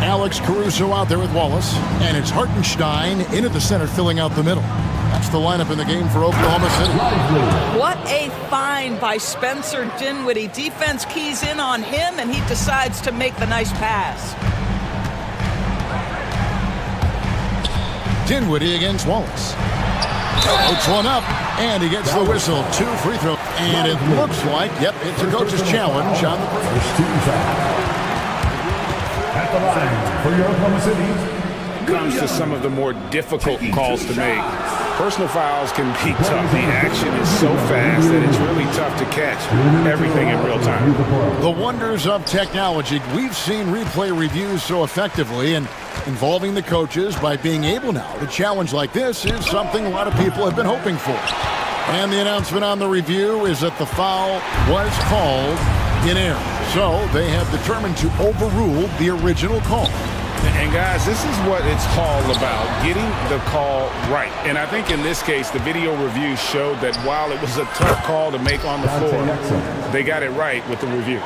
Alex Caruso out there with Wallace, and it's Hartenstein in at the center filling out the middle. That's the lineup in the game for Oklahoma City. What a find by Spencer Dinwiddie. Defense keys in on him, and he decides to make the nice pass. Dinwiddie against Wallace. Puts one up, and he gets the whistle. 2 free throws. And it looks like, yep, it's a coach's challenge on the break. At the line for your Oklahoma City. Comes to some of the more difficult calls to make. Personal fouls can be tough. The action is so fast that it's really tough to catch everything in real time. The wonders of technology. We've seen replay reviews so effectively, and involving the coaches by being able now to challenge like this is something a lot of people have been hoping for. And the announcement on the review is that the foul was called in error. So they have determined to overrule the original call. And guys, this is what it's all about, getting the call right. And I think in this case, the video review showed that while it was a tough call to make on the floor, they got it right with the review.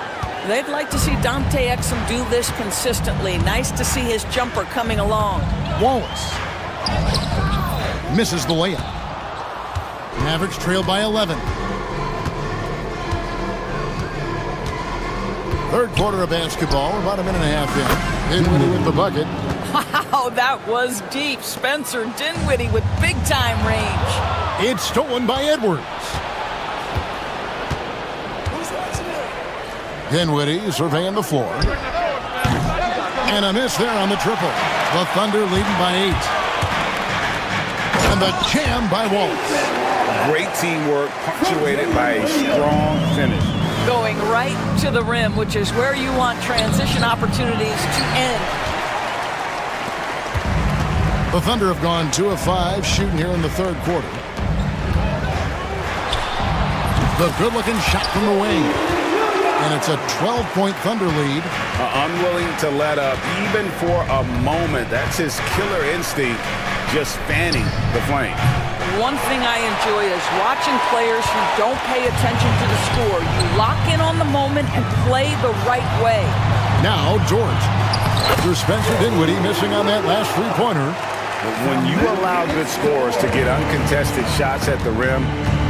They'd like to see Dante Exum do this consistently. Nice to see his jumper coming along. Wallace misses the layup. Mavericks trail by 11. Third quarter of basketball, about a minute and a half in. Dinwiddie with the bucket. Wow, that was deep. Spencer Dinwiddie with big-time range. It's stolen by Edwards. Dinwiddie surveying the floor. And a miss there on the triple. The Thunder leading by 8. And the jam by Wallace. Great teamwork punctuated by a strong finish. Going right to the rim, which is where you want transition opportunities to end. The Thunder have gone 2 of 5 shooting here in the third quarter. The good-looking shot from the wing. And it's a 12-point Thunder lead. Unwilling to let up, even for a moment. That's his killer instinct, just fanning the flame. One thing I enjoy is watching players who don't pay attention to the score. You lock in on the moment and play the right way. Now, George. After Spencer Dinwiddie missing on that last three-pointer. But when you allow good scorers to get uncontested shots at the rim,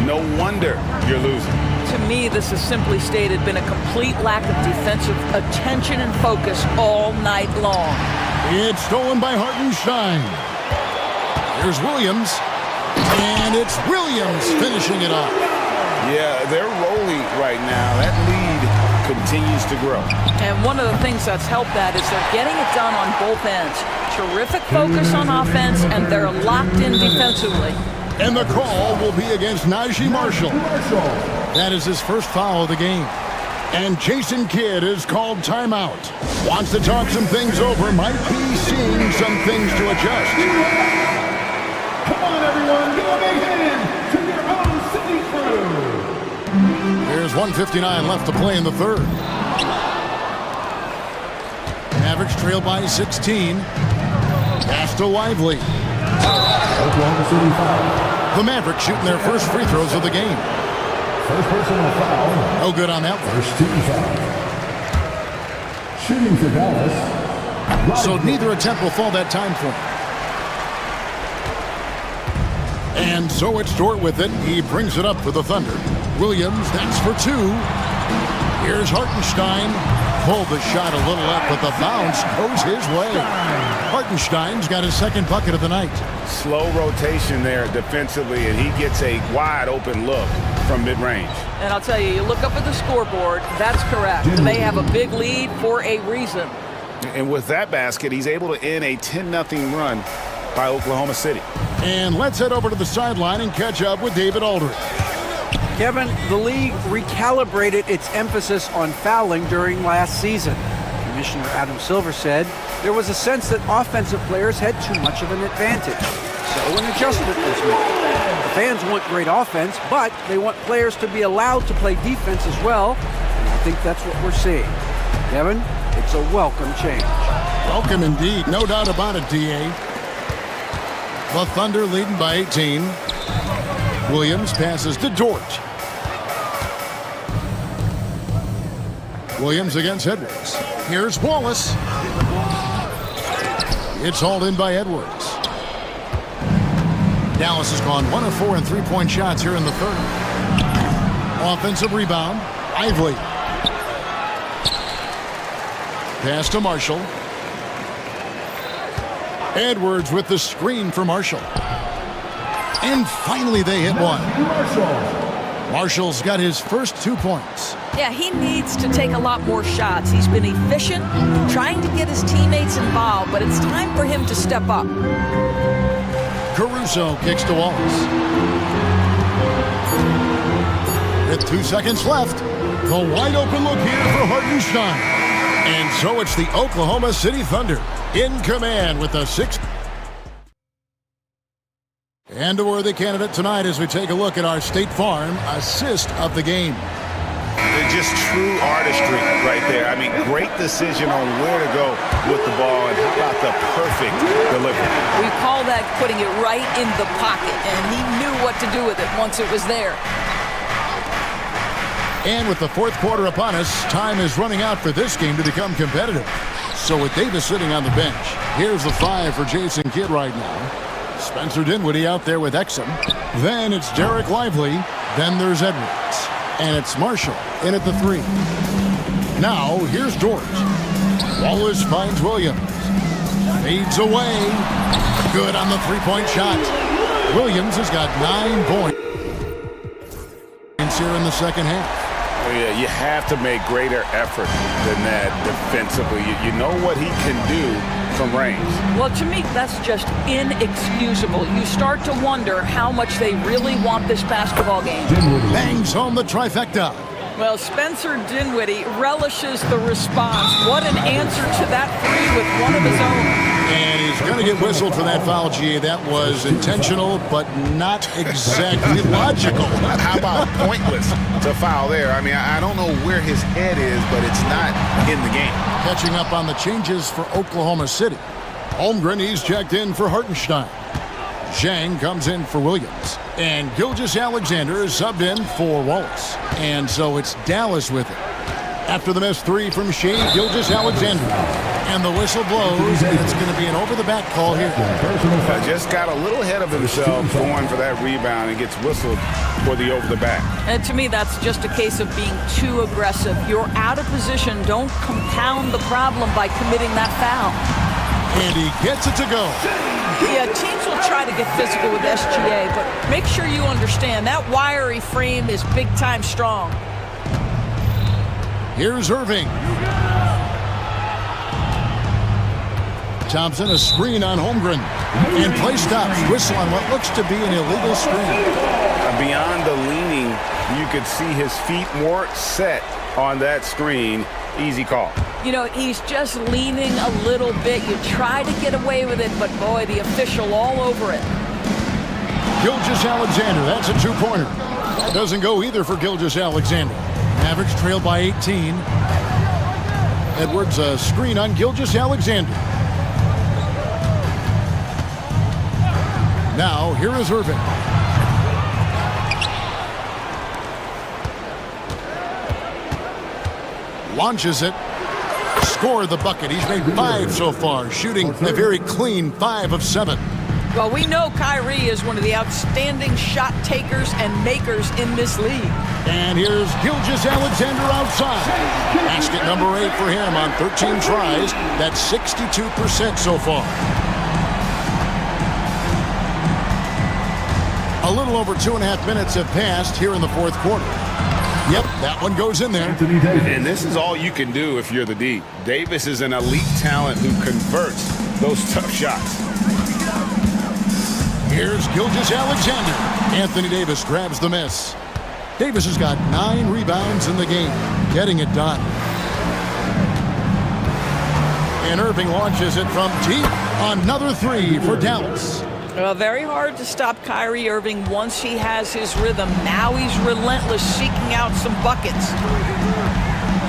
no wonder you're losing. To me, this has simply stated been a complete lack of defensive attention and focus all night long. It's stolen by Hartenstein. Here's Williams. And it's Williams finishing it off. Yeah, they're rolling right now. That lead continues to grow. And one of the things that's helped that is they're getting it done on both ends. Terrific focus on offense, and they're locked in defensively. And the call will be against Najee Marshall. That is his first foul of the game. And Jason Kidd is called timeout. Wants to talk some things over, might be seeing some things to adjust. Come on, everyone, give a big hand to your own city crew. There's 1:59 left to play in the third. Mavericks trail by 16. Pass to Lively. The Mavericks shooting their first free throws of the game. First personal foul. No good on that one. First team foul. Shooting for Dallas. So neither attempt will fall that time for him. And so it's Dort with it. He brings it up for the Thunder. Williams, that's for 2. Here's Hartenstein. Pulled the shot a little up, but the bounce goes his way. Hartenstein's got his second bucket of the night. Slow rotation there defensively, and he gets a wide open look from mid-range. And I'll tell you, you look up at the scoreboard, that's correct. They have a big lead for a reason. And with that basket, he's able to end a 10-0 run by Oklahoma City. And let's head over to the sideline and catch up with David Aldridge. Kevin, the league recalibrated its emphasis on fouling during last season. Commissioner Adam Silver said there was a sense that offensive players had too much of an advantage. So an adjustment was made. The fans want great offense, but they want players to be allowed to play defense as well. And I think that's what we're seeing. Kevin, it's a welcome change. Welcome indeed, no doubt about it, D.A. The Thunder leading by 18. Williams passes to Dort. Williams against Edwards. Here's Wallace. It's hauled in by Edwards. Dallas has gone 1 of 4 in three-point shots here in the third. Offensive rebound. Lively. Pass to Marshall. Edwards with the screen for Marshall. And finally they hit one. Marshall's got his first 2 points. Yeah, he needs to take a lot more shots. He's been efficient, trying to get his teammates involved, but it's time for him to step up. Caruso kicks to Wallace. With 2 seconds left, the wide open look here for Hartenstein. And so it's the Oklahoma City Thunder in command with the 6th. And a worthy candidate tonight as we take a look at our State Farm assist of the game. Just true artistry right there. I mean, great decision on where to go with the ball, and how about the perfect delivery. We call that putting it right in the pocket, and he knew what to do with it once it was there. And with the fourth quarter upon us, time is running out for this game to become competitive. So with Davis sitting on the bench, here's the 5 for Jason Kidd right now. Spencer Dinwiddie out there with Exum. Then it's Derek Lively. Then there's Edwards. And it's Marshall in at the 3. Now, here's George. Wallace finds Williams. Fades away. Good on the three-point shot. Williams has got 9 points here in the second half. Yeah, you have to make greater effort than that defensively. You know what he can do from range. Well, to me, that's just inexcusable. You start to wonder how much they really want this basketball game. Bangs home the trifecta. Well, Spencer Dinwiddie relishes the response. What an answer to that three with one of his own. And he's going to get whistled for that foul, G. That was intentional, but not exactly logical. How about pointless to foul there? I mean, I don't know where his head is, but it's not in the game. Catching up on the changes for Oklahoma City. Holmgren, he's checked in for Hartenstein. Zhang comes in for Williams. And Gilgeous-Alexander is subbed in for Wallace. And so it's Dallas with it. After the missed three from Shea Gilgeous-Alexander. And the whistle blows, and it's going to be an over-the-back call here. Just got a little ahead of himself going for that rebound and gets whistled for the over-the-back. And to me, that's just a case of being too aggressive. You're out of position. Don't compound the problem by committing that foul. And he gets it to go. Yeah, teams will try to get physical with SGA, but make sure you understand that wiry frame is big-time strong. Here's Irving. Thompson, a screen on Holmgren. And play stops. Whistle on what looks to be an illegal screen. Beyond the leaning, you could see his feet weren't set on that screen. Easy call. You know, he's just leaning a little bit. You try to get away with it, but boy, the official all over it. Gilgeous-Alexander, that's a two-pointer. That doesn't go either for Gilgeous-Alexander. Mavericks trailed by 18. Edwards, a screen on Gilgeous-Alexander. Now, here is Irving. Launches it. Scored the bucket. He's made 5 so far, shooting a very clean 5 of 7. Well, we know Kyrie is one of the outstanding shot takers and makers in this league. And here's Gilgeous-Alexander outside. Basket number 8 for him on 13 tries. That's 62% so far. A little over 2.5 minutes have passed here in the fourth quarter. Yep, that one goes in there. And this is all you can do if you're the D. Davis is an elite talent who converts those tough shots. Here's Gilgeous-Alexander. Anthony Davis grabs the miss. Davis has got 9 rebounds in the game, getting it done. And Irving launches it from deep. Another 3 for Dallas. Well, very hard to stop Kyrie Irving once he has his rhythm. Now he's relentless, seeking out some buckets.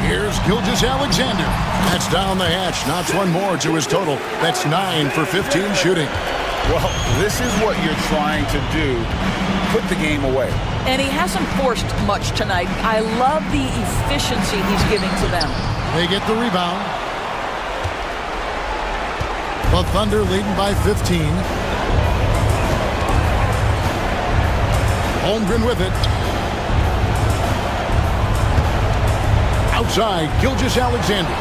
Here's Gilgeous-Alexander. That's down the hatch. Knocks one more to his total. That's 9 for 15 shooting. Well, this is what you're trying to do. Put the game away. And he hasn't forced much tonight. I love the efficiency he's giving to them. They get the rebound. The Thunder leading by 15. Holmgren with it. Outside, Gilgeous-Alexander.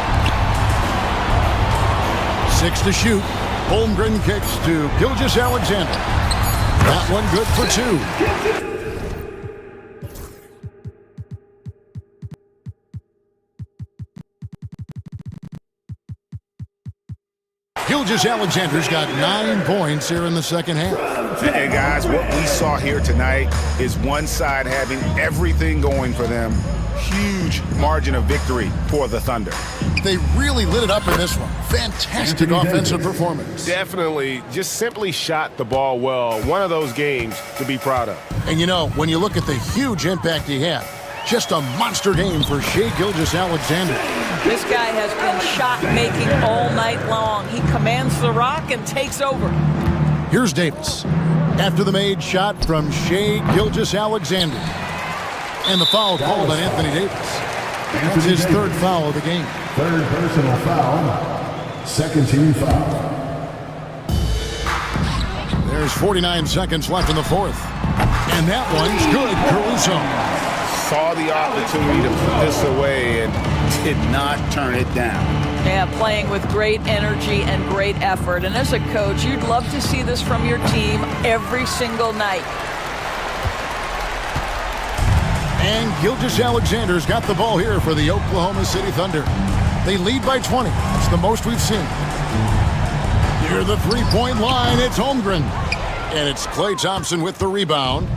6 to shoot. Holmgren kicks to Gilgeous-Alexander. That one good for 2. Gilgeous-Alexander's got 9 points here in the second half. And guys, what we saw here tonight is one side having everything going for them. Huge margin of victory for the Thunder. They really lit it up in this one. Fantastic offensive performance. Definitely just simply shot the ball well. One of those games to be proud of. And you know, when you look at the huge impact he had, just a monster game for Shea Gilgeous-Alexander. This guy has been shot-making all night long. He commands the rock and takes over. Here's Davis. After the made shot from Shea Gilgeous-Alexander. And the foul called on Anthony Davis. That's his 3rd foul of the game. 3rd personal foul. 2nd team foul. There's 49 seconds left in the 4th. And that one's good. Caruso saw the opportunity to put this away and did not turn it down. Yeah, playing with great energy and great effort. And as a coach, you'd love to see this from your team every single night. And Gilgeous-Alexander's got the ball here for the Oklahoma City Thunder. They lead by 20. That's the most we've seen. Near the three-point line, it's Holmgren. And it's Klay Thompson with the rebound.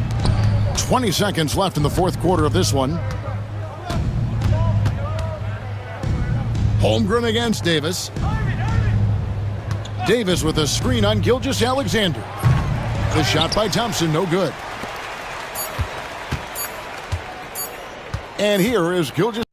20 seconds left in the fourth quarter of this one. Holmgren against Davis. Davis with a screen on Gilgeous-Alexander. The shot by Thompson, no good. And here is Gilgeous.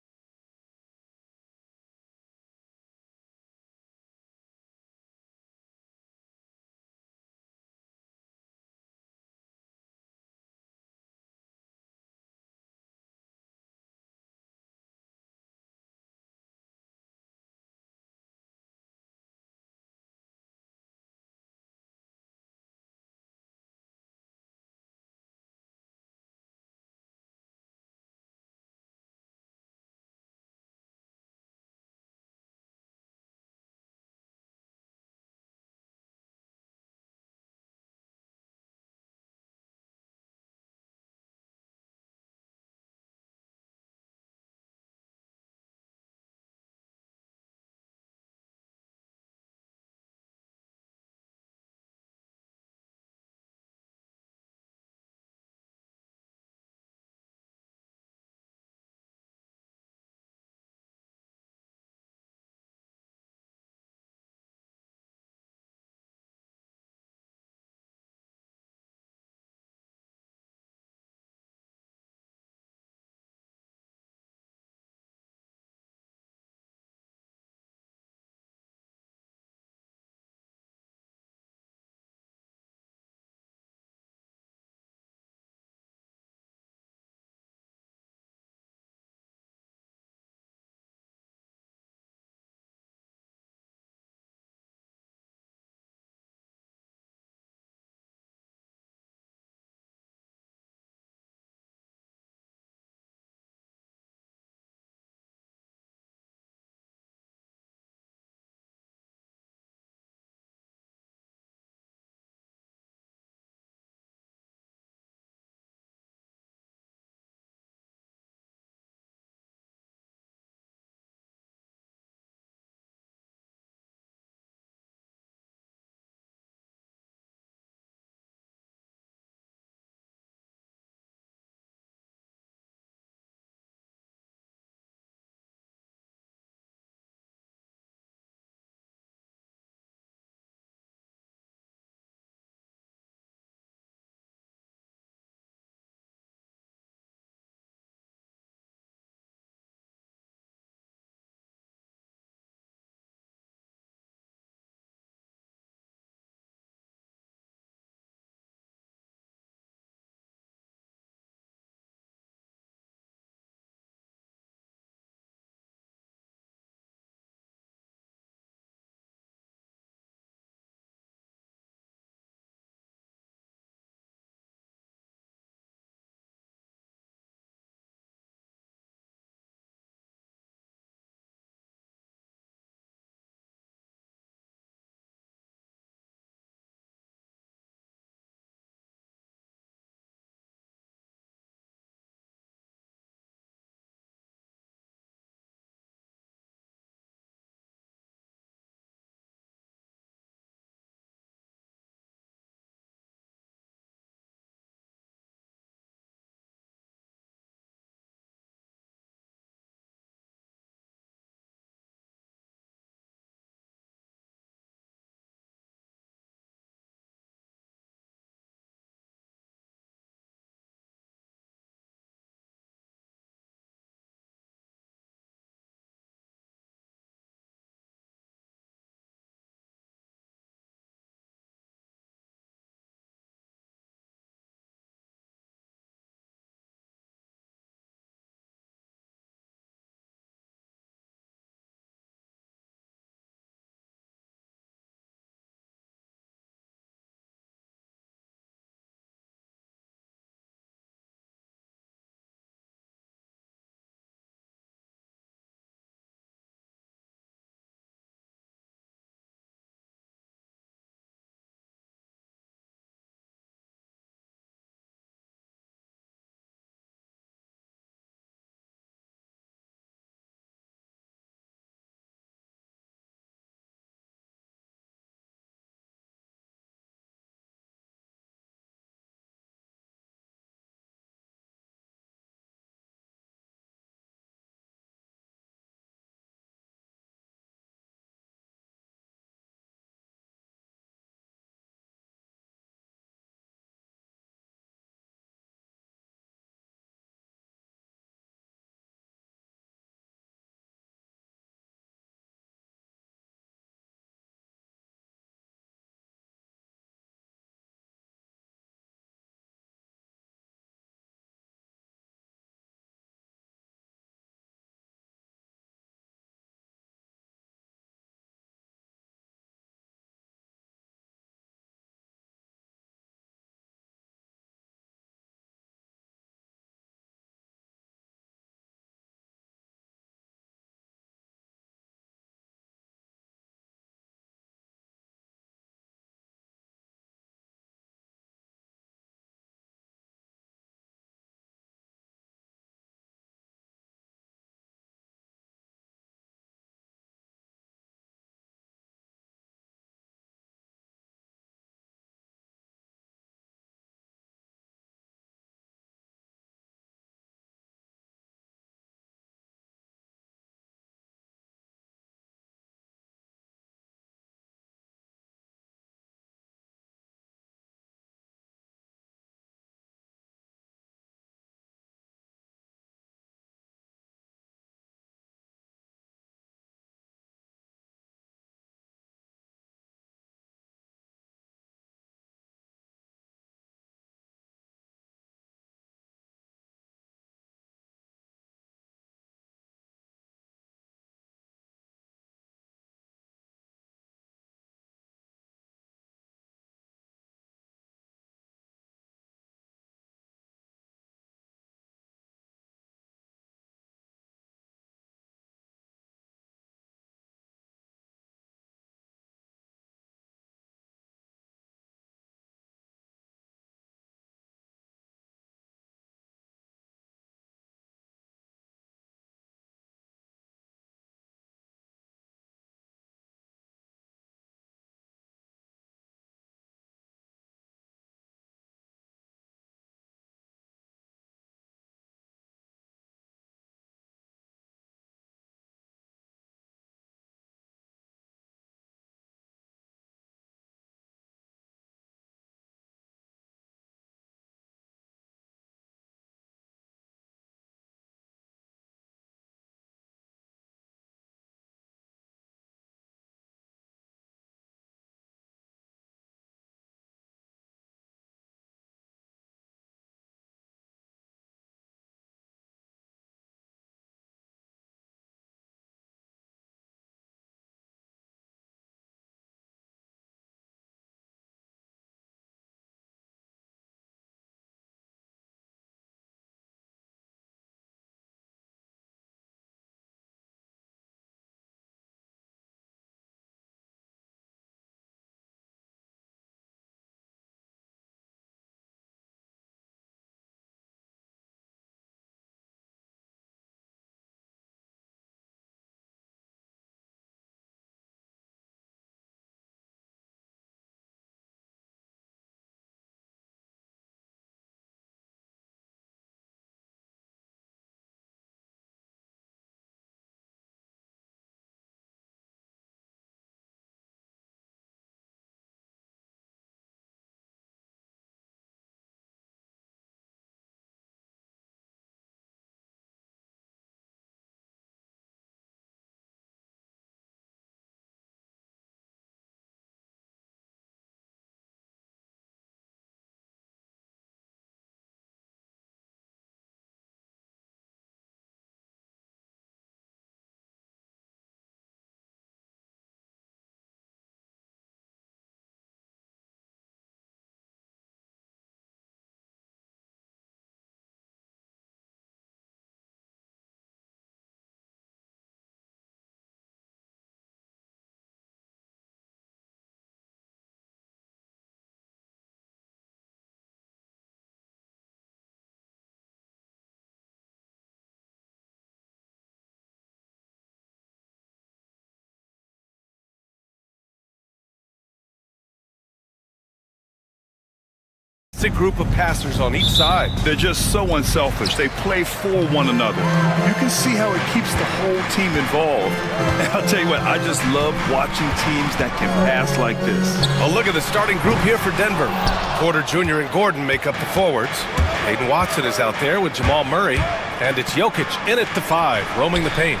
fantastic group of passers on each side. They're just so unselfish. They play for one another. You can see how it keeps the whole team involved. And I'll tell you what, I just love watching teams that can pass like this. A look at the starting group here for Denver. Porter Jr. and Gordon make up the forwards. Hayden Watson is out there with Jamal Murray. And it's Jokic in at the 5, roaming the paint.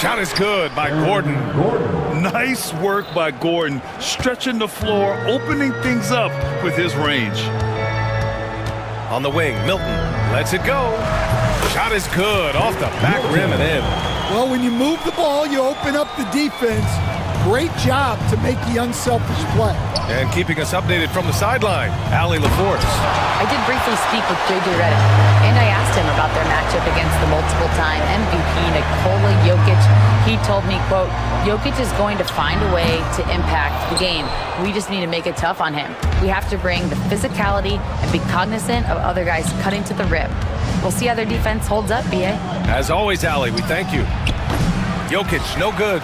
Shot is good by Gordon. Nice work by Gordon, stretching the floor, opening things up with his range. On the wing, Milton lets it go. Shot is good, off the back rim and in. Well, when you move the ball, you open up the defense. Great job to make the unselfish play. And keeping us updated from the sideline, Allie LaForce. I did briefly speak with J.J. Redick, and I asked him about their matchup against the multiple-time MVP Nikola Jokic. He told me, quote, Jokic is going to find a way to impact the game. We just need to make it tough on him. We have to bring the physicality and be cognizant of other guys cutting to the rim. We'll see how their defense holds up, B.A. As always, Allie, we thank you. Jokic, no good.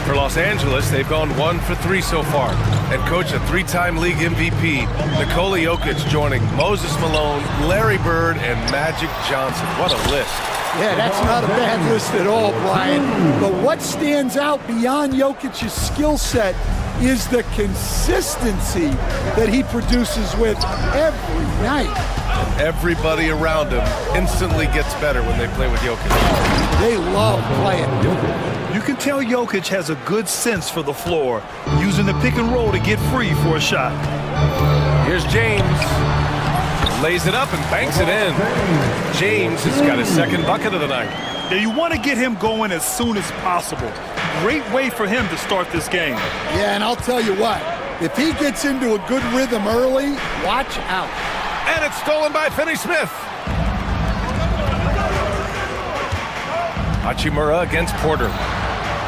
For Los Angeles, they've gone 1 for 3 so far. And coach, a 3-time league MVP, Nikola Jokic joining Moses Malone, Larry Bird, and Magic Johnson. What a list. Yeah, that's not a bad list at all, Brian. But what stands out beyond Jokic's skill set is the consistency that he produces with every night. Everybody around him instantly gets better when they play with Jokic. They love playing Jokic. You can tell Jokic has a good sense for the floor, using the pick and roll to get free for a shot. Here's James. Lays it up and banks it in. James has got his second bucket of the night. Now you want to get him going as soon as possible. Great way for him to start this game. Yeah, and I'll tell you what, if he gets into a good rhythm early, watch out. And it's stolen by Finney-Smith. Hachimura against Porter.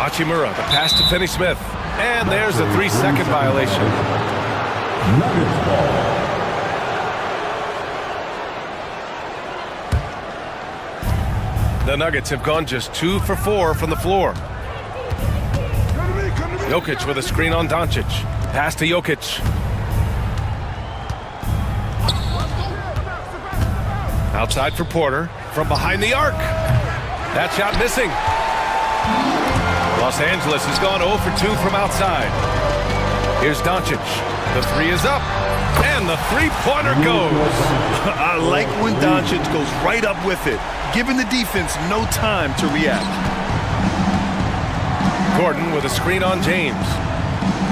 Hachimura, the pass to Finney-Smith. And there's a 3-second violation. Nuggets ball. The Nuggets have gone just 2 for 4 from the floor. Jokic with a screen on Doncic. Pass to Jokic. Outside for Porter. From behind the arc. That shot missing. Los Angeles has gone 0 for 2 from outside. Here's Doncic. The 3 is up. And the three-pointer goes. I like when Doncic goes right up with it, giving the defense no time to react. Gordon with a screen on James.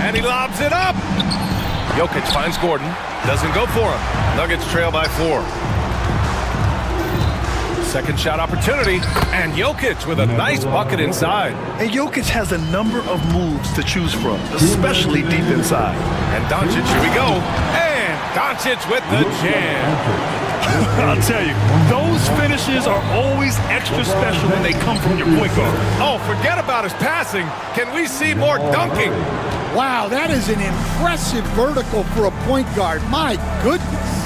And he lobs it up. Jokic finds Gordon. Doesn't go for him. Nuggets trail by 4. Second shot opportunity. And Jokic with a nice bucket inside. And Jokic has a number of moves to choose from, especially deep inside. And Doncic, here we go. And Doncic with the jam. I'll tell you, those finishes are always extra special when they come from your point guard. Oh, forget about his passing. Can we see more dunking? Wow, that is an impressive vertical for a point guard. My goodness.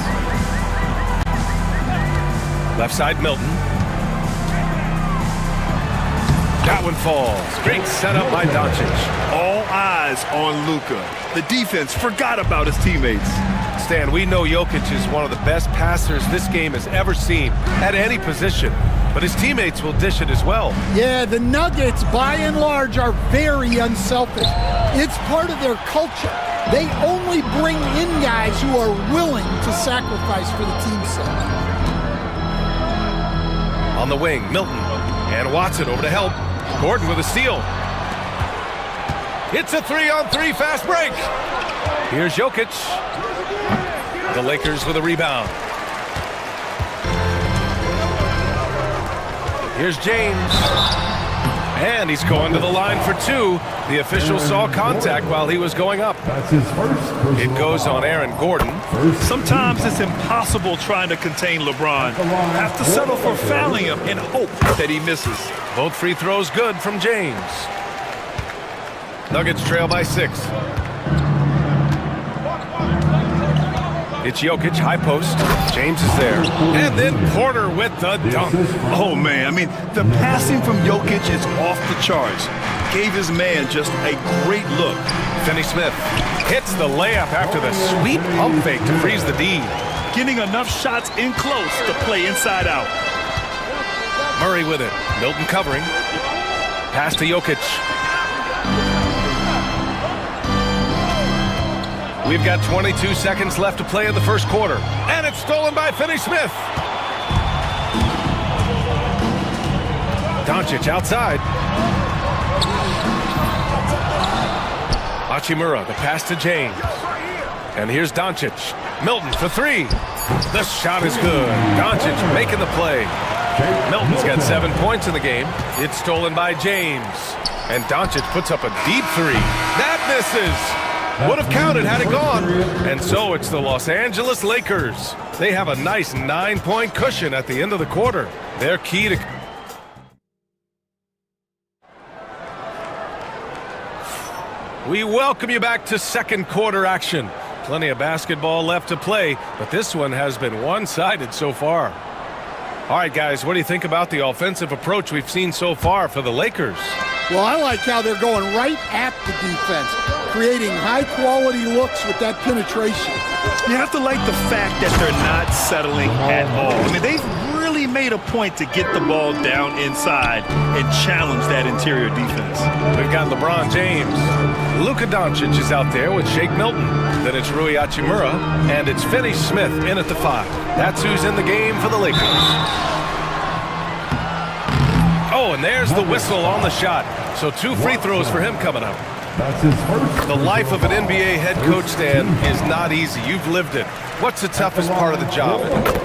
Left side, Milton. That one falls. Great setup by Doncic. All eyes on Luka. The defense forgot about his teammates. Stan, we know Jokic is one of the best passers this game has ever seen at any position, but his teammates will dish it as well. Yeah, the Nuggets, by and large, are very unselfish. It's part of their culture. They only bring in guys who are willing to sacrifice for the team's sake. On the wing, Milton and Watson over to help. Gordon with a steal. It's a 3-on-3 fast break. Here's Jokic. The Lakers with a rebound. Here's James. And he's going to the line for 2. The official saw contact while he was going up. That's his first. It goes on Aaron Gordon. Sometimes it's impossible trying to contain LeBron. Have to settle for fouling him and hope that he misses. Both free throws good from James. Nuggets trail by 6. It's Jokic, high post. James is there. And then Porter with the dunk. Oh, man. I mean, the passing from Jokic is off the charts. Gave his man just a great look. Finney-Smith hits the layup after the sweet pump fake to freeze the D. Getting enough shots in close to play inside out. Murray with it. Milton covering. Pass to Jokic. We've got 22 seconds left to play in the first quarter. And it's stolen by Finney-Smith. Doncic outside. Hachimura, the pass to James. And here's Doncic. Milton for three. The shot is good. Doncic making the play. Milton's got 7 points in the game. It's stolen by James. And Doncic puts up a deep three. That misses. Would have counted had it gone. And so it's the Los Angeles Lakers. They have a nice 9-point cushion at the end of the quarter. They're key to... We welcome you back to second quarter action. Plenty of basketball left to play, but this one has been one-sided so far. All right, guys, what do you think about the offensive approach we've seen so far for the Lakers? Well, I like how they're going right at the defense, creating high-quality looks with that penetration. You have to like the fact that they're not settling at all. I mean, they've really made a point to get the ball down inside and challenge that interior defense. We've got LeBron James. Luka Doncic is out there with Shake Milton. Then it's Rui Hachimura, and it's Finney-Smith in at the 5. That's who's in the game for the Lakers. Oh, and there's the whistle on the shot. So 2 free throws for him coming up. The life of an NBA head coach, Stan, is not easy. You've lived it. What's the toughest part of the job?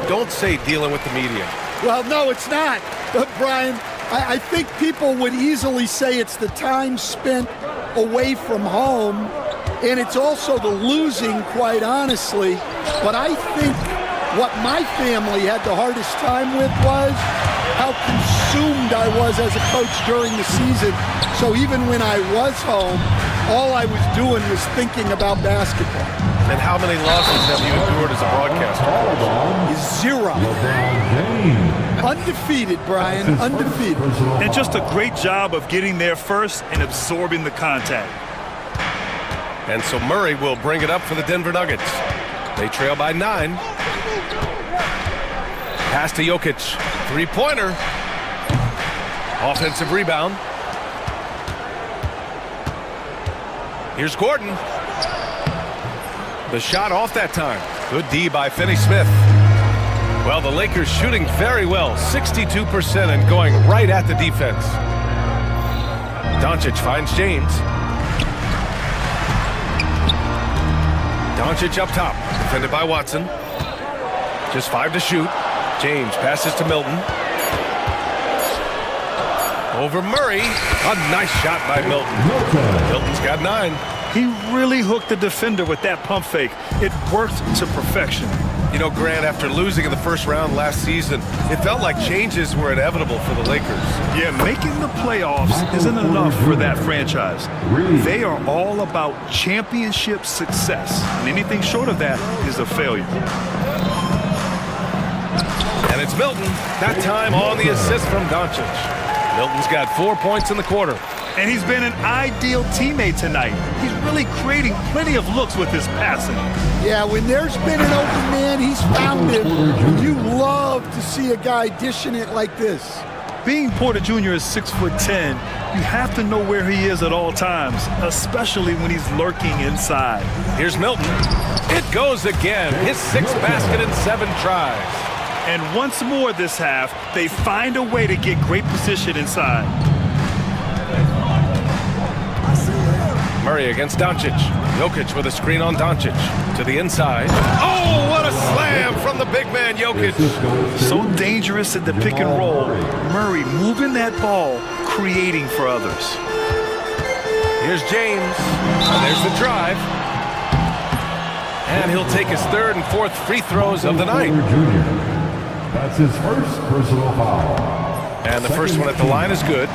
Don't say dealing with the media. Well, no, it's not. But, Brian, I think people would easily say it's the time spent away from home, and it's also the losing, quite honestly. But I think what my family had the hardest time with was how consumed I was as a coach during the season. So even when I was home, all I was doing was thinking about basketball. And how many losses have you endured as a broadcaster? 0. Undefeated, Brian, undefeated. And just a great job of getting there first and absorbing the contact. And so Murray will bring it up for the Denver Nuggets. They trail by 9. Pass to Jokic. Three-pointer. Offensive rebound. Here's Gordon. The shot off that time. Good D by Finney-Smith. Well, the Lakers shooting very well. 62% and going right at the defense. Doncic finds James. Doncic up top. Defended by Watson. Just 5 to shoot. James passes to Milton. Over Murray. A nice shot by Milton. Milton's got 9. He really hooked the defender with that pump fake. It worked to perfection. You know, Grant, after losing in the first round last season, it felt like changes were inevitable for the Lakers. Yeah, making the playoffs isn't enough for that franchise. They are all about championship success, and anything short of that is a failure. And it's Milton, that time on the assist from Doncic. Milton's got 4 points in the quarter. And he's been an ideal teammate tonight. He's really creating plenty of looks with his passing. Yeah, when there's been an open man, he's found him. And you love to see a guy dishing it like this. Being Porter Jr. is 6'10", you have to know where he is at all times, especially when he's lurking inside. Here's Milton. It goes again. His 6th basket in 7 tries. And once more this half, they find a way to get great position inside. Murray against Doncic. Jokic with a screen on Doncic. To the inside. Oh, what a slam from the big man, Jokic. So dangerous at the pick and roll. Murray moving that ball, creating for others. Here's James. And there's the drive. And he'll take his 3rd and 4th free throws of the night. That's his first personal foul. And the first one at the line is good.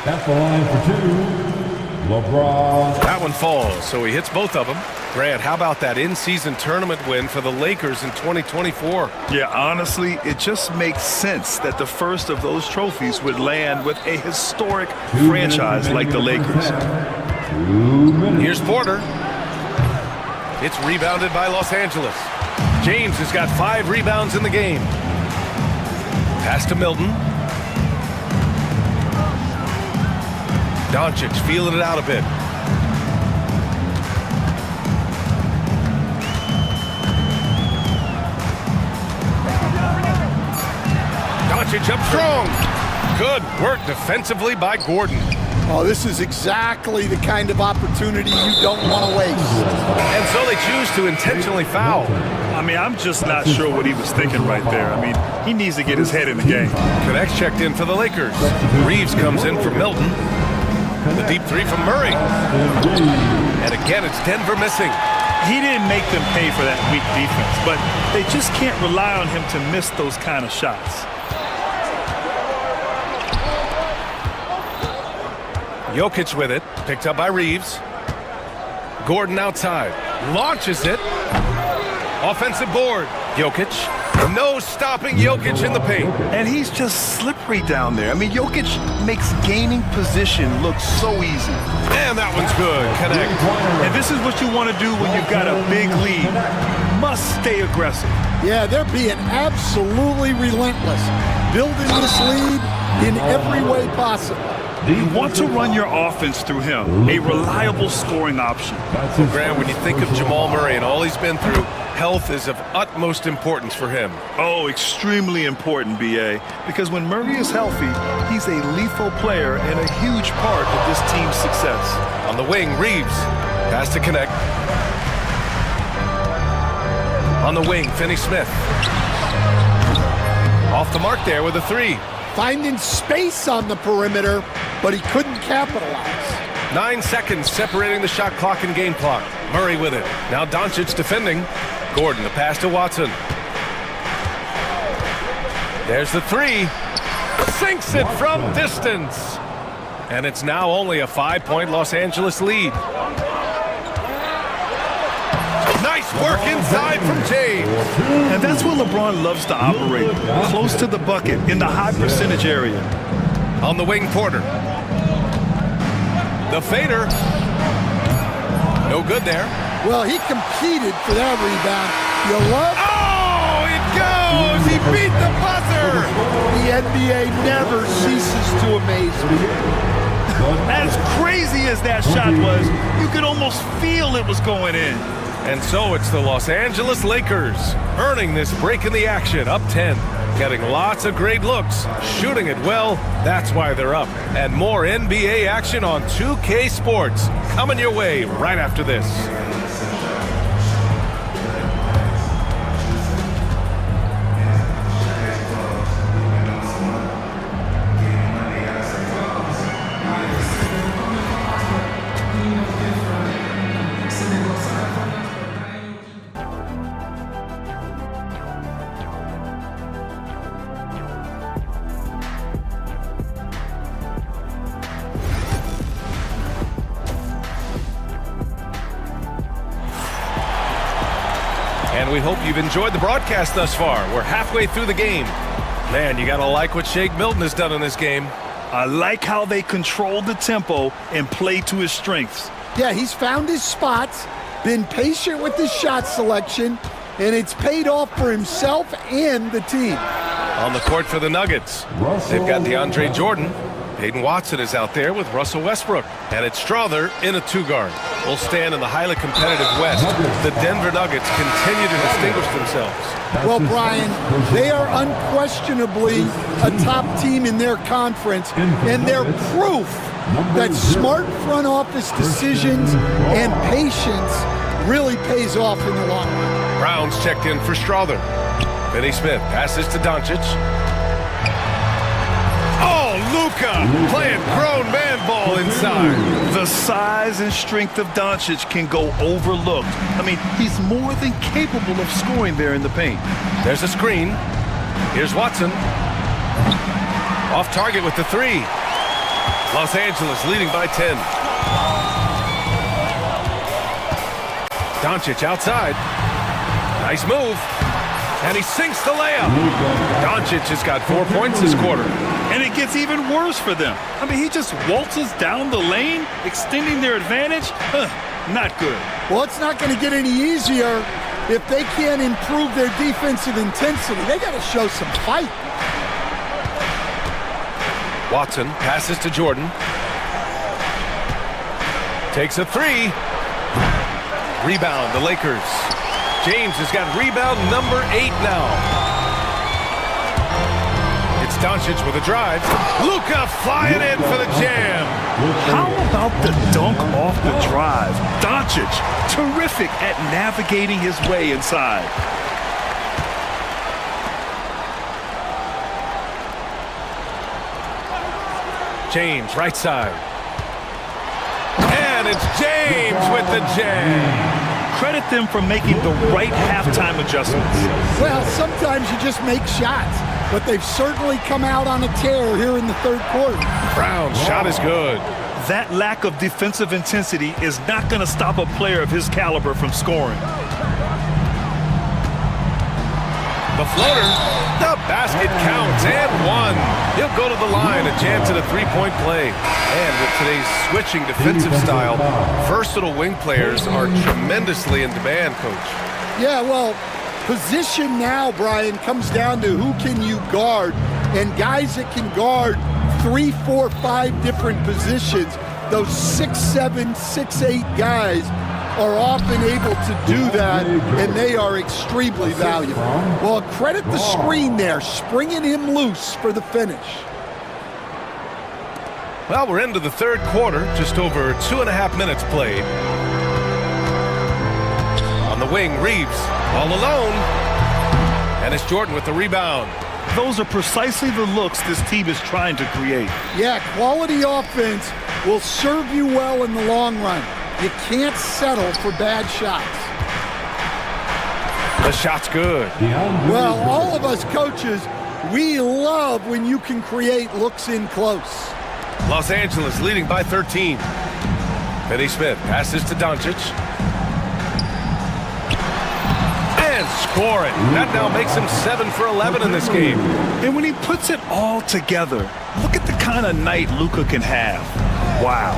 At the line for 2, LeBron. That one falls, so he hits both of them. Grant, how about that in-season tournament win for the Lakers in 2024? Yeah, honestly, it just makes sense that the first of those trophies would land with a historic franchise like the Lakers. Here's Porter. It's rebounded by Los Angeles. James has got 5 rebounds in the game. Pass to Milton. Doncic feeling it out a bit. Doncic up strong. Good work defensively by Gordon. Oh, this is exactly the kind of opportunity you don't want to waste. And so they choose to intentionally foul. I mean, I'm just not sure what he was thinking right there. I mean, he needs to get his head in the game. Connects checked in for the Lakers. Reeves comes in for Milton. The deep three from Murray. And again, it's Denver missing. He didn't make them pay for that weak defense, but they just can't rely on him to miss those kind of shots. Jokic with it, picked up by Reeves. Gordon outside, launches it. Offensive board. Jokic, no stopping Jokic in the paint. And he's just slippery down there. I mean, Jokic makes gaining position look so easy. And that one's good, connect. And this is what you want to do when you've got a big lead. Must stay aggressive. Yeah, they're being absolutely relentless, building this lead in every way possible. You want to run your offense through him, a reliable scoring option. Well, Grant, when you think of Jamal Murray and all he's been through, health is of utmost importance for him. Oh, extremely important, B.A., because when Murray is healthy, he's a lethal player and a huge part of this team's success. On the wing, Reeves. Pass to connect. On the wing, Finney-Smith. Off the mark there with a 3. Finding space on the perimeter, but he couldn't capitalize. 9 seconds separating the shot clock and game clock. Murray with it. Now Doncic defending. Gordon, the pass to Watson. There's the 3. Sinks it from distance. And it's now only a 5-point Los Angeles lead. Nice work inside from James. And that's where LeBron loves to operate, close to the bucket in the high percentage area. On the wing, Porter. The fader. No good there. Well, he competed for that rebound. You love... Oh, it goes! He beat the buzzer! The NBA never ceases to amaze me. As crazy as that shot was, you could almost feel it was going in. And so it's the Los Angeles Lakers earning this break in the action, up 10. Getting lots of great looks, shooting it well, that's why they're up. And more NBA action on 2K Sports coming your way right after this. And we hope you've enjoyed the broadcast thus far. We're halfway through the game. Man, you gotta like what Shake Milton has done in this game. I like how they control the tempo and play to his strengths. Yeah, he's found his spots, been patient with his shot selection, and it's paid off for himself and the team. On the court for the Nuggets, they've got DeAndre Jordan. Peyton Watson is out there with Russell Westbrook. And it's Strother in a 2-guard. Will stand in the highly competitive West. The Denver Nuggets continue to distinguish themselves. Well, Brian, they are unquestionably a top team in their conference, and they're proof that smart front office decisions and patience really pays off in the long run. Brown's checked in for Strother. Finney-Smith passes to Doncic. Luka playing grown man ball inside. The size and strength of Doncic can go overlooked. I mean, he's more than capable of scoring there in the paint. There's a screen. Here's Watson. Off target with the 3. Los Angeles leading by 10. Doncic outside. Nice move. And he sinks the layup. Doncic has got 4 points this quarter. And it gets even worse for them. I mean, he just waltzes down the lane, extending their advantage. Not good. Well, it's not going to get any easier if they can't improve their defensive intensity. They got to show some fight. Watson passes to Jordan. Takes a three. Rebound, the Lakers. James has got rebound number 8 now. It's Doncic with a drive. Luka flying in for the jam. How about the dunk off the drive? Doncic, terrific at navigating his way inside. James, right side. And it's James with the jam. Credit them for making the right halftime adjustments. Well, sometimes you just make shots, but they've certainly come out on a tear here in the third quarter. Brown's shot is good. That lack of defensive intensity is not going to stop a player of his caliber from scoring. The floater, the basket counts, and one. He'll go to the line, a chance at a three-point play. And with today's switching defensive style, versatile wing players are tremendously in demand, Coach. Yeah, well, position now, Brian, comes down to who can you guard, and guys that can guard 3, 4, 5 different positions. Those 6'7", 6'8" guys are often able to do that, and they are extremely valuable. Well, credit the screen there, springing him loose for the finish. Well, we're into the third quarter, just over 2.5 minutes played. On the wing, Reeves, all alone. And it's Jordan with the rebound. Those are precisely the looks this team is trying to create. Yeah, quality offense will serve you well in the long run. You can't settle for bad shots. The shot's good. Well, all of us coaches, we love when you can create looks in close. Los Angeles leading by 13. Finney Smith passes to Doncic. And scoring. That now makes him 7 for 11 in this game. And when he puts it all together, look at the kind of night Luka can have. Wow.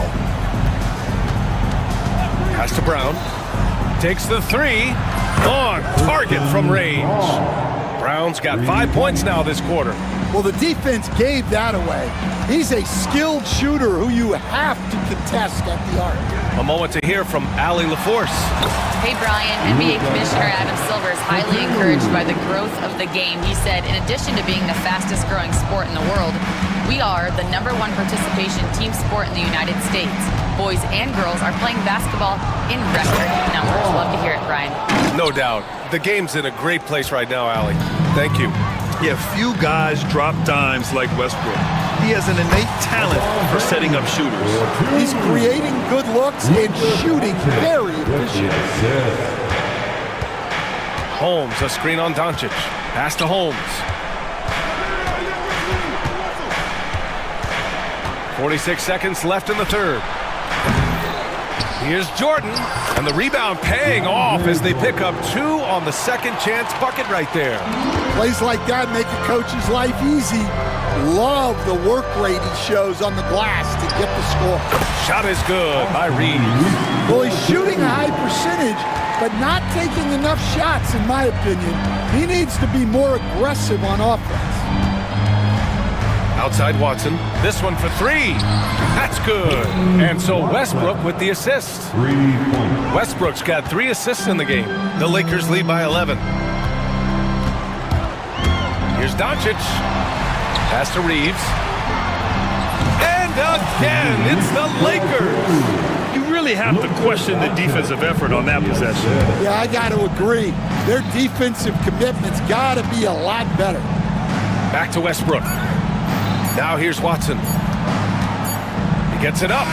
Pass to Brown. Takes the three. On target from range. Brown's got 5 points now this quarter. Well, the defense gave that away. He's a skilled shooter who you have to contest at the arc. A moment to hear from Allie LaForce. Hey, Brian, NBA Commissioner Adam Silver is highly encouraged by the growth of the game. He said, in addition to being the fastest growing sport in the world, we are the #1 participation team sport in the United States. Boys and girls are playing basketball in record numbers. Love to hear it, Brian. No doubt. The game's in a great place right now, Allie. Thank you. Yeah, few guys drop dimes like Westbrook. He has an innate talent for setting up shooters. He's creating good looks and shooting very efficient. Holmes, a screen on Doncic. Pass to Holmes. 46 seconds left in the third. Here's Jordan, and the rebound paying off as they pick up 2 on the second chance bucket right there. Plays like that make a coach's life easy. Love the work rate he shows on the glass to get the score. Shot is good by Reeves. Well, he's shooting a high percentage, but not taking enough shots, in my opinion. He needs to be more aggressive on offense. Outside Watson. This one for 3. That's good. And so Westbrook with the assist. 3 points. Westbrook's got 3 assists in the game. The Lakers lead by 11. Here's Doncic. Pass to Reeves. And again, it's the Lakers. You really have to question the defensive effort on that possession. Yeah, I got to agree. Their defensive commitment's got to be a lot better. Back to Westbrook. Now here's Watson. He gets it up.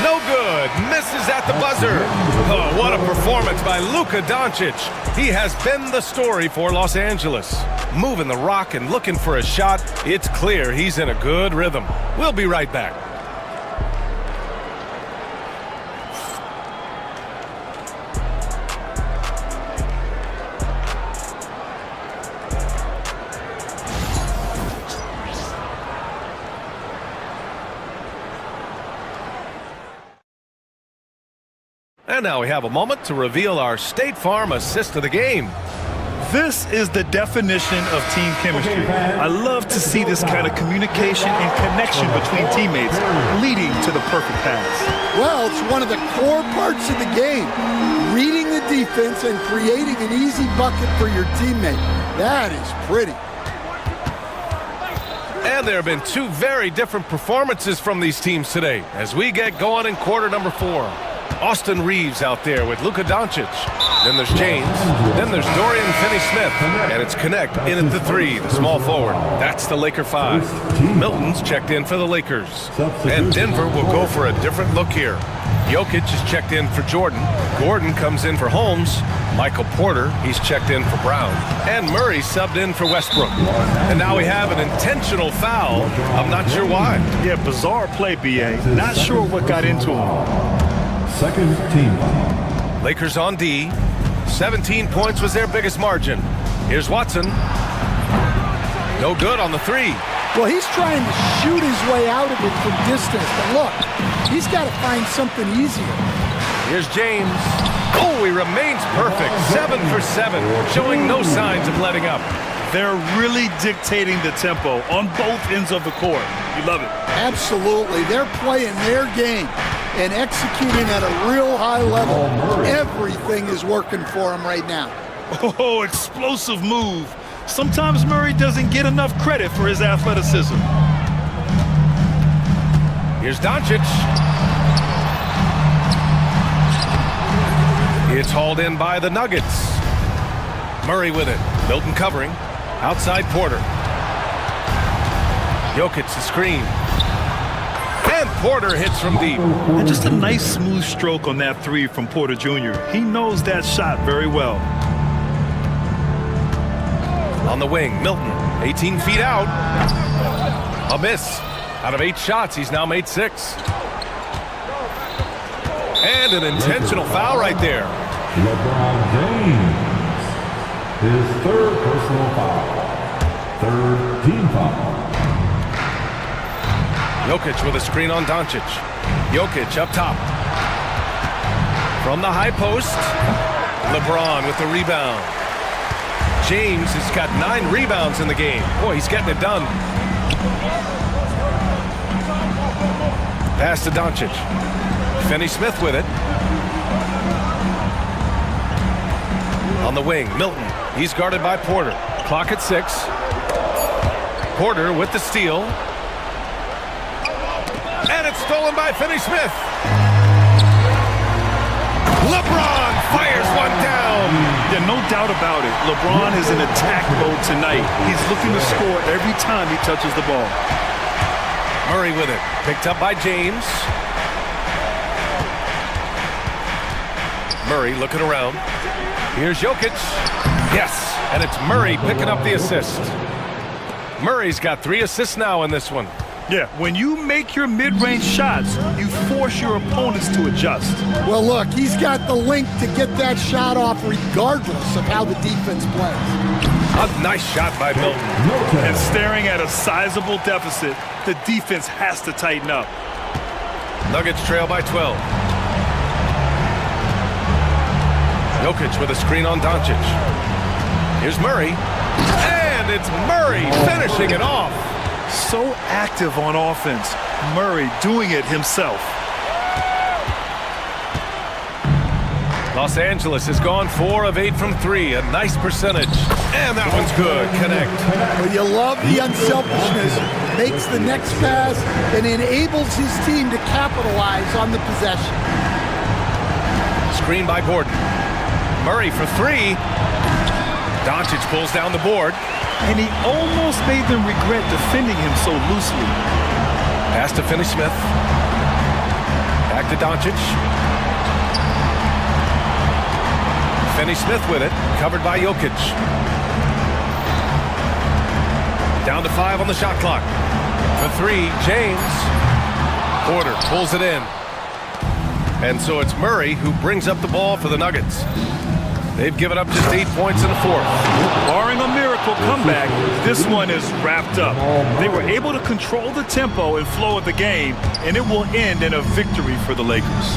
No good. Misses at the buzzer. Oh, what a performance by Luka Doncic. He has been the story for Los Angeles. Moving the rock and looking for a shot. It's clear he's in a good rhythm. We'll be right back. And now we have a moment to reveal our State Farm assist of the game. This is the definition of team chemistry. I love to see this kind of communication and connection between teammates leading to the perfect pass. Well, it's one of the core parts of the game. Reading the defense and creating an easy bucket for your teammate. That is pretty. And there have been two very different performances from these teams today as we get going in quarter number 4. Austin Reeves out there with Luka Doncic. Then there's James. Then there's Dorian Finney-Smith. And it's Connect in at the 3, the small forward. That's the Laker 5. Milton's checked in for the Lakers. And Denver will go for a different look here. Jokic is checked in for Jordan. Gordon comes in for Holmes. Michael Porter, he's checked in for Brown. And Murray subbed in for Westbrook. And now we have an intentional foul. I'm not sure why. Yeah, bizarre play, B.A. Not sure what got into him. Second team foul. Lakers on D. 17 points was their biggest margin. Here's Watson. No good on the 3. Well, he's trying to shoot his way out of it from distance. But look, he's got to find something easier. Here's James. Oh, he remains perfect. 7 for 7, showing no signs of letting up. They're really dictating the tempo on both ends of the court. You love it. Absolutely. They're playing their game and executing at a real high level. Everything is working for him right now. Oh, explosive move. Sometimes Murray doesn't get enough credit for his athleticism. Here's Doncic. It's hauled in by the Nuggets. Murray with it. Milton covering. Outside Porter. Jokic the screen. And Porter hits from deep. And just a nice smooth stroke on that 3 from Porter Jr. He knows that shot very well. On the wing, Milton, 18 feet out. A miss. Out of 8 shots, he's now made 6. And an intentional foul right there. LeBron James. His third personal foul. Third team foul. Jokic with a screen on Doncic. Jokic up top. From the high post, LeBron with the rebound. James has got 9 rebounds in the game. Boy, he's getting it done. Pass to Doncic. Finney-Smith with it. On the wing, Milton. He's guarded by Porter. Clock at 6. Porter with the steal. And it's stolen by Finney-Smith. LeBron fires one down. Yeah, no doubt about it. LeBron is in attack mode tonight. He's looking to score every time he touches the ball. Murray with it. Picked up by James. Murray looking around. Here's Jokic. Yes, and it's Murray picking up the assist. Murray's got 3 assists now in this one. Yeah, when you make your mid-range shots, you force your opponents to adjust. Well, look, he's got the length to get that shot off regardless of how the defense plays. A nice shot by Milton. And staring at a sizable deficit, the defense has to tighten up. Nuggets trail by 12. Jokic with a screen on Doncic. Here's Murray. And it's Murray finishing it off. So active on offense. Murray doing it himself. Los Angeles has gone 4 of 8 from 3. A nice percentage. And that one's good. Connect. Well, you love the unselfishness. Makes the next pass and enables his team to capitalize on the possession. Screen by Gordon. Murray for 3. Doncic pulls down the board. And he almost made them regret defending him so loosely. Pass to Finney-Smith. Back to Doncic. Finney-Smith with it. Covered by Jokic. Down to 5 on the shot clock. For 3, James. Porter pulls it in. And so it's Murray who brings up the ball for the Nuggets. They've given up just 8 points in the fourth. Barring a miracle comeback, this one is wrapped up. They were able to control the tempo and flow of the game, and it will end in a victory for the Lakers.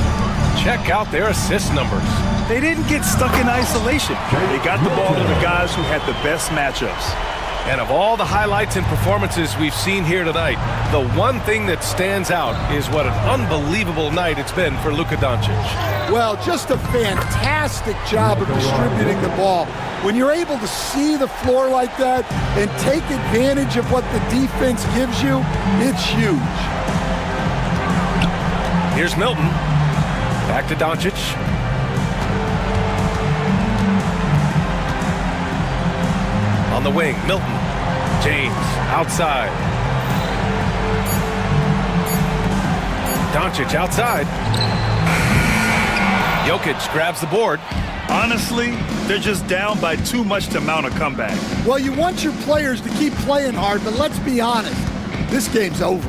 Check out their assist numbers. They didn't get stuck in isolation. They got the ball to the guys who had the best matchups. And of all the highlights and performances we've seen here tonight, the one thing that stands out is what an unbelievable night it's been for Luka Doncic. Well, just a fantastic job of distributing the ball. When you're able to see the floor like that and take advantage of what the defense gives you, it's huge. Here's Milton. Back to Doncic. On the wing, Milton. James, outside. Doncic outside. Jokic grabs the board. Honestly, they're just down by too much to mount a comeback. Well, you want your players to keep playing hard, but let's be honest, this game's over.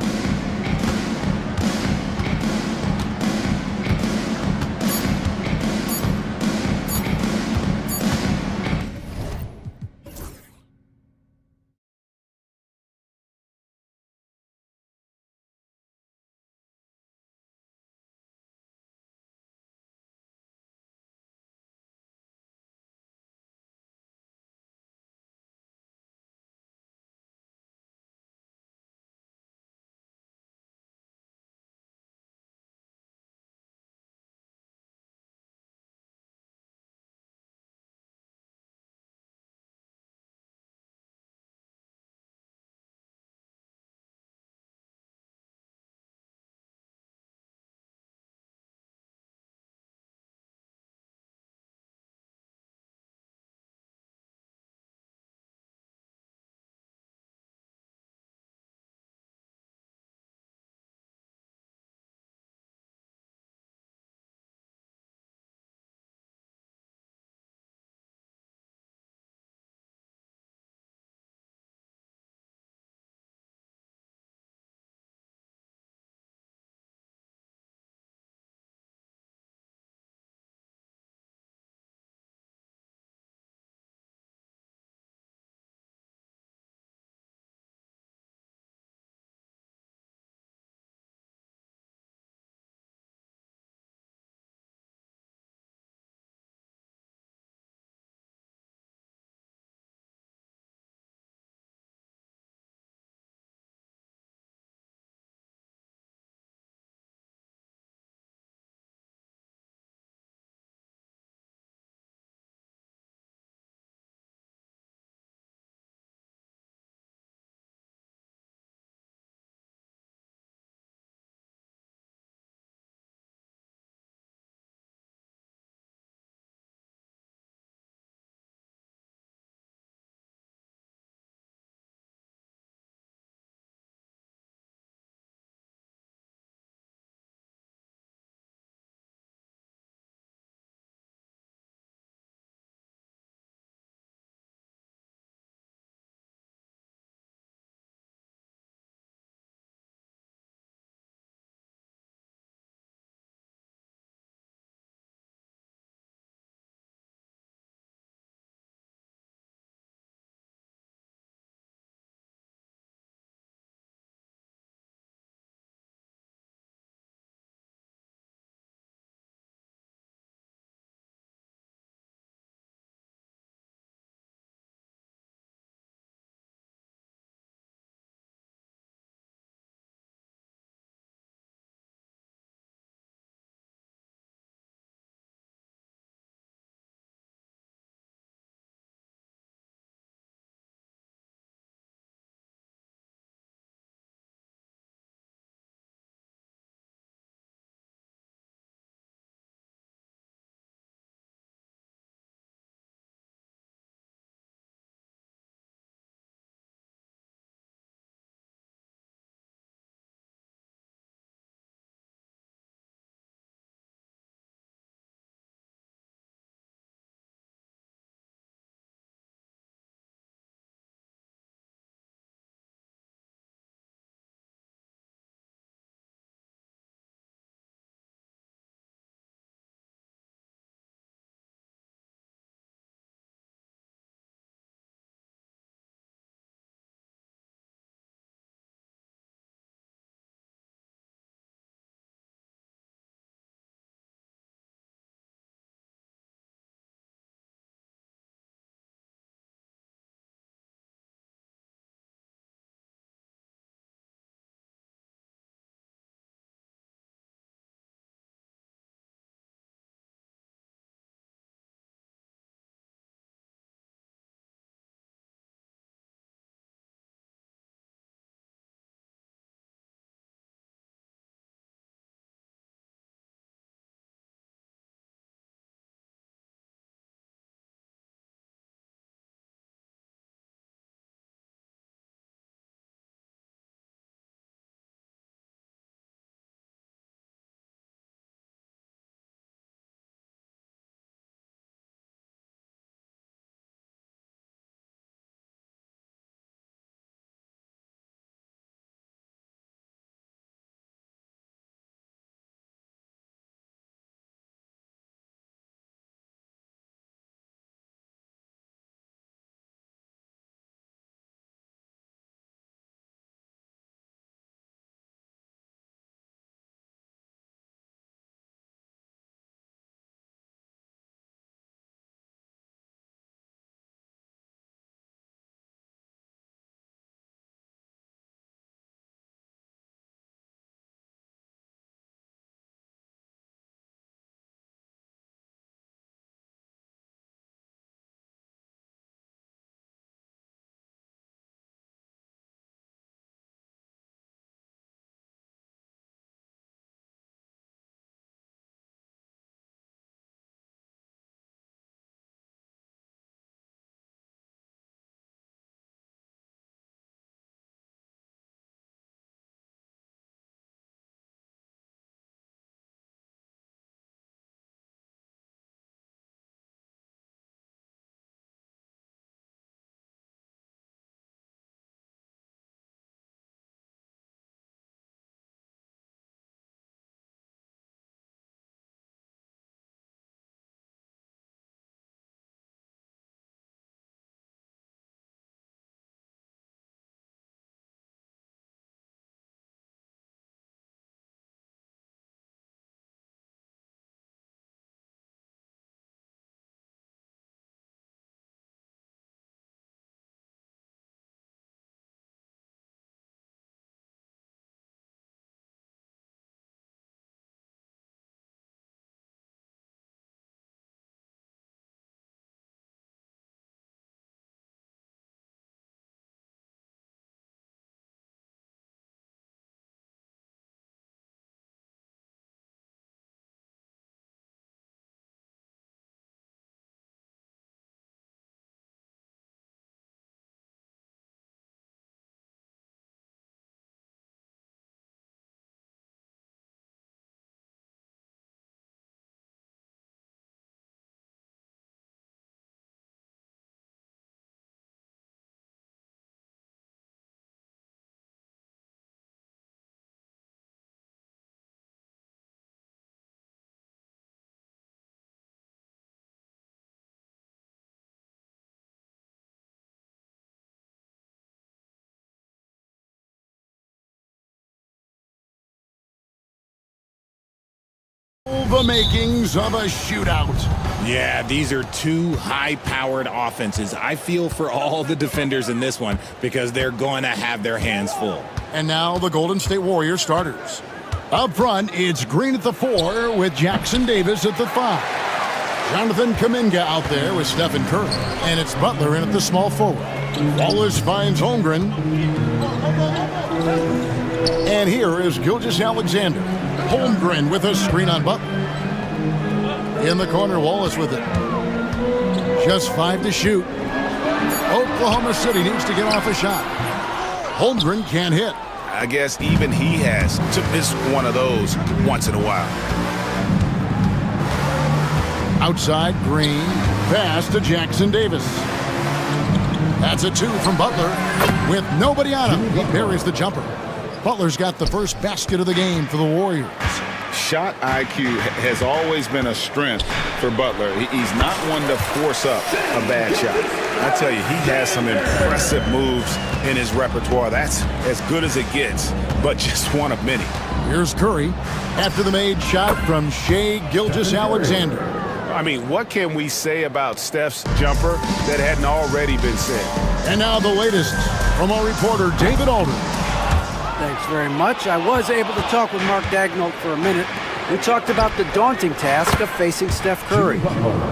the makings of a shootout. Yeah, these are two high-powered offenses. I feel for all the defenders in this one because they're going to have their hands full. And now the Golden State Warriors starters. Up front, it's Green at the 4 with Jackson Davis at the 5. Jonathan Kuminga out there with Stephen Curry. And it's Butler in at the small forward. Wallace finds Holmgren. And here is Gilgeous-Alexander. Holmgren with a screen on Butler. In the corner, Wallace with it. Just 5 to shoot. Oklahoma City needs to get off a shot. Holmgren can't hit. I guess even he has to miss one of those once in a while. Outside, Green. Pass to Jackson Davis. That's a 2 from Butler. With nobody on him, he buries the jumper. Butler's got the first basket of the game for the Warriors. Shot IQ has always been a strength for Butler. He's not one to force up a bad shot. I tell you, he has some impressive moves in his repertoire. That's as good as it gets, but just one of many. Here's Curry after the made shot from Shai Gilgeous-Alexander. I mean, what can we say about Steph's jumper that hadn't already been said? And now the latest from our reporter, David Aldridge. Thanks very much. I was able to talk with Mark Daigneault for a minute. We talked about the daunting task of facing Steph Curry.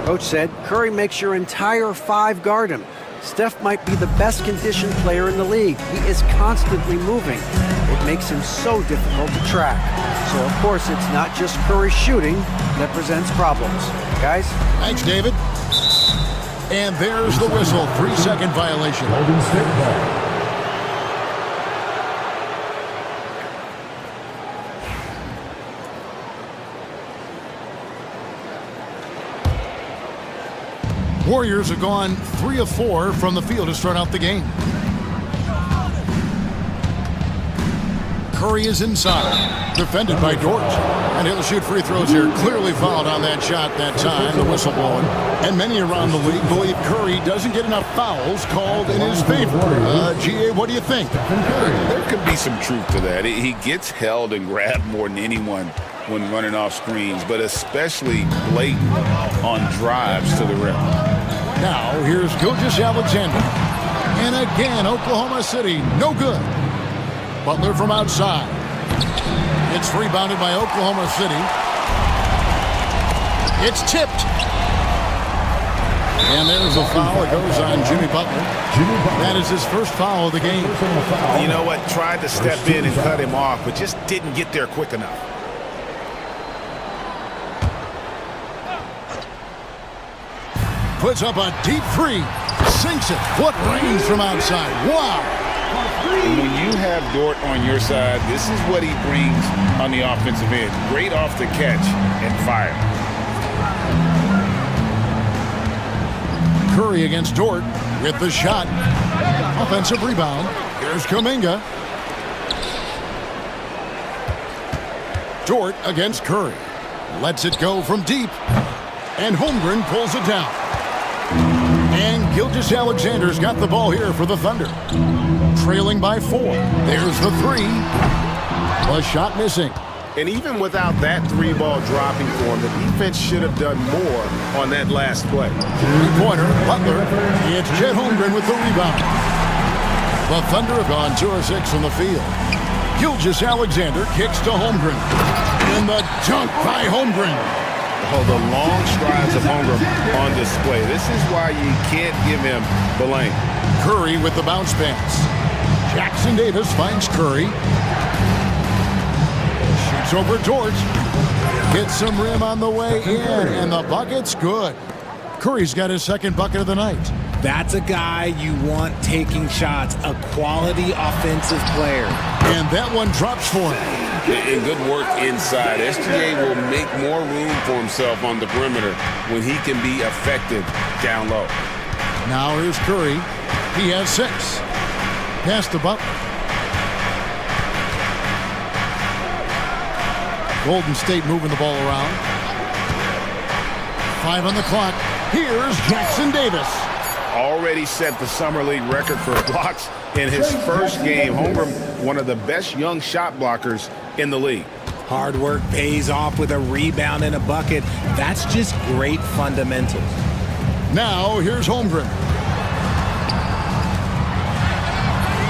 Coach said Curry makes your entire 5 guard him. Steph might be the best conditioned player in the league. He is constantly moving. It makes him so difficult to track. So, of course, it's not just Curry shooting that presents problems. Guys? Thanks, David. And there's the whistle. 3-second violation. Golden State ball. Warriors have gone 3 of 4 from the field to start out the game. Curry is inside, defended by Dort. And he'll shoot free throws here. Clearly fouled on that shot that time, the whistle blowing. And many around the league believe Curry doesn't get enough fouls called in his favor. GA, what do you think? There could be some truth to that. He gets held and grabbed more than anyone when running off screens, but especially blatant on drives to the rim. Now, here's Gilgeous-Alexander. And again, Oklahoma City, no good. Butler from outside. It's rebounded by Oklahoma City. It's tipped. And there's a foul that goes on Jimmy Butler. That is his first foul of the game. You know what? Tried to step in and cut him off, but just didn't get there quick enough. Puts up a deep 3. Sinks it. What range from outside. Wow. When you have Dort on your side, this is what he brings on the offensive end. Great off the catch and fire. Curry against Dort with the shot. Offensive rebound. Here's Kuminga. Dort against Curry. Lets it go from deep. And Holmgren pulls it down. And Gilgeous-Alexander's got the ball here for the Thunder. Trailing by 4. There's the 3. A shot missing. And even without that 3-ball dropping for him, the defense should have done more on that last play. 3-pointer, Butler. It's Chet Holmgren with the rebound. The Thunder have gone 2 of 6 from the field. Gilgeous-Alexander kicks to Holmgren. And the dunk by Holmgren. Oh, the long strides of Holmgren on display. This is why you can't give him the lane. Curry with the bounce pass. Jackson Davis finds Curry. Shoots over Dort. Gets some rim on the way in, and the bucket's good. Curry's got his second bucket of the night. That's a guy you want taking shots, a quality offensive player. And that one drops for him. And good work inside. SGA will make more room for himself on the perimeter when he can be effective down low. Now here's Curry. He has 6. Pass to Butler. Golden State moving the ball around. 5 on the clock. Here's Jackson Davis. Already set the Summer League record for blocks in his first game. Holmgren, one of the best young shot blockers in the league. Hard work pays off with a rebound and a bucket. That's just great fundamentals. Now, here's Holmgren.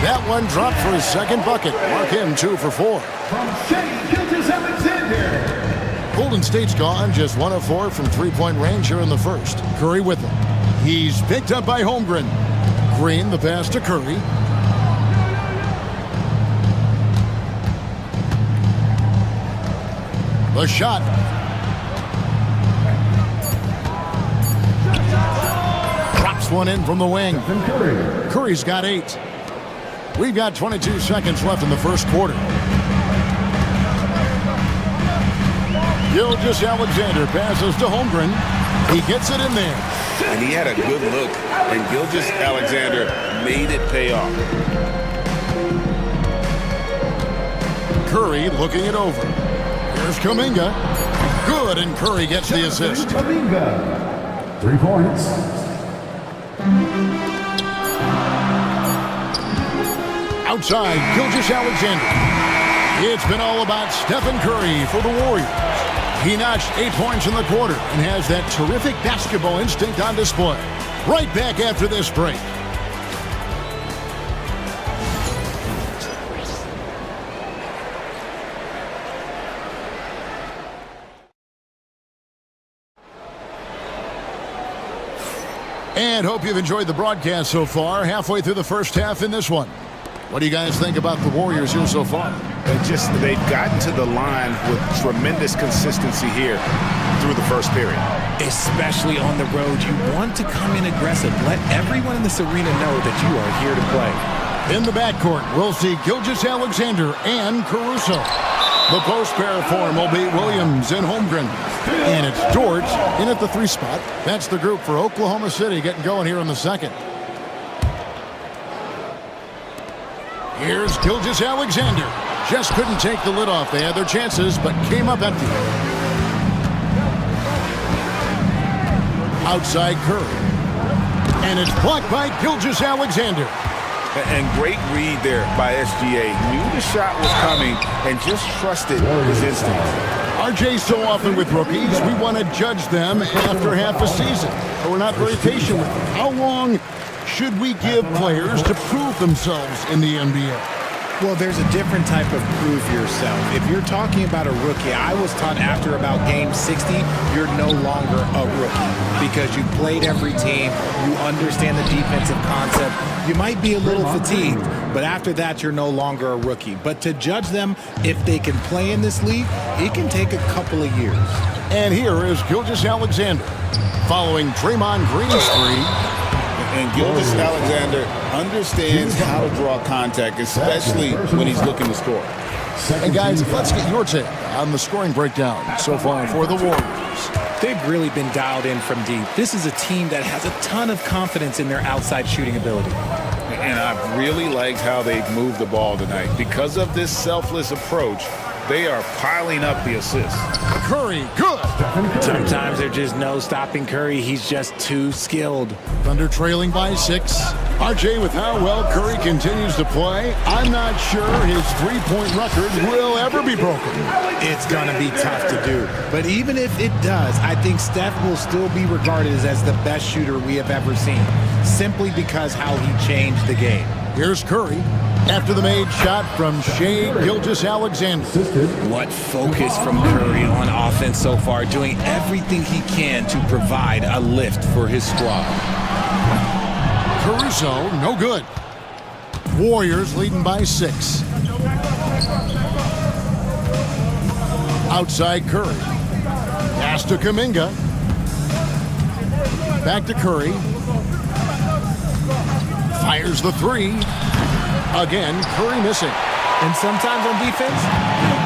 That one dropped for his second bucket. Mark him 2 for 4. From Shea Gilgeous-Alexander. Golden State's gone just 1 of 4 from three-point range here in the first. Curry with him. He's picked up by Holmgren. Green, the pass to Curry. The shot. Drops one in from the wing. Curry's got 8. We've got 22 seconds left in the first quarter. Gilgeous-Alexander passes to Holmgren. He gets it in there. And he had a good look, and Gilgeous-Alexander made it pay off. Curry looking it over. Here's Kuminga. Good, and Curry gets the assist. Kuminga. 3 points. Outside, Gilgeous-Alexander. It's been all about Stephen Curry for the Warriors. He notched 8 points in the quarter and has that terrific basketball instinct on display. Right back after this break. And hope you've enjoyed the broadcast so far. Halfway through the first half in this one. What do you guys think about the Warriors here so far? They've gotten to the line with tremendous consistency here through the first period. Especially on the road, you want to come in aggressive. Let everyone in this arena know that you are here to play. In the backcourt, we'll see Gilgeous-Alexander and Caruso. The post pair form will be Williams and Holmgren. And it's George in at the 3 spot. That's the group for Oklahoma City getting going here in the second. Here's Gilgeous-Alexander. Just couldn't take the lid off. They had their chances, but came up empty. Outside Curry. And it's blocked by Gilgeous-Alexander. And great read there by SGA. Knew the shot was coming and just trusted his instincts. RJ, so often with rookies, we want to judge them after half a season. But we're not very patient with them. How long should we give players to prove themselves in the NBA? Well, there's a different type of prove yourself. If you're talking about a rookie, I was taught after about game 60, you're no longer a rookie because you played every team, you understand the defensive concept. You might be a little fatigued, but after that, you're no longer a rookie. But to judge them, if they can play in this league, it can take a couple of years. And here is Gilgeous-Alexander following Draymond Green's 3. And Gilgeous-Alexander understands how to draw contact, especially when he's looking to score. And guys, let's get your take on the scoring breakdown so far for the Warriors. They've really been dialed in from deep. This is a team that has a ton of confidence in their outside shooting ability. And I've really liked how they've moved the ball tonight. Because of this selfless approach, they are piling up the assists. Curry, good. Sometimes there's just no stopping Curry. He's just too skilled. Thunder trailing by 6. RJ, with how well Curry continues to play, I'm not sure his three-point record will ever be broken. It's going to be tough to do. But even if it does, I think Steph will still be regarded as the best shooter we have ever seen, simply because how he changed the game. Here's Curry after the made shot from Shea Gilgeous-Alexander. What focus from Curry on offense so far, doing everything he can to provide a lift for his squad. Caruso, no good. Warriors leading by 6. Outside Curry. Pass to Kuminga. Back to Curry. Fires the 3. Again, Curry missing. And sometimes on defense,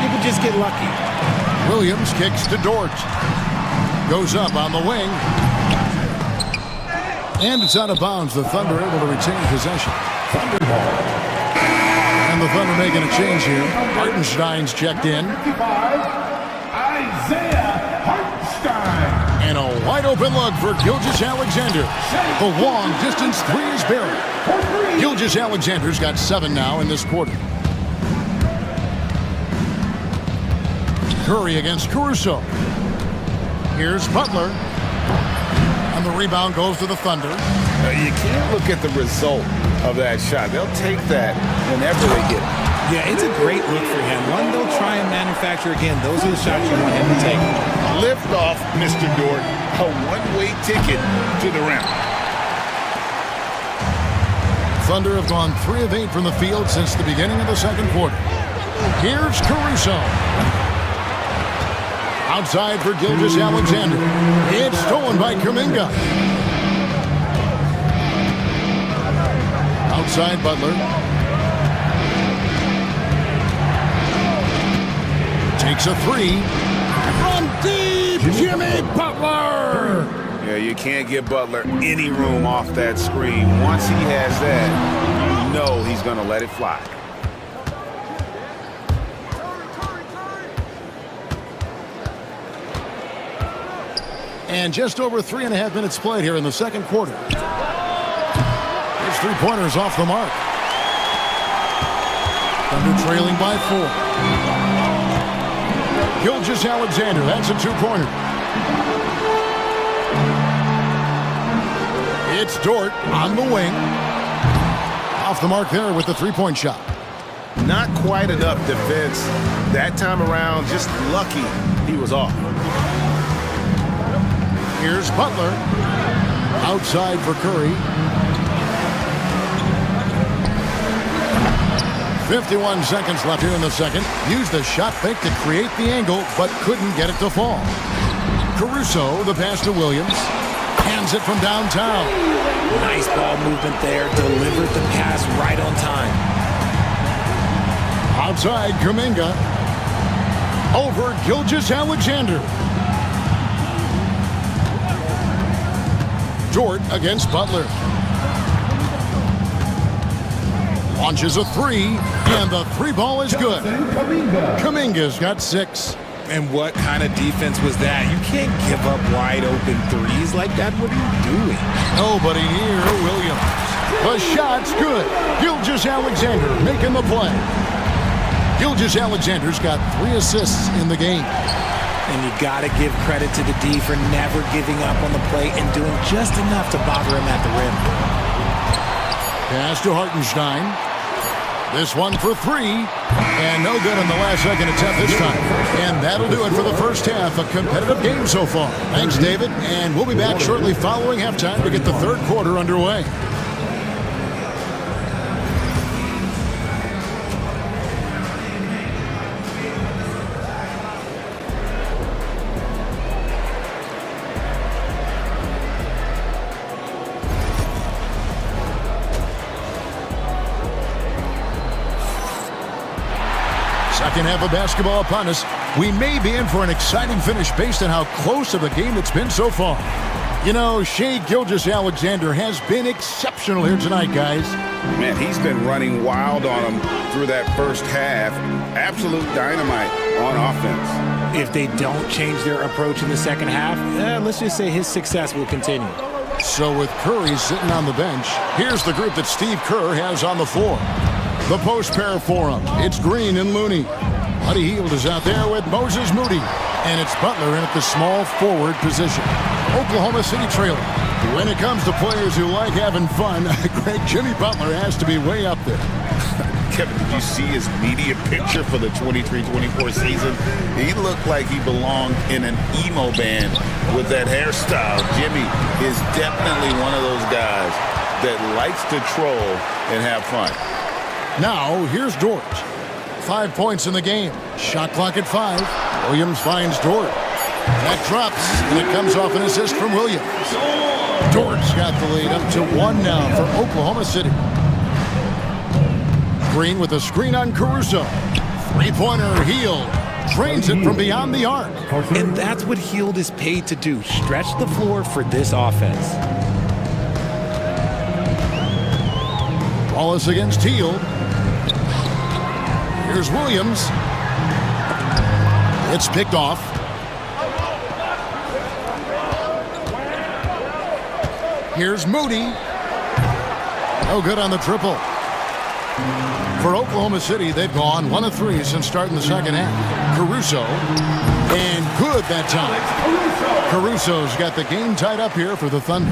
you can just get lucky. Williams kicks to Dort. Goes up on the wing. And it's out of bounds. The Thunder able to retain possession. Thunderball. And the Thunder making a change here. Hartenstein's checked in. Isaiah Hartenstein. And a wide open look for Gilgeous-Alexander. The long distance 3 is buried. Gilgeous-Alexander's got 7 now in this quarter. Curry against Caruso. Here's Butler. And the rebound goes to the Thunder. You can't look at the result of that shot. They'll take that whenever they get it. Yeah, it's a great look for him. One they'll try and manufacture again. Those are the shots you want him to take. Lift off, Mr. Dort. A one-way ticket to the rim. Thunder have gone 3 of 8 from the field since the beginning of the second quarter. Here's Caruso. Outside for Gilgeous-Alexander. It's stolen by Kuminga. Outside Butler. Takes a 3. From deep, Jimmy Butler. Yeah, you can't give Butler any room off that screen. Once he has that, you know he's going to let it fly. And just over 3.5 minutes played here in the second quarter. His three-pointers off the mark. Thunder trailing by 4. Gilgeous-Alexander, that's a 2-pointer. It's Dort on the wing. Off the mark there with the 3-point shot. Not quite enough defense that time around. Just lucky he was off. Here's Butler. Outside for Curry. 51 seconds left here in the second. Used the shot fake to create the angle, but couldn't get it to fall. Caruso, the pass to Williams. Hands it from downtown. Nice ball movement there. Delivered the pass right on time. Outside, Kuminga. Over Gilgeous-Alexander. Dort against Butler. Launches a 3, and the 3-ball is good. Kuminga's got 6. And what kind of defense was that? You can't give up wide open threes like that. What are you doing? Nobody near Williams. The shot's good. Gilgeous-Alexander making the play. Gilgeous-Alexander's got 3 assists in the game. And you got to give credit to the D for never giving up on the play and doing just enough to bother him at the rim. Pass to Hartenstein. This one for 3. And no good on the last second attempt this time. And that'll do it for the first half. A competitive game so far. Thanks, David. And we'll be back shortly following halftime to get the third quarter underway. Second half of basketball upon us. We may be in for an exciting finish based on how close of a game it's been so far. You know, Shai Gilgeous-Alexander has been exceptional here tonight, guys. Man, he's been running wild on them through that first half. Absolute dynamite on offense. If they don't change their approach in the second half, let's just say his success will continue. So with Curry sitting on the bench, here's the group that Steve Kerr has on the floor. The post pair for him. It's Green and Looney. Buddy Hield is out there with Moses Moody. And it's Butler in at the small forward position. Oklahoma City trailing. When it comes to players who like having fun, Greg, Jimmy Butler has to be way up there. Kevin, did you see his media picture for the 23-24 season? He looked like he belonged in an emo band with that hairstyle. Jimmy is definitely one of those guys that likes to troll and have fun. Now, here's Dort. 5 points in the game. Shot clock at 5. Williams finds Dort. That drops, and it comes off an assist from Williams. Dort's got the lead up to 1 now for Oklahoma City. Green with a screen on Caruso. 3-pointer, Hield. Drains it from beyond the arc. And that's what Hield is paid to do. Stretch the floor for this offense. Wallace against Hield. Here's Williams. It's picked off. Here's Moody. No good on the triple. For Oklahoma City, they've gone 1 of 3 since starting the second half. Caruso, and good that time. Caruso's got the game tied up here for the Thunder.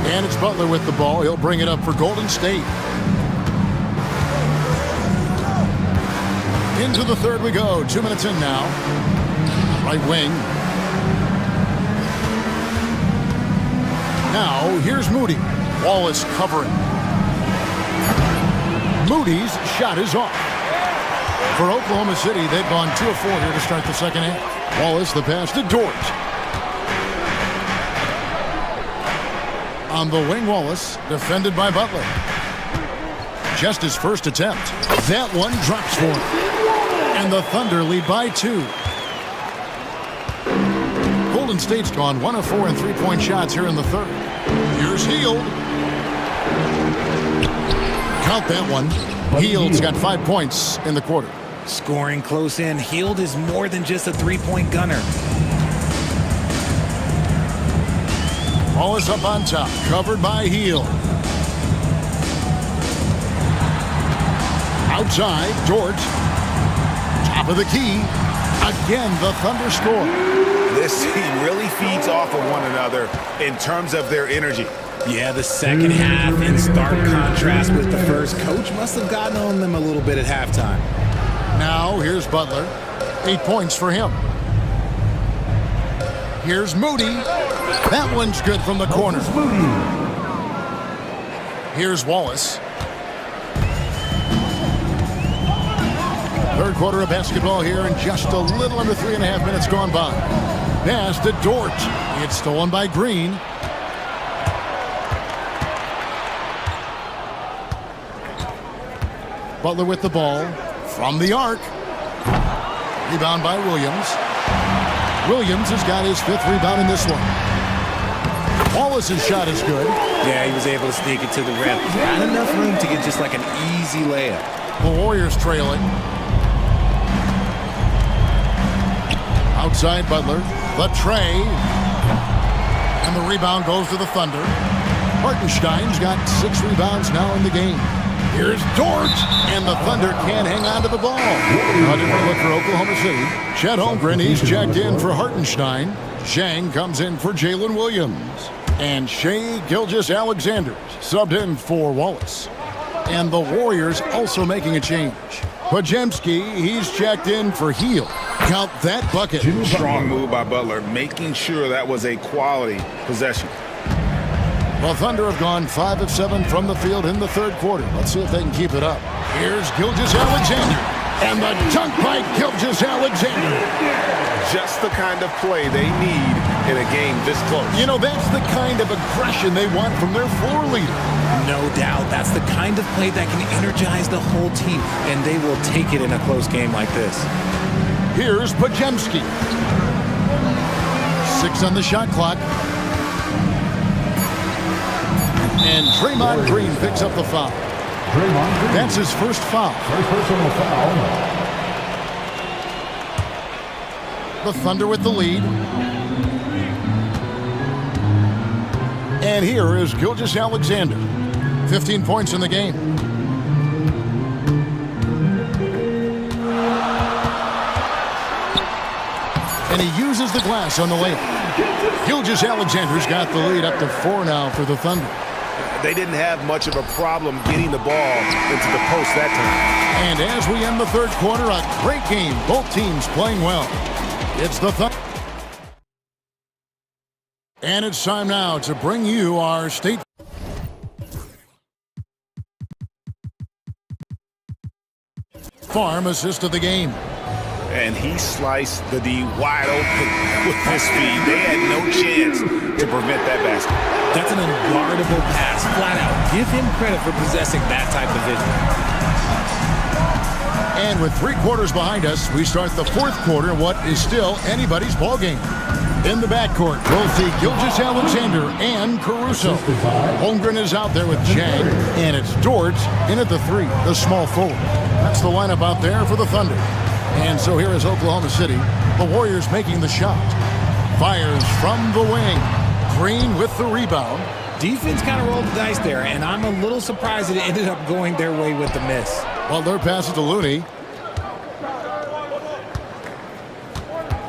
And it's Butler with the ball. He'll bring it up for Golden State. Into the third we go. 2 minutes in now. Right wing. Now, here's Moody. Wallace covering. Moody's shot is off. For Oklahoma City, they've gone 2 of 4 here to start the second half. Wallace, the pass to Dort. On the wing, Wallace, defended by Butler. Just his first attempt. That one drops for him. And the Thunder lead by 2. Golden State's gone 1 of 4 in 3-point shots here in the third. Here's Hield. Count that one. Hield's got 5 points in the quarter. Scoring close in. Hield is more than just a 3-point gunner. Wallace up on top, covered by Hield. Outside, Dort. Top of the key. Again, the Thunder score. This team really feeds off of one another in terms of their energy. Yeah, the second half in stark contrast with the first. Coach must have gotten on them a little bit at halftime. Now, here's Butler. 8 points for him. Here's Moody. That one's good from the corner. Here's Wallace. Third quarter of basketball here, and just a little under 3.5 minutes gone by. Pass to Dort. It's stolen by Green. Butler with the ball from the arc. Rebound by Williams. Williams has got his 5th rebound in this one. Wallace's shot is good. Yeah, he was able to sneak it to the rim. Not enough room to get just like an easy layup. The Warriors trailing. Outside Butler. The tray. And the rebound goes to the Thunder. Hartenstein's got 6 rebounds now in the game. Here's Dort, and the Thunder can't hang on to the ball. A different look for Oklahoma City. Chet Holmgren, he's checked in for Hartenstein. Zhang comes in for Jalen Williams. And Shai Gilgeous-Alexander subbed in for Wallace. And the Warriors also making a change. Podziemski, he's checked in for Hield. Count that bucket. Strong move by Butler, making sure that was a quality possession. The Thunder have gone 5 of 7 from the field in the third quarter. Let's see if they can keep it up. Here's Gilgeous-Alexander. And the dunk by Gilgeous-Alexander. Just the kind of play they need in a game this close. You know, that's the kind of aggression they want from their floor leader. No doubt. That's the kind of play that can energize the whole team, and they will take it in a close game like this. Here's Podziemski. 6 on the shot clock. And Draymond Green picks up the foul. That's his first foul. First personal foul. The Thunder with the lead. And here is Gilgeous-Alexander. 15 points in the game. And he uses the glass on the layup. Gilgeous-Alexander's got the lead up to 4 now for the Thunder. They didn't have much of a problem getting the ball into the post that time. And as we end the third quarter, a great game. Both teams playing well. It's the Thunder. And it's time now to bring you our State Farm assist of the game. And he sliced the D wide open with his speed. They had no chance to prevent that basket. That's an unguardable pass, flat out. Give him credit for possessing that type of vision. And with 3 quarters behind us, we start the fourth quarter, what is still anybody's ball game. In the backcourt, we'll see Gilgeous-Alexander and Caruso. Holmgren is out there with Zhang, and it's Dort in at the 3, the small forward. That's the lineup out there for the Thunder. And so here is Oklahoma City. The Warriors making the shot. Fires from the wing. Green with the rebound. Defense kind of rolled the dice there, and I'm a little surprised it ended up going their way with the miss. Well, their pass it to Looney.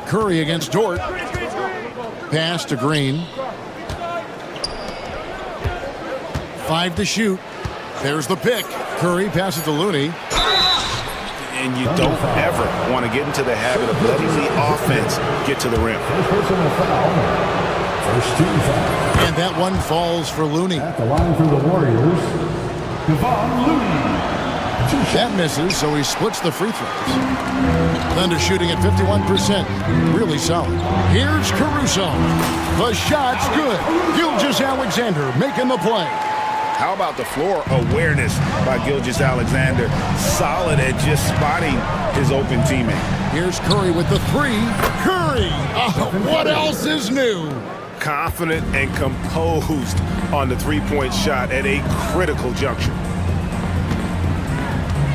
Curry against Dort. Pass to Green. 5 to shoot. There's the pick. Curry passes to Looney. And you don't ever want to get into the habit of letting the offense get to the rim. And that one falls for Looney. At the line for the Warriors, Devon Looney. That misses, so he splits the free throws. Thunder shooting at 51%. Really solid. Here's Caruso. The shot's good. Gilgeous-Alexander making the play. How about the floor awareness by Gilgeous-Alexander? Solid at just spotting his open teammate. Here's Curry with the three. Curry! Oh, what else is new? Confident and composed on the three-point shot at a critical juncture.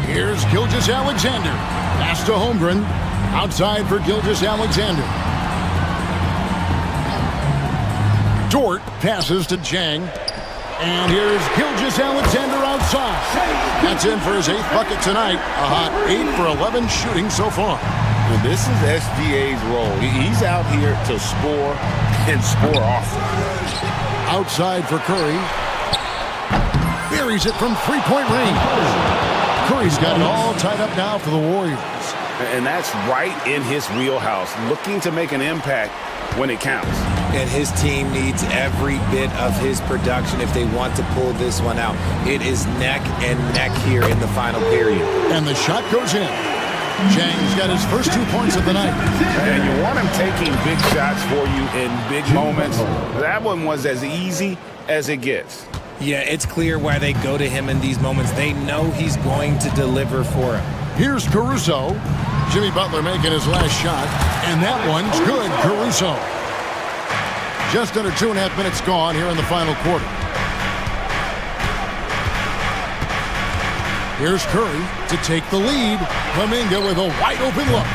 Here's Gilgeous-Alexander. Pass to Holmgren. Outside for Gilgeous-Alexander. Dort passes to Jang. And here's Gilgeous-Alexander outside. That's in for his 8th bucket tonight. A hot 8 for 11 shooting so far. Well, this is SGA's role. He's out here to score and score often. Outside for Curry. Buries it from three-point range. Curry's got it all tied up now for the Warriors. And that's right in his wheelhouse, looking to make an impact when it counts. And his team needs every bit of his production if they want to pull this one out. It is neck and neck here in the final period. And the shot goes in. Jang's got his first 2 points of the night. And you want him taking big shots for you in big moments. That one was as easy as it gets. Yeah, it's clear why they go to him in these moments. They know he's going to deliver for them. Here's Caruso. Jimmy Butler making his last shot. And that one's good, Caruso. Just under 2.5 minutes gone here in the final quarter. Here's Curry to take the lead. Kuminga with a wide open look.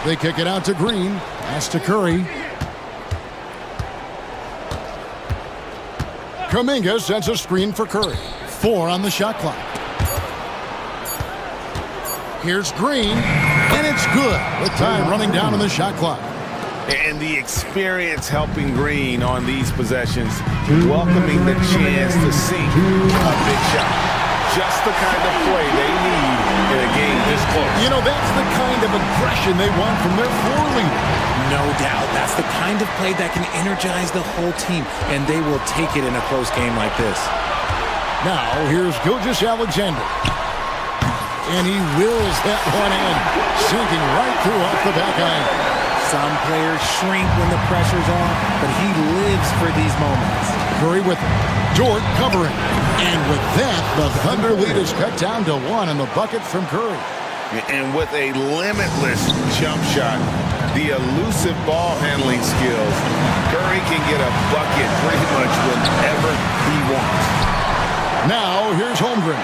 They kick it out to Green. Pass to Curry. Kuminga sends a screen for Curry. 4 on the shot clock. Here's Green, and it's good with time running down on the shot clock. And the experience helping Green on these possessions, welcoming the chance to sink a big shot. Just the kind of play they need in a game this close. You know, that's the kind of aggression they want from their floor leader. No doubt. That's the kind of play that can energize the whole team, and they will take it in a close game like this. Now, here's Gilgeous-Alexander. And he wills that one in, sinking right through off the back iron. Some players shrink when the pressure's on, but he lives for these moments. Curry with it. Dort covering. And with that, the Thunder lead is cut down to 1 on the bucket from Curry. And with a limitless jump shot, the elusive ball handling skills, Curry can get a bucket pretty much whenever he wants. Now, here's Holmgren.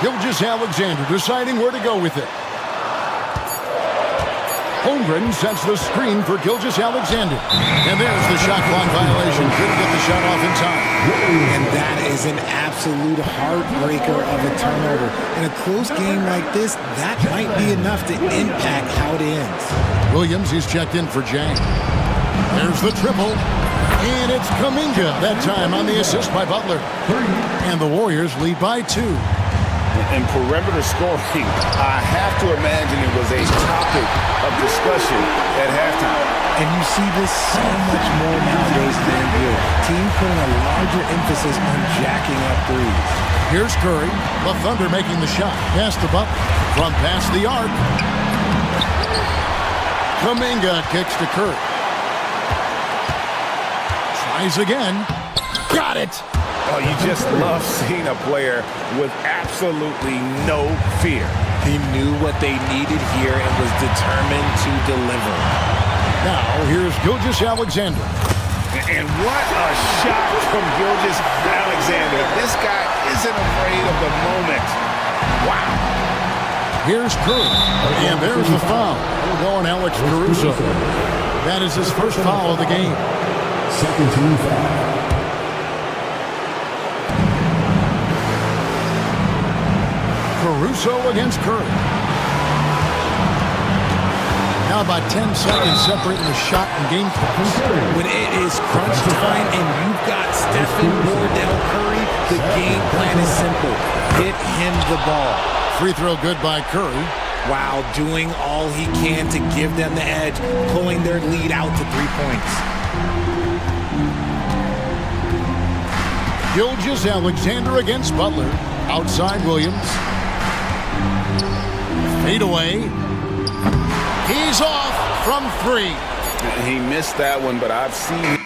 Gilgeous-Alexander deciding where to go with it. Holmgren sets the screen for Gilgeous-Alexander. And there's the shot clock violation. Couldn't get the shot off in time. And that is an absolute heartbreaker of a turnover. In a close game like this, that might be enough to impact how it ends. Williams, he's checked in for Jang. There's the triple. And it's Kuminga that time on the assist by Butler. And the Warriors lead by 2. And perimeter scoring, I have to imagine it was a topic of discussion at halftime. And you see this so much more nowadays in the NBA. Teams putting a larger emphasis on jacking up threes. Here's Curry. The Thunder making the shot. Pass to Butler. From past the arc. Kuminga kicks to Curry. Tries again. Got it! Oh, you just love seeing a player with absolutely no fear. He knew what they needed here and was determined to deliver. Now, here's Gilgeous-Alexander. And what a shot from Gilgeous-Alexander. This guy isn't afraid of the moment. Wow. Here's Curry. And there's the foul. We're going Alex Caruso. That is his first foul of the game. Second team foul. Caruso against Curry. Now about 10 seconds separating the shot and game clocks. When it is crunch time and you've got Stephen Wardell Curry, the game plan is simple. Get him the ball. Free throw good by Curry. Wow, doing all he can to give them the edge, pulling their lead out to 3 points. Gilgeous-Alexander against Butler. Outside Williams. Fade away. He's off from 3. He missed that one, but I've seen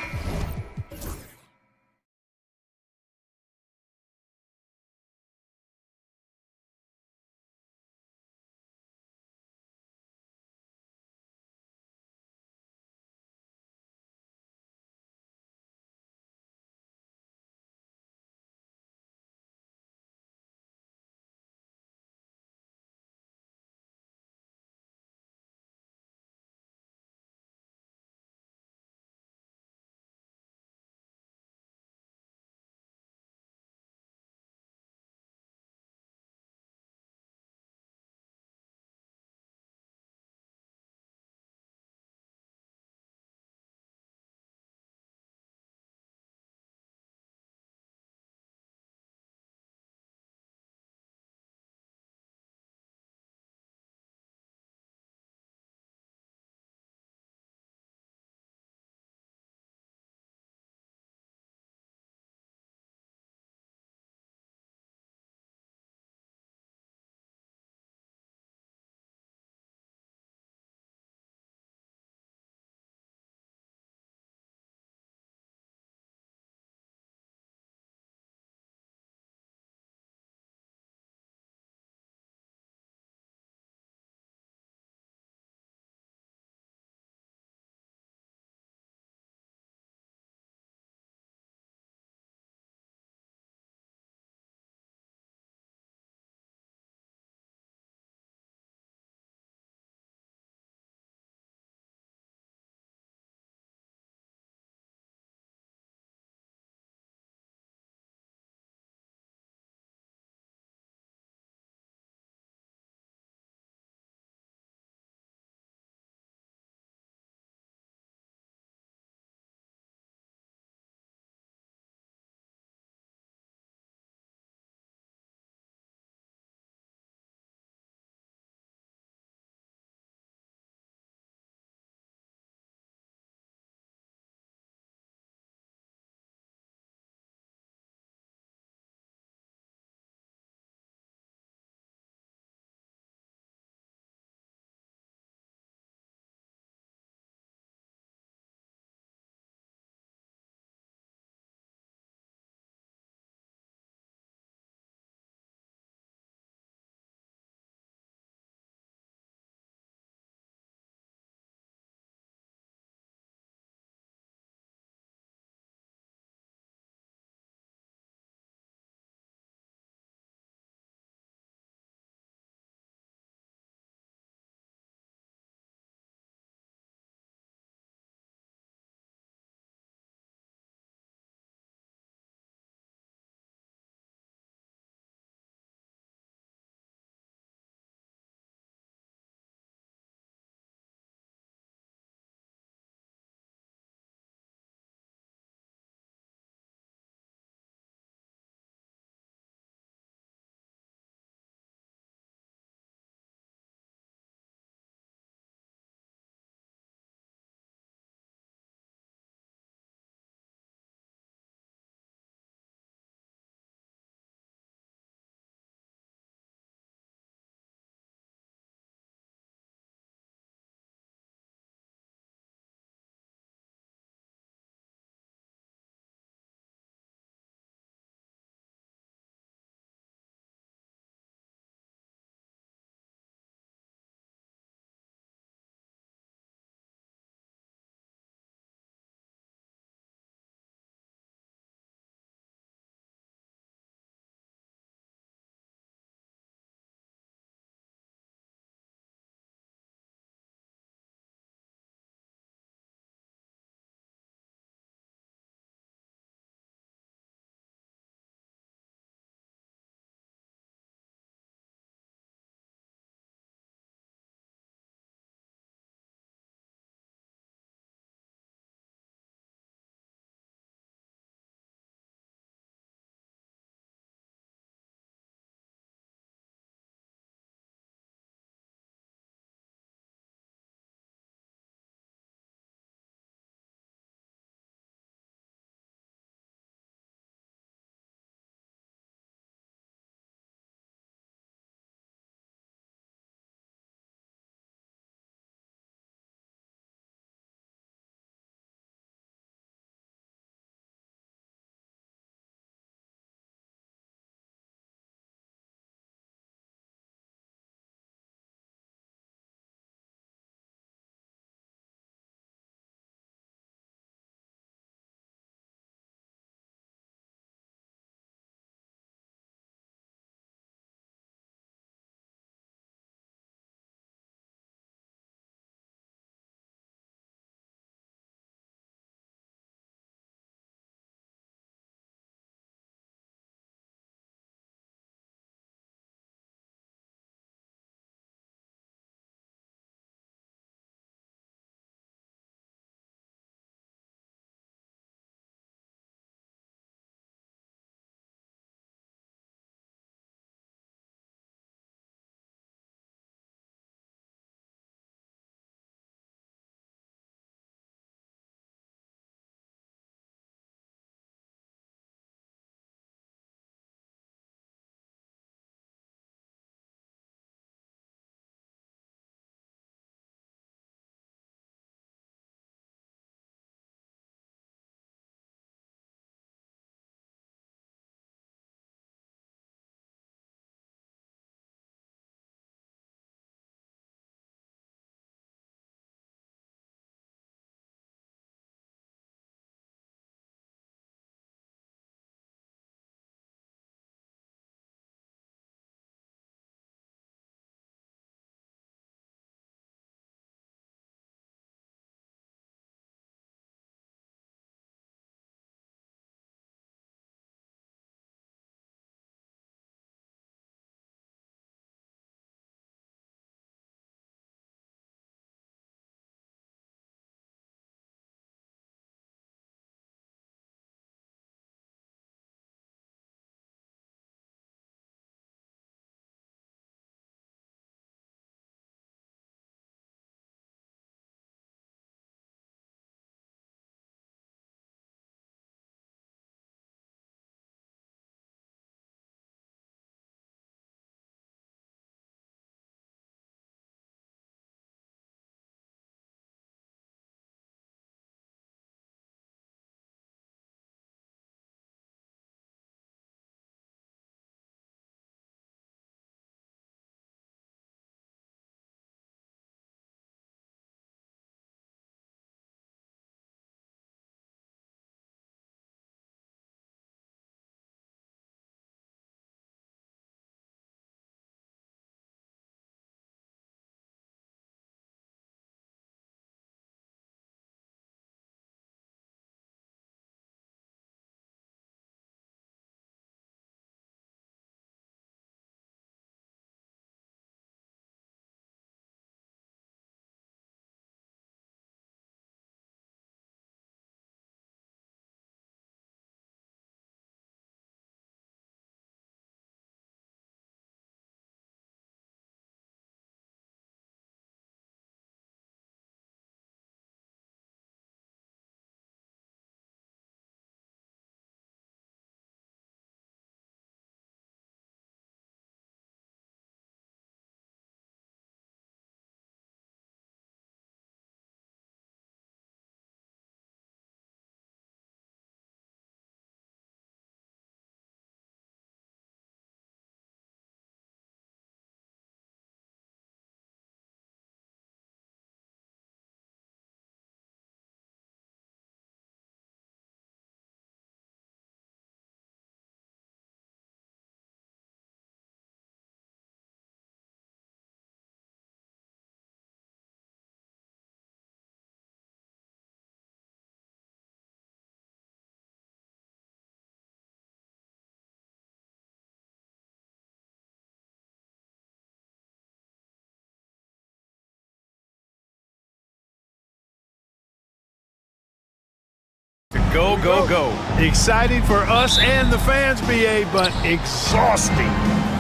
go, go, go. Exciting for us and the fans, BA, but exhausting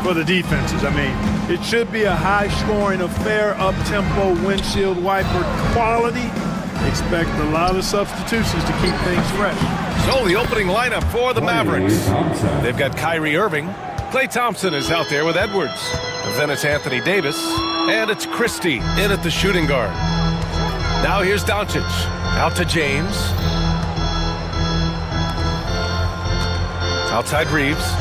for the defenses. I mean, it should be a high-scoring affair, up-tempo, windshield wiper quality. Expect a lot of substitutions to keep things fresh. So the opening lineup for the Mavericks. They've got Kyrie Irving. Klay Thompson is out there with Edwards. And then it's Anthony Davis. And it's Christie in at the shooting guard. Now here's Doncic. Out to James. Outside Reeves.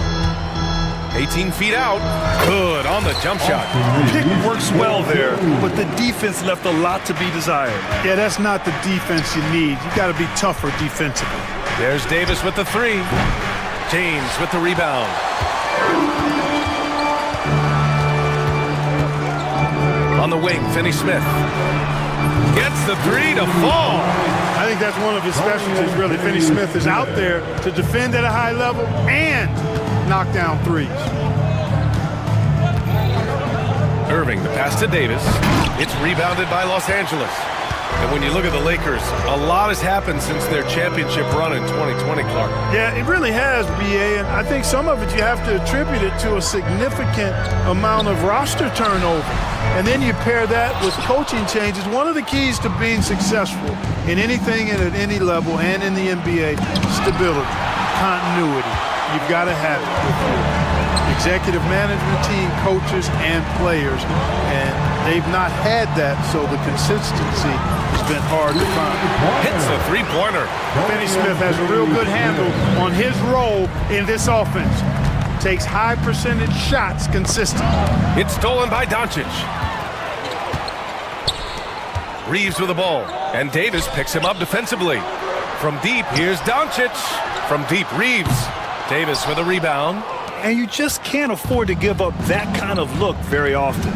18 feet out. Good on the jump shot. Pick works well there, but the defense left a lot to be desired. Yeah, that's not the defense you need. You got to be tougher defensively. There's Davis with the three. James with the rebound. On the wing, Finney Smith. Gets the three to fall. I think that's one of his specialties, really. Finney Smith is out there to defend at a high level and knock down threes. Irving, the pass to Davis. It's rebounded by Los Angeles. And when you look at the Lakers, a lot has happened since their championship run in 2020, Clark. Yeah, it really has, BA, and I think some of it you have to attribute it to a significant amount of roster turnover. And then you pair that with coaching changes. One of the keys to being successful in anything and at any level and in the NBA, stability, continuity. You've got to have it with your executive management team, coaches, and players. And they've not had that, so the consistency has been hard to find. Hits a three-pointer. Finney Smith has a real good handle on his role in this offense. Takes high percentage shots consistently. It's stolen by Doncic. Reeves with the ball, and Davis picks him up defensively. From deep, here's Doncic. From deep, Reeves. Davis with a rebound. And you just can't afford to give up that kind of look very often.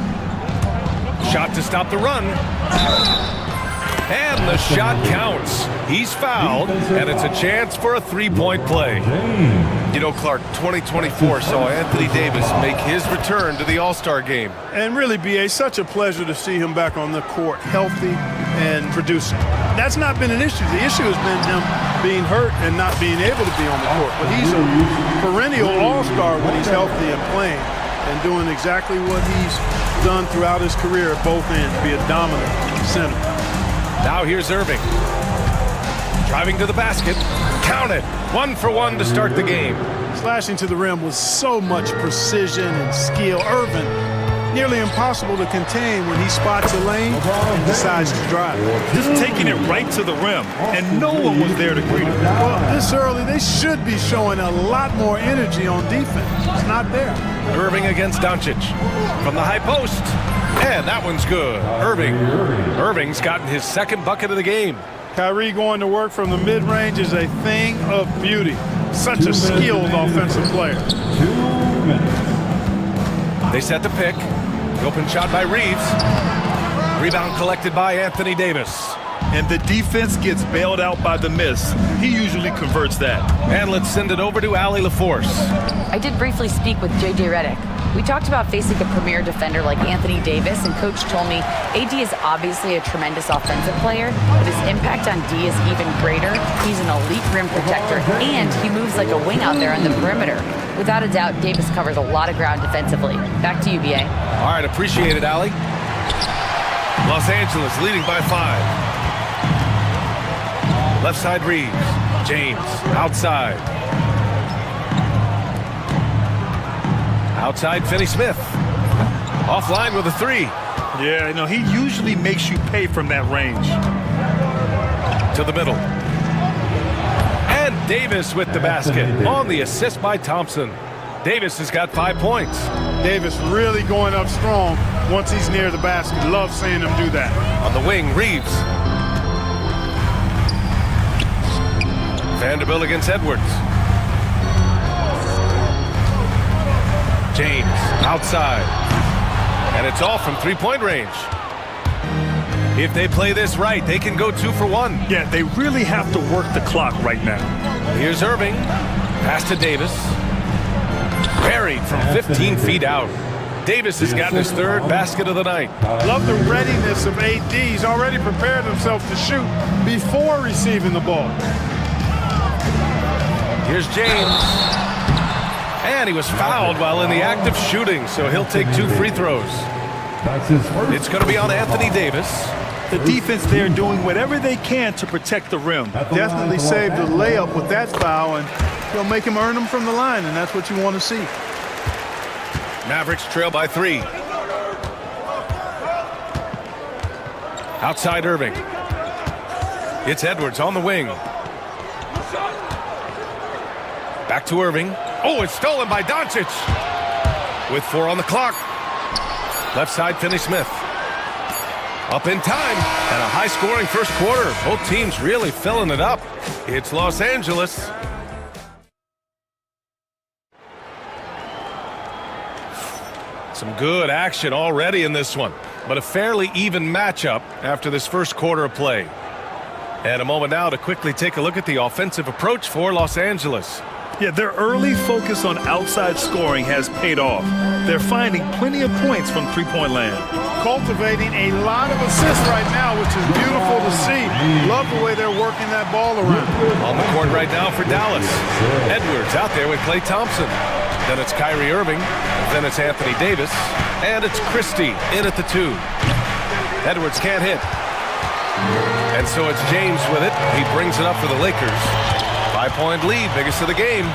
Shot to stop the run. And the shot counts. He's fouled, and it's a chance for a three-point play. You know, Clark, 2024 saw Anthony Davis make his return to the All-Star game. And really, BA, such a pleasure to see him back on the court, healthy and producing. That's not been an issue. The issue has been him being hurt and not being able to be on the court. But he's a perennial All-Star when he's healthy and playing and doing exactly what he's done throughout his career at both ends, be a dominant center. Now here's Irving. Driving to the basket. Count it. 1 for 1 to start the game. Slashing to the rim with so much precision and skill. Irving, nearly impossible to contain when he spots a lane and decides to drive. Just taking it right to the rim, and no one was there to greet him. Well, this early, they should be showing a lot more energy on defense. It's not there. Irving against Doncic. From the high post. And that one's good. Irving's gotten his second bucket of the game. Kyrie going to work from the mid-range is a thing of beauty. Such a skilled offensive player. 2 minutes. They set the pick. The open shot by Reeves. Rebound collected by Anthony Davis. And the defense gets bailed out by the miss. He usually converts that. And let's send it over to Allie LaForce. I did briefly speak with JJ Redick. We talked about facing a premier defender like Anthony Davis, and Coach told me AD is obviously a tremendous offensive player, but his impact on D is even greater. He's an elite rim protector, and he moves like a wing out there on the perimeter. Without a doubt, Davis covers a lot of ground defensively. Back to you, BA. All right, appreciate it, Allie. Los Angeles leading by 5. Left side Reeves. James outside. Outside Finney Smith. Offline with a 3. Yeah, no, he usually makes you pay from that range. To the middle. And Davis with the basket on the assist by Thompson. Davis has got 5 points. Davis really going up strong once he's near the basket. Love seeing him do that. On the wing, Reeves. Vanderbilt against Edwards. James outside. And it's all from three-point range. If they play this right, they can go 2 for 1. Yeah, they really have to work the clock right now. Here's Irving. Pass to Davis. Buried from 15 feet out. Davis has gotten his 3rd basket of the night. Love the readiness of AD. He's already prepared himself to shoot before receiving the ball. Here's James. And he was fouled while in the act of shooting, so he'll take 2 free throws. It's going to be on Anthony Davis. The defense there doing whatever they can to protect the rim. Definitely saved the layup with that foul, and he'll make him earn them from the line, and that's what you want to see. Mavericks trail by 3. Outside Irving. It's Edwards on the wing. Back to Irving. Oh, it's stolen by Doncic. With 4 on the clock. Left side, Finney-Smith. Up in time, and a high-scoring first quarter. Both teams really filling it up. It's Los Angeles. Some good action already in this one, but a fairly even matchup after this first quarter of play. And a moment now to quickly take a look at the offensive approach for Los Angeles. Yeah, their early focus on outside scoring has paid off. They're finding plenty of points from three-point land. Cultivating a lot of assists right now, which is beautiful to see. Love the way they're working that ball around. On the court right now for Dallas. Edwards out there with Klay Thompson. Then it's Kyrie Irving. Then it's Anthony Davis. And it's Christie in at the 2. Edwards can't hit. And so it's James with it. He brings it up for the Lakers. 5-point lead, biggest of the game.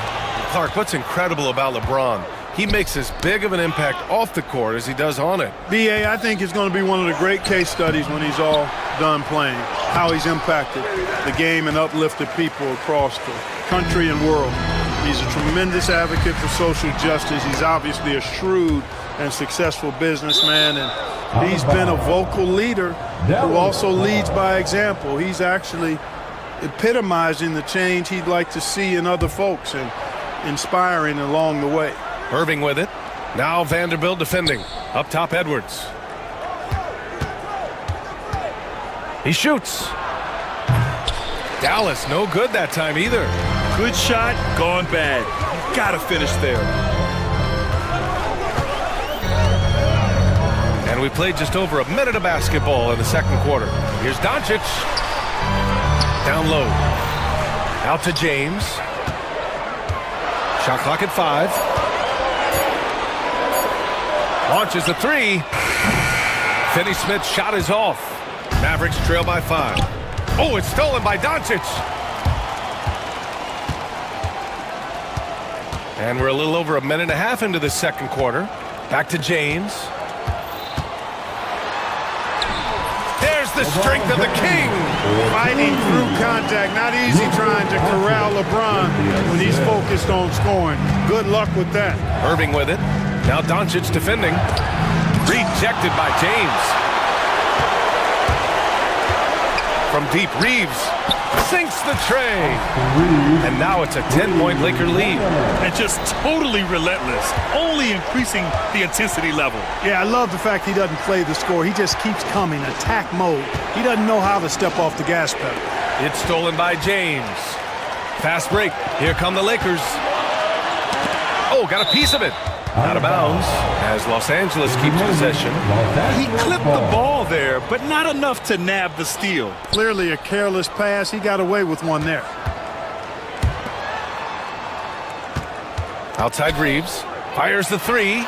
Clark, what's incredible about LeBron? He makes as big of an impact off the court as he does on it. B.A., I think it's going to be one of the great case studies when he's all done playing, how he's impacted the game and uplifted people across the country and world. He's a tremendous advocate for social justice. He's obviously a shrewd and successful businessman, and he's been a vocal leader who also leads by example. He's actually epitomizing the change he'd like to see in other folks and inspiring along the way. Irving with it. Now Vanderbilt defending. Up top, Edwards. He shoots. Dallas, no good that time either. Good shot, gone bad. You gotta finish there. And we played just over a minute of basketball in the second quarter. Here's Doncic. Down low. Out to James. Shot clock at 5. Launches the 3. Finney-Smith's shot is off. Mavericks trail by 5. Oh, it's stolen by Doncic. And we're a little over a minute and a half into the second quarter. Back to James. There's the strength of the king. Fighting through contact. Not easy trying to corral LeBron when he's focused on scoring. Good luck with that. Irving with it. Now Doncic defending. Rejected by James. From deep, Reeves sinks the tray. And now it's a 10-point Laker lead. And just totally relentless, only increasing the intensity level. Yeah, I love the fact he doesn't play the score. He just keeps coming, attack mode. He doesn't know how to step off the gas pedal. It's stolen by James. Fast break. Here come the Lakers. Oh, got a piece of it. Out of bounds as Los Angeles keeps possession. He clipped the ball there, but not enough to nab the steal. Clearly a careless pass. He got away with one there. Outside Reeves. Fires the 3.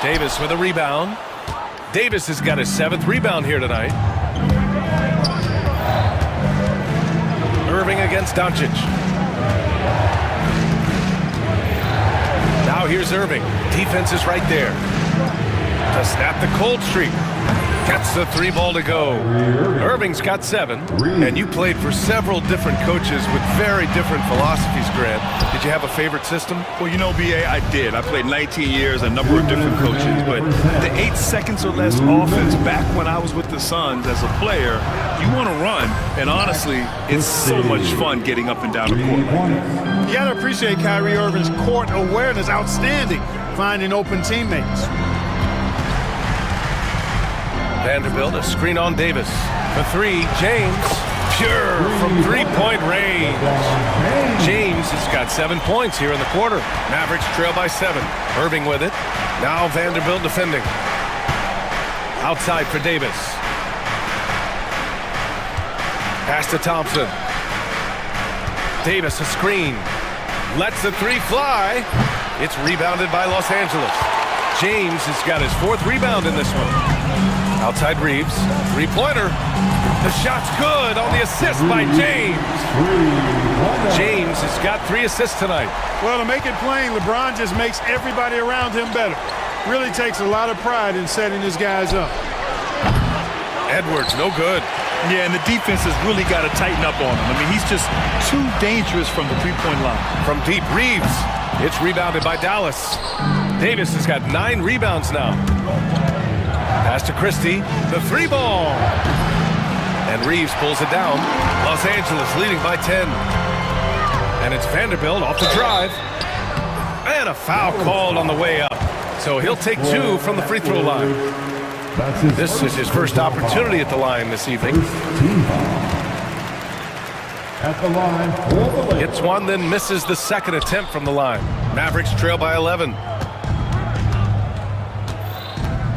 Davis with a rebound. Davis has got his 7th rebound here tonight. Irving against Doncic. Now here's Irving. Defense is right there. To snap the cold streak. Gets the 3 ball to go. Irving's got 7. And you played for several different coaches with very different philosophies, Grant. Did you have a favorite system? Well, you know, B.A., I did. I played 19 years, a number of different coaches. But the 8 seconds or less offense back when I was with the Suns as a player, you want to run. And honestly, it's so much fun getting up and down the court like that. You got to appreciate Kyrie Irving's court awareness. Outstanding. Finding open teammates. Vanderbilt, a screen on Davis. For 3, James. Pure from 3-point range. James has got 7 points here in the quarter. Mavericks trail by 7. Irving with it. Now Vanderbilt defending. Outside for Davis. Pass to Thompson. Davis a screen. Lets the three fly. It's rebounded by Los Angeles. James has got his 4th rebound in this one. Outside Reeves. Three-pointer. The shot's good on the assist by James. James has got 3 assists tonight. Well, to make it plain, LeBron just makes everybody around him better. Really takes a lot of pride in setting his guys up. Edwards, no good. Yeah, and the defense has really got to tighten up on him. I mean, he's just too dangerous from the three-point line. From deep, Reeves. It's rebounded by Dallas. Davis has got 9 rebounds now. Pass to Christie. The 3-ball. And Reeves pulls it down. Los Angeles leading by 10. And it's Vanderbilt off the drive. And a foul called on the way up. So he'll take 2 from the free throw line. This is his first opportunity at the line this evening. At the line. Hits one, then misses the second attempt from the line. Mavericks trail by 11.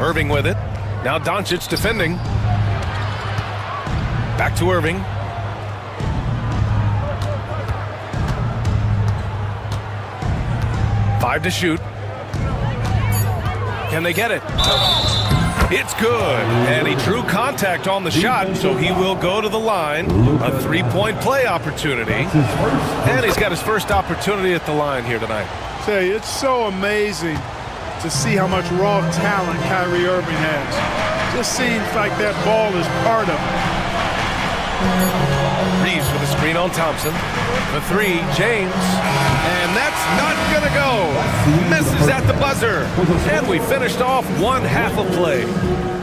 Irving with it. Now Doncic defending. Back to Irving. Five to shoot. Can they get it? It's good. And he drew contact on the shot, so he will go to the line. A 3-point play opportunity. And he's got his first opportunity at the line here tonight. Tell you, it's so amazing to see how much raw talent Kyrie Irving has. Just seems like that ball is part of it. Reeves with a screen on Thompson. The 3, James. And that's not gonna go. Misses at the buzzer. And we finished off 1 half of play.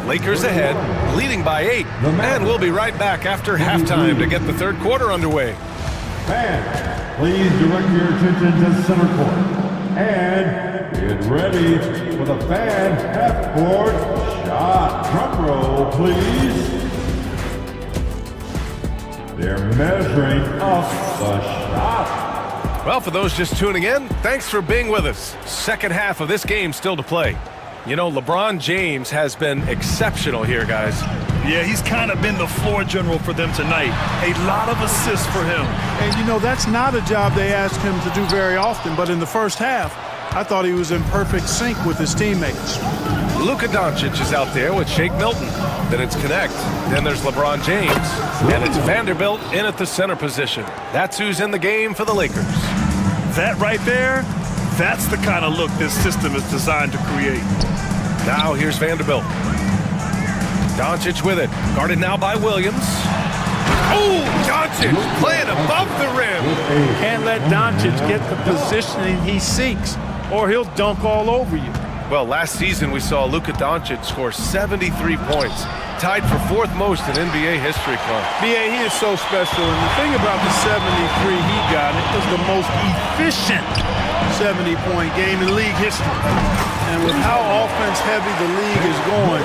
Lakers ahead, leading by 8. And we'll be right back after halftime to get the 3rd quarter underway. Fans, please direct your attention to center court. And get ready for the fan half-court shot. Drum roll, please. They're measuring up the shot. Well, for those just tuning in, thanks for being with us. Second half of this game still to play. You know, LeBron James has been exceptional here, guys. Yeah, he's kind of been the floor general for them tonight. A lot of assists for him. And, you know, that's not a job they ask him to do very often, but in the first half, I thought he was in perfect sync with his teammates. Luka Doncic is out there with Shake Milton. Then it's Connect. Then there's LeBron James. And it's Vanderbilt in at the center position. That's who's in the game for the Lakers. That right there, that's the kind of look this system is designed to create. Now here's Vanderbilt. Doncic with it. Guarded now by Williams. Oh, Doncic playing above the rim. Can't let Doncic get the positioning he seeks, or he'll dunk all over you. Well, last season we saw Luka Doncic score 73 points, tied for 4th most in NBA history, Clark. B.A., he is so special, and the thing about the 73 he got, it was the most efficient 70-point game in league history. And with how offense-heavy the league is going,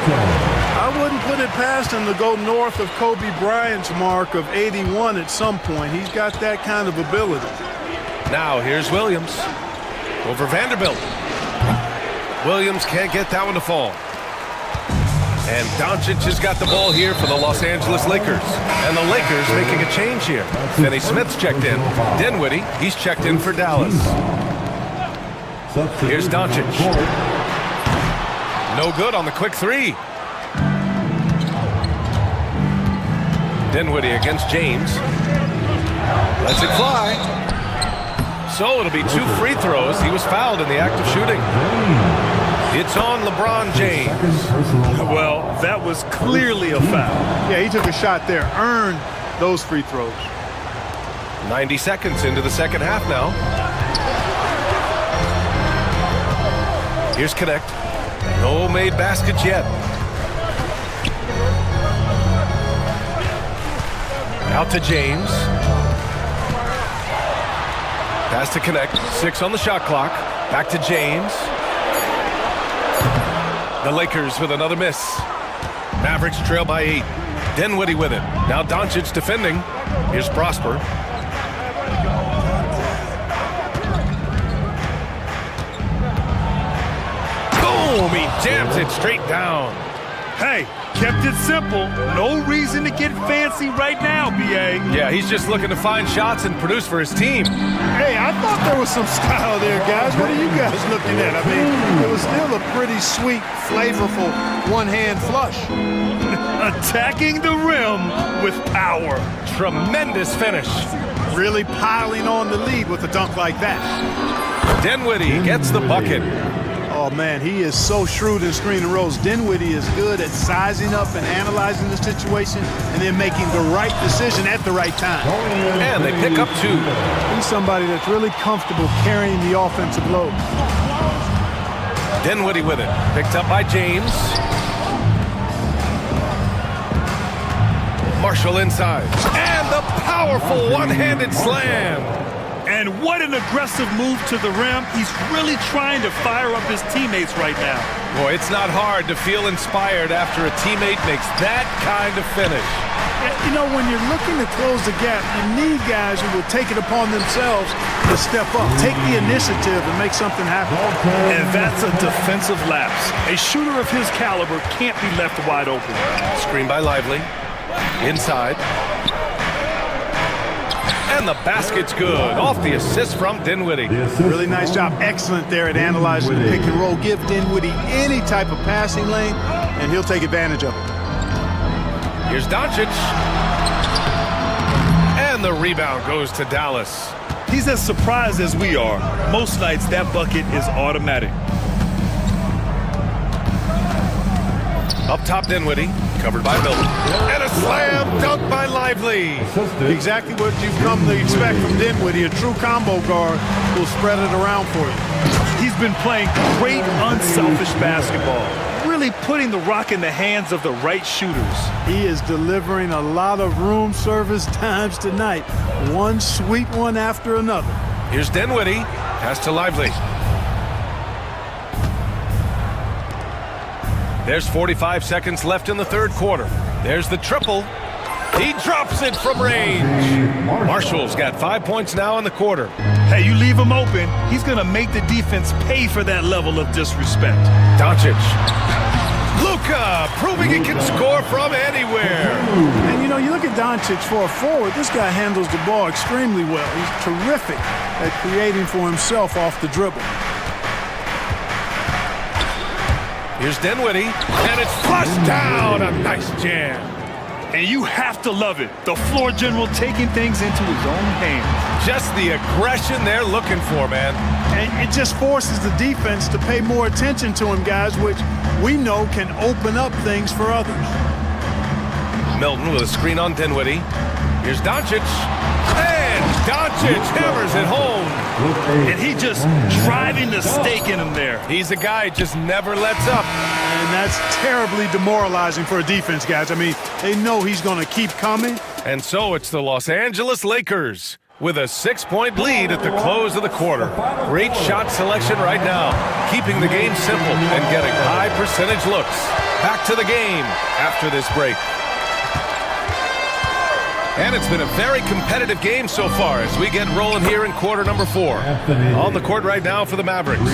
I wouldn't put it past him to go north of Kobe Bryant's mark of 81 at some point. He's got that kind of ability. Now here's Williams over Vanderbilt. Williams can't get that one to fall. And Doncic has got the ball here for the Los Angeles Lakers. And the Lakers making a change here. Finney Smith's checked in. Dinwiddie, he's checked in for Dallas. Here's Doncic. No good on the quick 3. Dinwiddie against James. Lets it fly. So it'll be 2 free throws. He was fouled in the act of shooting. It's on LeBron James. Well, that was clearly a foul. Yeah, he took a shot there, earned those free throws. 90 seconds into the second half now. Here's Connect. No made baskets yet. Out to James. Pass to Connect. 6 on the shot clock. Back to James. The Lakers with another miss. Mavericks trail by 8. Dinwiddie with it. Now Doncic defending. Here's Prosper. Boom! He jams it straight down. Hey, kept it simple. No reason to get fancy right now, B.A. Yeah, he's just looking to find shots and produce for his team. Hey, I thought there was some style there, guys. What are you guys looking at? I mean, it was still a pretty sweet, flavorful one-hand flush. Attacking the rim with power. Tremendous finish. Really piling on the lead with a dunk like that. Dinwiddie gets the bucket. Oh, man, he is so shrewd in screen and rolls. Dinwiddie is good at sizing up and analyzing the situation and then making the right decision at the right time. And they pick up 2. He's somebody that's really comfortable carrying the offensive load. Dinwiddie with it. Picked up by James. Marshall inside. And the powerful one-handed slam. And what an aggressive move to the rim. He's really trying to fire up his teammates right now. Boy, it's not hard to feel inspired after a teammate makes that kind of finish. You know, when you're looking to close the gap, you need guys who will take it upon themselves to step up, take the initiative, and make something happen. And that's a defensive lapse. A shooter of his caliber can't be left wide open. Screen by Lively. Inside. And the basket's good. Off the assist from Dinwiddie. Really nice job. Excellent there at analyzing the pick and roll. Give Dinwiddie any type of passing lane, and he'll take advantage of it. Here's Doncic. And the rebound goes to Dallas. He's as surprised as we are. Most nights, that bucket is automatic. Up top, Dinwiddie. Covered by Milton. And a slam dunk by Lively. Exactly what you've come to expect from Dinwiddie. A true combo guard will spread it around for you. He's been playing great, unselfish basketball. Really putting the rock in the hands of the right shooters. He is delivering a lot of room service times tonight. One sweet one after another. Here's Dinwiddie. Pass to Lively. There's 45 seconds left in the third quarter. There's the triple. He drops it from range. Marshall's got 5 points now in the quarter. Hey, you leave him open, he's going to make the defense pay for that level of disrespect. Doncic. Luka proving he can score from anywhere. And, you know, you look at Doncic for a forward, this guy handles the ball extremely well. He's terrific at creating for himself off the dribble. Here's Dinwiddie, and it's flushed down. A nice jam. And you have to love it. The floor general taking things into his own hands. Just the aggression they're looking for, man. And it just forces the defense to pay more attention to him, guys, which we know can open up things for others. Milton with a screen on Dinwiddie. Here's Doncic. And Doncic hammers it home. And he just driving the stake in him there. He's a guy who just never lets up. And that's terribly demoralizing for a defense, guys. I mean, they know he's going to keep coming. And so it's the Los Angeles Lakers with a 6-point lead at the close of the quarter. Great shot selection right now, keeping the game simple and getting high percentage looks. Back to the game after this break. And it's been a very competitive game so far as we get rolling here in quarter number 4. On the court right now for the Mavericks.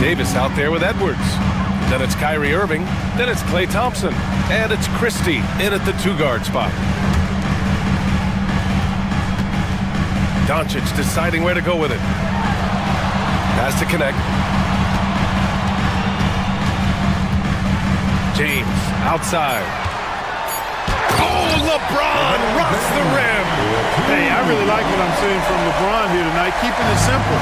Davis out there with Edwards. Then it's Kyrie Irving. Then it's Klay Thompson. And it's Christie in at the 2-guard spot. Doncic deciding where to go with it. Has to connect. James outside. Oh, LeBron rocks the rim. Hey, I really like what I'm seeing from LeBron here tonight, keeping it simple.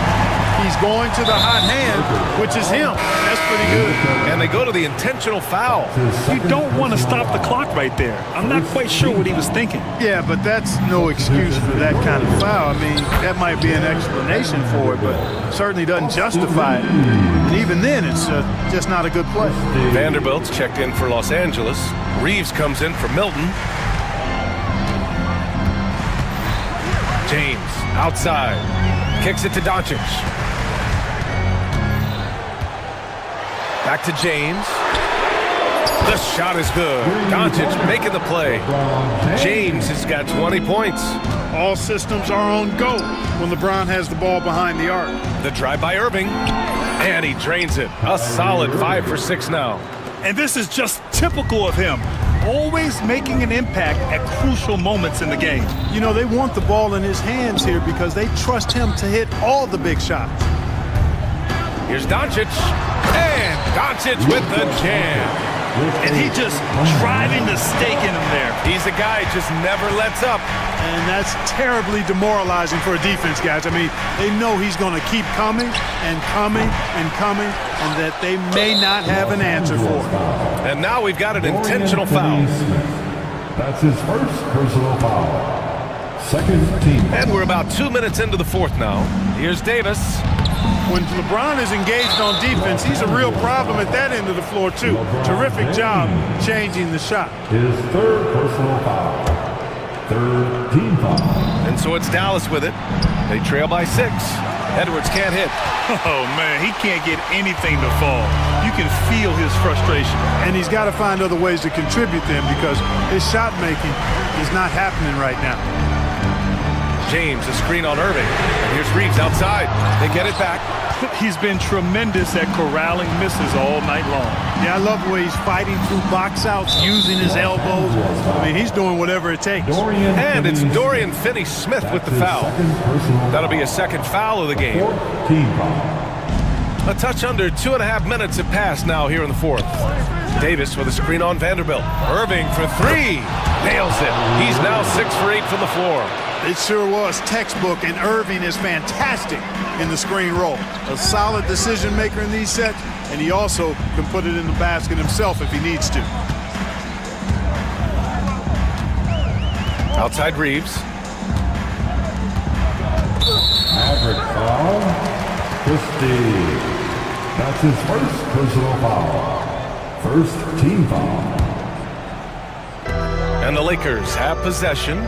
He's going to the hot hand, which is him. That's pretty good. And they go to the intentional foul. You don't want to stop the clock right there. I'm not quite sure what he was thinking. Yeah, but that's no excuse for that kind of foul. I mean, that might be an explanation for it, but certainly doesn't justify it. And even then, it's just not a good play. Vanderbilt's checked in for Los Angeles. Reeves comes in for Milton. James outside. Kicks it to Doncic. Back to James. The shot is good. Doncic making the play. James has got 20 points. All systems are on go when LeBron has the ball behind the arc. The drive by Irving. And he drains it. A solid 5 for 6 now. And this is just typical of him. Always making an impact at crucial moments in the game. You know, they want the ball in his hands here because they trust him to hit all the big shots. Here's Doncic. And Doncic with the jam. And he just driving the stake in him there. He's a guy who just never lets up. And that's terribly demoralizing for a defense, guys. I mean, they know he's going to keep coming and coming and coming, and that they may not have an answer for it. And now we've got an intentional foul. That's his first personal foul. Second team. And we're about 2 minutes into the fourth now. Here's Davis. When LeBron is engaged on defense, he's a real problem at that end of the floor, too. Terrific job changing the shot. His third personal foul. Third team foul. And so it's Dallas with it. They trail by 6. Edwards can't hit. Oh, man, he can't get anything to fall. You can feel his frustration. And he's got to find other ways to contribute them because his shot making is not happening right now. James, a screen on Irving. And here's Reeves outside. They get it back. He's been tremendous at corralling misses all night long. Yeah, I love the way he's fighting through box outs, using his elbows. I mean, he's doing whatever it takes. And it's Dorian Finney-Smith with the foul. That'll be a second foul of the game. A touch under 2.5 minutes have passed now here in the fourth. Davis with a screen on Vanderbilt. Irving for 3. Nails it. He's now 6 for 8 from the floor. It sure was textbook, and Irving is fantastic in the screen roll. A solid decision maker in these sets, and he also can put it in the basket himself if he needs to. Outside Reeves. Maverick foul. Christie. That's his first personal foul. First team foul. And the Lakers have possession.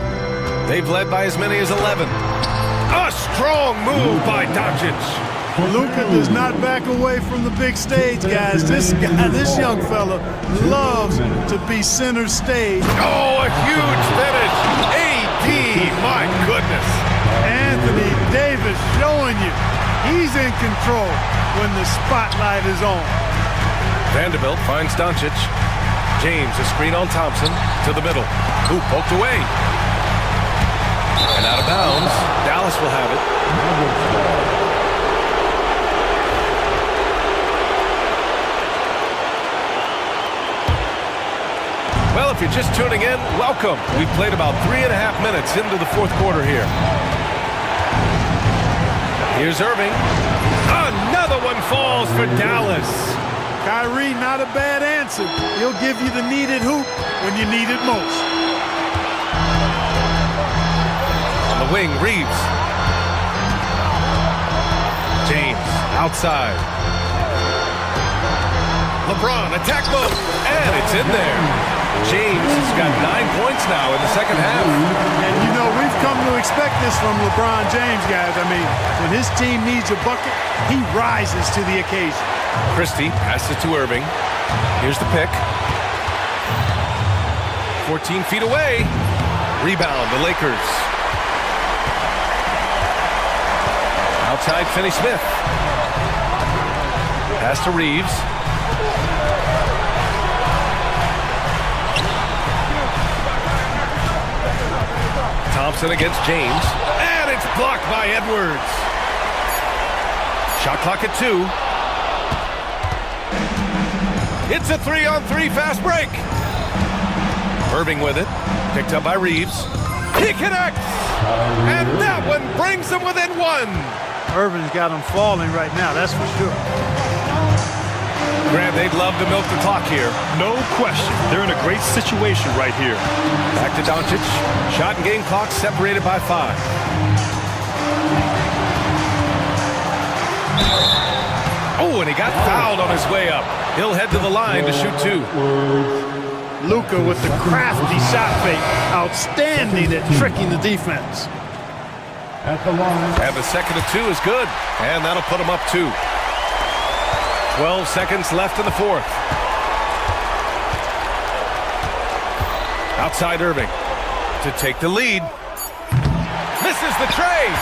They've led by as many as 11. A strong move by Doncic. Luka does not back away from the big stage, guys. This guy, this young fella, loves to be center stage. Oh, a huge finish. AD, my goodness. Anthony Davis showing you he's in control when the spotlight is on. Vanderbilt finds Doncic. James, a screen on Thompson to the middle. Ooh, poked away. And out of bounds. Dallas will have it. Well, if you're just tuning in, welcome. We've played about 3.5 minutes into the fourth quarter here. Here's Irving. Another one falls for Dallas. Kyrie, not a bad answer. He'll give you the needed hoop when you need it most. On the wing, Reeves. James, outside. LeBron, attack mode, and it's in there. James has got 9 points now in the second half. And you know, we've come to expect this from LeBron James, guys. I mean, when his team needs a bucket, he rises to the occasion. Christie passes it to Irving. Here's the pick. 14 feet away. Rebound, the Lakers. Outside, Finney-Smith. Pass to Reeves. Thompson against James. And it's blocked by Edwards. Shot clock at 2. It's a 3-on-3 fast break. Irving with it. Picked up by Reeves. He connects. And that one brings them within 1. Irving's got him falling right now, that's for sure. Grant, they'd love to milk the clock here. No question. They're in a great situation right here. Back to Doncic. Shot and game clock separated by 5. Oh, and he got fouled on his way up. He'll head to the line to shoot 2. Luka with the crafty shot fake. Outstanding at tricking the defense. At the line. And the second of 2 is good. And that'll put him up 2. 12 seconds left in the fourth. Outside Irving to take the lead. Misses the tray.